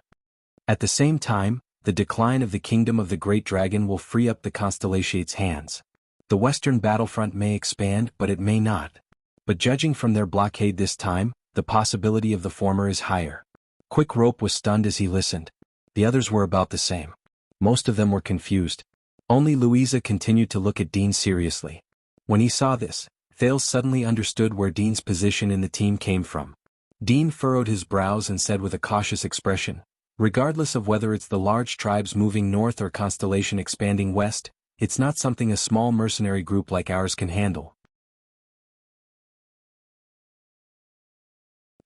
At the same time, the decline of the kingdom of the Great Dragon will free up the Constellations' hands. The western battlefront may expand, but it may not. But judging from their blockade this time, the possibility of the former is higher. Quick Rope was stunned as he listened. The others were about the same. Most of them were confused. Only Louisa continued to look at Dean seriously. When he saw this, Thales suddenly understood where Dean's position in the team came from. Dean furrowed his brows and said with a cautious expression, regardless of whether it's the large tribes moving north or Constellation expanding west, it's not something a small mercenary group like ours can handle.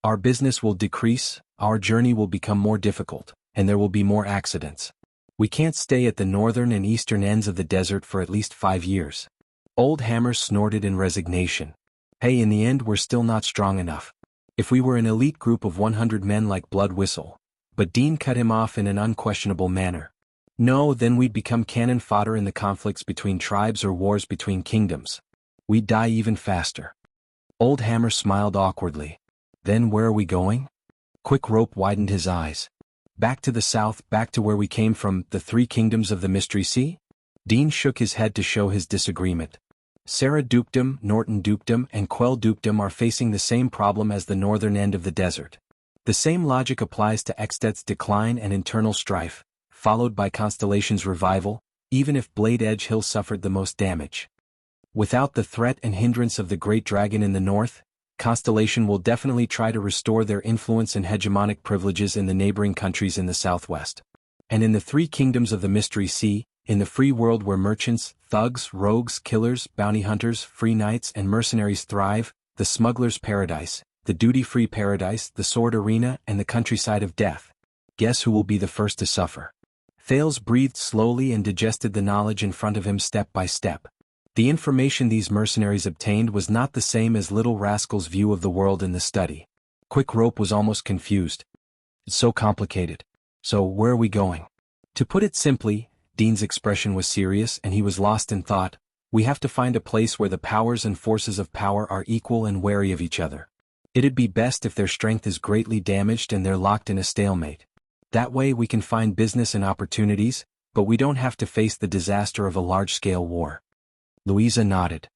Our business will decrease, our journey will become more difficult, and there will be more accidents. We can't stay at the northern and eastern ends of the desert for at least 5 years. Old Hammer snorted in resignation. Hey, in the end we're still not strong enough. If we were an elite group of 100 men like Blood Whistle, But Dean cut him off in an unquestionable manner. No, then we'd become cannon fodder in the conflicts between tribes or wars between kingdoms. We'd die even faster. Old Hammer smiled awkwardly. Then where are we going? Quick Rope widened his eyes. Back to the south, back to where we came from, the three kingdoms of the Mystery Sea? Dean shook his head to show his disagreement. Sarah Dukedom, Norton Dukedom, and Quell Dukedom are facing the same problem as the northern end of the desert. The same logic applies to Extet's decline and internal strife, followed by Constellation's revival, even if Blade Edge Hill suffered the most damage. Without the threat and hindrance of the Great Dragon in the north, Constellation will definitely try to restore their influence and hegemonic privileges in the neighboring countries in the southwest. And in the three kingdoms of the Mystery Sea, in the free world where merchants, thugs, rogues, killers, bounty hunters, free knights, and mercenaries thrive, the smuggler's paradise, the duty-free paradise, the sword arena, and the countryside of death. Guess who will be the first to suffer? Thales breathed slowly and digested the knowledge in front of him step by step. The information these mercenaries obtained was not the same as Little Rascal's view of the world in the study. Quick Rope was almost confused. It's so complicated. So where are we going? To put it simply, Dean's expression was serious and he was lost in thought. We have to find a place where the powers and forces of power are equal and wary of each other. It'd be best if their strength is greatly damaged and they're locked in a stalemate. That way we can find business and opportunities, but we don't have to face the disaster of a large-scale war. Louisa nodded.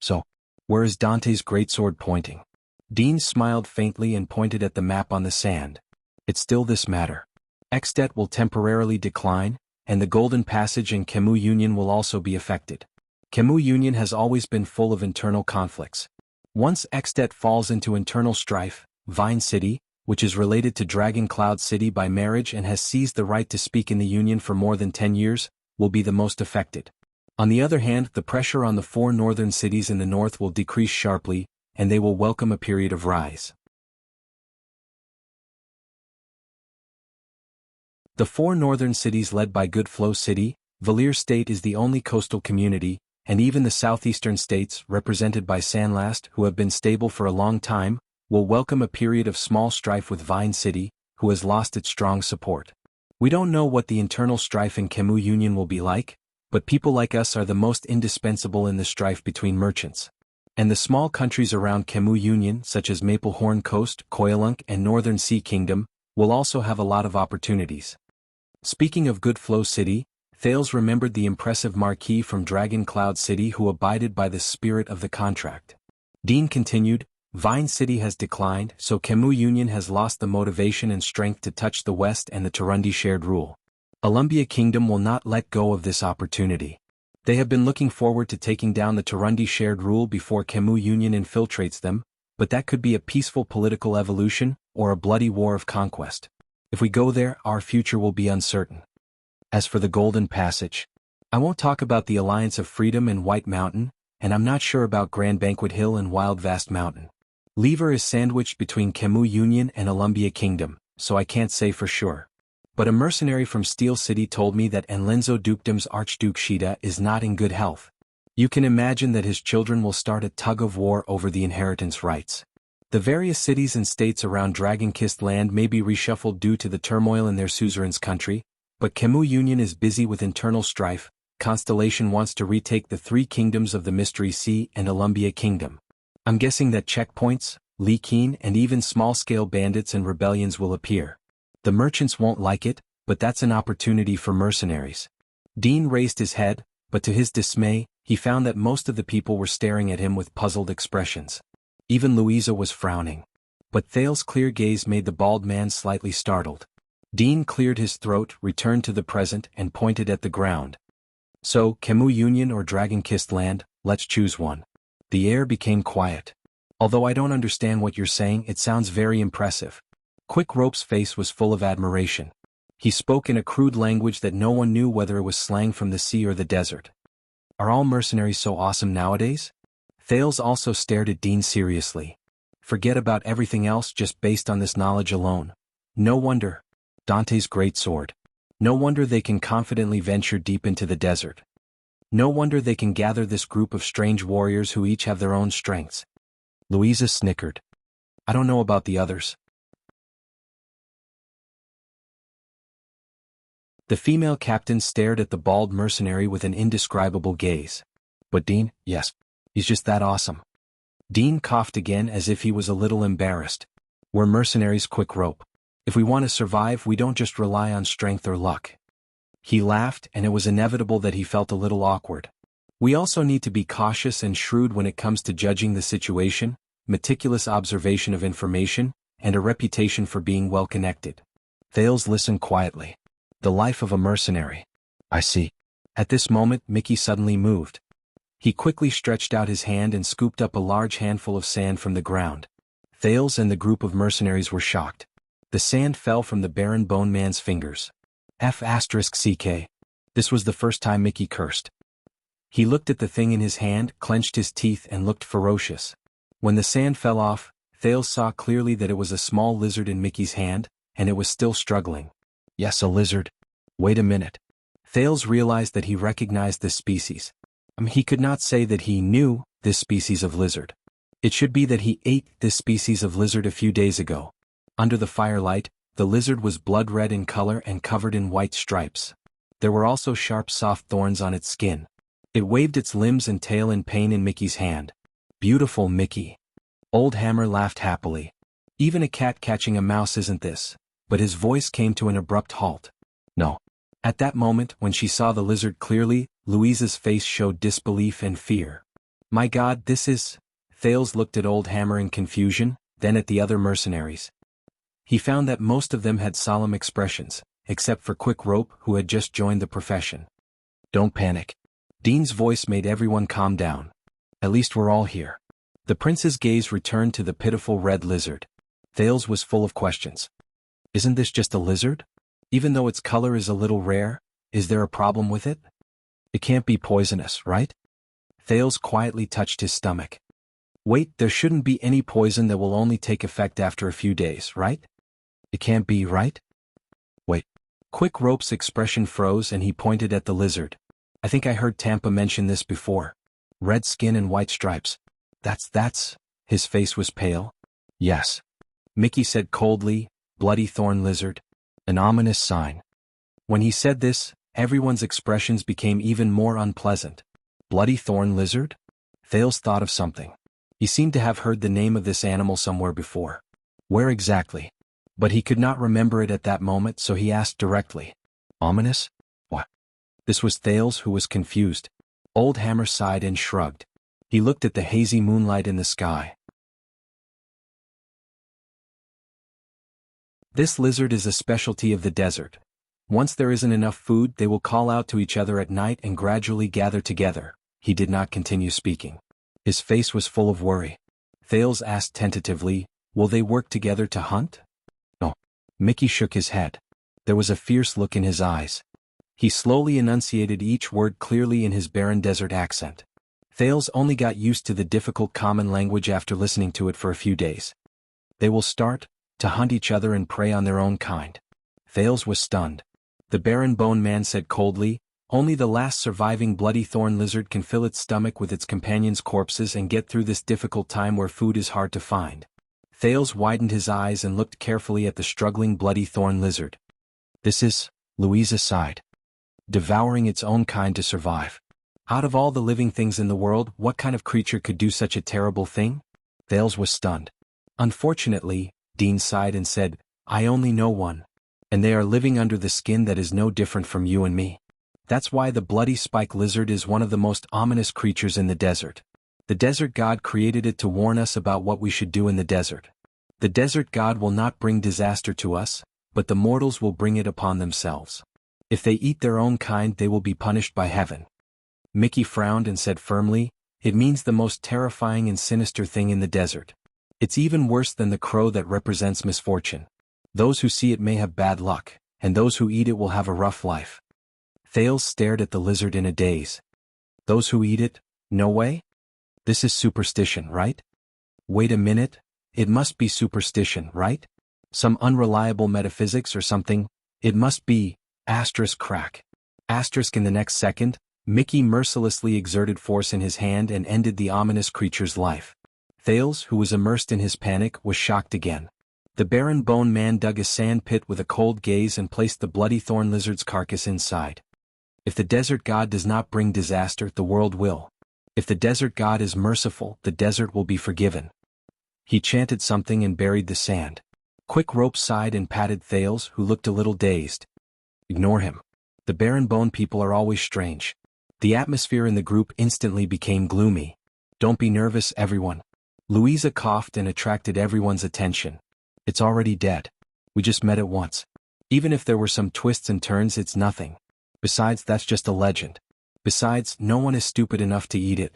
So, where is Dante's greatsword pointing? Dean smiled faintly and pointed at the map on the sand. It's still this matter. Extet will temporarily decline, and the Golden Passage and Kemu Union will also be affected. Kemu Union has always been full of internal conflicts. Once Extet falls into internal strife, Vine City, which is related to Dragon Cloud City by marriage and has seized the right to speak in the Union for more than 10 years, will be the most affected. On the other hand, the pressure on the four northern cities in the north will decrease sharply, and they will welcome a period of rise. The four northern cities led by Good Flow City, Valir State is the only coastal community, and even the southeastern states, represented by Sandlast, who have been stable for a long time, will welcome a period of small strife with Vine City, who has lost its strong support. We don't know what the internal strife in Kemu Union will be like, but people like us are the most indispensable in the strife between merchants. And the small countries around Kemu Union, such as Maplehorn Coast, Koyalunk, and Northern Sea Kingdom, will also have a lot of opportunities. Speaking of Good Flow City, Thales remembered the impressive Marquis from Dragon Cloud City who abided by the spirit of the contract. Dean continued, Vine City has declined, so Kemu Union has lost the motivation and strength to touch the West and the Turundi shared rule. Alumbia Kingdom will not let go of this opportunity. They have been looking forward to taking down the Turundi shared rule before Kemu Union infiltrates them, but that could be a peaceful political evolution, or a bloody war of conquest. If we go there, our future will be uncertain. As for the Golden Passage, I won't talk about the Alliance of Freedom and White Mountain, and I'm not sure about Grand Banquet Hill and Wild Vast Mountain. Lever is sandwiched between Kemu Union and Alumbia Kingdom, so I can't say for sure. But a mercenary from Steel City told me that Enlenzo Dukedom's Archduke Shida is not in good health. You can imagine that his children will start a tug-of-war over the inheritance rights. The various cities and states around Dragon-Kissed Land may be reshuffled due to the turmoil in their suzerain's country, but Kemu Union is busy with internal strife. Constellation wants to retake the three kingdoms of the Mystery Sea and Alumbia Kingdom. I'm guessing that checkpoints, Leakin, and even small-scale bandits and rebellions will appear. The merchants won't like it, but that's an opportunity for mercenaries. Dean raised his head, but to his dismay, he found that most of the people were staring at him with puzzled expressions. Even Louisa was frowning. But Thales' clear gaze made the bald man slightly startled. Dean cleared his throat, returned to the present, and pointed at the ground. So, Kemu Union or Dragon-Kissed Land, let's choose one. The air became quiet. Although I don't understand what you're saying, it sounds very impressive. Quick Rope's face was full of admiration. He spoke in a crude language that no one knew whether it was slang from the sea or the desert. Are all mercenaries so awesome nowadays? Thales also stared at Dean seriously. Forget about everything else just based on this knowledge alone. No wonder. Dante's great sword. No wonder they can confidently venture deep into the desert. No wonder they can gather this group of strange warriors who each have their own strengths. Louisa snickered. I don't know about the others. The female captain stared at the bald mercenary with an indescribable gaze. But Dean, yes. He's just that awesome. Dean coughed again as if he was a little embarrassed. We're mercenaries, quick rope. If we want to survive, we don't just rely on strength or luck. He laughed, and it was inevitable that he felt a little awkward. We also need to be cautious and shrewd when it comes to judging the situation, meticulous observation of information, and a reputation for being well-connected. Thales listened quietly. The life of a mercenary. I see. At this moment, Mickey suddenly moved. He quickly stretched out his hand and scooped up a large handful of sand from the ground. Thales and the group of mercenaries were shocked. The sand fell from the Baron Bone Man's fingers. F***ck. This was the first time Mickey cursed. He looked at the thing in his hand, clenched his teeth, and looked ferocious. When the sand fell off, Thales saw clearly that it was a small lizard in Mickey's hand, and it was still struggling. Yes, a lizard. Wait a minute. Thales realized that he recognized this species. He could not say that he knew this species of lizard. It should be that he ate this species of lizard a few days ago. Under the firelight, the lizard was blood red in color and covered in white stripes. There were also sharp soft thorns on its skin. It waved its limbs and tail in pain in Mickey's hand. Beautiful Mickey. Old Hammer laughed happily. Even a cat catching a mouse isn't this. But his voice came to an abrupt halt. No. At that moment, when she saw the lizard clearly, Louise's face showed disbelief and fear. My God, this is... Thales looked at Old Hammer in confusion, then at the other mercenaries. He found that most of them had solemn expressions, except for Quick Rope, who had just joined the profession. Don't panic. Dean's voice made everyone calm down. At least we're all here. The prince's gaze returned to the pitiful red lizard. Thales was full of questions. Isn't this just a lizard? Even though its color is a little rare, is there a problem with it? It can't be poisonous, right? Thales quietly touched his stomach. Wait, there shouldn't be any poison that will only take effect after a few days, right? It can't be, right? Wait. Quick Rope's expression froze and he pointed at the lizard. I think I heard Tampa mention this before. Red skin and white stripes. That's... His face was pale. Yes. Mickey said coldly, bloody thorn lizard. An ominous sign. When he said this, everyone's expressions became even more unpleasant. Bloody thorn lizard? Thales thought of something. He seemed to have heard the name of this animal somewhere before. Where exactly? But he could not remember it at that moment, so he asked directly. Ominous? What? This was Thales, who was confused. Old Hammer sighed and shrugged. He looked at the hazy moonlight in the sky. This lizard is a specialty of the desert. Once there isn't enough food, they will call out to each other at night and gradually gather together. He did not continue speaking. His face was full of worry. Thales asked tentatively, will they work together to hunt? No. Mickey shook his head. There was a fierce look in his eyes. He slowly enunciated each word clearly in his barren desert accent. Thales only got used to the difficult common language after listening to it for a few days. They will start to hunt each other and prey on their own kind. Thales was stunned. The Baron Bone Man said coldly, only the last surviving bloody thorn lizard can fill its stomach with its companions' corpses and get through this difficult time where food is hard to find. Thales widened his eyes and looked carefully at the struggling bloody thorn lizard. This is, Louisa sighed. Devouring its own kind to survive. Out of all the living things in the world, what kind of creature could do such a terrible thing? Thales was stunned. Unfortunately, Dean sighed and said, I only know one. And they are living under the skin that is no different from you and me. That's why the bloody spike lizard is one of the most ominous creatures in the desert. The desert god created it to warn us about what we should do in the desert. The desert god will not bring disaster to us, but the mortals will bring it upon themselves. If they eat their own kind, they will be punished by heaven. Mickey frowned and said firmly, it means the most terrifying and sinister thing in the desert. It's even worse than the crow that represents misfortune. Those who see it may have bad luck, and those who eat it will have a rough life. Thales stared at the lizard in a daze. Those who eat it? No way? This is superstition, right? Wait a minute, it must be superstition, right? Some unreliable metaphysics or something? It must be, crack. In the next second, Mickey mercilessly exerted force in his hand and ended the ominous creature's life. Thales, who was immersed in his panic, was shocked again. The Baron Bone Man dug a sand pit with a cold gaze and placed the bloody thorn lizard's carcass inside. If the desert god does not bring disaster, the world will. If the desert god is merciful, the desert will be forgiven. He chanted something and buried the sand. Quick Rope sighed and patted Thales, who looked a little dazed. Ignore him. The Baron Bone people are always strange. The atmosphere in the group instantly became gloomy. Don't be nervous, everyone. Louisa coughed and attracted everyone's attention. It's already dead. We just met it once. Even if there were some twists and turns, it's nothing. Besides, that's just a legend. Besides, no one is stupid enough to eat it.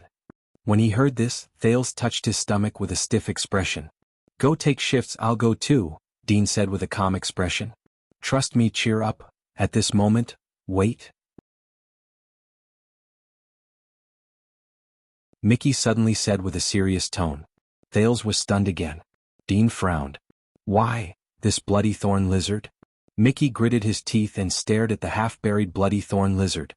When he heard this, Thales touched his stomach with a stiff expression. Go take shifts, I'll go too, Dean said with a calm expression. Trust me, cheer up. At this moment, wait. Mickey suddenly said with a serious tone. Thales was stunned again. Dean frowned. Why, this bloody thorn lizard? Mickey gritted his teeth and stared at the half-buried bloody thorn lizard.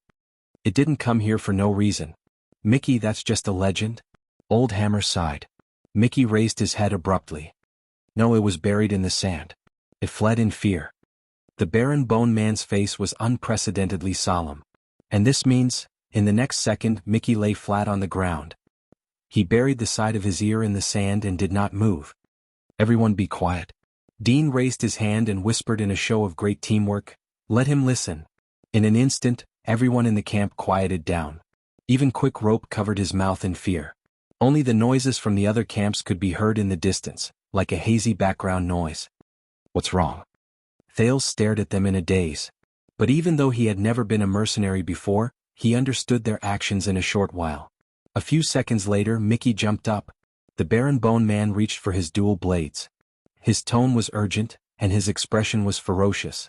It didn't come here for no reason. Mickey, that's just a legend? Old Hammer sighed. Mickey raised his head abruptly. No, it was buried in the sand. It fled in fear. The Baron Bone Man's face was unprecedentedly solemn. And this means, in the next second, Mickey lay flat on the ground. He buried the side of his ear in the sand and did not move. Everyone be quiet. Dean raised his hand and whispered in a show of great teamwork, let him listen. In an instant, everyone in the camp quieted down. Even Quick Rope covered his mouth in fear. Only the noises from the other camps could be heard in the distance, like a hazy background noise. What's wrong? Thales stared at them in a daze. But even though he had never been a mercenary before, he understood their actions in a short while. A few seconds later, Mickey jumped up. The Baron Bone Man reached for his dual blades. His tone was urgent, and his expression was ferocious.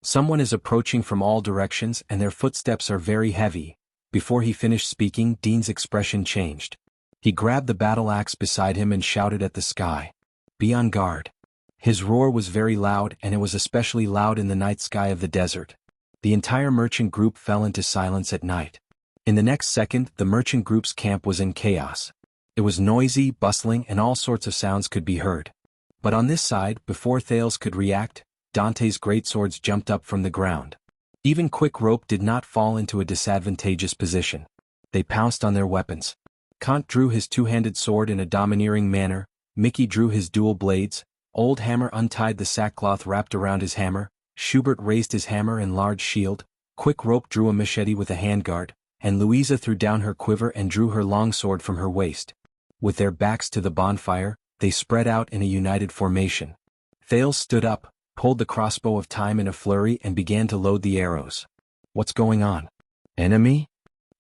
Someone is approaching from all directions and their footsteps are very heavy. Before he finished speaking, Dean's expression changed. He grabbed the battle axe beside him and shouted at the sky. Be on guard. His roar was very loud, and it was especially loud in the night sky of the desert. The entire merchant group fell into silence at night. In the next second, the merchant group's camp was in chaos. It was noisy, bustling, and all sorts of sounds could be heard. But on this side, before Thales could react, Dante's greatswords jumped up from the ground. Even Quick Rope did not fall into a disadvantageous position. They pounced on their weapons. Kant drew his two-handed sword in a domineering manner, Mickey drew his dual blades, Old Hammer untied the sackcloth wrapped around his hammer, Schubert raised his hammer and large shield, Quick Rope drew a machete with a handguard, and Louisa threw down her quiver and drew her longsword from her waist. With their backs to the bonfire, they spread out in a united formation. Thales stood up, pulled the crossbow of time in a flurry and began to load the arrows. What's going on? Enemy?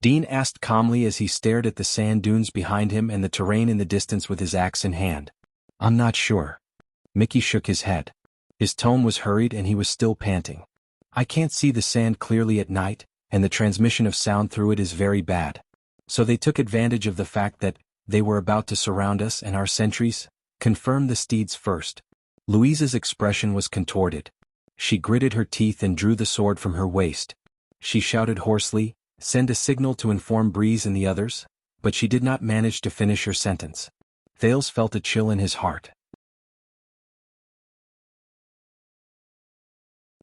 Dean asked calmly as he stared at the sand dunes behind him and the terrain in the distance with his axe in hand. I'm not sure. Mickey shook his head. His tone was hurried and he was still panting. I can't see the sand clearly at night, and the transmission of sound through it is very bad. So they took advantage of the fact that they were about to surround us and our sentries confirmed the steeds first. Louisa's expression was contorted. She gritted her teeth and drew the sword from her waist. She shouted hoarsely, send a signal to inform Breeze and the others, but she did not manage to finish her sentence. Thales felt a chill in his heart.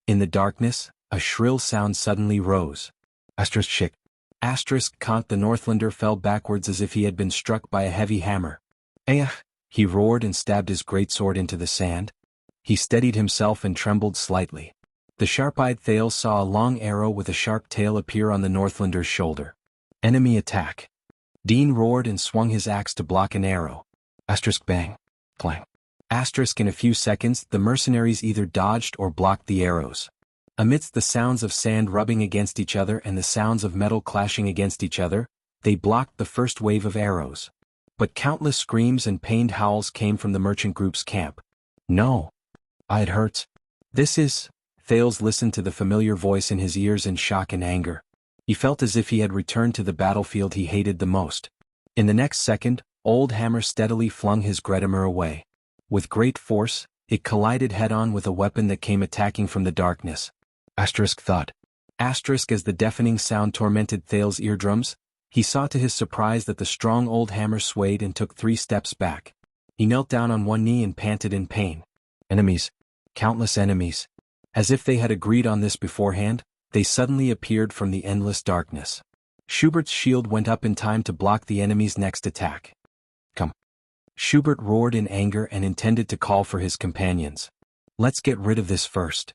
In the darkness, a shrill sound suddenly rose. Asterisk. Kant the Northlander fell backwards as if he had been struck by a heavy hammer. Eh! He roared and stabbed his greatsword into the sand. He steadied himself and trembled slightly. The sharp-eyed Thales saw a long arrow with a sharp tail appear on the Northlander's shoulder. Enemy attack. Dean roared and swung his axe to block an arrow. Asterisk bang. Clang. Asterisk in a few seconds, the mercenaries either dodged or blocked the arrows. Amidst the sounds of sand rubbing against each other and the sounds of metal clashing against each other, they blocked the first wave of arrows. But countless screams and pained howls came from the merchant group's camp. No. It hurts. This is... Thales listened to the familiar voice in his ears in shock and anger. He felt as if he had returned to the battlefield he hated the most. In the next second, Old Hammer steadily flung his Gretamer away. With great force, it collided head-on with a weapon that came attacking from the darkness. Asterisk thud. Asterisk as the deafening sound tormented Thales' eardrums, he saw to his surprise that the strong old hammer swayed and took 3 steps back. He knelt down on one knee and panted in pain. Enemies. Countless enemies. As if they had agreed on this beforehand, they suddenly appeared from the endless darkness. Schubert's shield went up in time to block the enemy's next attack. Come. Schubert roared in anger and intended to call for his companions. Let's get rid of this first.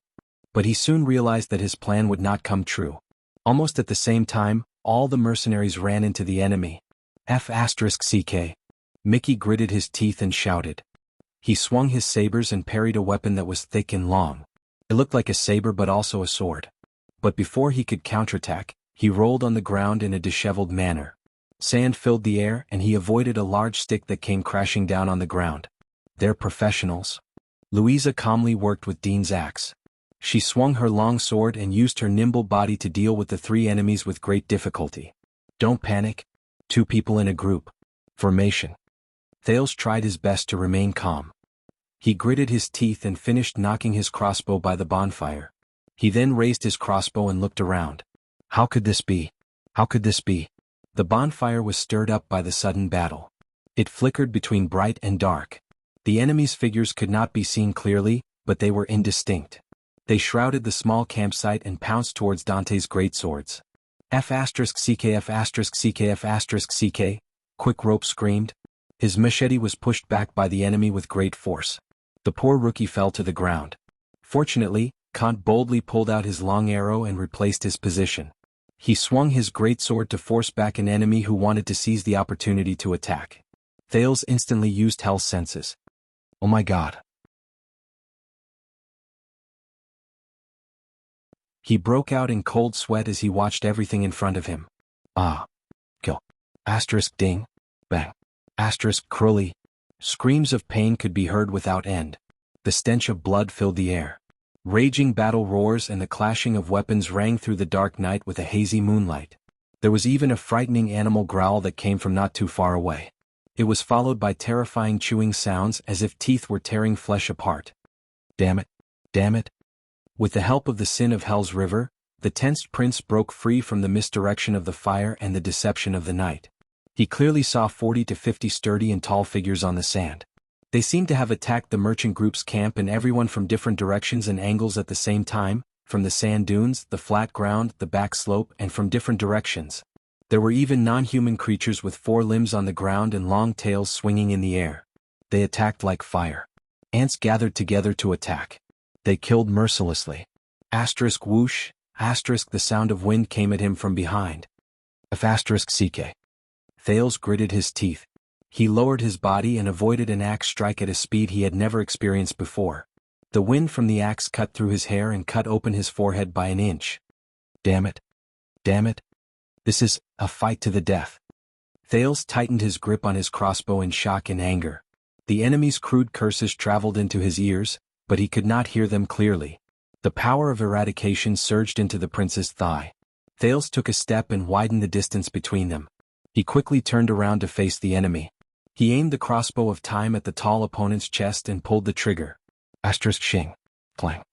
But he soon realized that his plan would not come true. Almost at the same time, all the mercenaries ran into the enemy. F***ck. Mickey gritted his teeth and shouted. He swung his sabers and parried a weapon that was thick and long. It looked like a saber but also a sword. But before he could counterattack, he rolled on the ground in a disheveled manner. Sand filled the air and he avoided a large stick that came crashing down on the ground. They're professionals. Louisa calmly worked with Dean's axe. She swung her long sword and used her nimble body to deal with the three enemies with great difficulty. Don't panic. 2 people in a group. Formation. Thales tried his best to remain calm. He gritted his teeth and finished knocking his crossbow by the bonfire. He then raised his crossbow and looked around. How could this be? How could this be? The bonfire was stirred up by the sudden battle. It flickered between bright and dark. The enemy's figures could not be seen clearly, but they were indistinct. They shrouded the small campsite and pounced towards Dante's greatswords. F***ck. Quick Rope screamed. His machete was pushed back by the enemy with great force. The poor rookie fell to the ground. Fortunately, Kant boldly pulled out his long arrow and replaced his position. He swung his greatsword to force back an enemy who wanted to seize the opportunity to attack. Thales instantly used Hell's senses. Oh my god. He broke out in cold sweat as he watched everything in front of him. Ah. Kill. Ding. Bang. Crowley. Screams of pain could be heard without end. The stench of blood filled the air. Raging battle roars and the clashing of weapons rang through the dark night with a hazy moonlight. There was even a frightening animal growl that came from not too far away. It was followed by terrifying chewing sounds as if teeth were tearing flesh apart. Damn it. Damn it. With the help of the sin of Hell's River, the tensed prince broke free from the misdirection of the fire and the deception of the night. He clearly saw 40 to 50 sturdy and tall figures on the sand. They seemed to have attacked the merchant group's camp and everyone from different directions and angles at the same time, from the sand dunes, the flat ground, the back slope, and from different directions. There were even non-human creatures with 4 limbs on the ground and long tails swinging in the air. They attacked like fire. Ants gathered together to attack. They killed mercilessly. Whoosh, the sound of wind came at him from behind. F***ck. Thales gritted his teeth. He lowered his body and avoided an axe strike at a speed he had never experienced before. The wind from the axe cut through his hair and cut open his forehead by an inch. Damn it. Damn it. This is a fight to the death. Thales tightened his grip on his crossbow in shock and anger. The enemy's crude curses traveled into his ears, but he could not hear them clearly. The power of eradication surged into the prince's thigh. Thales took a step and widened the distance between them. He quickly turned around to face the enemy. He aimed the crossbow of time at the tall opponent's chest and pulled the trigger. Shing. Clang.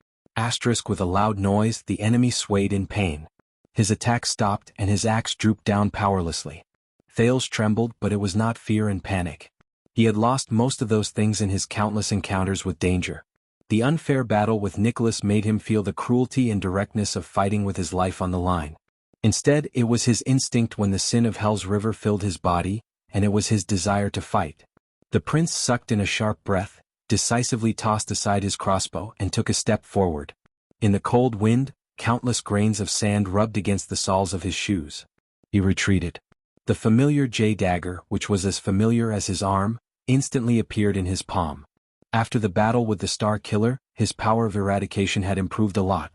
With a loud noise, the enemy swayed in pain. His attack stopped and his axe drooped down powerlessly. Thales trembled, but it was not fear and panic. He had lost most of those things in his countless encounters with danger. The unfair battle with Nicholas made him feel the cruelty and directness of fighting with his life on the line. Instead, it was his instinct when the sin of Hell's River filled his body, and it was his desire to fight. The prince sucked in a sharp breath, decisively tossed aside his crossbow and took a step forward. In the cold wind, countless grains of sand rubbed against the soles of his shoes. He retreated. The familiar J-dagger, which was as familiar as his arm, instantly appeared in his palm. After the battle with the Star Killer, his power of eradication had improved a lot.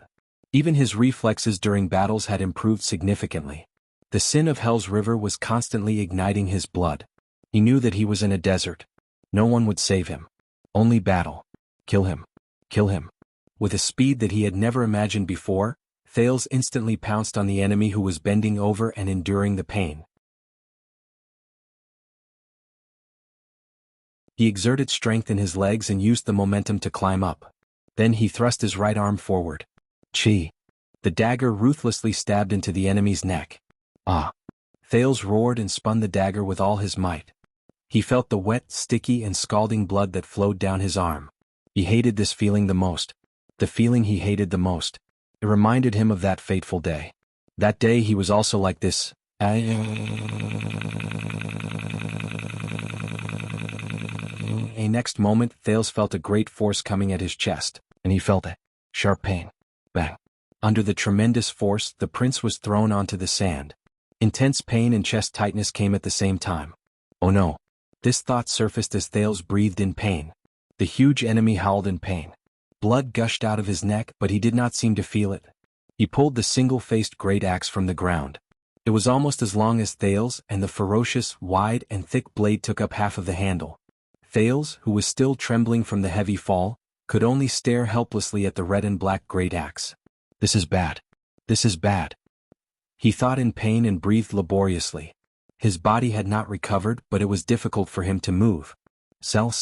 Even his reflexes during battles had improved significantly. The sin of Hell's River was constantly igniting his blood. He knew that he was in a desert. No one would save him. Only battle. Kill him. Kill him. With a speed that he had never imagined before, Thales instantly pounced on the enemy who was bending over and enduring the pain. He exerted strength in his legs and used the momentum to climb up. Then he thrust his right arm forward. Chi. The dagger ruthlessly stabbed into the enemy's neck. Ah! Thales roared and spun the dagger with all his might. He felt the wet, sticky and scalding blood that flowed down his arm. He hated this feeling the most. The feeling he hated the most. It reminded him of that fateful day. That day he was also like this. A next moment, Thales felt a great force coming at his chest, and he felt a sharp pain. Bang. Under the tremendous force, the prince was thrown onto the sand. Intense pain and chest tightness came at the same time. Oh no. This thought surfaced as Thales breathed in pain. The huge enemy howled in pain. Blood gushed out of his neck, but he did not seem to feel it. He pulled the single-faced great axe from the ground. It was almost as long as Thales, and the ferocious, wide and thick blade took up half of the handle. Thales, who was still trembling from the heavy fall, could only stare helplessly at the red and black great axe. This is bad. This is bad. He thought in pain and breathed laboriously. His body had not recovered, but it was difficult for him to move. Sell.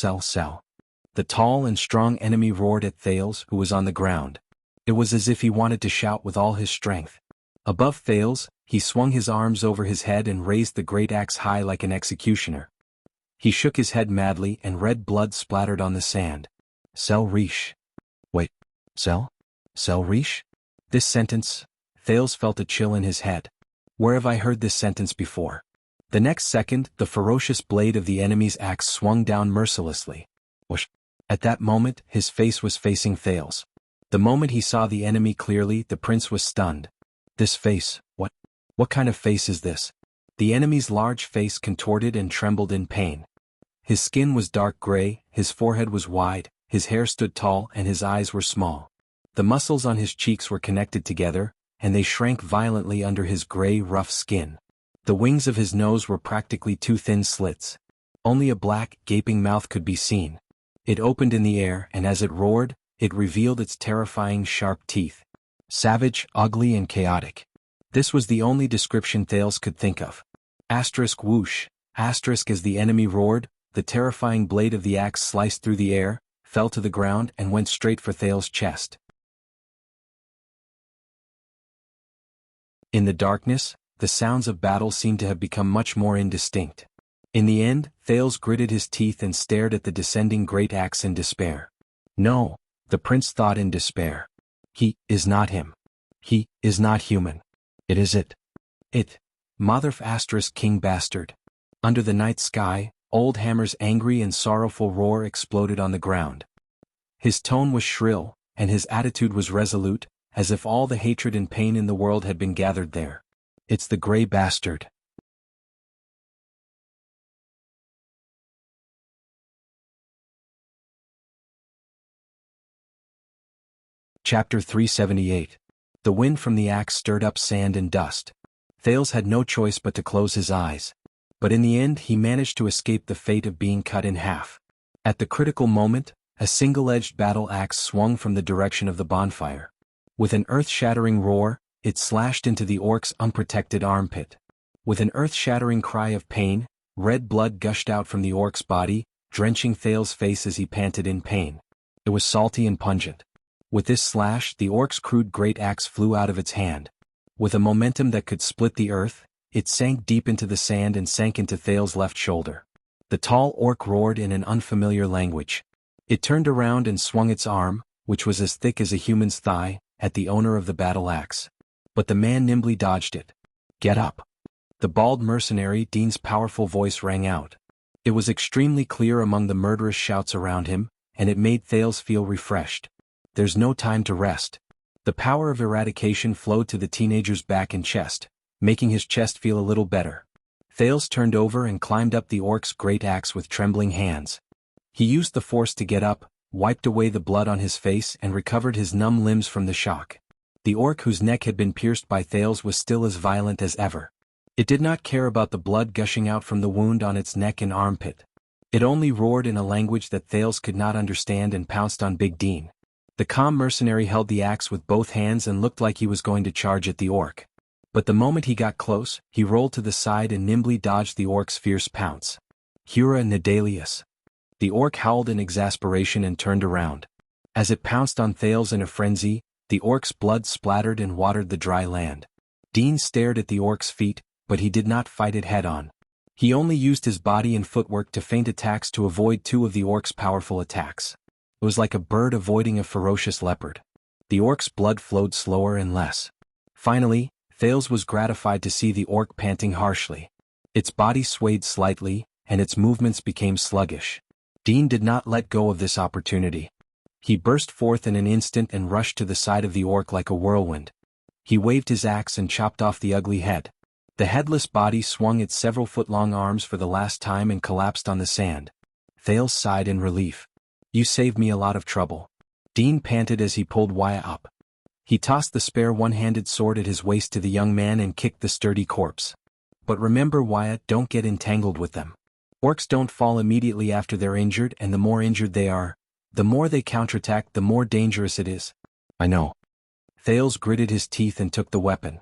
The tall and strong enemy roared at Thales, who was on the ground. It was as if he wanted to shout with all his strength. Above Thales, he swung his arms over his head and raised the great axe high like an executioner. He shook his head madly and red blood splattered on the sand. Sell Riche. Wait. Sell Riche? This sentence, Thales felt a chill in his head. Where have I heard this sentence before? The next second, the ferocious blade of the enemy's axe swung down mercilessly. Whoosh. At that moment, his face was facing Thales. The moment he saw the enemy clearly, the prince was stunned. This face, what kind of face is this? The enemy's large face contorted and trembled in pain. His skin was dark gray, his forehead was wide, his hair stood tall and his eyes were small. The muscles on his cheeks were connected together, and they shrank violently under his gray, rough skin. The wings of his nose were practically two thin slits. Only a black, gaping mouth could be seen. It opened in the air, and as it roared, it revealed its terrifying sharp teeth. Savage, ugly and chaotic. This was the only description Thales could think of. Asterisk whoosh, asterisk as the enemy roared, the terrifying blade of the axe sliced through the air, fell to the ground and went straight for Thales' chest. In the darkness, the sounds of battle seemed to have become much more indistinct. In the end, Thales gritted his teeth and stared at the descending great axe in despair. No, the prince thought in despair. He is not him. He is not human. It is it. It. Motherf asterisk king bastard. Under the night sky, Old Hammer's angry and sorrowful roar exploded on the ground. His tone was shrill, and his attitude was resolute, as if all the hatred and pain in the world had been gathered there. It's the gray bastard. Chapter 378. The wind from the axe stirred up sand and dust. Thales had no choice but to close his eyes. But in the end he managed to escape the fate of being cut in half. At the critical moment, a single-edged battle axe swung from the direction of the bonfire. With an earth-shattering roar, it slashed into the orc's unprotected armpit. With an earth-shattering cry of pain, red blood gushed out from the orc's body, drenching Thales' face as he panted in pain. It was salty and pungent. With this slash, the orc's crude great axe flew out of its hand. With a momentum that could split the earth, it sank deep into the sand and sank into Thales' left shoulder. The tall orc roared in an unfamiliar language. It turned around and swung its arm, which was as thick as a human's thigh, at the owner of the battle axe. But the man nimbly dodged it. Get up. The bald mercenary Dean's powerful voice rang out. It was extremely clear among the murderous shouts around him, and it made Thales feel refreshed. There's no time to rest. The power of eradication flowed to the teenager's back and chest, making his chest feel a little better. Thales turned over and climbed up the orc's great axe with trembling hands. He used the force to get up, wiped away the blood on his face and recovered his numb limbs from the shock. The orc whose neck had been pierced by Thales was still as violent as ever. It did not care about the blood gushing out from the wound on its neck and armpit. It only roared in a language that Thales could not understand and pounced on Big Dean. The calm mercenary held the axe with both hands and looked like he was going to charge at the orc. But the moment he got close, he rolled to the side and nimbly dodged the orc's fierce pounce. Hura Nedalius. The orc howled in exasperation and turned around. As it pounced on Thales in a frenzy, the orc's blood splattered and watered the dry land. Dean stared at the orc's feet, but he did not fight it head-on. He only used his body and footwork to feint attacks to avoid two of the orc's powerful attacks. It was like a bird avoiding a ferocious leopard. The orc's blood flowed slower and less. Finally, Thales was gratified to see the orc panting harshly. Its body swayed slightly, and its movements became sluggish. Dean did not let go of this opportunity. He burst forth in an instant and rushed to the side of the orc like a whirlwind. He waved his axe and chopped off the ugly head. The headless body swung its several-foot-long arms for the last time and collapsed on the sand. Thales sighed in relief. "You saved me a lot of trouble." Dean panted as he pulled Wyatt up. He tossed the spare one-handed sword at his waist to the young man and kicked the sturdy corpse. "But remember, Wyatt, don't get entangled with them. Orcs don't fall immediately after they're injured, and the more injured they are, the more they counterattack, the more dangerous it is." "I know." Thales gritted his teeth and took the weapon.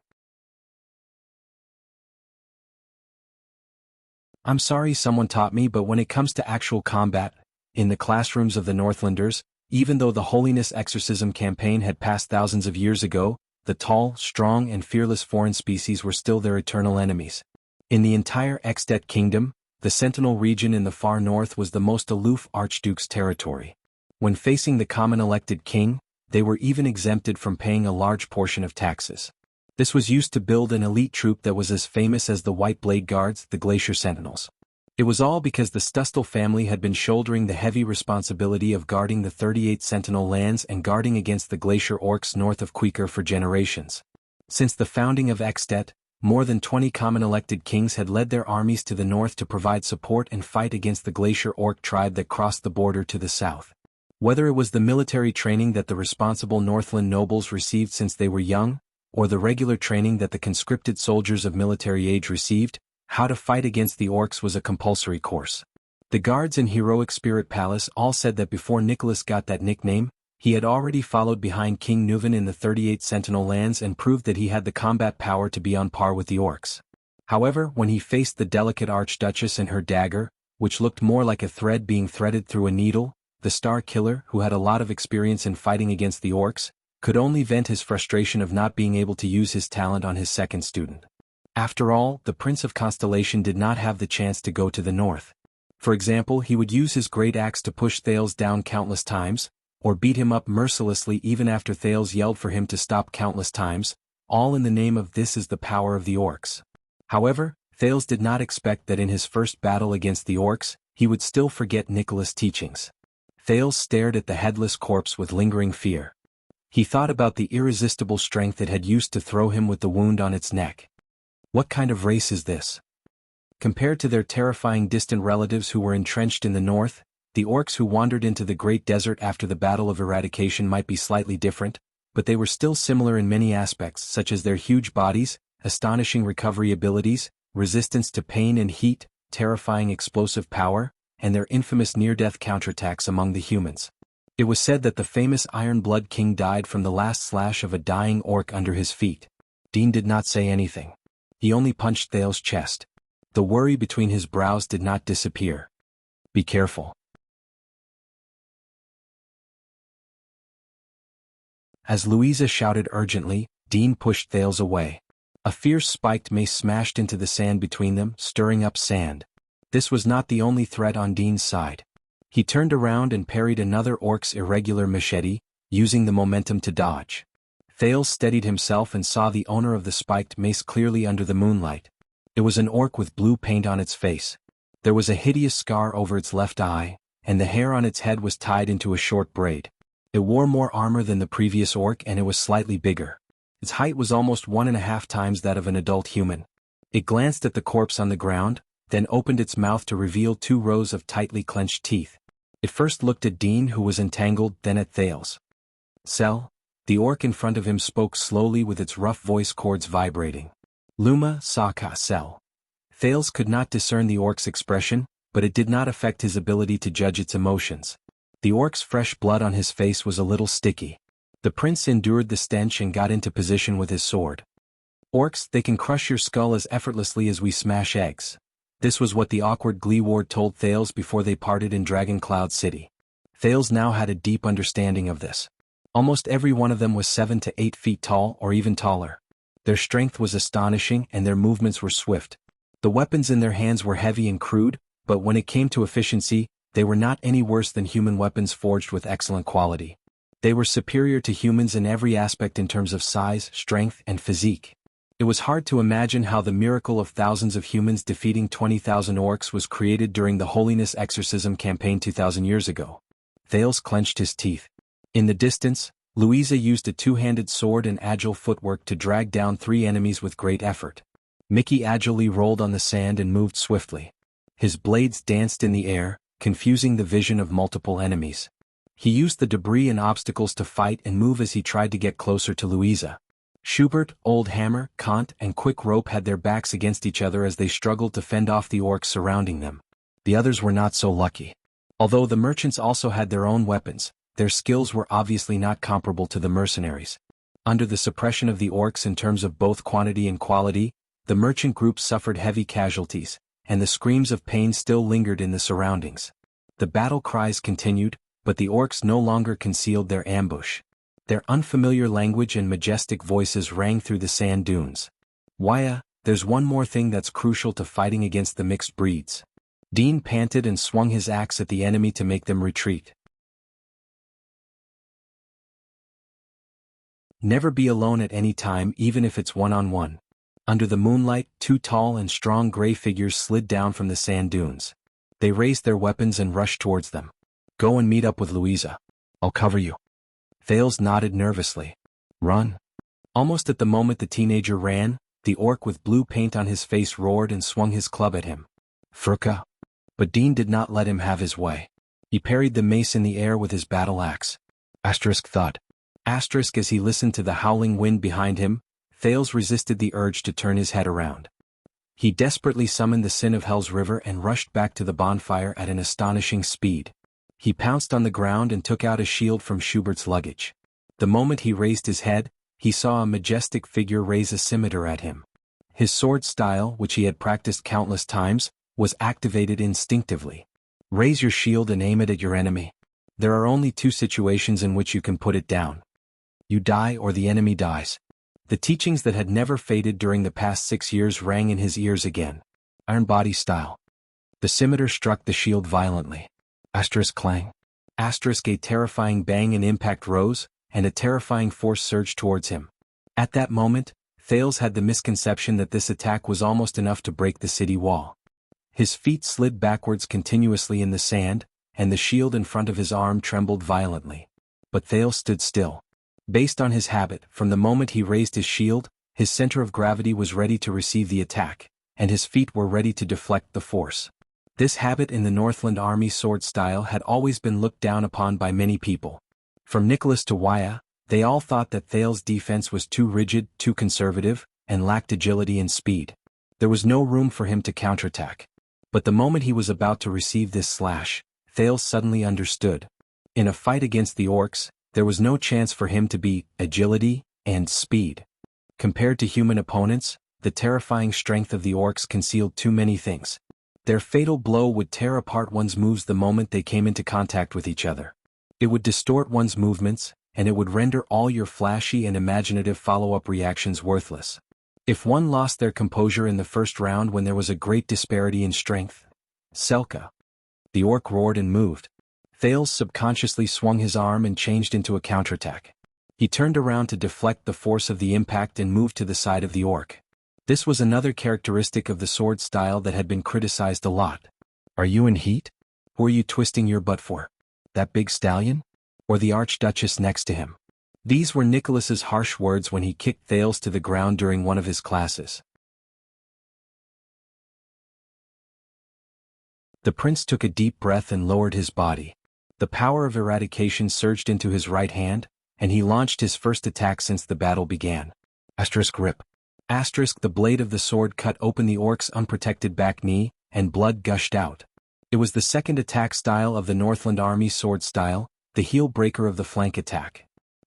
"I'm sorry someone taught me, but when it comes to actual combat, in the classrooms of the Northlanders, even though the Holiness Exorcism campaign had passed thousands of years ago, the tall, strong and fearless foreign species were still their eternal enemies. In the entire Extet kingdom, the Sentinel region in the far north was the most aloof Archduke's territory. When facing the common elected king, they were even exempted from paying a large portion of taxes. This was used to build an elite troop that was as famous as the White Blade Guards, the Glacier Sentinels. It was all because the Stustel family had been shouldering the heavy responsibility of guarding the 38 Sentinel lands and guarding against the glacier orcs north of Queeker for generations. Since the founding of Extet, more than 20 common elected kings had led their armies to the north to provide support and fight against the glacier orc tribe that crossed the border to the south. Whether it was the military training that the responsible Northland nobles received since they were young, or the regular training that the conscripted soldiers of military age received, how to fight against the orcs was a compulsory course. The guards in Heroic Spirit Palace all said that before Nicholas got that nickname, he had already followed behind King Nuvan in the 38 Sentinel lands and proved that he had the combat power to be on par with the orcs. However, when he faced the delicate Archduchess and her dagger, which looked more like a thread being threaded through a needle, the Star Killer, who had a lot of experience in fighting against the orcs, could only vent his frustration of not being able to use his talent on his second student. After all, the Prince of Constellation did not have the chance to go to the north. For example, he would use his great axe to push Thales down countless times, or beat him up mercilessly even after Thales yelled for him to stop countless times, all in the name of "this is the power of the orcs." However, Thales did not expect that in his first battle against the orcs, he would still forget Nicholas' teachings. Thales stared at the headless corpse with lingering fear. He thought about the irresistible strength it had used to throw him with the wound on its neck. What kind of race is this? Compared to their terrifying distant relatives who were entrenched in the north, the orcs who wandered into the Great Desert after the Battle of Eradication might be slightly different, but they were still similar in many aspects, such as their huge bodies, astonishing recovery abilities, resistance to pain and heat, terrifying explosive power, and their infamous near-death counterattacks among the humans. It was said that the famous Iron Blood King died from the last slash of a dying orc under his feet. Dean did not say anything. He only punched Thales' chest. The worry between his brows did not disappear. "Be careful." As Louisa shouted urgently, Dean pushed Thales away. A fierce spiked mace smashed into the sand between them, stirring up sand. This was not the only threat on Dean's side. He turned around and parried another orc's irregular machete, using the momentum to dodge. Thales steadied himself and saw the owner of the spiked mace clearly under the moonlight. It was an orc with blue paint on its face. There was a hideous scar over its left eye, and the hair on its head was tied into a short braid. It wore more armor than the previous orc and it was slightly bigger. Its height was almost 1.5 times that of an adult human. It glanced at the corpse on the ground, then opened its mouth to reveal 2 rows of tightly clenched teeth. It first looked at Dean, who was entangled, then at Thales. "Sel?" The orc in front of him spoke slowly with its rough voice cords vibrating. "Luma, Saka, Sel." Thales could not discern the orc's expression, but it did not affect his ability to judge its emotions. The orc's fresh blood on his face was a little sticky. The prince endured the stench and got into position with his sword. "Orcs, they can crush your skull as effortlessly as we smash eggs." This was what the awkward Glee Ward told Thales before they parted in Dragon Cloud City. Thales now had a deep understanding of this. Almost every one of them was 7 to 8 feet tall or even taller. Their strength was astonishing and their movements were swift. The weapons in their hands were heavy and crude, but when it came to efficiency, They were not any worse than human weapons forged with excellent quality. They were superior to humans in every aspect in terms of size, strength, and physique. It was hard to imagine how the miracle of thousands of humans defeating 20,000 orcs was created during the Holiness Exorcism campaign 2,000 years ago. Thales clenched his teeth. In the distance, Louisa used a two-handed sword and agile footwork to drag down 3 enemies with great effort. Mickey agilely rolled on the sand and moved swiftly. His blades danced in the air, confusing the vision of multiple enemies. He used the debris and obstacles to fight and move as he tried to get closer to Louisa. Schubert, Old Hammer, Kant, and Quick Rope had their backs against each other as they struggled to fend off the orcs surrounding them. The others were not so lucky. Although the merchants also had their own weapons, their skills were obviously not comparable to the mercenaries. Under the suppression of the orcs in terms of both quantity and quality, the merchant group suffered heavy casualties, and the screams of pain still lingered in the surroundings. The battle cries continued, but the orcs no longer concealed their ambush. Their unfamiliar language and majestic voices rang through the sand dunes. Wuxia, there's one more thing that's crucial to fighting against the mixed breeds. Dean panted and swung his axe at the enemy to make them retreat. Never be alone at any time, even if it's one-on-one. Under the moonlight, 2 tall and strong gray figures slid down from the sand dunes. They raised their weapons and rushed towards them. Go and meet up with Louisa. I'll cover you. Thales nodded nervously. Run. Almost at the moment the teenager ran, the orc with blue paint on his face roared and swung his club at him. Furka. But Dean did not let him have his way. He parried the mace in the air with his battle axe. Thud. As he listened to the howling wind behind him, Thales resisted the urge to turn his head around. He desperately summoned the Sin of Hell's river and rushed back to the bonfire at an astonishing speed. He pounced on the ground and took out a shield from Schubert's luggage. The moment he raised his head, he saw a majestic figure raise a scimitar at him. His sword style, which he had practiced countless times, was activated instinctively. Raise your shield and aim it at your enemy. There are only 2 situations in which you can put it down. You die or the enemy dies. The teachings that had never faded during the past 6 years rang in his ears again. Iron body style. The scimitar struck the shield violently. Clang. A terrifying bang and impact rose, and a terrifying force surged towards him. At that moment, Thales had the misconception that this attack was almost enough to break the city wall. His feet slid backwards continuously in the sand, and the shield in front of his arm trembled violently. But Thales stood still. Based on his habit, from the moment he raised his shield, his center of gravity was ready to receive the attack, and his feet were ready to deflect the force. This habit in the Northland Army sword style had always been looked down upon by many people. From Nicholas to Wuxia, they all thought that Thales' defense was too rigid, too conservative, and lacked agility and speed. There was no room for him to counterattack. But the moment he was about to receive this slash, Thales suddenly understood. In a fight against the orcs, there was no chance for him to be agility and speed. Compared to human opponents, the terrifying strength of the orcs concealed too many things. Their fatal blow would tear apart one's moves the moment they came into contact with each other. It would distort one's movements, and it would render all your flashy and imaginative follow-up reactions worthless. If one lost their composure in the first round when there was a great disparity in strength, Selka. The orc roared and moved. Thales subconsciously swung his arm and changed into a counterattack. He turned around to deflect the force of the impact and moved to the side of the orc. This was another characteristic of the sword style that had been criticized a lot. Are you in heat? Who are you twisting your butt for? That big stallion? Or the Archduchess next to him? These were Nicholas's harsh words when he kicked Thales to the ground during one of his classes. The prince took a deep breath and lowered his body. The power of eradication surged into his right hand, and he launched his first attack since the battle began. Rip. The blade of the sword cut open the orc's unprotected back knee, and blood gushed out. It was the second attack style of the Northland Army sword style, the heel breaker of the flank attack.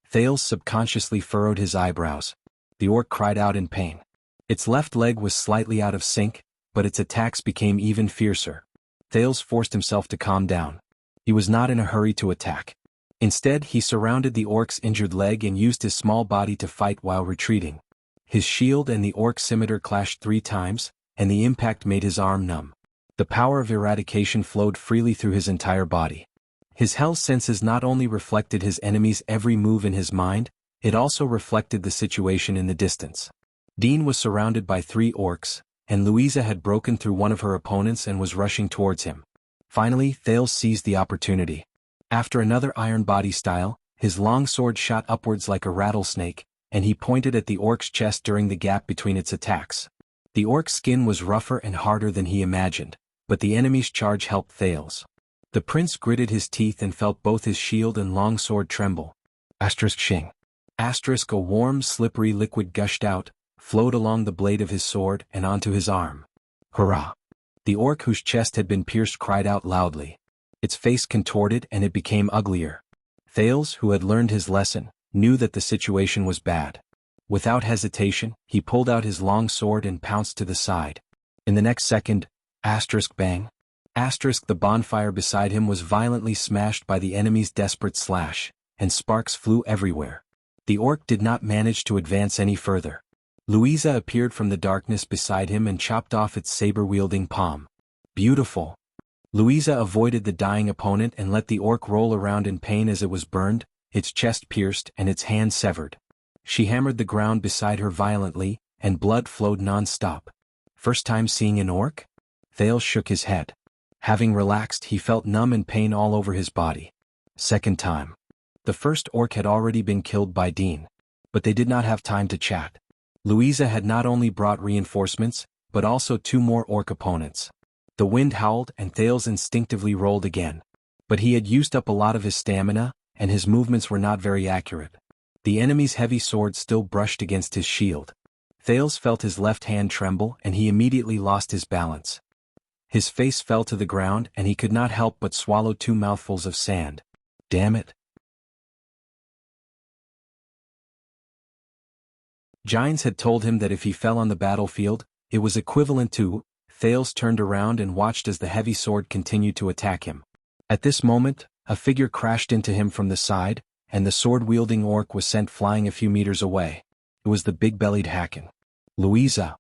Thales subconsciously furrowed his eyebrows. The orc cried out in pain. Its left leg was slightly out of sync, but its attacks became even fiercer. Thales forced himself to calm down. He was not in a hurry to attack. Instead, he surrounded the orc's injured leg and used his small body to fight while retreating. His shield and the orc scimitar clashed 3 times, and the impact made his arm numb. The power of eradication flowed freely through his entire body. His hell senses not only reflected his enemy's every move in his mind, it also reflected the situation in the distance. Dean was surrounded by 3 orcs, and Louisa had broken through one of her opponents and was rushing towards him. Finally, Thales seized the opportunity. After another iron body style, his long sword shot upwards like a rattlesnake, and he pointed at the orc's chest during the gap between its attacks. The orc's skin was rougher and harder than he imagined, but the enemy's charge helped Thales. The prince gritted his teeth and felt both his shield and long sword tremble. Shing. A warm, slippery liquid gushed out, flowed along the blade of his sword and onto his arm. Hurrah! The orc whose chest had been pierced cried out loudly. Its face contorted and it became uglier. Thales, who had learned his lesson, knew that the situation was bad. Without hesitation, he pulled out his long sword and pounced to the side. In the next second, bang. The bonfire beside him was violently smashed by the enemy's desperate slash, and sparks flew everywhere. The orc did not manage to advance any further. Louisa appeared from the darkness beside him and chopped off its saber-wielding palm. Beautiful. Louisa avoided the dying opponent and let the orc roll around in pain as it was burned, its chest pierced and its hand severed. She hammered the ground beside her violently, and blood flowed non-stop. First time seeing an orc? Thales shook his head. Having relaxed, he felt numb and pain all over his body. Second time. The first orc had already been killed by Dean. But they did not have time to chat. Louisa had not only brought reinforcements, but also 2 more orc opponents. The wind howled and Thales instinctively rolled again. But he had used up a lot of his stamina, and his movements were not very accurate. The enemy's heavy sword still brushed against his shield. Thales felt his left hand tremble and he immediately lost his balance. His face fell to the ground and he could not help but swallow 2 mouthfuls of sand. Damn it. Gines had told him that if he fell on the battlefield, it was equivalent to. Thales turned around and watched as the heavy sword continued to attack him. At this moment, a figure crashed into him from the side, and the sword-wielding orc was sent flying a few meters away. It was the big-bellied Hakon. Louisa.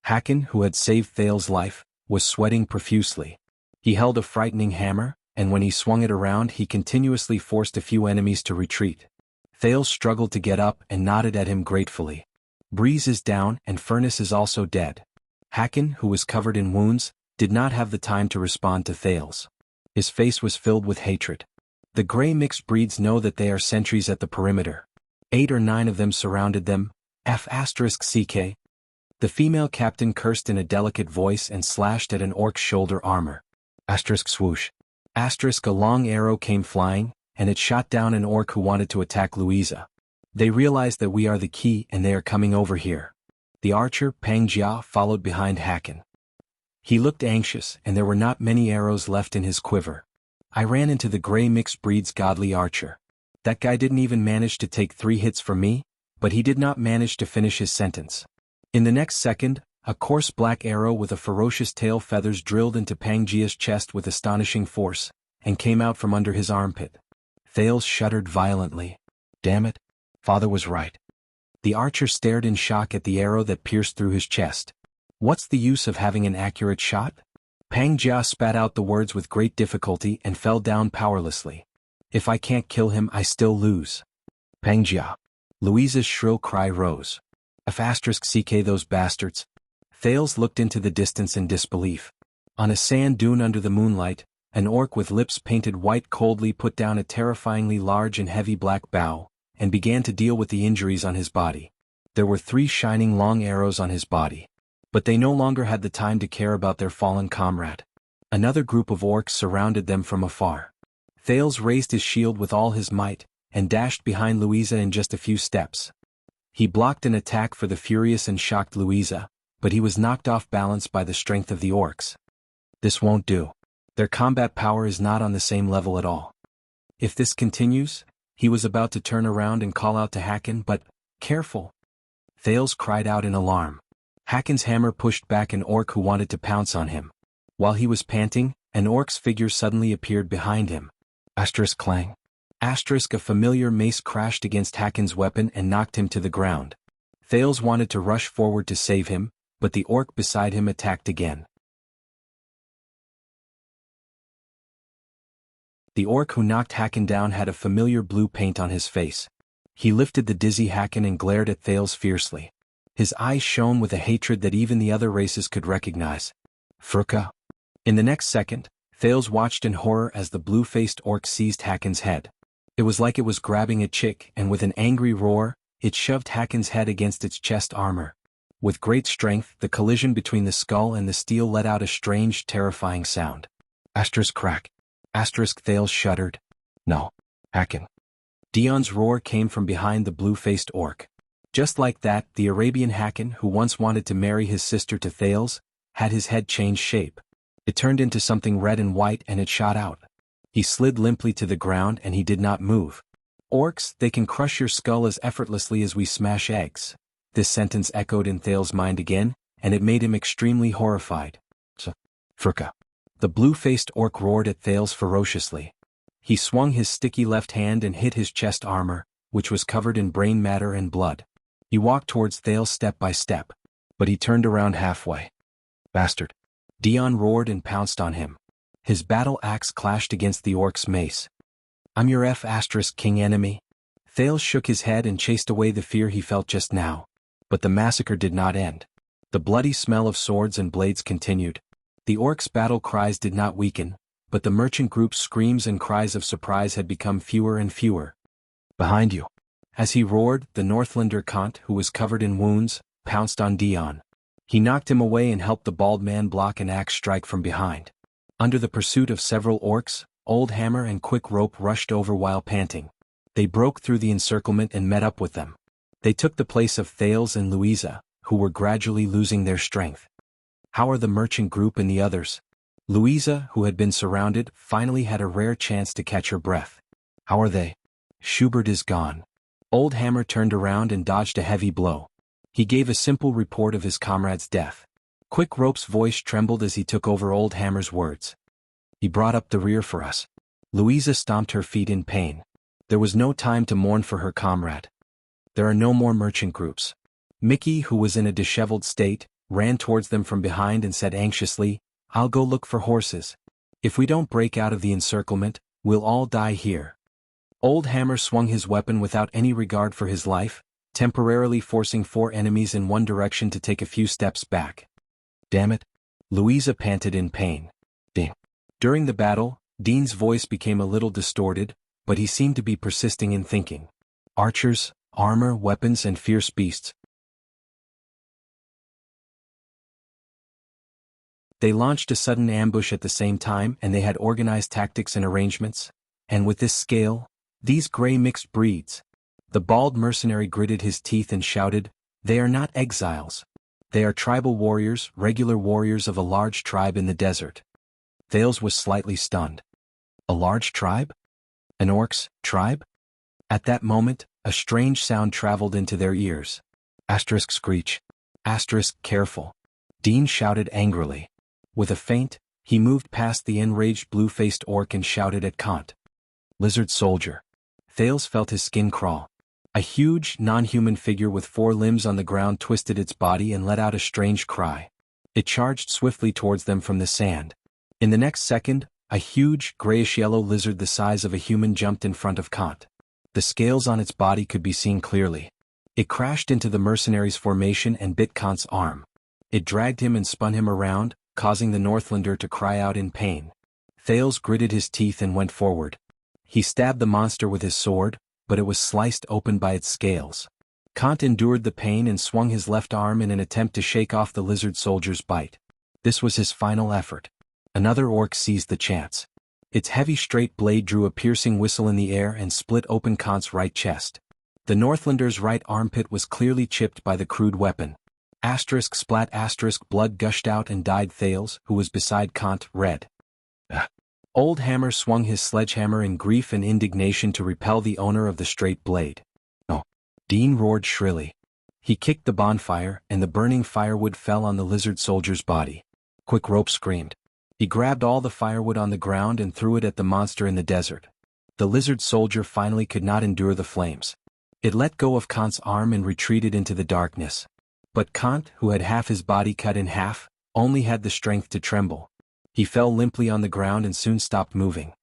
Hakon, who had saved Thales' life, was sweating profusely. He held a frightening hammer, and when he swung it around he continuously forced a few enemies to retreat. Thales struggled to get up and nodded at him gratefully. Breeze is down and Furnace is also dead. Hakon, who was covered in wounds, did not have the time to respond to Thales. His face was filled with hatred. The gray mixed breeds know that they are sentries at the perimeter. 8 or 9 of them surrounded them. *CK. The female captain cursed in a delicate voice and slashed at an orc's shoulder armor. *swoosh. A long arrow came flying, and it shot down an orc who wanted to attack Louisa. They realize that we are the key and they are coming over here. The archer, Pang Jia, followed behind Hakon. He looked anxious and there were not many arrows left in his quiver. I ran into the gray mixed breed's godly archer. That guy didn't even manage to take 3 hits from me, but he did not manage to finish his sentence. In the next second, a coarse black arrow with a ferocious tail feathers drilled into Pang Jia's chest with astonishing force, and came out from under his armpit. Thales shuddered violently. Damn it. Father was right. The archer stared in shock at the arrow that pierced through his chest. What's the use of having an accurate shot? Pang Jia spat out the words with great difficulty and fell down powerlessly. If I can't kill him, I still lose. Pang Jia. Louisa's shrill cry rose. *CK those bastards. Thales looked into the distance in disbelief. On a sand dune under the moonlight, an orc with lips painted white coldly put down a terrifyingly large and heavy black bow, and began to deal with the injuries on his body. There were 3 shining long arrows on his body. But they no longer had the time to care about their fallen comrade. Another group of orcs surrounded them from afar. Thales raised his shield with all his might, and dashed behind Louisa in just a few steps. He blocked an attack for the furious and shocked Louisa, but he was knocked off balance by the strength of the orcs. This won't do. Their combat power is not on the same level at all. If this continues, he was about to turn around and call out to Hakon, but, careful! Thales cried out in alarm. Hakon's hammer pushed back an orc who wanted to pounce on him. While he was panting, an orc's figure suddenly appeared behind him. Clang. A familiar mace crashed against Hakon's weapon and knocked him to the ground. Thales wanted to rush forward to save him, but the orc beside him attacked again. The orc who knocked Hakken down had a familiar blue paint on his face. He lifted the dizzy Hakken and glared at Thales fiercely. His eyes shone with a hatred that even the other races could recognize. Furka. In the next second, Thales watched in horror as the blue-faced orc seized Hakken's head. It was like it was grabbing a chick, and with an angry roar, it shoved Hakken's head against its chest armor. With great strength, the collision between the skull and the steel let out a strange, terrifying sound. Asterisk crack. Asterisk Thales shuddered. No. Hakken. Dion's roar came from behind the blue-faced orc. Just like that, the Arabian Hakken, who once wanted to marry his sister to Thales, had his head change shape. It turned into something red and white and it shot out. He slid limply to the ground and he did not move. Orcs, they can crush your skull as effortlessly as we smash eggs. This sentence echoed in Thales' mind again, and it made him extremely horrified. Furka. The blue-faced orc roared at Thales ferociously. He swung his sticky left hand and hit his chest armor, which was covered in brain matter and blood. He walked towards Thales step by step, but he turned around halfway. Bastard. Dion roared and pounced on him. His battle axe clashed against the orc's mace. I'm your King enemy. Thales shook his head and chased away the fear he felt just now. But the massacre did not end. The bloody smell of swords and blades continued. The orcs' battle cries did not weaken, but the merchant group's screams and cries of surprise had become fewer and fewer. Behind you. As he roared, the Northlander Kant, who was covered in wounds, pounced on Dion. He knocked him away and helped the bald man block an axe strike from behind. Under the pursuit of several orcs, Old Hammer and Quick Rope rushed over while panting. They broke through the encirclement and met up with them. They took the place of Thales and Louisa, who were gradually losing their strength. How are the merchant group and the others? Louisa, who had been surrounded, finally had a rare chance to catch her breath. How are they? Schubert is gone. Old Hammer turned around and dodged a heavy blow. He gave a simple report of his comrade's death. Quick Rope's voice trembled as he took over Old Hammer's words. He brought up the rear for us. Louisa stomped her feet in pain. There was no time to mourn for her comrade. There are no more merchant groups. Mickey, who was in a disheveled state, ran towards them from behind and said anxiously, I'll go look for horses. If we don't break out of the encirclement, we'll all die here. Old Hammer swung his weapon without any regard for his life, temporarily forcing 4 enemies in one direction to take a few steps back. Damn it. Louisa panted in pain. Dean. During the battle, Dean's voice became a little distorted, but he seemed to be persisting in thinking. Archers, armor, weapons, and fierce beasts. They launched a sudden ambush at the same time, and they had organized tactics and arrangements. And with this scale, these gray mixed breeds. The bald mercenary gritted his teeth and shouted, They are not exiles. They are tribal warriors, regular warriors of a large tribe in the desert. Thales was slightly stunned. A large tribe? An orc's tribe? At that moment, a strange sound traveled into their ears. Asterisk screech. Asterisk careful. Dean shouted angrily. With a feint, he moved past the enraged blue-faced orc and shouted at Kant. Lizard soldier. Thales felt his skin crawl. A huge, non-human figure with 4 limbs on the ground twisted its body and let out a strange cry. It charged swiftly towards them from the sand. In the next second, a huge, grayish-yellow lizard the size of a human jumped in front of Kant. The scales on its body could be seen clearly. It crashed into the mercenary's formation and bit Kant's arm. It dragged him and spun him around, causing the Northlander to cry out in pain. Thales gritted his teeth and went forward. He stabbed the monster with his sword, but it was sliced open by its scales. Kant endured the pain and swung his left arm in an attempt to shake off the lizard soldier's bite. This was his final effort. Another orc seized the chance. Its heavy straight blade drew a piercing whistle in the air and split open Kant's right chest. The Northlander's right armpit was clearly chipped by the crude weapon. Asterisk splat asterisk blood gushed out and died. Thales, who was beside Kant, red. Old Hammer swung his sledgehammer in grief and indignation to repel the owner of the straight blade. No. Dean roared shrilly. He kicked the bonfire, and the burning firewood fell on the lizard soldier's body. Quick Rope screamed. He grabbed all the firewood on the ground and threw it at the monster in the desert. The lizard soldier finally could not endure the flames. It let go of Kant's arm and retreated into the darkness. But Kant, who had half his body cut in half, only had the strength to tremble. He fell limply on the ground and soon stopped moving.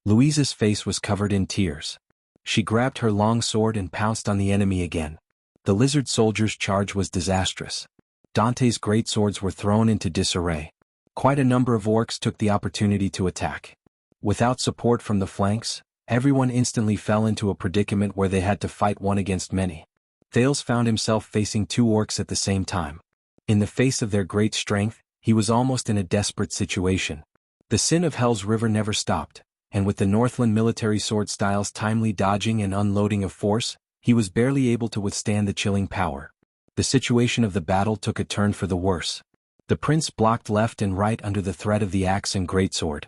Louisa's face was covered in tears. She grabbed her long sword and pounced on the enemy again. The lizard soldier's charge was disastrous. Dante's great swords were thrown into disarray. Quite a number of orcs took the opportunity to attack. Without support from the flanks, everyone instantly fell into a predicament where they had to fight one against many. Thales found himself facing two orcs at the same time. In the face of their great strength, he was almost in a desperate situation. The sin of Hell's River never stopped, and with the Northland military sword style's timely dodging and unloading of force, he was barely able to withstand the chilling power. The situation of the battle took a turn for the worse. The prince blocked left and right under the threat of the axe and greatsword.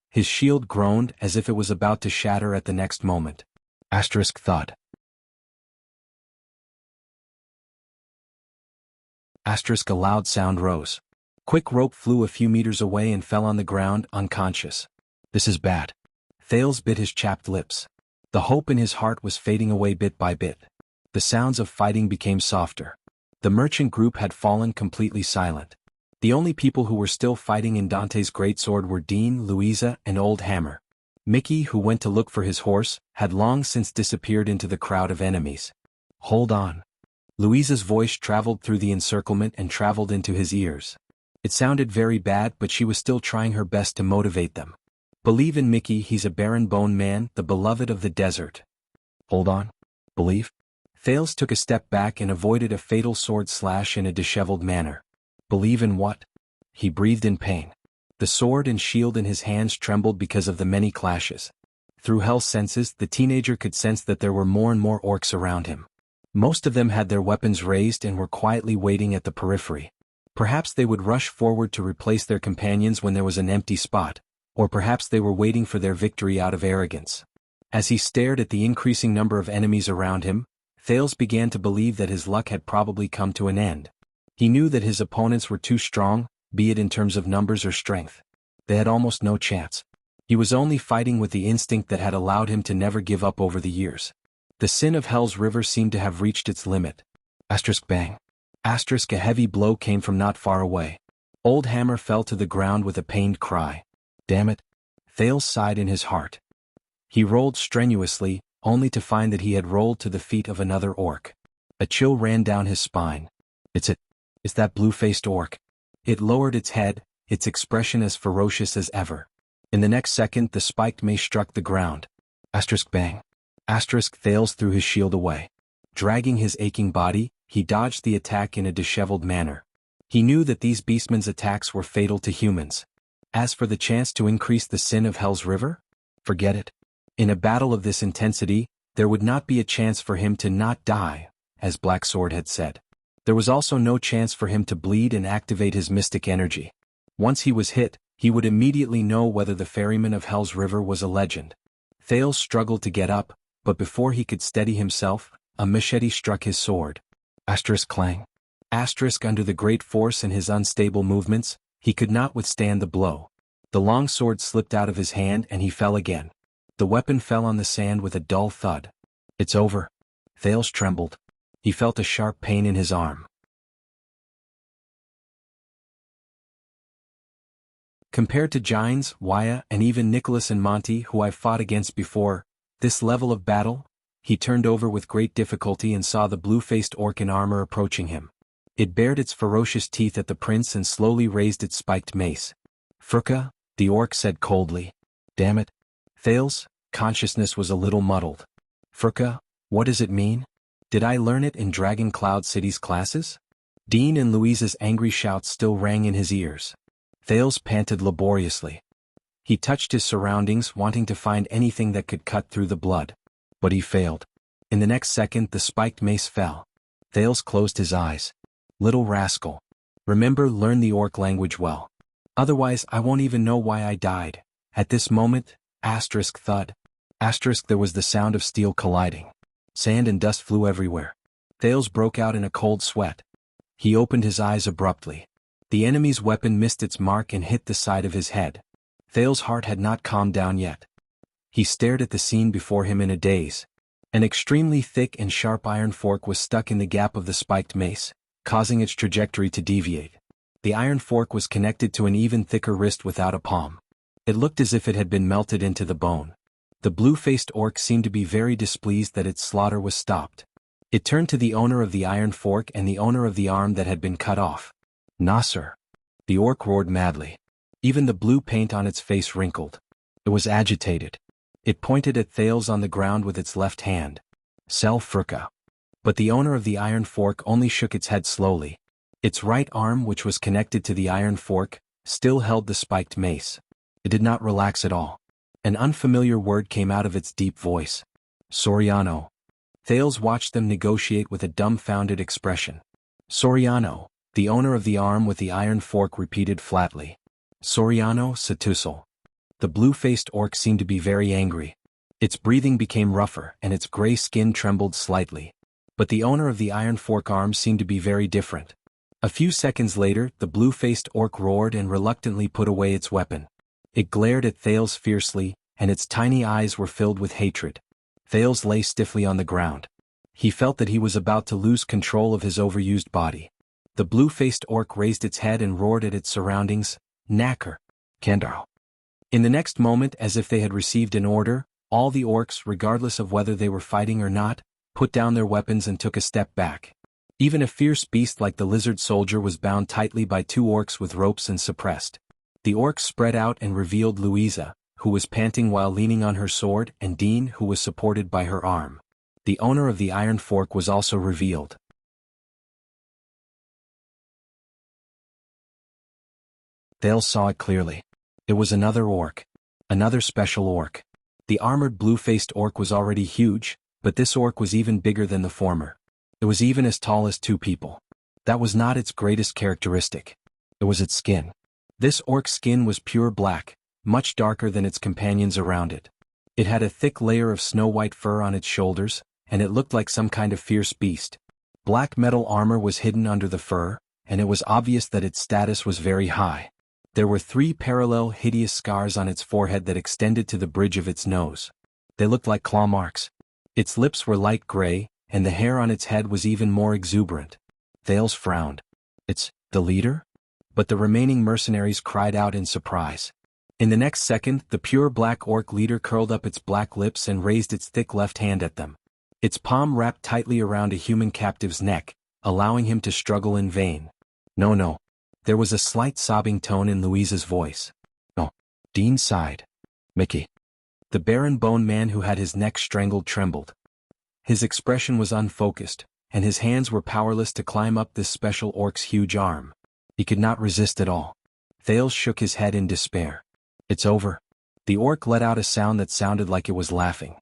His shield groaned as if it was about to shatter at the next moment. Thud. A loud sound rose. Quick rope flew a few meters away and fell on the ground, unconscious. This is bad. Thales bit his chapped lips. The hope in his heart was fading away bit by bit. The sounds of fighting became softer. The merchant group had fallen completely silent. The only people who were still fighting in Dante's greatsword were Dean, Louisa, and Old Hammer. Mickey, who went to look for his horse, had long since disappeared into the crowd of enemies. Hold on. Louisa's voice traveled through the encirclement and traveled into his ears. It sounded very bad, but she was still trying her best to motivate them. Believe in Mickey, he's a barren-bone man, the beloved of the desert. Hold on. Believe? Thales took a step back and avoided a fatal sword slash in a disheveled manner. Believe in what? He breathed in pain. The sword and shield in his hands trembled because of the many clashes. Through Hell's senses, the teenager could sense that there were more and more orcs around him. Most of them had their weapons raised and were quietly waiting at the periphery. Perhaps they would rush forward to replace their companions when there was an empty spot, or perhaps they were waiting for their victory out of arrogance. As he stared at the increasing number of enemies around him, Thales began to believe that his luck had probably come to an end. He knew that his opponents were too strong, be it in terms of numbers or strength. They had almost no chance. He was only fighting with the instinct that had allowed him to never give up over the years. The sin of Hell's River seemed to have reached its limit. Bang. A heavy blow came from not far away. Old Hammer fell to the ground with a pained cry. Damn it. Thales sighed in his heart. He rolled strenuously, only to find that he had rolled to the feet of another orc. A chill ran down his spine. It's that blue-faced orc. It lowered its head, its expression as ferocious as ever. In the next second the spiked mace struck the ground. Bang. Thales threw his shield away. Dragging his aching body, he dodged the attack in a disheveled manner. He knew that these beastmen's attacks were fatal to humans. As for the chance to increase the sin of Hell's River? Forget it. In a battle of this intensity, there would not be a chance for him to not die, as Black Sword had said. There was also no chance for him to bleed and activate his mystic energy. Once he was hit, he would immediately know whether the ferryman of Hell's River was a legend. Thales struggled to get up, but before he could steady himself, a machete struck his sword. Clang. Under the great force and his unstable movements, he could not withstand the blow. The long sword slipped out of his hand and he fell again. The weapon fell on the sand with a dull thud. It's over. Thales trembled. He felt a sharp pain in his arm. Compared to Gines, Wuxia, and even Nicholas and Monty, who I've fought against before, this level of battle? He turned over with great difficulty and saw the blue-faced orc in armor approaching him. It bared its ferocious teeth at the prince and slowly raised its spiked mace. Furka, the orc said coldly. Damn it. Thales' consciousness was a little muddled. Furka, what does it mean? Did I learn it in Dragon Cloud City's classes? Dean and Louisa's angry shouts still rang in his ears. Thales panted laboriously. He touched his surroundings, wanting to find anything that could cut through the blood. But he failed. In the next second the spiked mace fell. Thales closed his eyes. Little rascal. Remember, learn the orc language well. Otherwise I won't even know why I died. At this moment, thud. There was the sound of steel colliding. Sand and dust flew everywhere. Thales broke out in a cold sweat. He opened his eyes abruptly. The enemy's weapon missed its mark and hit the side of his head. Thales' heart had not calmed down yet. He stared at the scene before him in a daze. An extremely thick and sharp iron fork was stuck in the gap of the spiked mace, causing its trajectory to deviate. The iron fork was connected to an even thicker wrist without a palm. It looked as if it had been melted into the bone. The blue-faced orc seemed to be very displeased that its slaughter was stopped. It turned to the owner of the iron fork and the owner of the arm that had been cut off. "Nasser." The orc roared madly. Even the blue paint on its face wrinkled. It was agitated. It pointed at Thales on the ground with its left hand. "Sel Furka." But the owner of the iron fork only shook its head slowly. Its right arm, which was connected to the iron fork, still held the spiked mace. It did not relax at all. An unfamiliar word came out of its deep voice. "Soriano." Thales watched them negotiate with a dumbfounded expression. "Soriano," the owner of the arm with the iron fork repeated flatly. "Soriano Satusal." The blue-faced orc seemed to be very angry. Its breathing became rougher and its gray skin trembled slightly. But the owner of the iron fork arm seemed to be very different. A few seconds later, the blue-faced orc roared and reluctantly put away its weapon. It glared at Thales fiercely, and its tiny eyes were filled with hatred. Thales lay stiffly on the ground. He felt that he was about to lose control of his overused body. The blue-faced orc raised its head and roared at its surroundings, "Nacker, Kendall." In the next moment, as if they had received an order, all the orcs, regardless of whether they were fighting or not, put down their weapons and took a step back. Even a fierce beast like the lizard soldier was bound tightly by two orcs with ropes and suppressed. The orcs spread out and revealed Louisa, who was panting while leaning on her sword, and Dean, who was supported by her arm. The owner of the iron fork was also revealed. Thales saw it clearly. It was another orc. Another special orc. The armored blue-faced orc was already huge, but this orc was even bigger than the former. It was even as tall as two people. That was not its greatest characteristic. It was its skin. This orc's skin was pure black, much darker than its companions around it. It had a thick layer of snow-white fur on its shoulders, and it looked like some kind of fierce beast. Black metal armor was hidden under the fur, and it was obvious that its status was very high. There were 3 parallel hideous scars on its forehead that extended to the bridge of its nose. They looked like claw marks. Its lips were light gray, and the hair on its head was even more exuberant. Thales frowned. "It's the leader?" But the remaining mercenaries cried out in surprise. In the next second, the pure black orc leader curled up its black lips and raised its thick left hand at them. Its palm wrapped tightly around a human captive's neck, allowing him to struggle in vain. "No, no." There was a slight sobbing tone in Louisa's voice. "No." Dean sighed. "Mickey." The barren bone man who had his neck strangled trembled. His expression was unfocused, and his hands were powerless to climb up this special orc's huge arm. He could not resist at all. Thales shook his head in despair. "It's over." The orc let out a sound that sounded like it was laughing.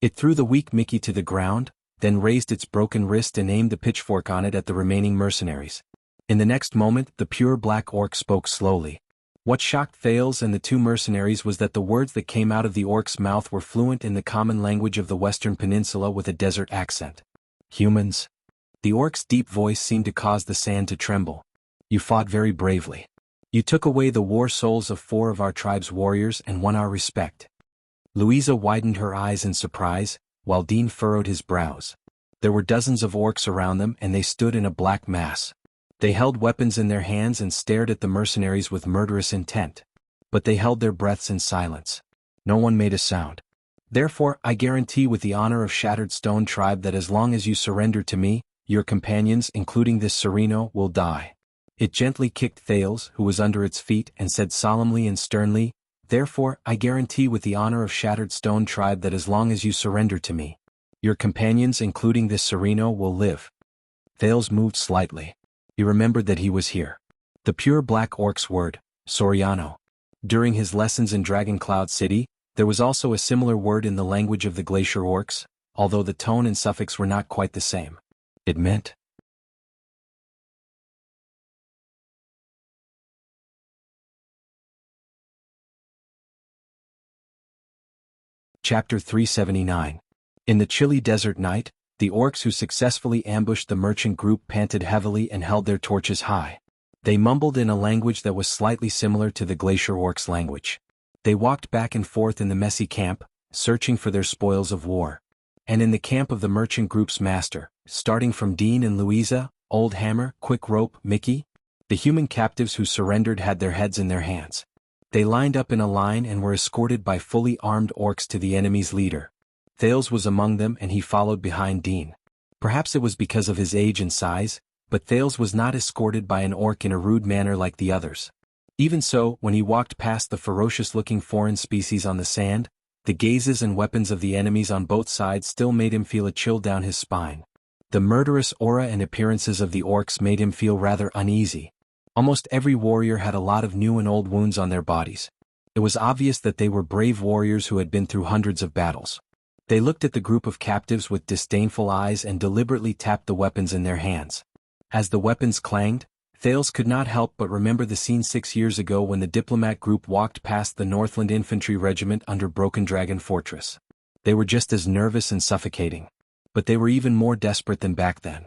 It threw the weak Mickey to the ground, then raised its broken wrist and aimed the pitchfork on it at the remaining mercenaries. In the next moment, the pure black orc spoke slowly. What shocked Thales and the 2 mercenaries was that the words that came out of the orc's mouth were fluent in the common language of the Western Peninsula with a desert accent. "Humans." The orc's deep voice seemed to cause the sand to tremble. "You fought very bravely. You took away the war souls of 4 of our tribe's warriors and won our respect." Louisa widened her eyes in surprise, while Dean furrowed his brows. There were dozens of orcs around them and they stood in a black mass. They held weapons in their hands and stared at the mercenaries with murderous intent. But they held their breaths in silence. No one made a sound. "Therefore, I guarantee with the honor of Shattered Stone Tribe that as long as you surrender to me, your companions, including this Sereno, will die." It gently kicked Thales, who was under its feet, and said solemnly and sternly, "Therefore, I guarantee with the honor of Shattered Stone Tribe that as long as you surrender to me, your companions, including this Sereno, will live." Thales moved slightly. He remembered that he was here. The pure black orc's word, Soriano. During his lessons in Dragon Cloud City, there was also a similar word in the language of the Glacier orcs, although the tone and suffix were not quite the same. It meant Chapter 379. In the chilly desert night, the orcs who successfully ambushed the merchant group panted heavily and held their torches high. They mumbled in a language that was slightly similar to the Glacier orcs' language. They walked back and forth in the messy camp, searching for their spoils of war. And in the camp of the merchant group's master, starting from Dean and Louisa, Old Hammer, Quick Rope, Mickey, the human captives who surrendered had their heads in their hands. They lined up in a line and were escorted by fully armed orcs to the enemy's leader. Thales was among them and he followed behind Dean. Perhaps it was because of his age and size, but Thales was not escorted by an orc in a rude manner like the others. Even so, when he walked past the ferocious-looking foreign species on the sand, the gazes and weapons of the enemies on both sides still made him feel a chill down his spine. The murderous aura and appearances of the orcs made him feel rather uneasy. Almost every warrior had a lot of new and old wounds on their bodies. It was obvious that they were brave warriors who had been through hundreds of battles. They looked at the group of captives with disdainful eyes and deliberately tapped the weapons in their hands. As the weapons clanged, Thales could not help but remember the scene 6 years ago when the diplomat group walked past the Northland Infantry Regiment under Broken Dragon Fortress. They were just as nervous and suffocating. But they were even more desperate than back then.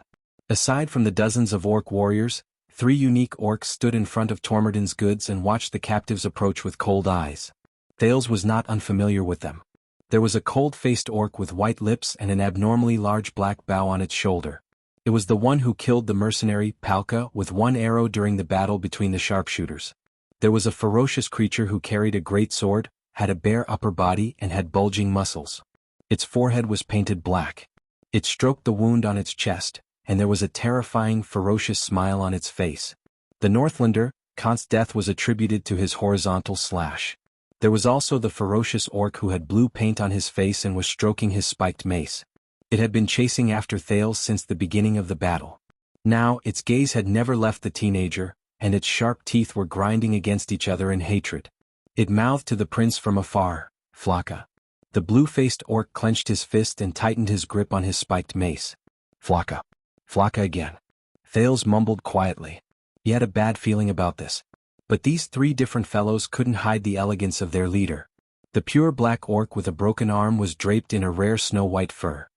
Aside from the dozens of orc warriors, 3 unique orcs stood in front of Tormodin's goods and watched the captives approach with cold eyes. Thales was not unfamiliar with them. There was a cold-faced orc with white lips and an abnormally large black bow on its shoulder. It was the one who killed the mercenary, Palka, with 1 arrow during the battle between the sharpshooters. There was a ferocious creature who carried a great sword, had a bare upper body and had bulging muscles. Its forehead was painted black. It stroked the wound on its chest, and there was a terrifying, ferocious smile on its face. The Northlander, Kant's death was attributed to his horizontal slash. There was also the ferocious orc who had blue paint on his face and was stroking his spiked mace. It had been chasing after Thales since the beginning of the battle. Now, its gaze had never left the teenager, and its sharp teeth were grinding against each other in hatred. It mouthed to the prince from afar, "Flaka." The blue-faced orc clenched his fist and tightened his grip on his spiked mace. "Flaka. Flaka again." Thales mumbled quietly. He had a bad feeling about this. But these 3 different fellows couldn't hide the elegance of their leader. The pure black orc with a broken arm was draped in a rare snow-white fur.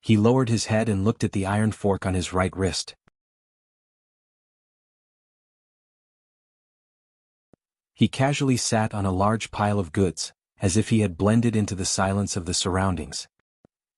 He lowered his head and looked at the iron fork on his right wrist. He casually sat on a large pile of goods, as if he had blended into the silence of the surroundings.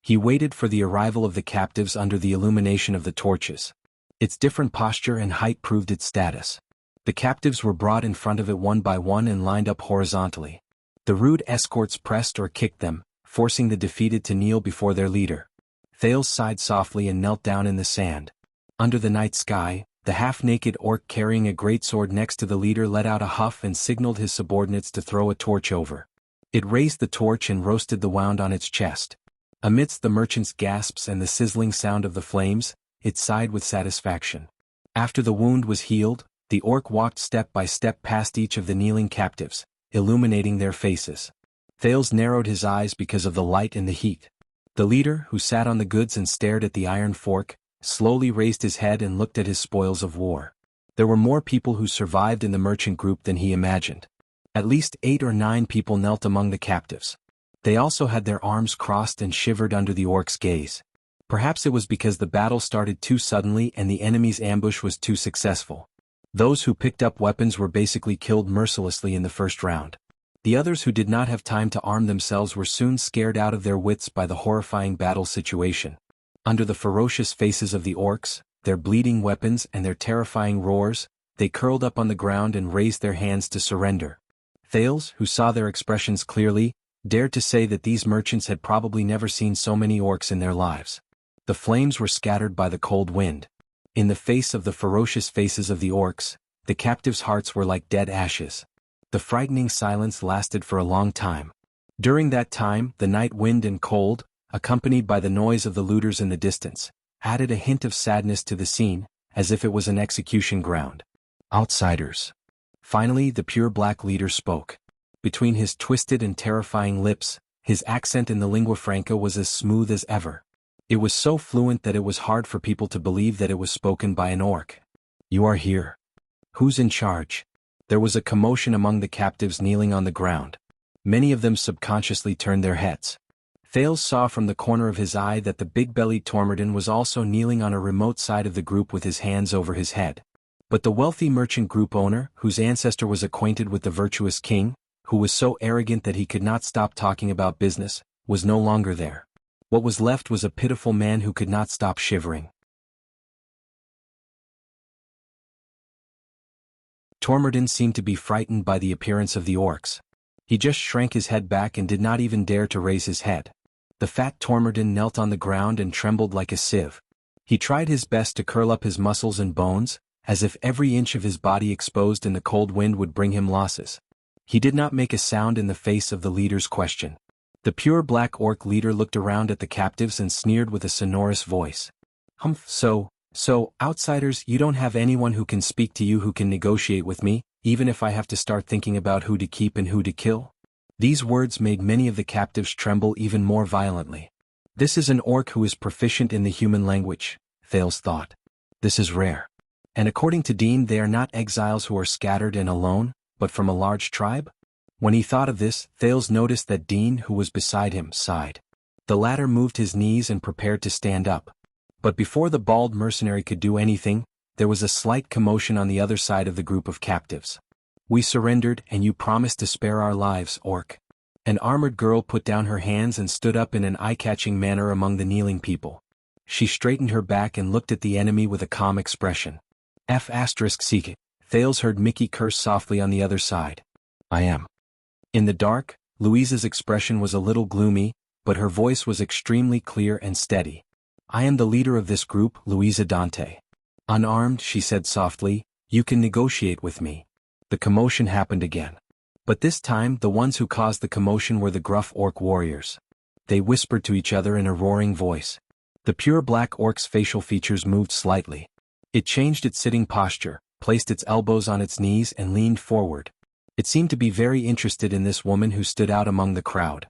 He waited for the arrival of the captives under the illumination of the torches. Its different posture and height proved its status. The captives were brought in front of it one by one and lined up horizontally. The rude escorts pressed or kicked them, forcing the defeated to kneel before their leader. Thales sighed softly and knelt down in the sand. Under the night sky, the half-naked orc carrying a greatsword next to the leader let out a huff and signaled his subordinates to throw a torch over. It raised the torch and roasted the wound on its chest. Amidst the merchant's gasps and the sizzling sound of the flames, it sighed with satisfaction. After the wound was healed, the orc walked step by step past each of the kneeling captives, illuminating their faces. Thales narrowed his eyes because of the light and the heat. The leader, who sat on the goods and stared at the iron fork, slowly raised his head and looked at his spoils of war. There were more people who survived in the merchant group than he imagined. At least 8 or 9 people knelt among the captives. They also had their arms crossed and shivered under the orc's gaze. Perhaps it was because the battle started too suddenly and the enemy's ambush was too successful. Those who picked up weapons were basically killed mercilessly in the first round. The others who did not have time to arm themselves were soon scared out of their wits by the horrifying battle situation. Under the ferocious faces of the orcs, their bleeding weapons and their terrifying roars, they curled up on the ground and raised their hands to surrender. Thales, who saw their expressions clearly, dared to say that these merchants had probably never seen so many orcs in their lives. The flames were scattered by the cold wind. In the face of the ferocious faces of the orcs, the captives' hearts were like dead ashes. The frightening silence lasted for a long time. During that time, the night wind and cold, accompanied by the noise of the looters in the distance, added a hint of sadness to the scene, as if it was an execution ground. "Outsiders." Finally, the pure black leader spoke. Between his twisted and terrifying lips, his accent in the lingua franca was as smooth as ever. It was so fluent that it was hard for people to believe that it was spoken by an orc. "You are here. Who's in charge?" There was a commotion among the captives kneeling on the ground. Many of them subconsciously turned their heads. Thales saw from the corner of his eye that the big-bellied Tormodin was also kneeling on a remote side of the group with his hands over his head. But the wealthy merchant group owner, whose ancestor was acquainted with the virtuous king, who was so arrogant that he could not stop talking about business, was no longer there. What was left was a pitiful man who could not stop shivering. Tormodin seemed to be frightened by the appearance of the orcs. He just shrank his head back and did not even dare to raise his head. The fat Tormodin knelt on the ground and trembled like a sieve. He tried his best to curl up his muscles and bones, as if every inch of his body exposed in the cold wind would bring him losses. He did not make a sound in the face of the leader's question. The pure black orc leader looked around at the captives and sneered with a sonorous voice. Humph, so, outsiders, you don't have anyone who can speak to you who can negotiate with me, even if I have to start thinking about who to keep and who to kill? These words made many of the captives tremble even more violently. This is an orc who is proficient in the human language, Thales thought. This is rare. And according to Dean, they are not exiles who are scattered and alone, but from a large tribe? When he thought of this, Thales noticed that Dean, who was beside him, sighed. The latter moved his knees and prepared to stand up. But before the bald mercenary could do anything, there was a slight commotion on the other side of the group of captives. We surrendered, and you promised to spare our lives, orc. An armored girl put down her hands and stood up in an eye-catching manner among the kneeling people. She straightened her back and looked at the enemy with a calm expression. F***seek. Thales heard Mickey curse softly on the other side. I am. In the dark, Louisa's expression was a little gloomy, but her voice was extremely clear and steady. I am the leader of this group, Louisa Dante. Unarmed, she said softly, you can negotiate with me. The commotion happened again. But this time, the ones who caused the commotion were the gruff orc warriors. They whispered to each other in a roaring voice. The pure black orc's facial features moved slightly. It changed its sitting posture, placed its elbows on its knees and leaned forward. It seemed to be very interested in this woman who stood out among the crowd.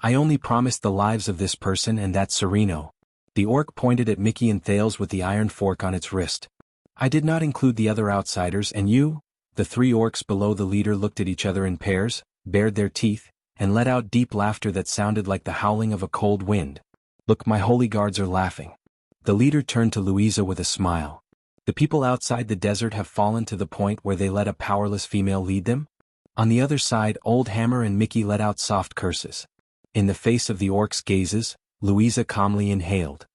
I only promised the lives of this person, and that's Sereno. The orc pointed at Mickey and Thales with the iron fork on its wrist. I did not include the other outsiders, and you? The three orcs below the leader looked at each other in pairs, bared their teeth, and let out deep laughter that sounded like the howling of a cold wind. Look, my holy guards are laughing. The leader turned to Louisa with a smile. The people outside the desert have fallen to the point where they let a powerless female lead them? On the other side, Old Hammer and Mickey let out soft curses. In the face of the orcs' gazes, Louisa calmly inhaled.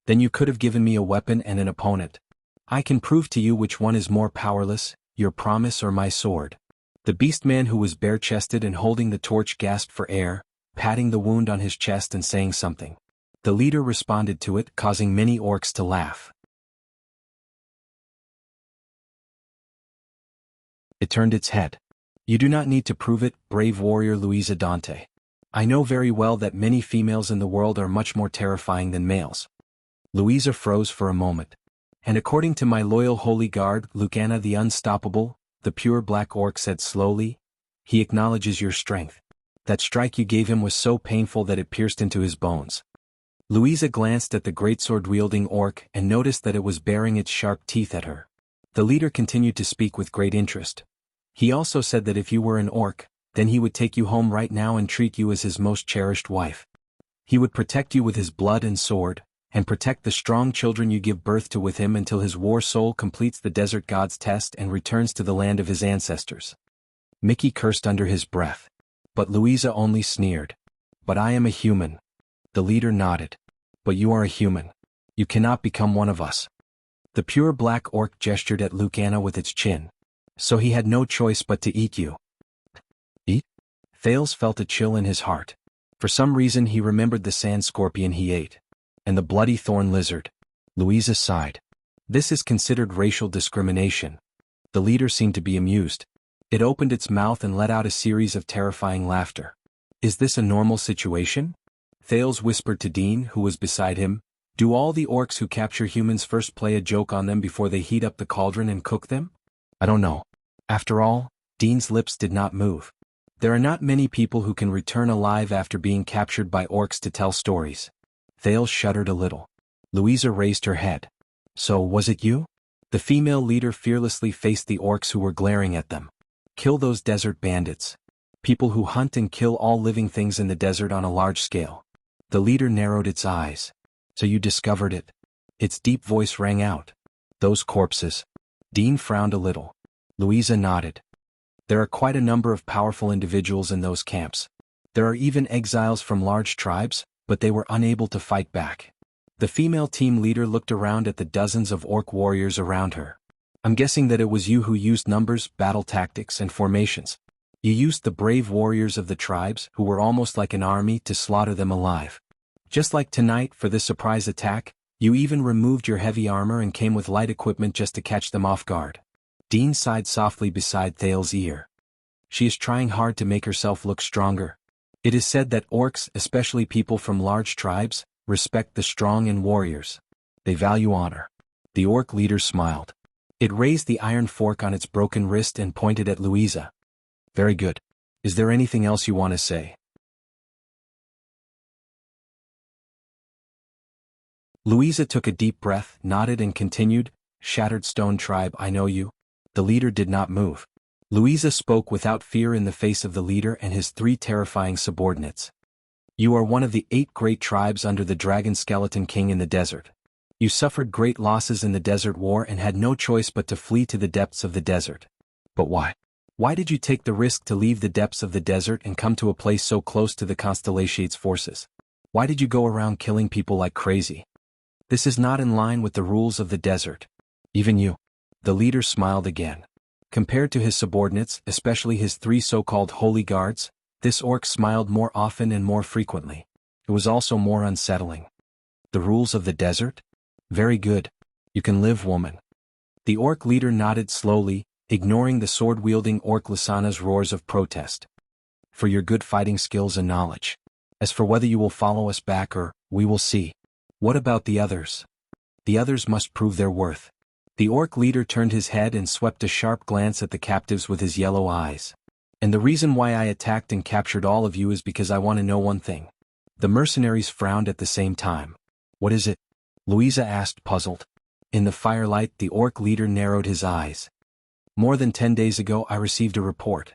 Then you could have given me a weapon and an opponent. I can prove to you which one is more powerless, your promise or my sword. The beast-man who was bare-chested and holding the torch gasped for air, patting the wound on his chest and saying something. The leader responded to it, causing many orcs to laugh. It turned its head. You do not need to prove it, brave warrior Louisa Dante. I know very well that many females in the world are much more terrifying than males. Louisa froze for a moment. And according to my loyal holy guard, Lucana the Unstoppable, the pure black orc said slowly, he acknowledges your strength. That strike you gave him was so painful that it pierced into his bones. Louisa glanced at the greatsword-wielding orc and noticed that it was baring its sharp teeth at her. The leader continued to speak with great interest. He also said that if you were an orc, then he would take you home right now and treat you as his most cherished wife. He would protect you with his blood and sword, and protect the strong children you give birth to with him until his war soul completes the desert god's test and returns to the land of his ancestors. Mickey cursed under his breath. But Louisa only sneered. But I am a human. The leader nodded. But you are a human. You cannot become one of us. The pure black orc gestured at Lucana with its chin. So he had no choice but to eat you. Eat? Thales felt a chill in his heart. For some reason he remembered the sand scorpion he ate. And the bloody thorn lizard. Louisa sighed. This is considered racial discrimination. The leader seemed to be amused. It opened its mouth and let out a series of terrifying laughter. Is this a normal situation? Thales whispered to Dean, who was beside him. Do all the orcs who capture humans first play a joke on them before they heat up the cauldron and cook them? I don't know. After all, Dean's lips did not move. There are not many people who can return alive after being captured by orcs to tell stories. Thales shuddered a little. Louisa raised her head. So, was it you? The female leader fearlessly faced the orcs who were glaring at them. Kill those desert bandits. People who hunt and kill all living things in the desert on a large scale. The leader narrowed its eyes. So you discovered it. Its deep voice rang out. Those corpses. Dean frowned a little. Louisa nodded. There are quite a number of powerful individuals in those camps. There are even exiles from large tribes, but they were unable to fight back. The female team leader looked around at the dozens of orc warriors around her. I'm guessing that it was you who used numbers, battle tactics, and formations. You used the brave warriors of the tribes, who were almost like an army, to slaughter them alive. Just like tonight, for this surprise attack, you even removed your heavy armor and came with light equipment just to catch them off guard. Dean sighed softly beside Thale's ear. She is trying hard to make herself look stronger. It is said that orcs, especially people from large tribes, respect the strong and warriors. They value honor. The orc leader smiled. It raised the iron fork on its broken wrist and pointed at Louisa. Very good. Is there anything else you want to say? Louisa took a deep breath, nodded and continued, Shattered Stone Tribe, I know you. The leader did not move. Louisa spoke without fear in the face of the leader and his 3 terrifying subordinates. You are one of the 8 great tribes under the Dragon Skeleton King in the desert. You suffered great losses in the Desert War and had no choice but to flee to the depths of the desert. But why? Why did you take the risk to leave the depths of the desert and come to a place so close to the Constellation's forces? Why did you go around killing people like crazy? This is not in line with the rules of the desert. Even you. The leader smiled again. Compared to his subordinates, especially his 3 so-called holy guards, this orc smiled more often and more frequently. It was also more unsettling. The rules of the desert? Very good. You can live, woman. The orc leader nodded slowly, ignoring the sword-wielding orc Lasana's roars of protest. For your good fighting skills and knowledge. As for whether you will follow us back or, we will see. What about the others? The others must prove their worth. The orc leader turned his head and swept a sharp glance at the captives with his yellow eyes. And the reason why I attacked and captured all of you is because I want to know one thing. The mercenaries frowned at the same time. What is it? Louisa asked, puzzled. In the firelight, the orc leader narrowed his eyes. More than 10 days ago I received a report.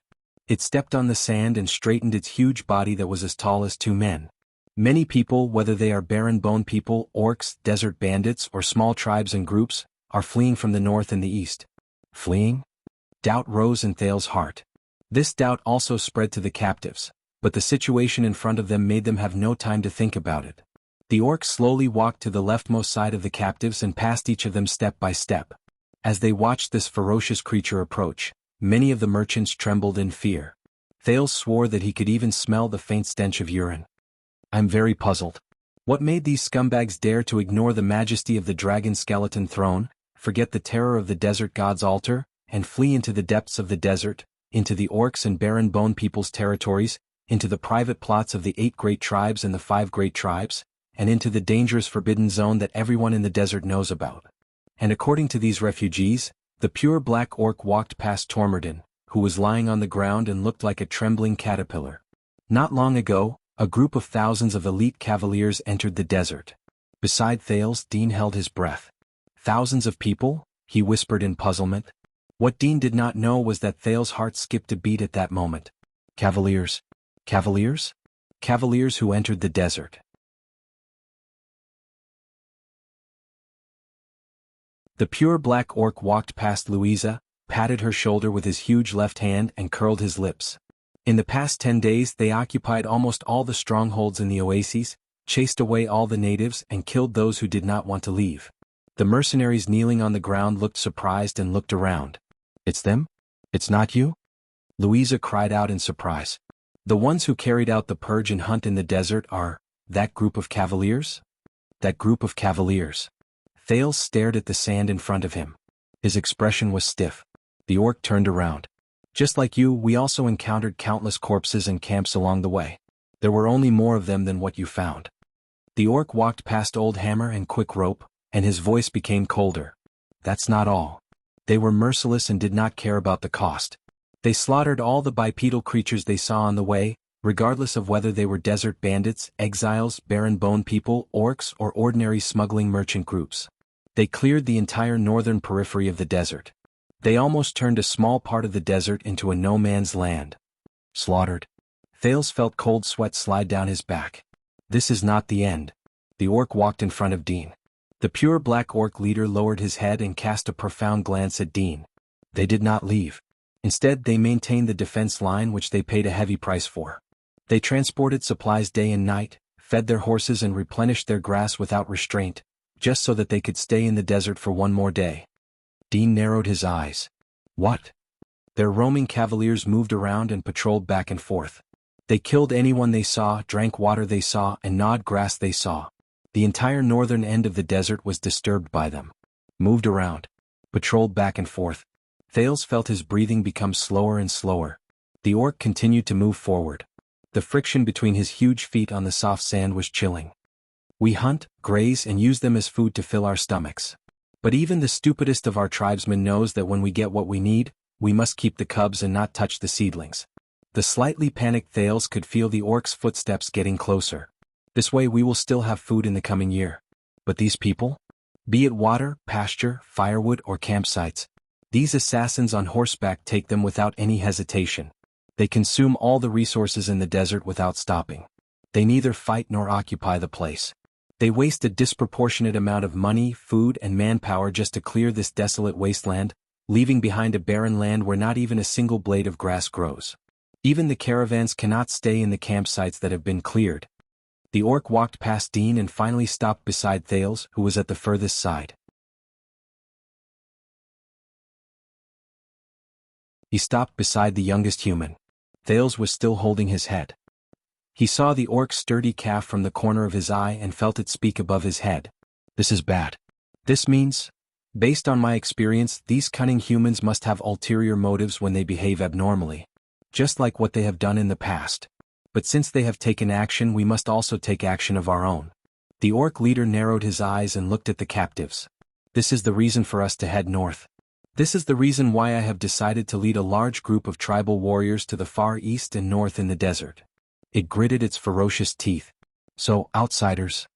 It stepped on the sand and straightened its huge body that was as tall as 2 men. Many people, whether they are barren bone people, orcs, desert bandits, or small tribes and groups, are fleeing from the north and the east. Fleeing? Doubt rose in Thale's heart. This doubt also spread to the captives, but the situation in front of them made them have no time to think about it. The orc slowly walked to the leftmost side of the captives and passed each of them step by step. As they watched this ferocious creature approach, many of the merchants trembled in fear. Thale swore that he could even smell the faint stench of urine. I'm very puzzled. What made these scumbags dare to ignore the majesty of the dragon skeleton throne, forget the terror of the desert god's altar, and flee into the depths of the desert, into the orcs and barren bone people's territories, into the private plots of the 8 great tribes and the 5 great tribes, and into the dangerous forbidden zone that everyone in the desert knows about? And according to these refugees, the pure black orc walked past Tormerdin, who was lying on the ground and looked like a trembling caterpillar. Not long ago, a group of thousands of elite cavaliers entered the desert. Beside Thales, Dean held his breath. Thousands of people? He whispered in puzzlement. What Dean did not know was that Thales' heart skipped a beat at that moment. Cavaliers? Cavaliers? Cavaliers who entered the desert. The pure black orc walked past Louisa, patted her shoulder with his huge left hand and curled his lips. In the past 10 days they occupied almost all the strongholds in the oases, chased away all the natives and killed those who did not want to leave. The mercenaries kneeling on the ground looked surprised and looked around. It's them? It's not you? Louisa cried out in surprise. The ones who carried out the purge and hunt in the desert are, that group of cavaliers? That group of cavaliers. Thales stared at the sand in front of him. His expression was stiff. The orc turned around. Just like you, we also encountered countless corpses and camps along the way. There were only more of them than what you found. The orc walked past Old Hammer and Quick Rope, and his voice became colder. That's not all. They were merciless and did not care about the cost. They slaughtered all the bipedal creatures they saw on the way, regardless of whether they were desert bandits, exiles, barren bone people, orcs, or ordinary smuggling merchant groups. They cleared the entire northern periphery of the desert. They almost turned a small part of the desert into a no-man's land. Slaughtered. Thales felt cold sweat slide down his back. This is not the end. The orc walked in front of Dean. The pure black orc leader lowered his head and cast a profound glance at Dean. They did not leave. Instead, they maintained the defense line which they paid a heavy price for. They transported supplies day and night, fed their horses and replenished their grass without restraint, just so that they could stay in the desert for one more day. Dean narrowed his eyes. What? Their roaming cavaliers moved around and patrolled back and forth. They killed anyone they saw, drank water they saw, and gnawed grass they saw. The entire northern end of the desert was disturbed by them. Moved around. Patrolled back and forth. Thales felt his breathing become slower and slower. The orc continued to move forward. The friction between his huge feet on the soft sand was chilling. We hunt, graze, and use them as food to fill our stomachs. But even the stupidest of our tribesmen knows that when we get what we need, we must keep the cubs and not touch the seedlings. The slightly panicked Thales could feel the orc's footsteps getting closer. This way we will still have food in the coming year. But these people? Be it water, pasture, firewood, or campsites, these assassins on horseback take them without any hesitation. They consume all the resources in the desert without stopping. They neither fight nor occupy the place. They waste a disproportionate amount of money, food, and manpower just to clear this desolate wasteland, leaving behind a barren land where not even a single blade of grass grows. Even the caravans cannot stay in the campsites that have been cleared. The orc walked past Dean and finally stopped beside Thales, who was at the furthest side. He stopped beside the youngest human. Thales was still holding his head. He saw the orc's sturdy calf from the corner of his eye and felt it speak above his head. This is bad. This means, based on my experience, these cunning humans must have ulterior motives when they behave abnormally. Just like what they have done in the past. But since they have taken action, we must also take action of our own. The orc leader narrowed his eyes and looked at the captives. This is the reason for us to head north. This is the reason why I have decided to lead a large group of tribal warriors to the far east and north in the desert. It gritted its ferocious teeth. So, outsiders.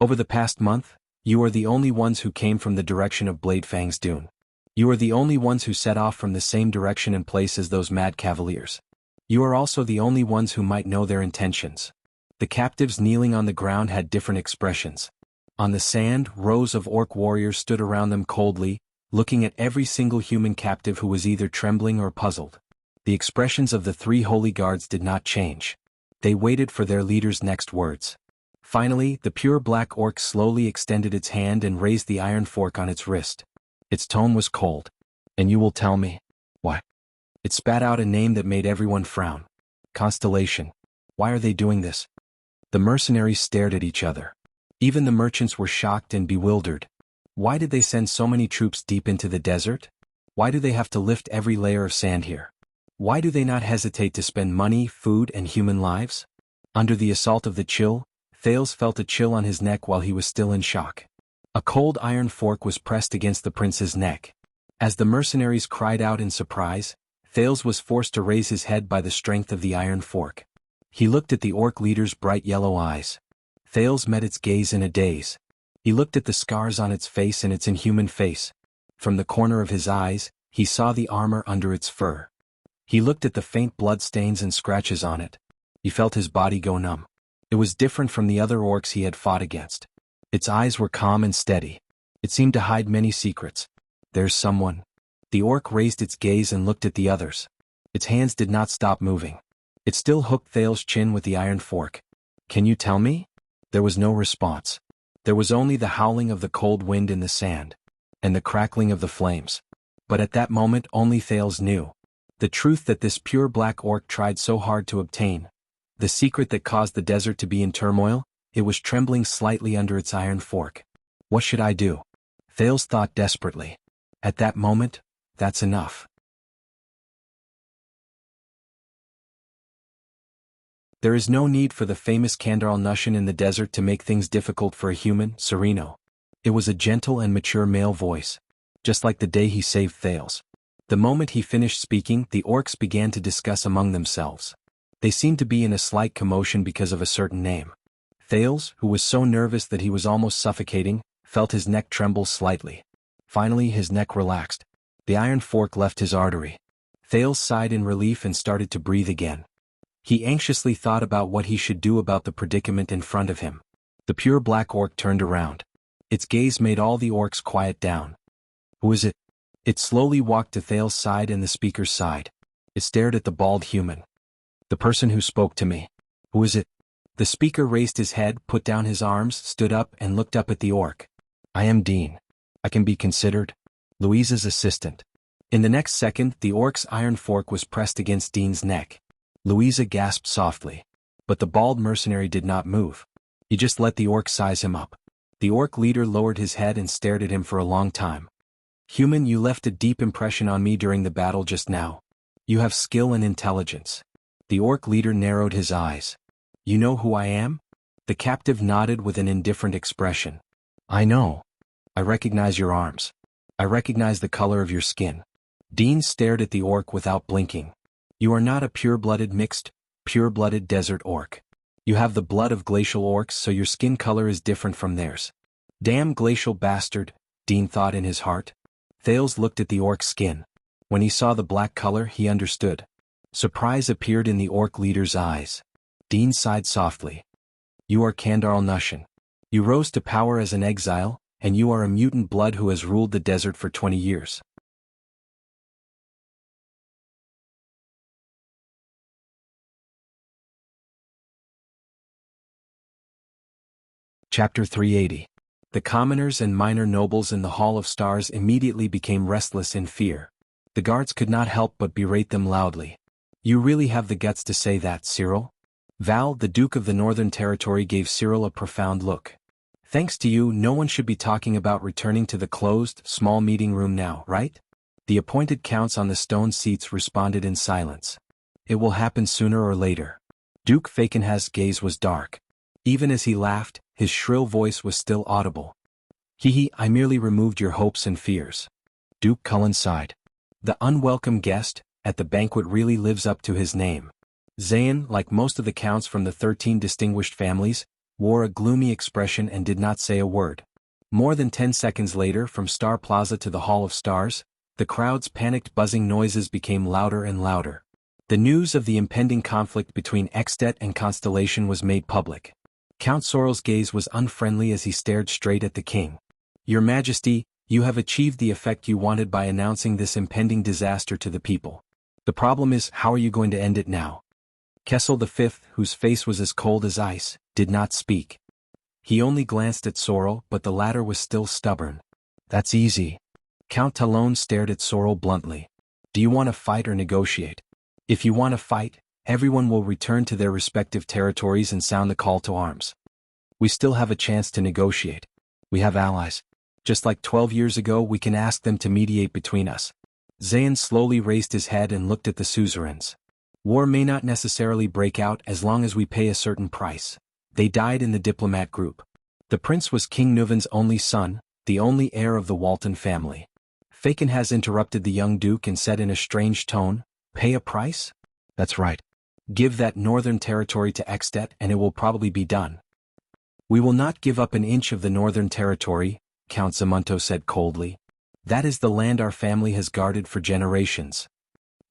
Over the past month, you are the only ones who came from the direction of Bladefang's dune. You are the only ones who set off from the same direction and place as those mad cavaliers. You are also the only ones who might know their intentions. The captives kneeling on the ground had different expressions. On the sand, rows of orc warriors stood around them coldly, looking at every single human captive who was either trembling or puzzled. The expressions of the three holy guards did not change. They waited for their leader's next words. Finally, the pure black orc slowly extended its hand and raised the iron fork on its wrist. Its tone was cold. And you will tell me? Why? It spat out a name that made everyone frown. Constellation. Why are they doing this? The mercenaries stared at each other. Even the merchants were shocked and bewildered. Why did they send so many troops deep into the desert? Why do they have to lift every layer of sand here? Why do they not hesitate to spend money, food, and human lives? Under the assault of the chill, Thales felt a chill on his neck while he was still in shock. A cold iron fork was pressed against the prince's neck. As the mercenaries cried out in surprise, Thales was forced to raise his head by the strength of the iron fork. He looked at the orc leader's bright yellow eyes. Thales met its gaze in a daze. He looked at the scars on its face and its inhuman face. From the corner of his eyes, he saw the armor under its fur. He looked at the faint blood stains and scratches on it. He felt his body go numb. It was different from the other orcs he had fought against. Its eyes were calm and steady. It seemed to hide many secrets. There's someone. The orc raised its gaze and looked at the others. Its hands did not stop moving. It still hooked Thales' chin with the iron fork. Can you tell me? There was no response. There was only the howling of the cold wind in the sand, and the crackling of the flames. But at that moment only Thales knew. The truth that this pure black orc tried so hard to obtain. The secret that caused the desert to be in turmoil, it was trembling slightly under its iron fork. What should I do? Thales thought desperately. At that moment, that's enough. There is no need for the famous Kandar Nushin in the desert to make things difficult for a human, Sereno. It was a gentle and mature male voice. Just like the day he saved Thales. The moment he finished speaking, the orcs began to discuss among themselves. They seemed to be in a slight commotion because of a certain name. Thales, who was so nervous that he was almost suffocating, felt his neck tremble slightly. Finally his neck relaxed. The iron fork left his artery. Thales sighed in relief and started to breathe again. He anxiously thought about what he should do about the predicament in front of him. The pure black orc turned around. Its gaze made all the orcs quiet down. Who is it? It slowly walked to Thales' side and the speaker's side. It stared at the bald human. The person who spoke to me. Who is it? The speaker raised his head, put down his arms, stood up and looked up at the orc. I am Dean. I can be considered. Louisa's assistant. In the next second, the orc's iron fork was pressed against Dean's neck. Louisa gasped softly. But the bald mercenary did not move. He just let the orc size him up. The orc leader lowered his head and stared at him for a long time. Human, you left a deep impression on me during the battle just now. You have skill and intelligence. The orc leader narrowed his eyes. You know who I am? The captive nodded with an indifferent expression. I know. I recognize your arms. I recognize the color of your skin. Dean stared at the orc without blinking. You are not a pure-blooded mixed, pure-blooded desert orc. You have the blood of glacial orcs, so your skin color is different from theirs. Damn glacial bastard, Dean thought in his heart. Thales looked at the orc's skin. When he saw the black color, he understood. Surprise appeared in the orc leader's eyes. Dean sighed softly. You are Kandar Nushin. You rose to power as an exile, and you are a mutant blood who has ruled the desert for 20 years. Chapter 380. The commoners and minor nobles in the Hall of Stars immediately became restless in fear. The guards could not help but berate them loudly. You really have the guts to say that, Cyril? Val, the Duke of the Northern Territory, gave Cyril a profound look. Thanks to you, no one should be talking about returning to the closed, small meeting room now, right? The appointed counts on the stone seats responded in silence. It will happen sooner or later. Duke Fakenhas's gaze was dark. Even as he laughed, his shrill voice was still audible. Hee, I merely removed your hopes and fears. Duke Cullen sighed. The unwelcome guest, at the banquet, really lives up to his name. Zayn, like most of the counts from the 13 distinguished families, wore a gloomy expression and did not say a word. More than 10 seconds later, from Star Plaza to the Hall of Stars, the crowd's panicked buzzing noises became louder and louder. The news of the impending conflict between Extet and Constellation was made public. Count Sorrel's gaze was unfriendly as he stared straight at the king. Your Majesty, you have achieved the effect you wanted by announcing this impending disaster to the people. The problem is, how are you going to end it now? Kessel V, whose face was as cold as ice, did not speak. He only glanced at Sorrel, but the latter was still stubborn. That's easy. Count Talon stared at Sorrel bluntly. Do you want to fight or negotiate? If you want to fight, everyone will return to their respective territories and sound the call to arms. We still have a chance to negotiate. We have allies. Just like 12 years ago, we can ask them to mediate between us. Zayn slowly raised his head and looked at the suzerains. War may not necessarily break out as long as we pay a certain price. They died in the diplomat group. The prince was King Nuvan's only son, the only heir of the Walton family. Fakenhas interrupted the young duke and said in a strange tone, Pay a price? That's right. Give that northern territory to Extet and it will probably be done. We will not give up an inch of the northern territory, Count Zamunto said coldly. That is the land our family has guarded for generations.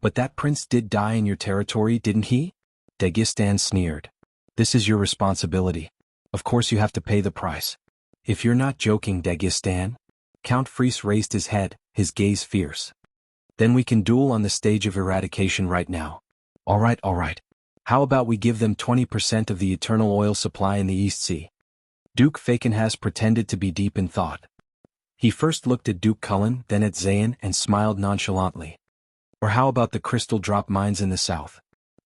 But that prince did die in your territory, didn't he? Dagestan sneered. This is your responsibility. Of course you have to pay the price. If you're not joking, Dagestan. Count Fries raised his head, his gaze fierce. Then we can duel on the stage of eradication right now. All right. How about we give them 20% of the eternal oil supply in the East Sea? Duke Fakenhas pretended to be deep in thought. He first looked at Duke Cullen, then at Zayn, and smiled nonchalantly. Or how about the crystal drop mines in the south?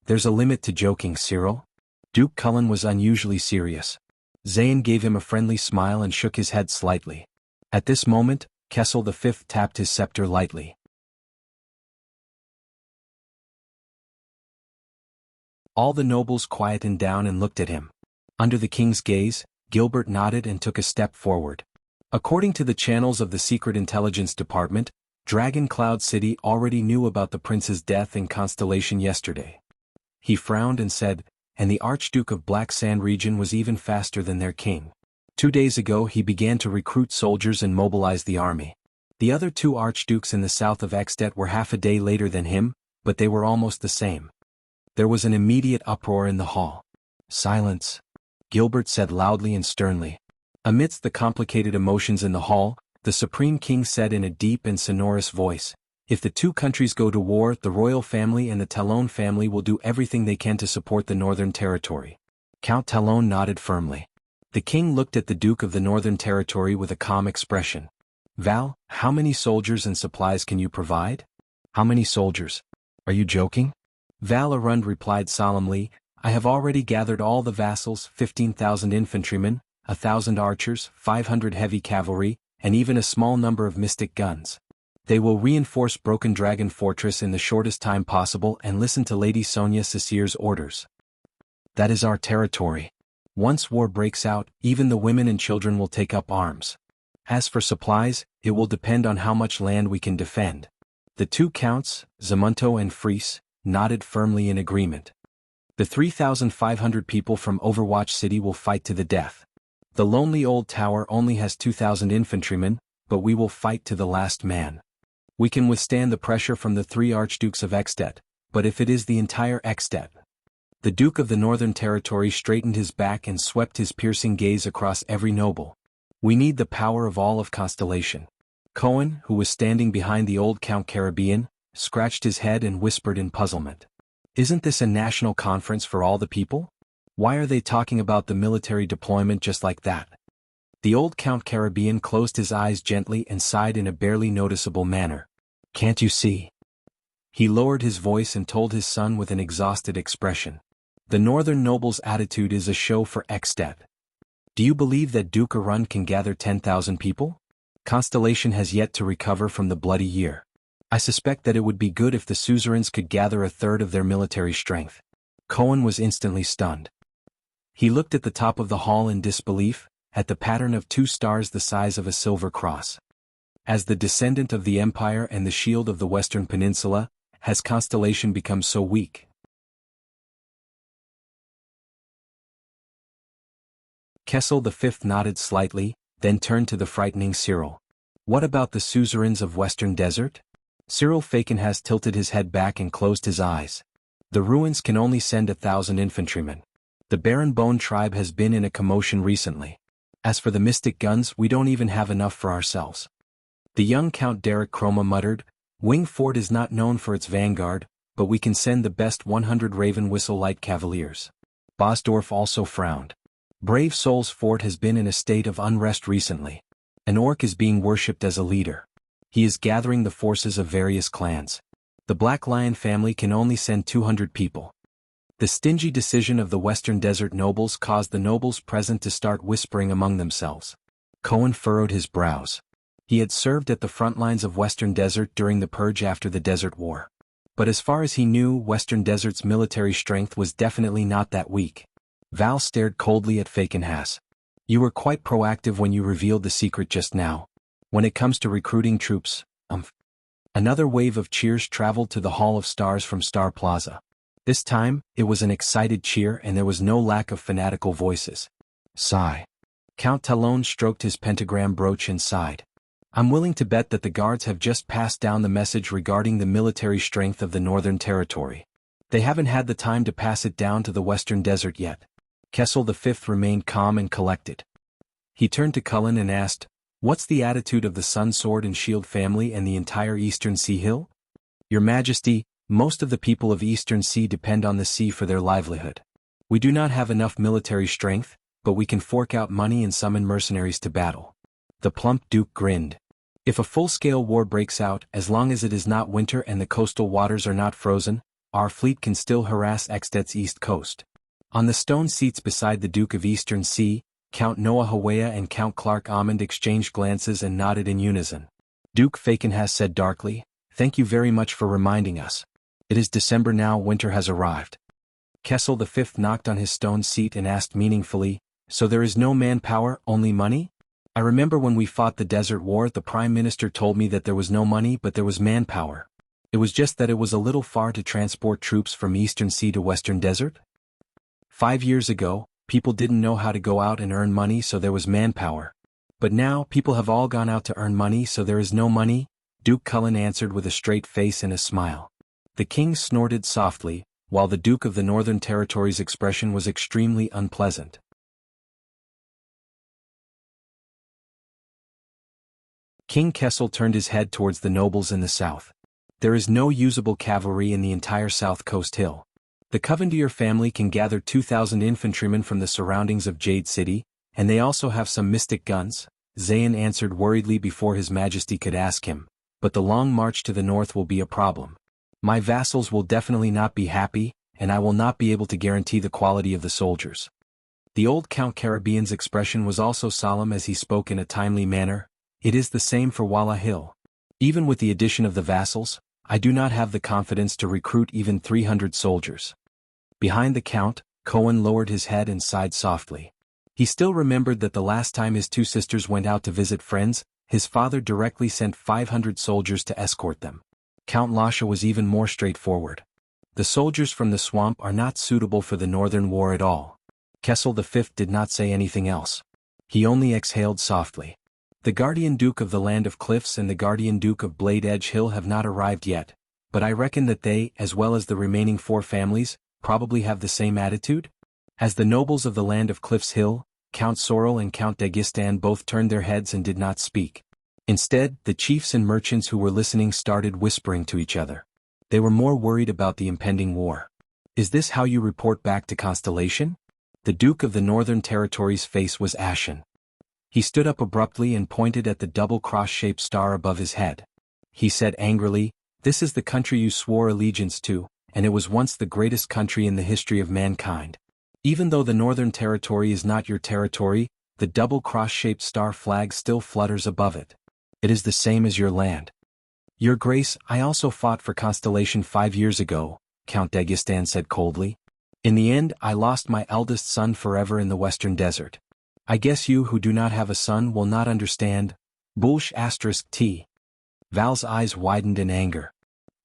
There's a limit to joking, Cyril. Duke Cullen was unusually serious. Zayn gave him a friendly smile and shook his head slightly. At this moment, Kessel V tapped his scepter lightly. All the nobles quietened down and looked at him. Under the king's gaze, Gilbert nodded and took a step forward. According to the channels of the Secret Intelligence Department, Dragon Cloud City already knew about the prince's death in Constellation yesterday. He frowned and said, and the Archduke of Black Sand region was even faster than their king. 2 days ago he began to recruit soldiers and mobilize the army. The other 2 archdukes in the south of Extet were half a day later than him, but they were almost the same. There was an immediate uproar in the hall. Silence, Gilbert said loudly and sternly. Amidst the complicated emotions in the hall, the Supreme King said in a deep and sonorous voice, If the 2 countries go to war, the royal family and the Talon family will do everything they can to support the Northern Territory. Count Talon nodded firmly. The king looked at the Duke of the Northern Territory with a calm expression. Val, how many soldiers and supplies can you provide? How many soldiers? Are you joking? Val Arund replied solemnly, I have already gathered all the vassals, 15,000 infantrymen, 1,000 archers, 500 heavy cavalry, and even a small number of mystic guns. They will reinforce Broken Dragon Fortress in the shortest time possible and listen to Lady Sonia Cecier's orders. That is our territory. Once war breaks out, even the women and children will take up arms. As for supplies, it will depend on how much land we can defend. The two counts, Zamunto and Fries, nodded firmly in agreement. The 3,500 people from Overwatch City will fight to the death. The lonely old tower only has 2,000 infantrymen, but we will fight to the last man. We can withstand the pressure from the 3 archdukes of Ekstedt, but if it is the entire Ekstedt. The Duke of the Northern Territory straightened his back and swept his piercing gaze across every noble. We need the power of all of Constellation. Cohen, who was standing behind the old Count Caribbean, scratched his head and whispered in puzzlement. Isn't this a national conference for all the people? Why are they talking about the military deployment just like that? The old Count Caribbean closed his eyes gently and sighed in a barely noticeable manner. Can't you see? He lowered his voice and told his son with an exhausted expression. The northern noble's attitude is a show for Ekstedt. Do you believe that Duke Arund can gather 10,000 people? Constellation has yet to recover from the bloody year. I suspect that it would be good if the suzerains could gather a third of their military strength. Cohen was instantly stunned. He looked at the top of the hall in disbelief, at the pattern of 2 stars the size of a silver cross. As the descendant of the Empire and the shield of the Western Peninsula, has Constellation become so weak? Kessel V nodded slightly, then turned to the frightening Cyril. What about the suzerains of Western Desert? Cyril Fakenhas tilted his head back and closed his eyes. The ruins can only send 1,000 infantrymen. The Baron Bone tribe has been in a commotion recently. As for the mystic guns, we don't even have enough for ourselves. The young Count Derek Chroma muttered, Wing Fort is not known for its vanguard, but we can send the best 100 Raven Whistle Light Cavaliers. Bosdorf also frowned. Brave Soul's fort has been in a state of unrest recently. An orc is being worshipped as a leader. He is gathering the forces of various clans. The Black Lion family can only send 200 people. The stingy decision of the Western Desert nobles caused the nobles present to start whispering among themselves. Cohen furrowed his brows. He had served at the front lines of Western Desert during the purge after the Desert War. But as far as he knew, Western Desert's military strength was definitely not that weak. Val stared coldly at Fakenhas. You were quite proactive when you revealed the secret just now. When it comes to recruiting troops, Another wave of cheers traveled to the Hall of Stars from Star Plaza. This time, it was an excited cheer and there was no lack of fanatical voices. Sigh. Count Talon stroked his pentagram brooch and sighed. I'm willing to bet that the guards have just passed down the message regarding the military strength of the Northern Territory. They haven't had the time to pass it down to the Western Desert yet. Kessel V remained calm and collected. He turned to Cullen and asked, What's the attitude of the Sun Sword and Shield family and the entire Eastern Sea Hill? Your Majesty, most of the people of Eastern Sea depend on the sea for their livelihood. We do not have enough military strength, but we can fork out money and summon mercenaries to battle. The plump Duke grinned. If a full-scale war breaks out, as long as it is not winter and the coastal waters are not frozen, our fleet can still harass Ekstedt's east coast. On the stone seats beside the Duke of Eastern Sea, Count Noah Hawea and Count Clark Amund exchanged glances and nodded in unison. Duke Fakenhas said darkly, Thank you very much for reminding us. It is December now, winter has arrived. Kessel V knocked on his stone seat and asked meaningfully, So there is no manpower, only money? I remember when we fought the Desert War, the Prime Minister told me that there was no money but there was manpower. It was just that it was a little far to transport troops from Eastern Sea to Western Desert? 5 years ago, people didn't know how to go out and earn money, so there was manpower. But now, people have all gone out to earn money, so there is no money? Duke Cullen answered with a straight face and a smile. The king snorted softly, while the Duke of the Northern Territory's expression was extremely unpleasant. King Kessel turned his head towards the nobles in the south. There is no usable cavalry in the entire South Coast Hill. The Covendier family can gather 2,000 infantrymen from the surroundings of Jade City, and they also have some mystic guns, Zayan answered worriedly before His Majesty could ask him, but the long march to the north will be a problem. My vassals will definitely not be happy, and I will not be able to guarantee the quality of the soldiers. The old Count Caribbean's expression was also solemn as he spoke in a timely manner. It is the same for Walla Hill. Even with the addition of the vassals, I do not have the confidence to recruit even 300 soldiers. Behind the Count, Cohen lowered his head and sighed softly. He still remembered that the last time his two sisters went out to visit friends, his father directly sent 500 soldiers to escort them. Count Lasha was even more straightforward. The soldiers from the swamp are not suitable for the northern war at all. Kessel V did not say anything else. He only exhaled softly. The Guardian Duke of the Land of Cliffs and the Guardian Duke of Blade Edge Hill have not arrived yet, but I reckon that they, as well as the remaining 4 families, probably have the same attitude? As the nobles of the Land of Cliffs Hill, Count Sorrel and Count Dagestan both turned their heads and did not speak. Instead, the chiefs and merchants who were listening started whispering to each other. They were more worried about the impending war. Is this how you report back to Constellation? The Duke of the Northern Territories' face was ashen. He stood up abruptly and pointed at the double cross-shaped star above his head. He said angrily, "This is the country you swore allegiance to, and it was once the greatest country in the history of mankind. Even though the Northern Territory is not your territory, the double cross-shaped star flag still flutters above it. It is the same as your land." "Your Grace, I also fought for Constellation 5 years ago," Count Dagestan said coldly. "In the end, I lost my eldest son forever in the Western Desert. I guess you who do not have a son will not understand. Bulsh *T. Val's eyes widened in anger.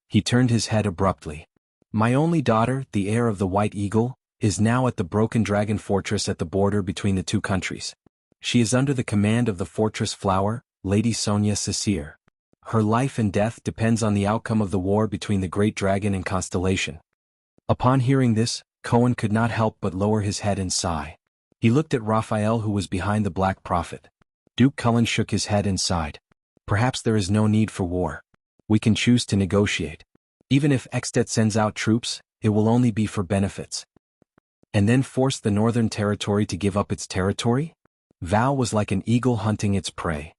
He turned his head abruptly. "My only daughter, the heir of the White Eagle, is now at the Broken Dragon Fortress at the border between the two countries. She is under the command of the Fortress Flower, Lady Sonia Sasir. Her life and death depends on the outcome of the war between the Great Dragon and Constellation." Upon hearing this, Cohen could not help but lower his head and sigh. He looked at Raphael, who was behind the Black Prophet. Duke Cullen shook his head and sighed. "Perhaps there is no need for war. We can choose to negotiate. Even if Extet sends out troops, it will only be for benefits. And then force the Northern Territory to give up its territory?" Val was like an eagle hunting its prey.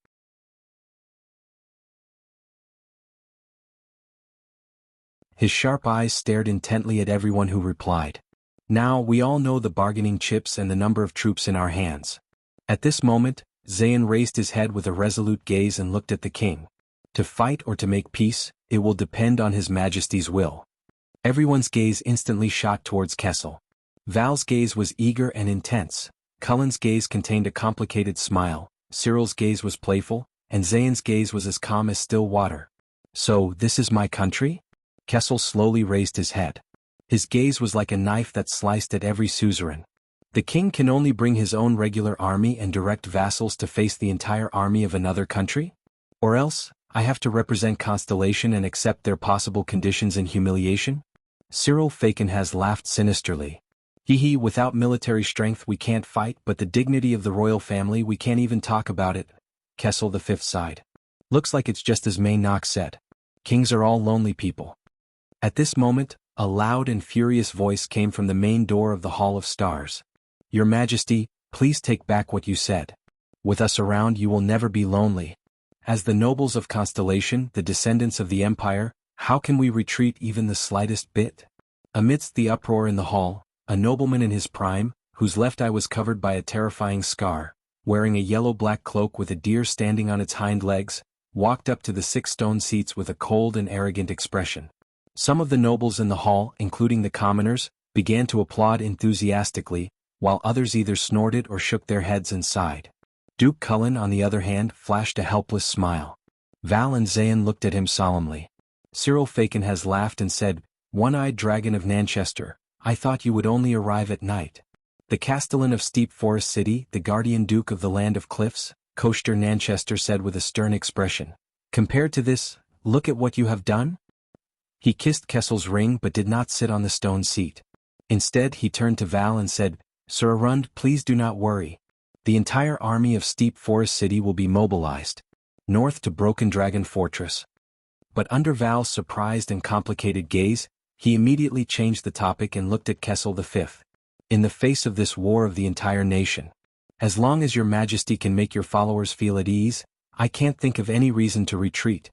His sharp eyes stared intently at everyone who replied. "Now we all know the bargaining chips and the number of troops in our hands." At this moment, Zayan raised his head with a resolute gaze and looked at the king. To fight or to make peace, it will depend on His Majesty's will. Everyone's gaze instantly shot towards Kessel. Val's gaze was eager and intense. Cullen's gaze contained a complicated smile, Cyril's gaze was playful, and Zayan's gaze was as calm as still water. "So, this is my country?" Kessel slowly raised his head. His gaze was like a knife that sliced at every suzerain. "The king can only bring his own regular army and direct vassals to face the entire army of another country? Or else, I have to represent Constellation and accept their possible conditions and humiliation?" Cyril Fakenhas laughed sinisterly. "Hee, without military strength we can't fight, but the dignity of the royal family we can't even talk about it." Kessel V sighed. "Looks like it's just as May Knox said. Kings are all lonely people." At this moment, a loud and furious voice came from the main door of the Hall of Stars. "Your Majesty, please take back what you said. With us around you will never be lonely. As the nobles of Constellation, the descendants of the Empire, how can we retreat even the slightest bit?" Amidst the uproar in the hall, a nobleman in his prime, whose left eye was covered by a terrifying scar, wearing a yellow-black cloak with a deer standing on its hind legs, walked up to the 6 stone seats with a cold and arrogant expression. Some of the nobles in the hall, including the commoners, began to applaud enthusiastically, while others either snorted or shook their heads and sighed. Duke Cullen, on the other hand, flashed a helpless smile. Val and Zayan looked at him solemnly. Cyril Fakenhas laughed and said, "One-eyed dragon of Nanchester, I thought you would only arrive at night." "The Castellan of Steep Forest City, the Guardian Duke of the Land of Cliffs," Koster Nanchester said with a stern expression. "Compared to this, look at what you have done." He kissed Kessel's ring but did not sit on the stone seat. Instead he turned to Val and said, "Sir Arund, please do not worry. The entire army of Steep Forest City will be mobilized north to Broken Dragon Fortress." But under Val's surprised and complicated gaze, he immediately changed the topic and looked at Kessel V. "In the face of this war of the entire nation, As long as your majesty can make your followers feel at ease, I can't think of any reason to retreat.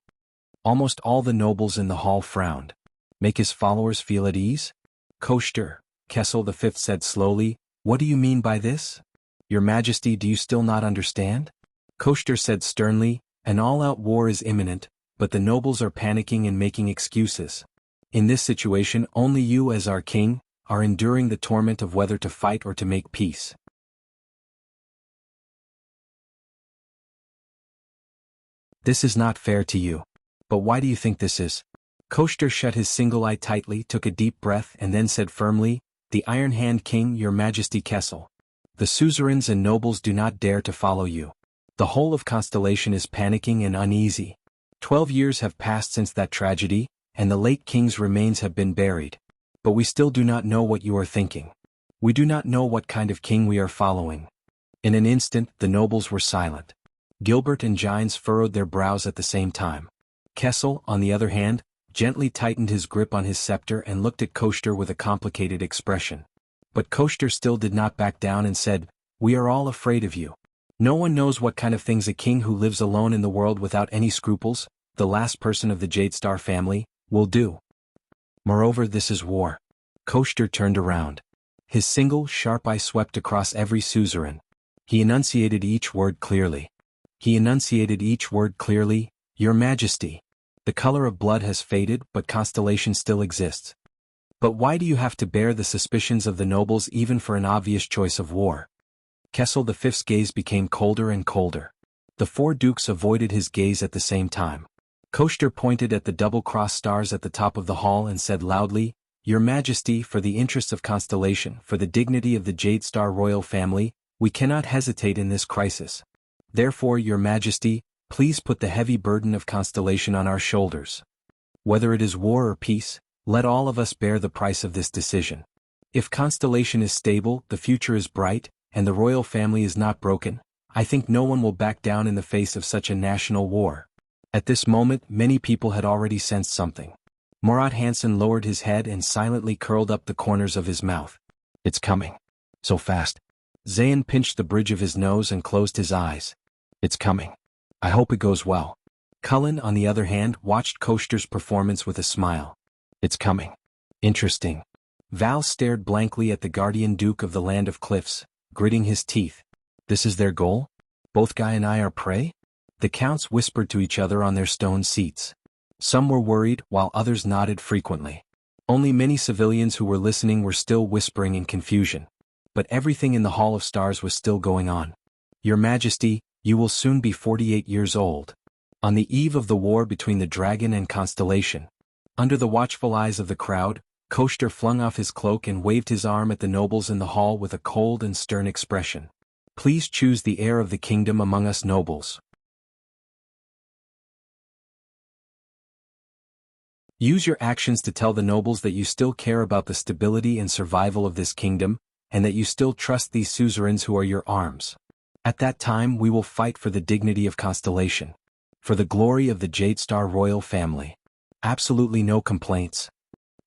Almost all the nobles in the hall frowned. Make his followers feel at ease? Koshter, Kessel V said slowly, what do you mean by this? Your majesty, do you still not understand? Koshter said sternly, an all-out war is imminent, but the nobles are panicking and making excuses. In this situation, only you as our king are enduring the torment of whether to fight or to make peace. This is not fair to you. But why do you think this is? Koshter shut his single eye tightly, took a deep breath and then said firmly, the Iron Hand King, your majesty Kessel. The suzerains and nobles do not dare to follow you. The whole of Constellation is panicking and uneasy. 12 years have passed since that tragedy, and the late king's remains have been buried. But we still do not know what you are thinking. We do not know what kind of king we are following. In an instant, the nobles were silent. Gilbert and Gines furrowed their brows at the same time. Kessel, on the other hand, gently tightened his grip on his scepter and looked at Koshter with a complicated expression. But Koshter still did not back down and said, we are all afraid of you. No one knows what kind of things a king who lives alone in the world without any scruples, the last person of the Jadestar family, will do. Moreover, this is war. Koshter turned around. His single, sharp eye swept across every suzerain. He enunciated each word clearly. Your Majesty. The color of blood has faded, but Constellation still exists. But why do you have to bear the suspicions of the nobles even for an obvious choice of war? Kessel V's gaze became colder and colder. The four dukes avoided his gaze at the same time. Koshter pointed at the double-crossed stars at the top of the hall and said loudly, Your Majesty, for the interests of Constellation, for the dignity of the Jadestar royal family, we cannot hesitate in this crisis. Therefore, Your Majesty, please put the heavy burden of Constellation on our shoulders. Whether it is war or peace, let all of us bear the price of this decision. If Constellation is stable, the future is bright, and the royal family is not broken, I think no one will back down in the face of such a national war. At this moment, many people had already sensed something. Murat Hansen lowered his head and silently curled up the corners of his mouth. It's coming. So fast. Zayn pinched the bridge of his nose and closed his eyes. It's coming. I hope it goes well. Cullen, on the other hand, watched Koshter's performance with a smile. It's coming. Interesting. Val stared blankly at the guardian duke of the Land of Cliffs, gritting his teeth. This is their goal? Both Guy and I are prey? The counts whispered to each other on their stone seats. Some were worried, while others nodded frequently. Only many civilians who were listening were still whispering in confusion. But everything in the Hall of Stars was still going on. Your Majesty, you will soon be 48 years old. On the eve of the war between the dragon and Constellation. Under the watchful eyes of the crowd, Koshter flung off his cloak and waved his arm at the nobles in the hall with a cold and stern expression. Please choose the heir of the kingdom among us nobles. Use your actions to tell the nobles that you still care about the stability and survival of this kingdom, and that you still trust these suzerains who are your arms. At that time we will fight for the dignity of Constellation. For the glory of the Jadestar royal family. Absolutely no complaints.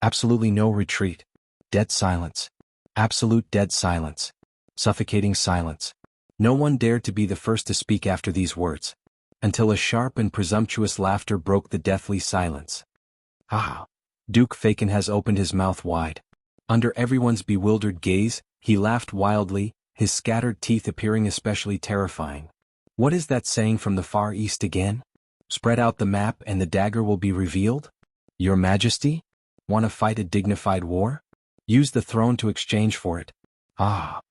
Absolutely no retreat. Dead silence. Absolute dead silence. Suffocating silence. No one dared to be the first to speak after these words. Until a sharp and presumptuous laughter broke the deathly silence. Ah! Duke Faken has opened his mouth wide. Under everyone's bewildered gaze, he laughed wildly, his scattered teeth appearing especially terrifying. What is that saying from the Far East again? Spread out the map and the dagger will be revealed? Your Majesty? Want to fight a dignified war? Use the throne to exchange for it. Ah!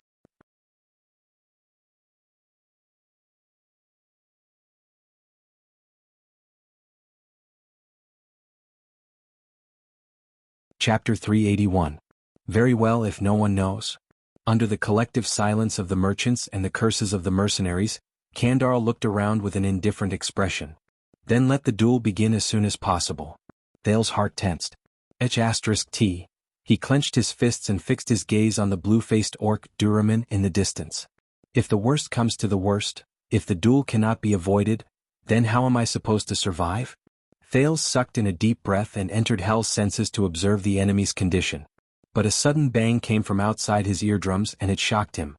Chapter 381. Very well if no one knows. Under the collective silence of the merchants and the curses of the mercenaries, Kandar looked around with an indifferent expression. Then let the duel begin as soon as possible. Thale's heart tensed. H*T. He clenched his fists and fixed his gaze on the blue-faced orc Duraman in the distance. If the worst comes to the worst, if the duel cannot be avoided, then how am I supposed to survive? Thales sucked in a deep breath and entered Hell's senses to observe the enemy's condition. But a sudden bang came from outside his eardrums and it shocked him.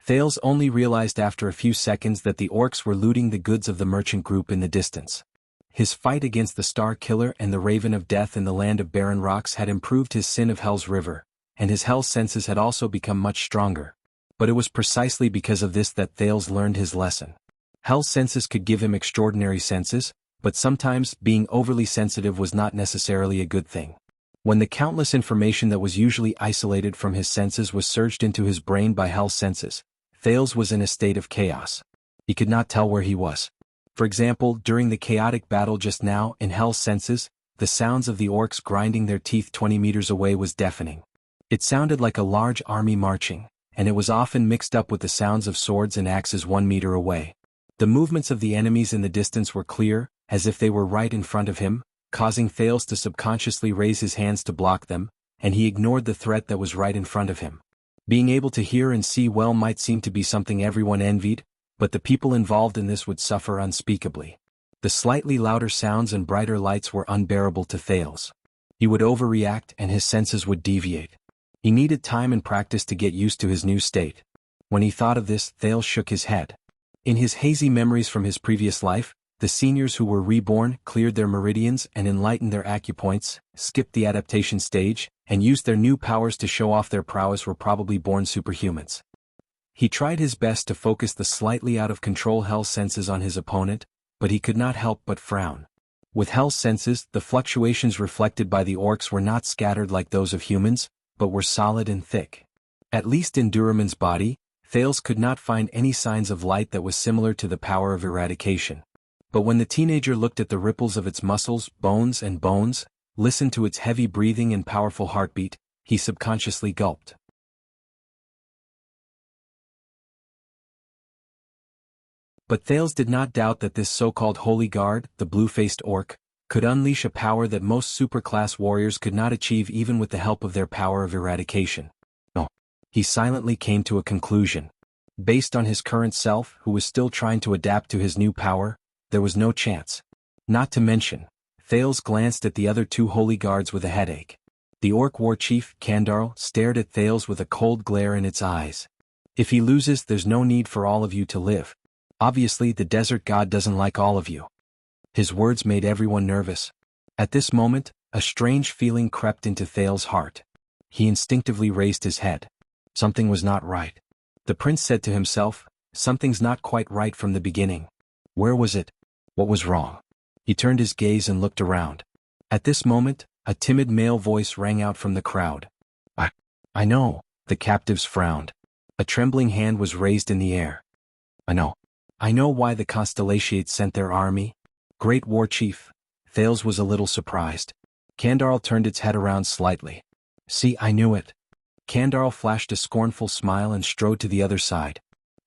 Thales only realized after a few seconds that the orcs were looting the goods of the merchant group in the distance. His fight against the Star Killer and the Raven of Death in the land of barren rocks had improved his sin of Hell's River, and his hell senses had also become much stronger. But it was precisely because of this that Thales learned his lesson. Hell's senses could give him extraordinary senses, but sometimes being overly sensitive was not necessarily a good thing. When the countless information that was usually isolated from his senses was surged into his brain by Hell's senses, Thales was in a state of chaos. He could not tell where he was. For example, during the chaotic battle just now in Hell's senses, the sounds of the orcs grinding their teeth 20 meters away was deafening. It sounded like a large army marching, and it was often mixed up with the sounds of swords and axes 1 meter away. The movements of the enemies in the distance were clear, as if they were right in front of him, causing Thales to subconsciously raise his hands to block them, and he ignored the threat that was right in front of him. Being able to hear and see well might seem to be something everyone envied, but the people involved in this would suffer unspeakably. The slightly louder sounds and brighter lights were unbearable to Thales. He would overreact and his senses would deviate. He needed time and practice to get used to his new state. When he thought of this, Thales shook his head. In his hazy memories from his previous life, the seniors who were reborn cleared their meridians and enlightened their acupoints, skipped the adaptation stage, and used their new powers to show off their prowess were probably born superhumans. He tried his best to focus the slightly out-of-control Hell senses on his opponent, but he could not help but frown. With Hell senses, the fluctuations reflected by the orcs were not scattered like those of humans, but were solid and thick. At least in Duraman's body, Thales could not find any signs of light that was similar to the power of eradication. But when the teenager looked at the ripples of its muscles, bones, listened to its heavy breathing and powerful heartbeat, he subconsciously gulped. But Thales did not doubt that this so-called Holy Guard, the blue-faced orc, could unleash a power that most superclass warriors could not achieve even with the help of their power of eradication. No. He silently came to a conclusion. Based on his current self, who was still trying to adapt to his new power, there was no chance. Not to mention, Thales glanced at the other 2 Holy Guards with a headache. The orc war chief, Kandarl, stared at Thales with a cold glare in its eyes. If he loses, there's no need for all of you to live. Obviously, the desert god doesn't like all of you. His words made everyone nervous. At this moment, a strange feeling crept into Thales' heart. He instinctively raised his head. Something was not right. The prince said to himself, something's not quite right from the beginning. Where was it? What was wrong? He turned his gaze and looked around. At this moment, a timid male voice rang out from the crowd. I know, the captives frowned. A trembling hand was raised in the air. I know why the Constellations sent their army. Great War Chief. Thales was a little surprised. Kandarl turned its head around slightly. See, I knew it. Kandarl flashed a scornful smile and strode to the other side.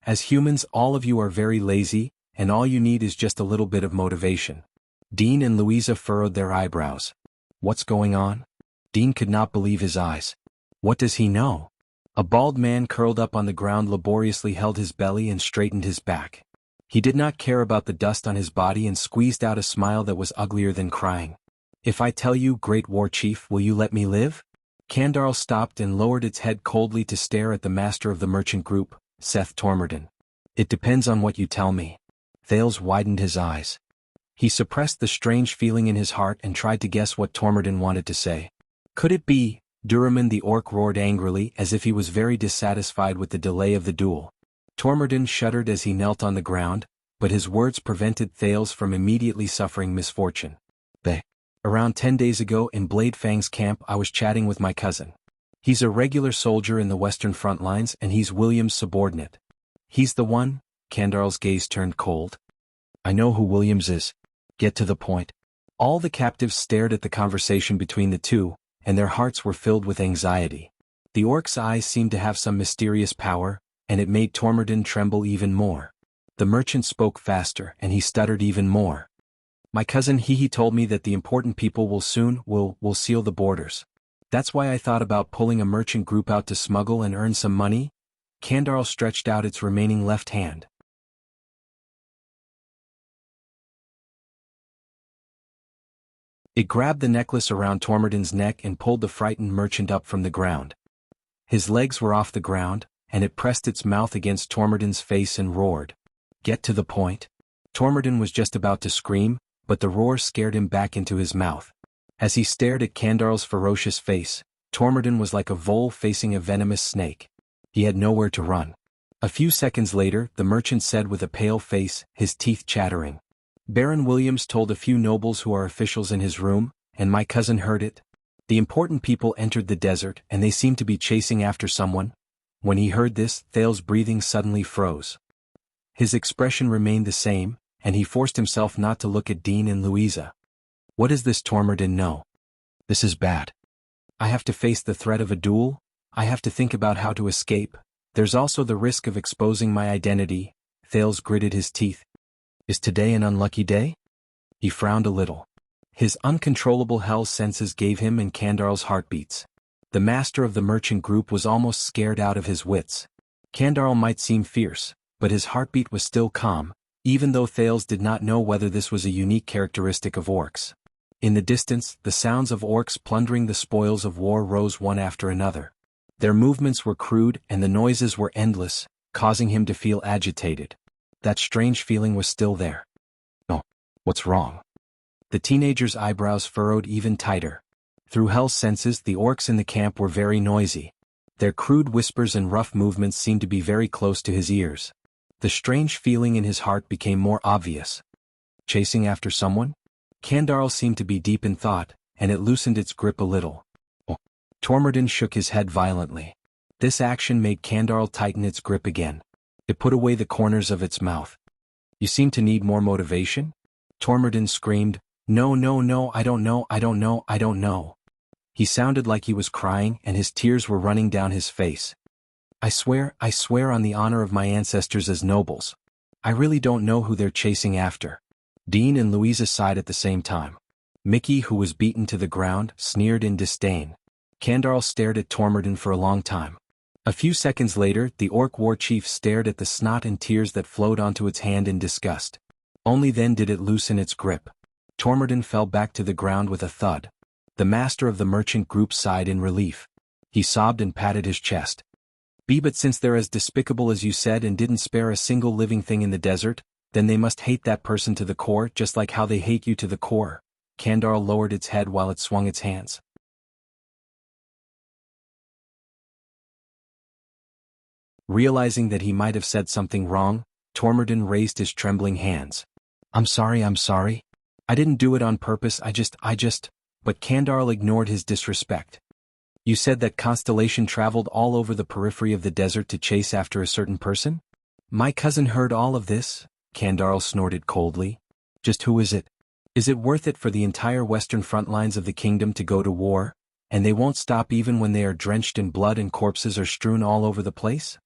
As humans, all of you are very lazy, and all you need is just a little bit of motivation. Dean and Louisa furrowed their eyebrows. What's going on? Dean could not believe his eyes. What does he know? A bald man curled up on the ground laboriously held his belly and straightened his back. He did not care about the dust on his body and squeezed out a smile that was uglier than crying. If I tell you, Great War Chief, will you let me live? Kandarl stopped and lowered its head coldly to stare at the master of the merchant group, Seth Tormorden. It depends on what you tell me. Thales widened his eyes. He suppressed the strange feeling in his heart and tried to guess what Tormorden wanted to say. Could it be? Duraman the orc roared angrily as if he was very dissatisfied with the delay of the duel. Tormorden shuddered as he knelt on the ground, but his words prevented Thales from immediately suffering misfortune. Around 10 days ago in Blade Fang's camp I was chatting with my cousin. He's a regular soldier in the Western front lines and he's William's subordinate. He's the one? Kandarl's gaze turned cold. I know who Williams is. Get to the point. All the captives stared at the conversation between the two, and their hearts were filled with anxiety. The orc's eyes seemed to have some mysterious power, and it made Tormorden tremble even more. The merchant spoke faster and he stuttered even more. My cousin he told me that the important people will soon seal the borders. That's why I thought about pulling a merchant group out to smuggle and earn some money. Kandarl stretched out its remaining left hand. It grabbed the necklace around Tormorden's neck and pulled the frightened merchant up from the ground. His legs were off the ground, and it pressed its mouth against Tormorden's face and roared. Get to the point. Tormorden was just about to scream, but the roar scared him back into his mouth. As he stared at Kandarl's ferocious face, Tormorden was like a vole facing a venomous snake. He had nowhere to run. A few seconds later, the merchant said with a pale face, his teeth chattering. Baron Williams told a few nobles who are officials in his room, and my cousin heard it. The important people entered the desert, and they seemed to be chasing after someone. When he heard this, Thales's breathing suddenly froze. His expression remained the same, and he forced himself not to look at Dean and Louisa. What does this Tormorden know? This is bad. I have to face the threat of a duel. I have to think about how to escape. There's also the risk of exposing my identity. Thales gritted his teeth. Is today an unlucky day? He frowned a little. His uncontrollable hell senses gave him and Kandarl's heartbeats. The master of the merchant group was almost scared out of his wits. Kandarl might seem fierce, but his heartbeat was still calm, even though Thales did not know whether this was a unique characteristic of orcs. In the distance, the sounds of orcs plundering the spoils of war rose one after another. Their movements were crude and the noises were endless, causing him to feel agitated. That strange feeling was still there. Oh, what's wrong? The teenager's eyebrows furrowed even tighter. Through Hell's senses, the orcs in the camp were very noisy. Their crude whispers and rough movements seemed to be very close to his ears. The strange feeling in his heart became more obvious. Chasing after someone? Kandarl seemed to be deep in thought, and it loosened its grip a little. Oh. Tormorden shook his head violently. This action made Kandarl tighten its grip again. It put away the corners of its mouth. You seem to need more motivation? Tormorden screamed, No, no, no, I don't know, I don't know, I don't know. He sounded like he was crying and his tears were running down his face. I swear on the honor of my ancestors as nobles. I really don't know who they're chasing after. Dean and Louisa sighed at the same time. Mickey, who was beaten to the ground, sneered in disdain. Kandarl stared at Tormorden for a long time. A few seconds later, the orc war chief stared at the snot and tears that flowed onto its hand in disgust. Only then did it loosen its grip. Tormorden fell back to the ground with a thud. The master of the merchant group sighed in relief. He sobbed and patted his chest. But since they're as despicable as you said and didn't spare a single living thing in the desert, then they must hate that person to the core just like how they hate you to the core. Kandarl lowered its head while it swung its hands. Realizing that he might have said something wrong, Tormorden raised his trembling hands. I'm sorry. I didn't do it on purpose, I just. But Kandarl ignored his disrespect. You said that Constellation traveled all over the periphery of the desert to chase after a certain person? My cousin heard all of this, Kandarl snorted coldly. Just who is it? Is it worth it for the entire western front lines of the kingdom to go to war, and they won't stop even when they are drenched in blood and corpses are strewn all over the place?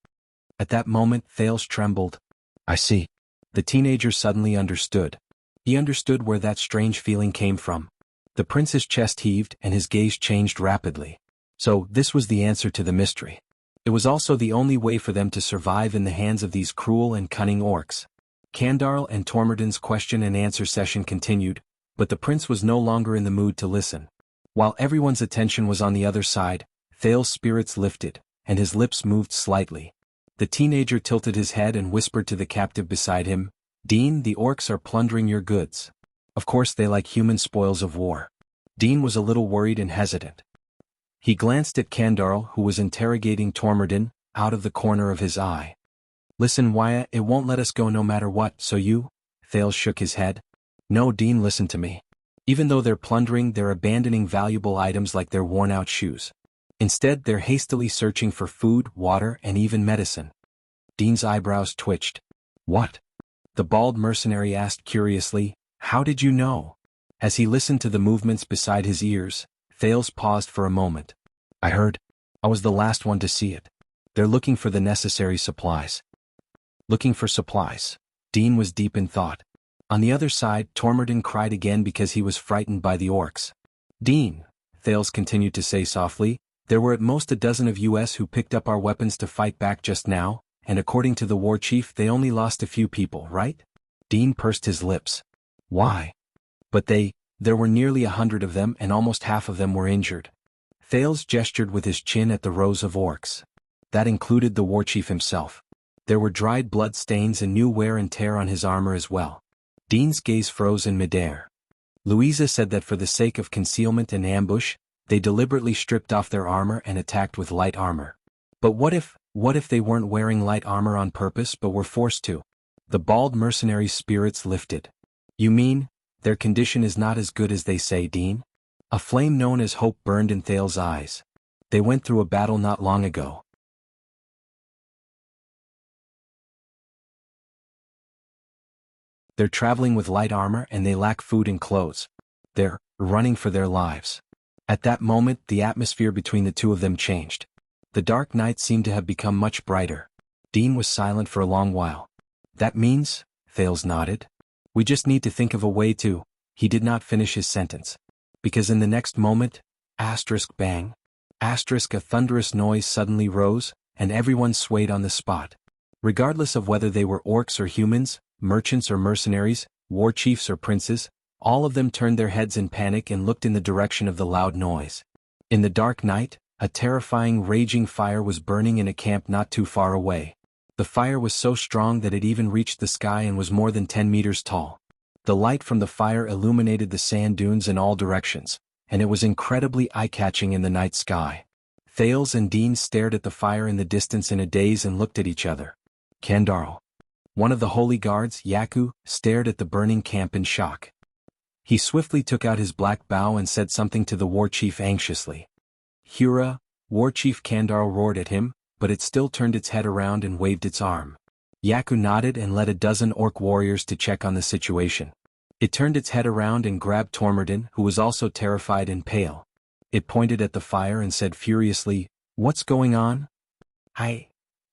At that moment, Thales trembled. I see. The teenager suddenly understood. He understood where that strange feeling came from. The prince's chest heaved and his gaze changed rapidly. So, this was the answer to the mystery. It was also the only way for them to survive in the hands of these cruel and cunning orcs. Kandarl and Tormorden's question and answer session continued, but the prince was no longer in the mood to listen. While everyone's attention was on the other side, Thales's spirits lifted, and his lips moved slightly. The teenager tilted his head and whispered to the captive beside him, Dean, the orcs are plundering your goods. Of course they like human spoils of war. Dean was a little worried and hesitant. He glanced at Kandarl, who was interrogating Tormorden, out of the corner of his eye. Listen, Wyatt, it won't let us go no matter what, so you? Thales shook his head. No, Dean, listen to me. Even though they're plundering, they're abandoning valuable items like their worn-out shoes. Instead, they're hastily searching for food, water, and even medicine. Dean's eyebrows twitched. What? The bald mercenary asked curiously, How did you know? As he listened to the movements beside his ears, Thales paused for a moment. I heard. I was the last one to see it. They're looking for the necessary supplies. Looking for supplies. Dean was deep in thought. On the other side, Tormorden cried again because he was frightened by the orcs. Dean, Thales continued to say softly, there were at most a dozen of us who picked up our weapons to fight back just now, and according to the war chief they only lost a few people, right? Dean pursed his lips. Why? But there were nearly 100 of them and almost half of them were injured. Thales gestured with his chin at the rows of orcs. That included the warchief himself. There were dried blood stains and new wear and tear on his armor as well. Dean's gaze froze in midair. Louisa said that for the sake of concealment and ambush, they deliberately stripped off their armor and attacked with light armor. But what if they weren't wearing light armor on purpose but were forced to? The bald mercenary's spirits lifted. You mean, their condition is not as good as they say, Dean? A flame known as hope burned in Thale's eyes. They went through a battle not long ago. They're traveling with light armor and they lack food and clothes. They're running for their lives. At that moment, the atmosphere between the two of them changed. The dark night seemed to have become much brighter. Dean was silent for a long while. That means, Thales nodded. We just need to think of a way to. He did not finish his sentence. Because in the next moment, bang, a thunderous noise suddenly rose, and everyone swayed on the spot. Regardless of whether they were orcs or humans, merchants or mercenaries, war chiefs or princes, all of them turned their heads in panic and looked in the direction of the loud noise. In the dark night, a terrifying raging fire was burning in a camp not too far away. The fire was so strong that it even reached the sky and was more than 10 meters tall. The light from the fire illuminated the sand dunes in all directions, and it was incredibly eye-catching in the night sky. Thales and Dean stared at the fire in the distance in a daze and looked at each other. Kandarl, one of the holy guards, Jianghu, stared at the burning camp in shock. He swiftly took out his black bow and said something to the war chief anxiously. Hura, war chief Kandarl roared at him, but it still turned its head around and waved its arm. Jianghu nodded and led a dozen orc warriors to check on the situation. It turned its head around and grabbed Tormodin, who was also terrified and pale. It pointed at the fire and said furiously, "What's going on?"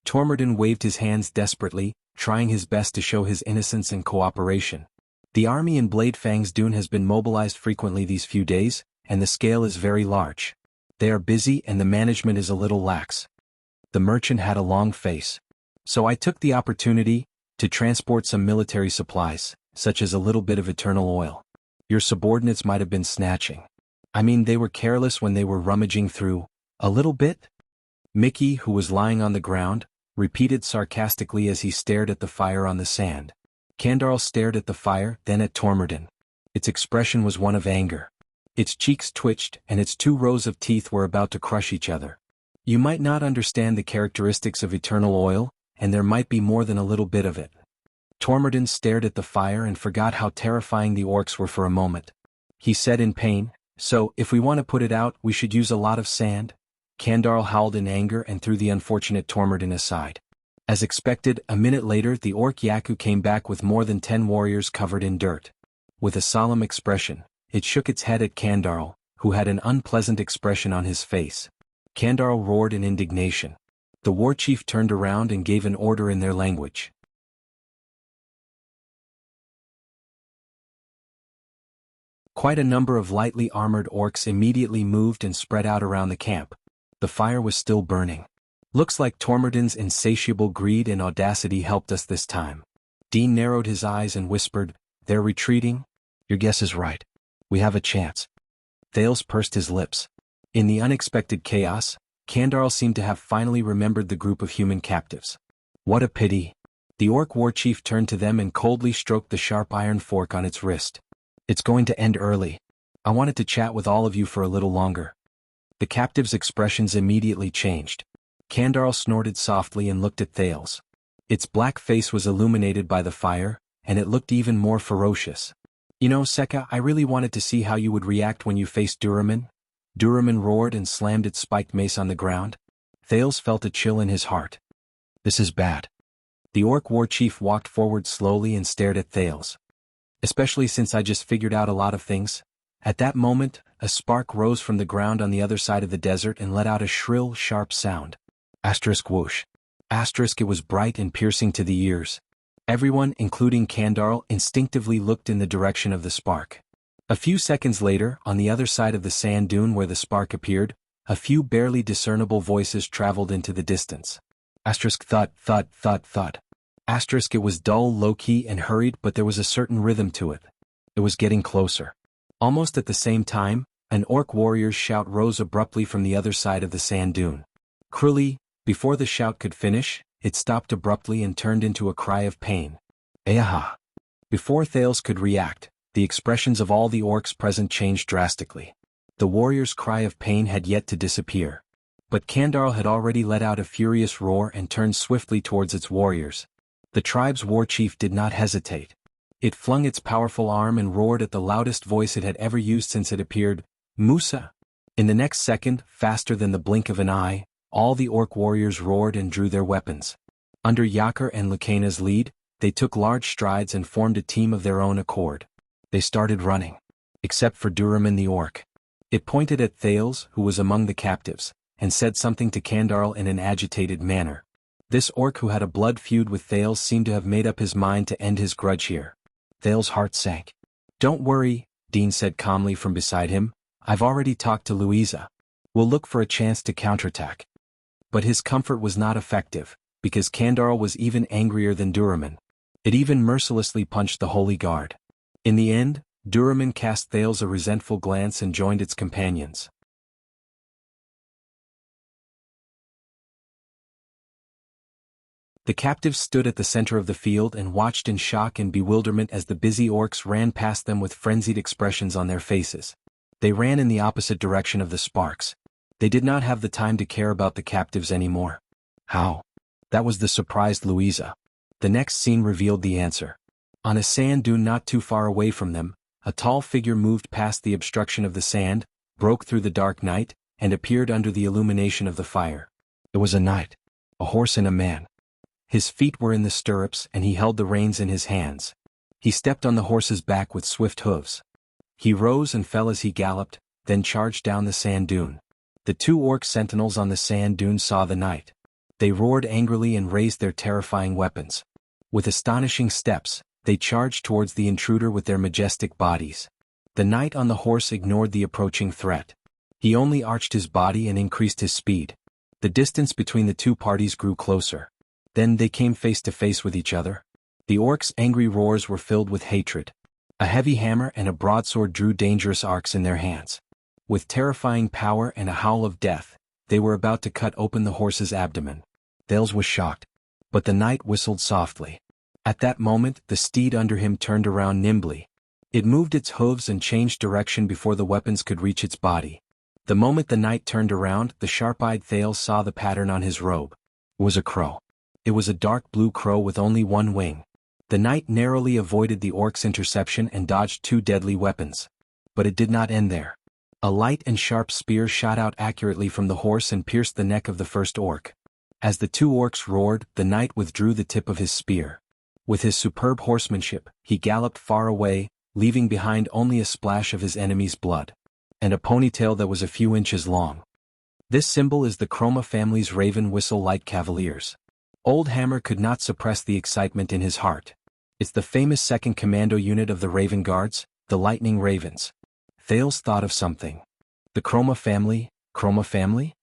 Tormodin waved his hands desperately, trying his best to show his innocence and cooperation. The army in Bladefang's Dune has been mobilized frequently these few days, and the scale is very large. They are busy and the management is a little lax. The merchant had a long face. So I took the opportunity to transport some military supplies, such as a little bit of eternal oil. Your subordinates might have been snatching. I mean, they were careless when they were rummaging through. A little bit? Mickey, who was lying on the ground, repeated sarcastically as he stared at the fire on the sand. Kandarl stared at the fire, then at Tormodin. Its expression was one of anger. Its cheeks twitched, and its 2 rows of teeth were about to crush each other. You might not understand the characteristics of eternal oil, and there might be more than a little bit of it. Tormodin stared at the fire and forgot how terrifying the orcs were for a moment. He said in pain, "So, if we want to put it out, we should use a lot of sand?" Kandarl howled in anger and threw the unfortunate Tormodin aside. As expected, a minute later the orc Jianghu came back with more than 10 warriors covered in dirt. With a solemn expression, it shook its head at Kandarl, who had an unpleasant expression on his face. Kandarl roared in indignation. The war chief turned around and gave an order in their language. Quite a number of lightly armored orcs immediately moved and spread out around the camp. The fire was still burning. Looks like Tormodin's insatiable greed and audacity helped us this time. Dean narrowed his eyes and whispered, "They're retreating?" "Your guess is right. We have a chance." Thales pursed his lips. In the unexpected chaos, Kandarl seemed to have finally remembered the group of human captives. What a pity. The orc war chief turned to them and coldly stroked the sharp iron fork on its wrist. "It's going to end early. I wanted to chat with all of you for a little longer." The captives' expressions immediately changed. Kandarl snorted softly and looked at Thales. Its black face was illuminated by the fire, and it looked even more ferocious. "You know, Sekka, I really wanted to see how you would react when you faced Duraman." Duraman roared and slammed its spiked mace on the ground. Thales felt a chill in his heart. "This is bad." The orc war chief walked forward slowly and stared at Thales. "Especially since I just figured out a lot of things." At that moment, a spark rose from the ground on the other side of the desert and let out a shrill, sharp sound. Whoosh. It was bright and piercing to the ears. Everyone, including Kandarl, instinctively looked in the direction of the spark. A few seconds later, on the other side of the sand dune where the spark appeared, a few barely discernible voices traveled into the distance. Thud, thud, thud, thud. It was dull, low-key, and hurried, but there was a certain rhythm to it. It was getting closer. Almost at the same time, an orc warrior's shout rose abruptly from the other side of the sand dune. "Krulli, Before the shout could finish, it stopped abruptly and turned into a cry of pain. Ayaha! Before Thales could react, the expressions of all the orcs present changed drastically. The warrior's cry of pain had yet to disappear. But Kandar had already let out a furious roar and turned swiftly towards its warriors. The tribe's war chief did not hesitate. It flung its powerful arm and roared at the loudest voice it had ever used since it appeared, Musa! In the next second, faster than the blink of an eye, all the orc warriors roared and drew their weapons. Under Yakir and Lucaina's lead, they took large strides and formed a team of their own accord. They started running. Except for Duraman the orc. It pointed at Thales, who was among the captives, and said something to Kandar in an agitated manner. This orc who had a blood feud with Thales seemed to have made up his mind to end his grudge here. Thales' heart sank. Don't worry, Dean said calmly from beside him, I've already talked to Louisa. We'll look for a chance to counterattack. But his comfort was not effective, because Kandar was even angrier than Duraman. It even mercilessly punched the Holy Guard. In the end, Duraman cast Thales a resentful glance and joined its companions. The captives stood at the center of the field and watched in shock and bewilderment as the busy orcs ran past them with frenzied expressions on their faces. They ran in the opposite direction of the sparks. They did not have the time to care about the captives anymore. How? That was the surprised Louisa. The next scene revealed the answer. On a sand dune not too far away from them, a tall figure moved past the obstruction of the sand, broke through the dark night, and appeared under the illumination of the fire. It was a knight. A horse and a man. His feet were in the stirrups and he held the reins in his hands. He stepped on the horse's back with swift hooves. He rose and fell as he galloped, then charged down the sand dune. The two orc sentinels on the sand dune saw the knight. They roared angrily and raised their terrifying weapons. With astonishing steps, they charged towards the intruder with their majestic bodies. The knight on the horse ignored the approaching threat. He only arched his body and increased his speed. The distance between the two parties grew closer. Then they came face to face with each other. The orcs' angry roars were filled with hatred. A heavy hammer and a broadsword drew dangerous arcs in their hands. With terrifying power and a howl of death, they were about to cut open the horse's abdomen. Thales was shocked. But the knight whistled softly. At that moment, the steed under him turned around nimbly. It moved its hooves and changed direction before the weapons could reach its body. The moment the knight turned around, the sharp-eyed Thales saw the pattern on his robe. It was a crow. It was a dark blue crow with only one wing. The knight narrowly avoided the orc's interception and dodged two deadly weapons. But it did not end there. A light and sharp spear shot out accurately from the horse and pierced the neck of the first orc. As the two orcs roared, the knight withdrew the tip of his spear. With his superb horsemanship, he galloped far away, leaving behind only a splash of his enemy's blood. And a ponytail that was a few inches long. This symbol is the Chroma family's Raven Whistle Light Cavaliers. Old Hammer could not suppress the excitement in his heart. It's the famous 2nd Commando unit of the Raven Guards, the Lightning Ravens. Thales thought of something. The Chroma family? Chroma family?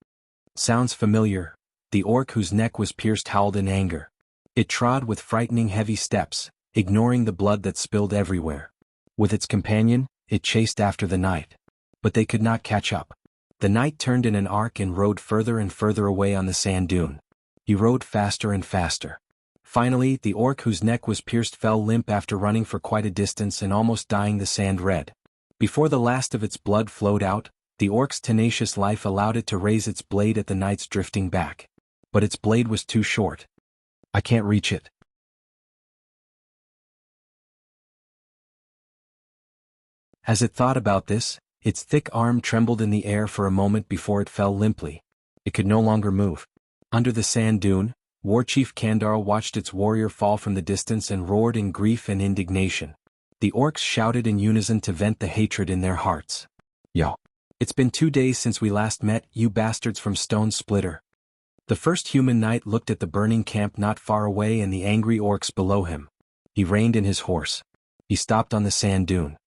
Sounds familiar. The orc whose neck was pierced howled in anger. It trod with frightening heavy steps, ignoring the blood that spilled everywhere. With its companion, it chased after the knight. But they could not catch up. The knight turned in an arc and rode further and further away on the sand dune. He rode faster and faster. Finally, the orc whose neck was pierced fell limp after running for quite a distance and almost dyeing the sand red. Before the last of its blood flowed out, the orc's tenacious life allowed it to raise its blade at the knight's drifting back. But its blade was too short. I can't reach it. As it thought about this, its thick arm trembled in the air for a moment before it fell limply. It could no longer move. Under the sand dune, War Chief Kandar watched its warrior fall from the distance and roared in grief and indignation. The orcs shouted in unison to vent the hatred in their hearts. Yo! It's been 2 days since we last met, you bastards from Stone Splitter. The first human knight looked at the burning camp not far away and the angry orcs below him. He reined in his horse. He stopped on the sand dune.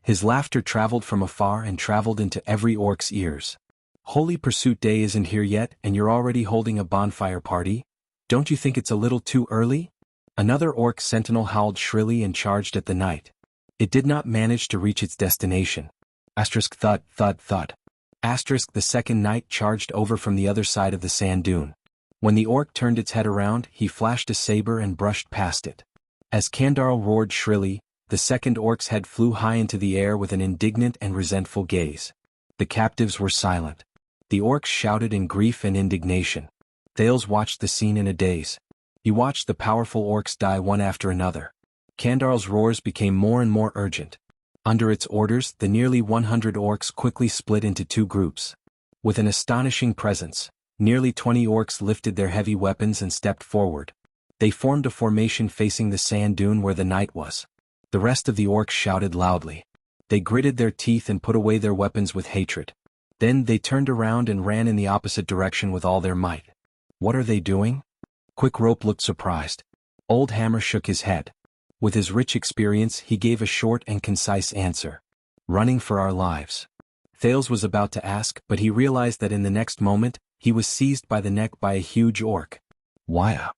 His laughter traveled from afar and traveled into every orc's ears. Holy Pursuit Day isn't here yet and you're already holding a bonfire party? Don't you think it's a little too early? Another orc sentinel howled shrilly and charged at the knight. It did not manage to reach its destination. Asterisk thud, thud, thud. Asterisk the second knight charged over from the other side of the sand dune. When the orc turned its head around, he flashed a saber and brushed past it. As Kandar roared shrilly, the second orc's head flew high into the air with an indignant and resentful gaze. The captives were silent. The orcs shouted in grief and indignation. Thales watched the scene in a daze. He watched the powerful orcs die one after another. Kandar's roars became more and more urgent. Under its orders, the nearly 100 orcs quickly split into two groups. With an astonishing presence, nearly 20 orcs lifted their heavy weapons and stepped forward. They formed a formation facing the sand dune where the knight was. The rest of the orcs shouted loudly. They gritted their teeth and put away their weapons with hatred. Then they turned around and ran in the opposite direction with all their might. What are they doing? Quick Rope looked surprised. Old Hammer shook his head. With his rich experience, he gave a short and concise answer. Running for our lives. Thales was about to ask, but he realized that in the next moment, he was seized by the neck by a huge orc. Why?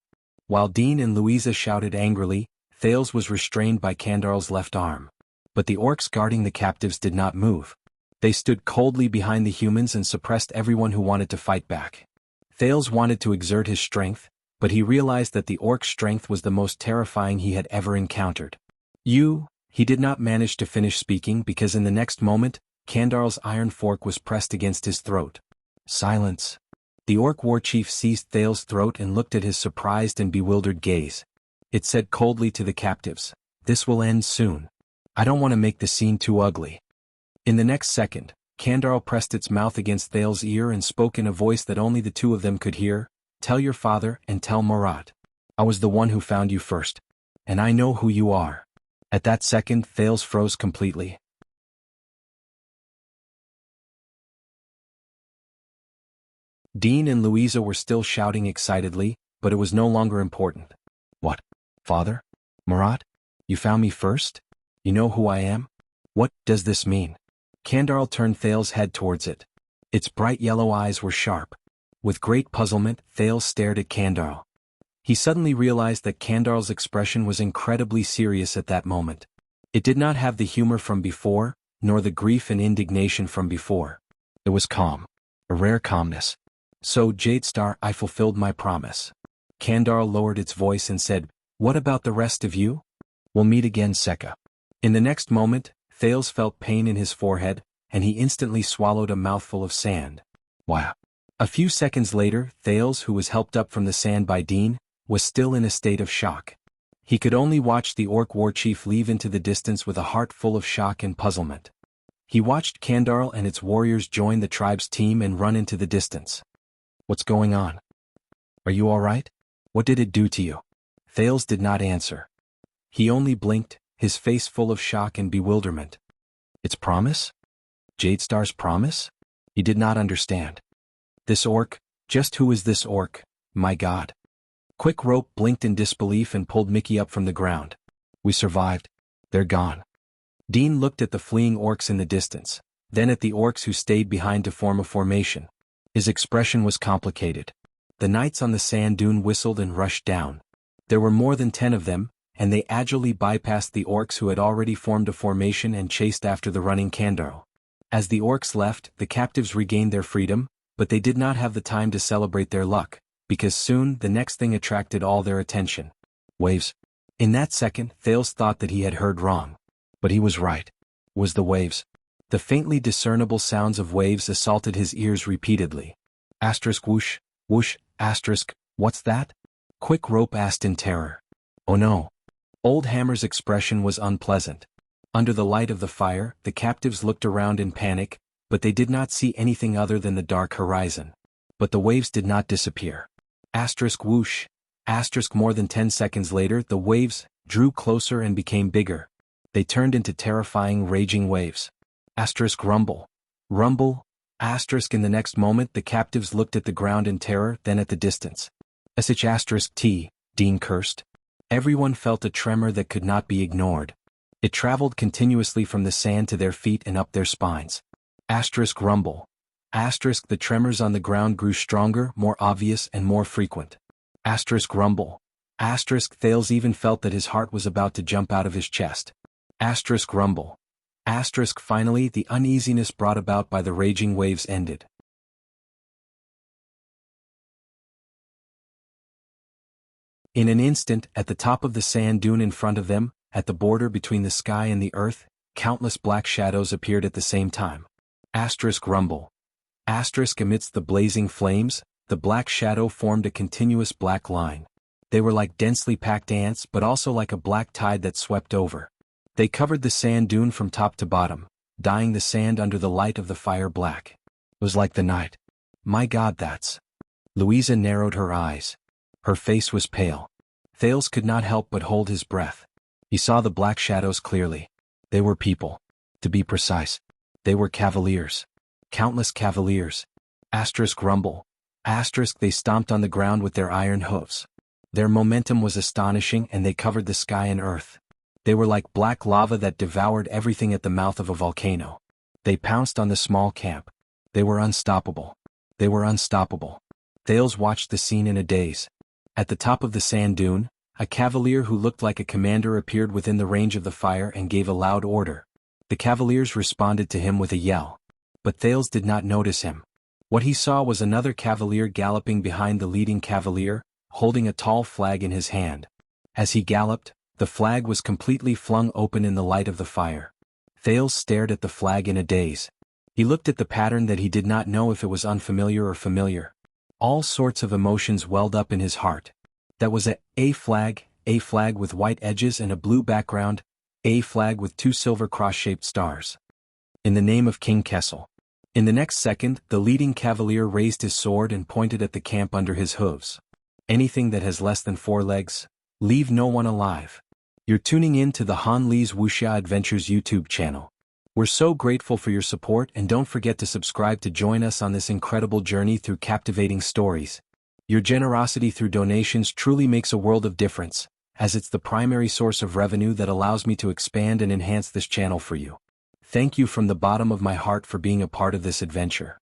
While Dean and Louisa shouted angrily, Thales was restrained by Kandar's left arm. But the orcs guarding the captives did not move. They stood coldly behind the humans and suppressed everyone who wanted to fight back. Thales wanted to exert his strength, but he realized that the orc's strength was the most terrifying he had ever encountered. He did not manage to finish speaking because in the next moment, Kandar's iron fork was pressed against his throat. Silence. The orc war chief seized Thales' throat and looked at his surprised and bewildered gaze. It said coldly to the captives, "This will end soon. I don't want to make the scene too ugly." In the next second, Kandar pressed its mouth against Thales' ear and spoke in a voice that only the two of them could hear. Tell your father and tell Murat. I was the one who found you first. And I know who you are. At that second, Thales froze completely. Dean and Louisa were still shouting excitedly, but it was no longer important. What? Father? Murat? You found me first? You know who I am? What does this mean? Kandar turned Thales' head towards it. Its bright yellow eyes were sharp. With great puzzlement, Thales stared at Kandar. He suddenly realized that Kandar's expression was incredibly serious at that moment. It did not have the humor from before, nor the grief and indignation from before. It was calm. A rare calmness. So, Jadestar, I fulfilled my promise. Kandar lowered its voice and said, What about the rest of you? We'll meet again, Seka. In the next moment, Thales felt pain in his forehead, and he instantly swallowed a mouthful of sand. Wow. A few seconds later, Thales, who was helped up from the sand by Dean, was still in a state of shock. He could only watch the orc war chief leave into the distance with a heart full of shock and puzzlement. He watched Kandar and its warriors join the tribe's team and run into the distance. What's going on? Are you all right? What did it do to you? Thales did not answer. He only blinked, his face full of shock and bewilderment. Its promise? Jadestar's promise? He did not understand. This orc? Just who is this orc? My God. Quick Rope blinked in disbelief and pulled Mickey up from the ground. We survived. They're gone. Dean looked at the fleeing orcs in the distance, then at the orcs who stayed behind to form a formation. His expression was complicated. The knights on the sand dune whistled and rushed down. There were more than 10 of them, and they agilely bypassed the orcs who had already formed a formation and chased after the running Kandar. As the orcs left, the captives regained their freedom, but they did not have the time to celebrate their luck, because soon the next thing attracted all their attention. Waves. In that second, Thales thought that he had heard wrong. But he was right. It was the waves. The faintly discernible sounds of waves assaulted his ears repeatedly. Asterisk whoosh, whoosh, asterisk, what's that? Quick Rope asked in terror. Oh no. Old Hammer's expression was unpleasant. Under the light of the fire, the captives looked around in panic, but they did not see anything other than the dark horizon. But the waves did not disappear. Asterisk whoosh, asterisk more than 10 seconds later the waves drew closer and became bigger. They turned into terrifying raging waves. Asterisk rumble. Rumble. Asterisk in the next moment the captives looked at the ground in terror, then at the distance. Sh asterisk T, Dean cursed. Everyone felt a tremor that could not be ignored. It traveled continuously from the sand to their feet and up their spines. Asterisk rumble. Asterisk the tremors on the ground grew stronger, more obvious and more frequent. Asterisk rumble. Asterisk Thales even felt that his heart was about to jump out of his chest. Asterisk rumble. Asterisk finally the uneasiness brought about by the raging waves ended. In an instant, at the top of the sand dune in front of them, at the border between the sky and the earth, countless black shadows appeared at the same time. Asterisk rumble. Asterisk amidst the blazing flames, the black shadow formed a continuous black line. They were like densely packed ants but also like a black tide that swept over. They covered the sand dune from top to bottom, dyeing the sand under the light of the fire black. It was like the night. My God, that's... Louisa narrowed her eyes. Her face was pale. Thales could not help but hold his breath. He saw the black shadows clearly. They were people. To be precise, they were cavaliers. Countless cavaliers. Asterisk rumble. Asterisk they stomped on the ground with their iron hoofs. Their momentum was astonishing and they covered the sky and earth. They were like black lava that devoured everything at the mouth of a volcano. They pounced on the small camp. They were unstoppable. They were unstoppable. Thales watched the scene in a daze. At the top of the sand dune, a cavalier who looked like a commander appeared within the range of the fire and gave a loud order. The cavaliers responded to him with a yell. But Thales did not notice him. What he saw was another cavalier galloping behind the leading cavalier, holding a tall flag in his hand. As he galloped, the flag was completely flung open in the light of the fire. Thales stared at the flag in a daze. He looked at the pattern that he did not know if it was unfamiliar or familiar. All sorts of emotions welled up in his heart. That was a flag with white edges and a blue background, a flag with 2 silver cross-shaped stars. In the name of King Kessel. In the next second, the leading cavalier raised his sword and pointed at the camp under his hooves. Anything that has less than 4 legs, leave no one alive. You're tuning in to the Han Lee's Wuxia Adventures YouTube channel. We're so grateful for your support and don't forget to subscribe to join us on this incredible journey through captivating stories. Your generosity through donations truly makes a world of difference, as it's the primary source of revenue that allows me to expand and enhance this channel for you. Thank you from the bottom of my heart for being a part of this adventure.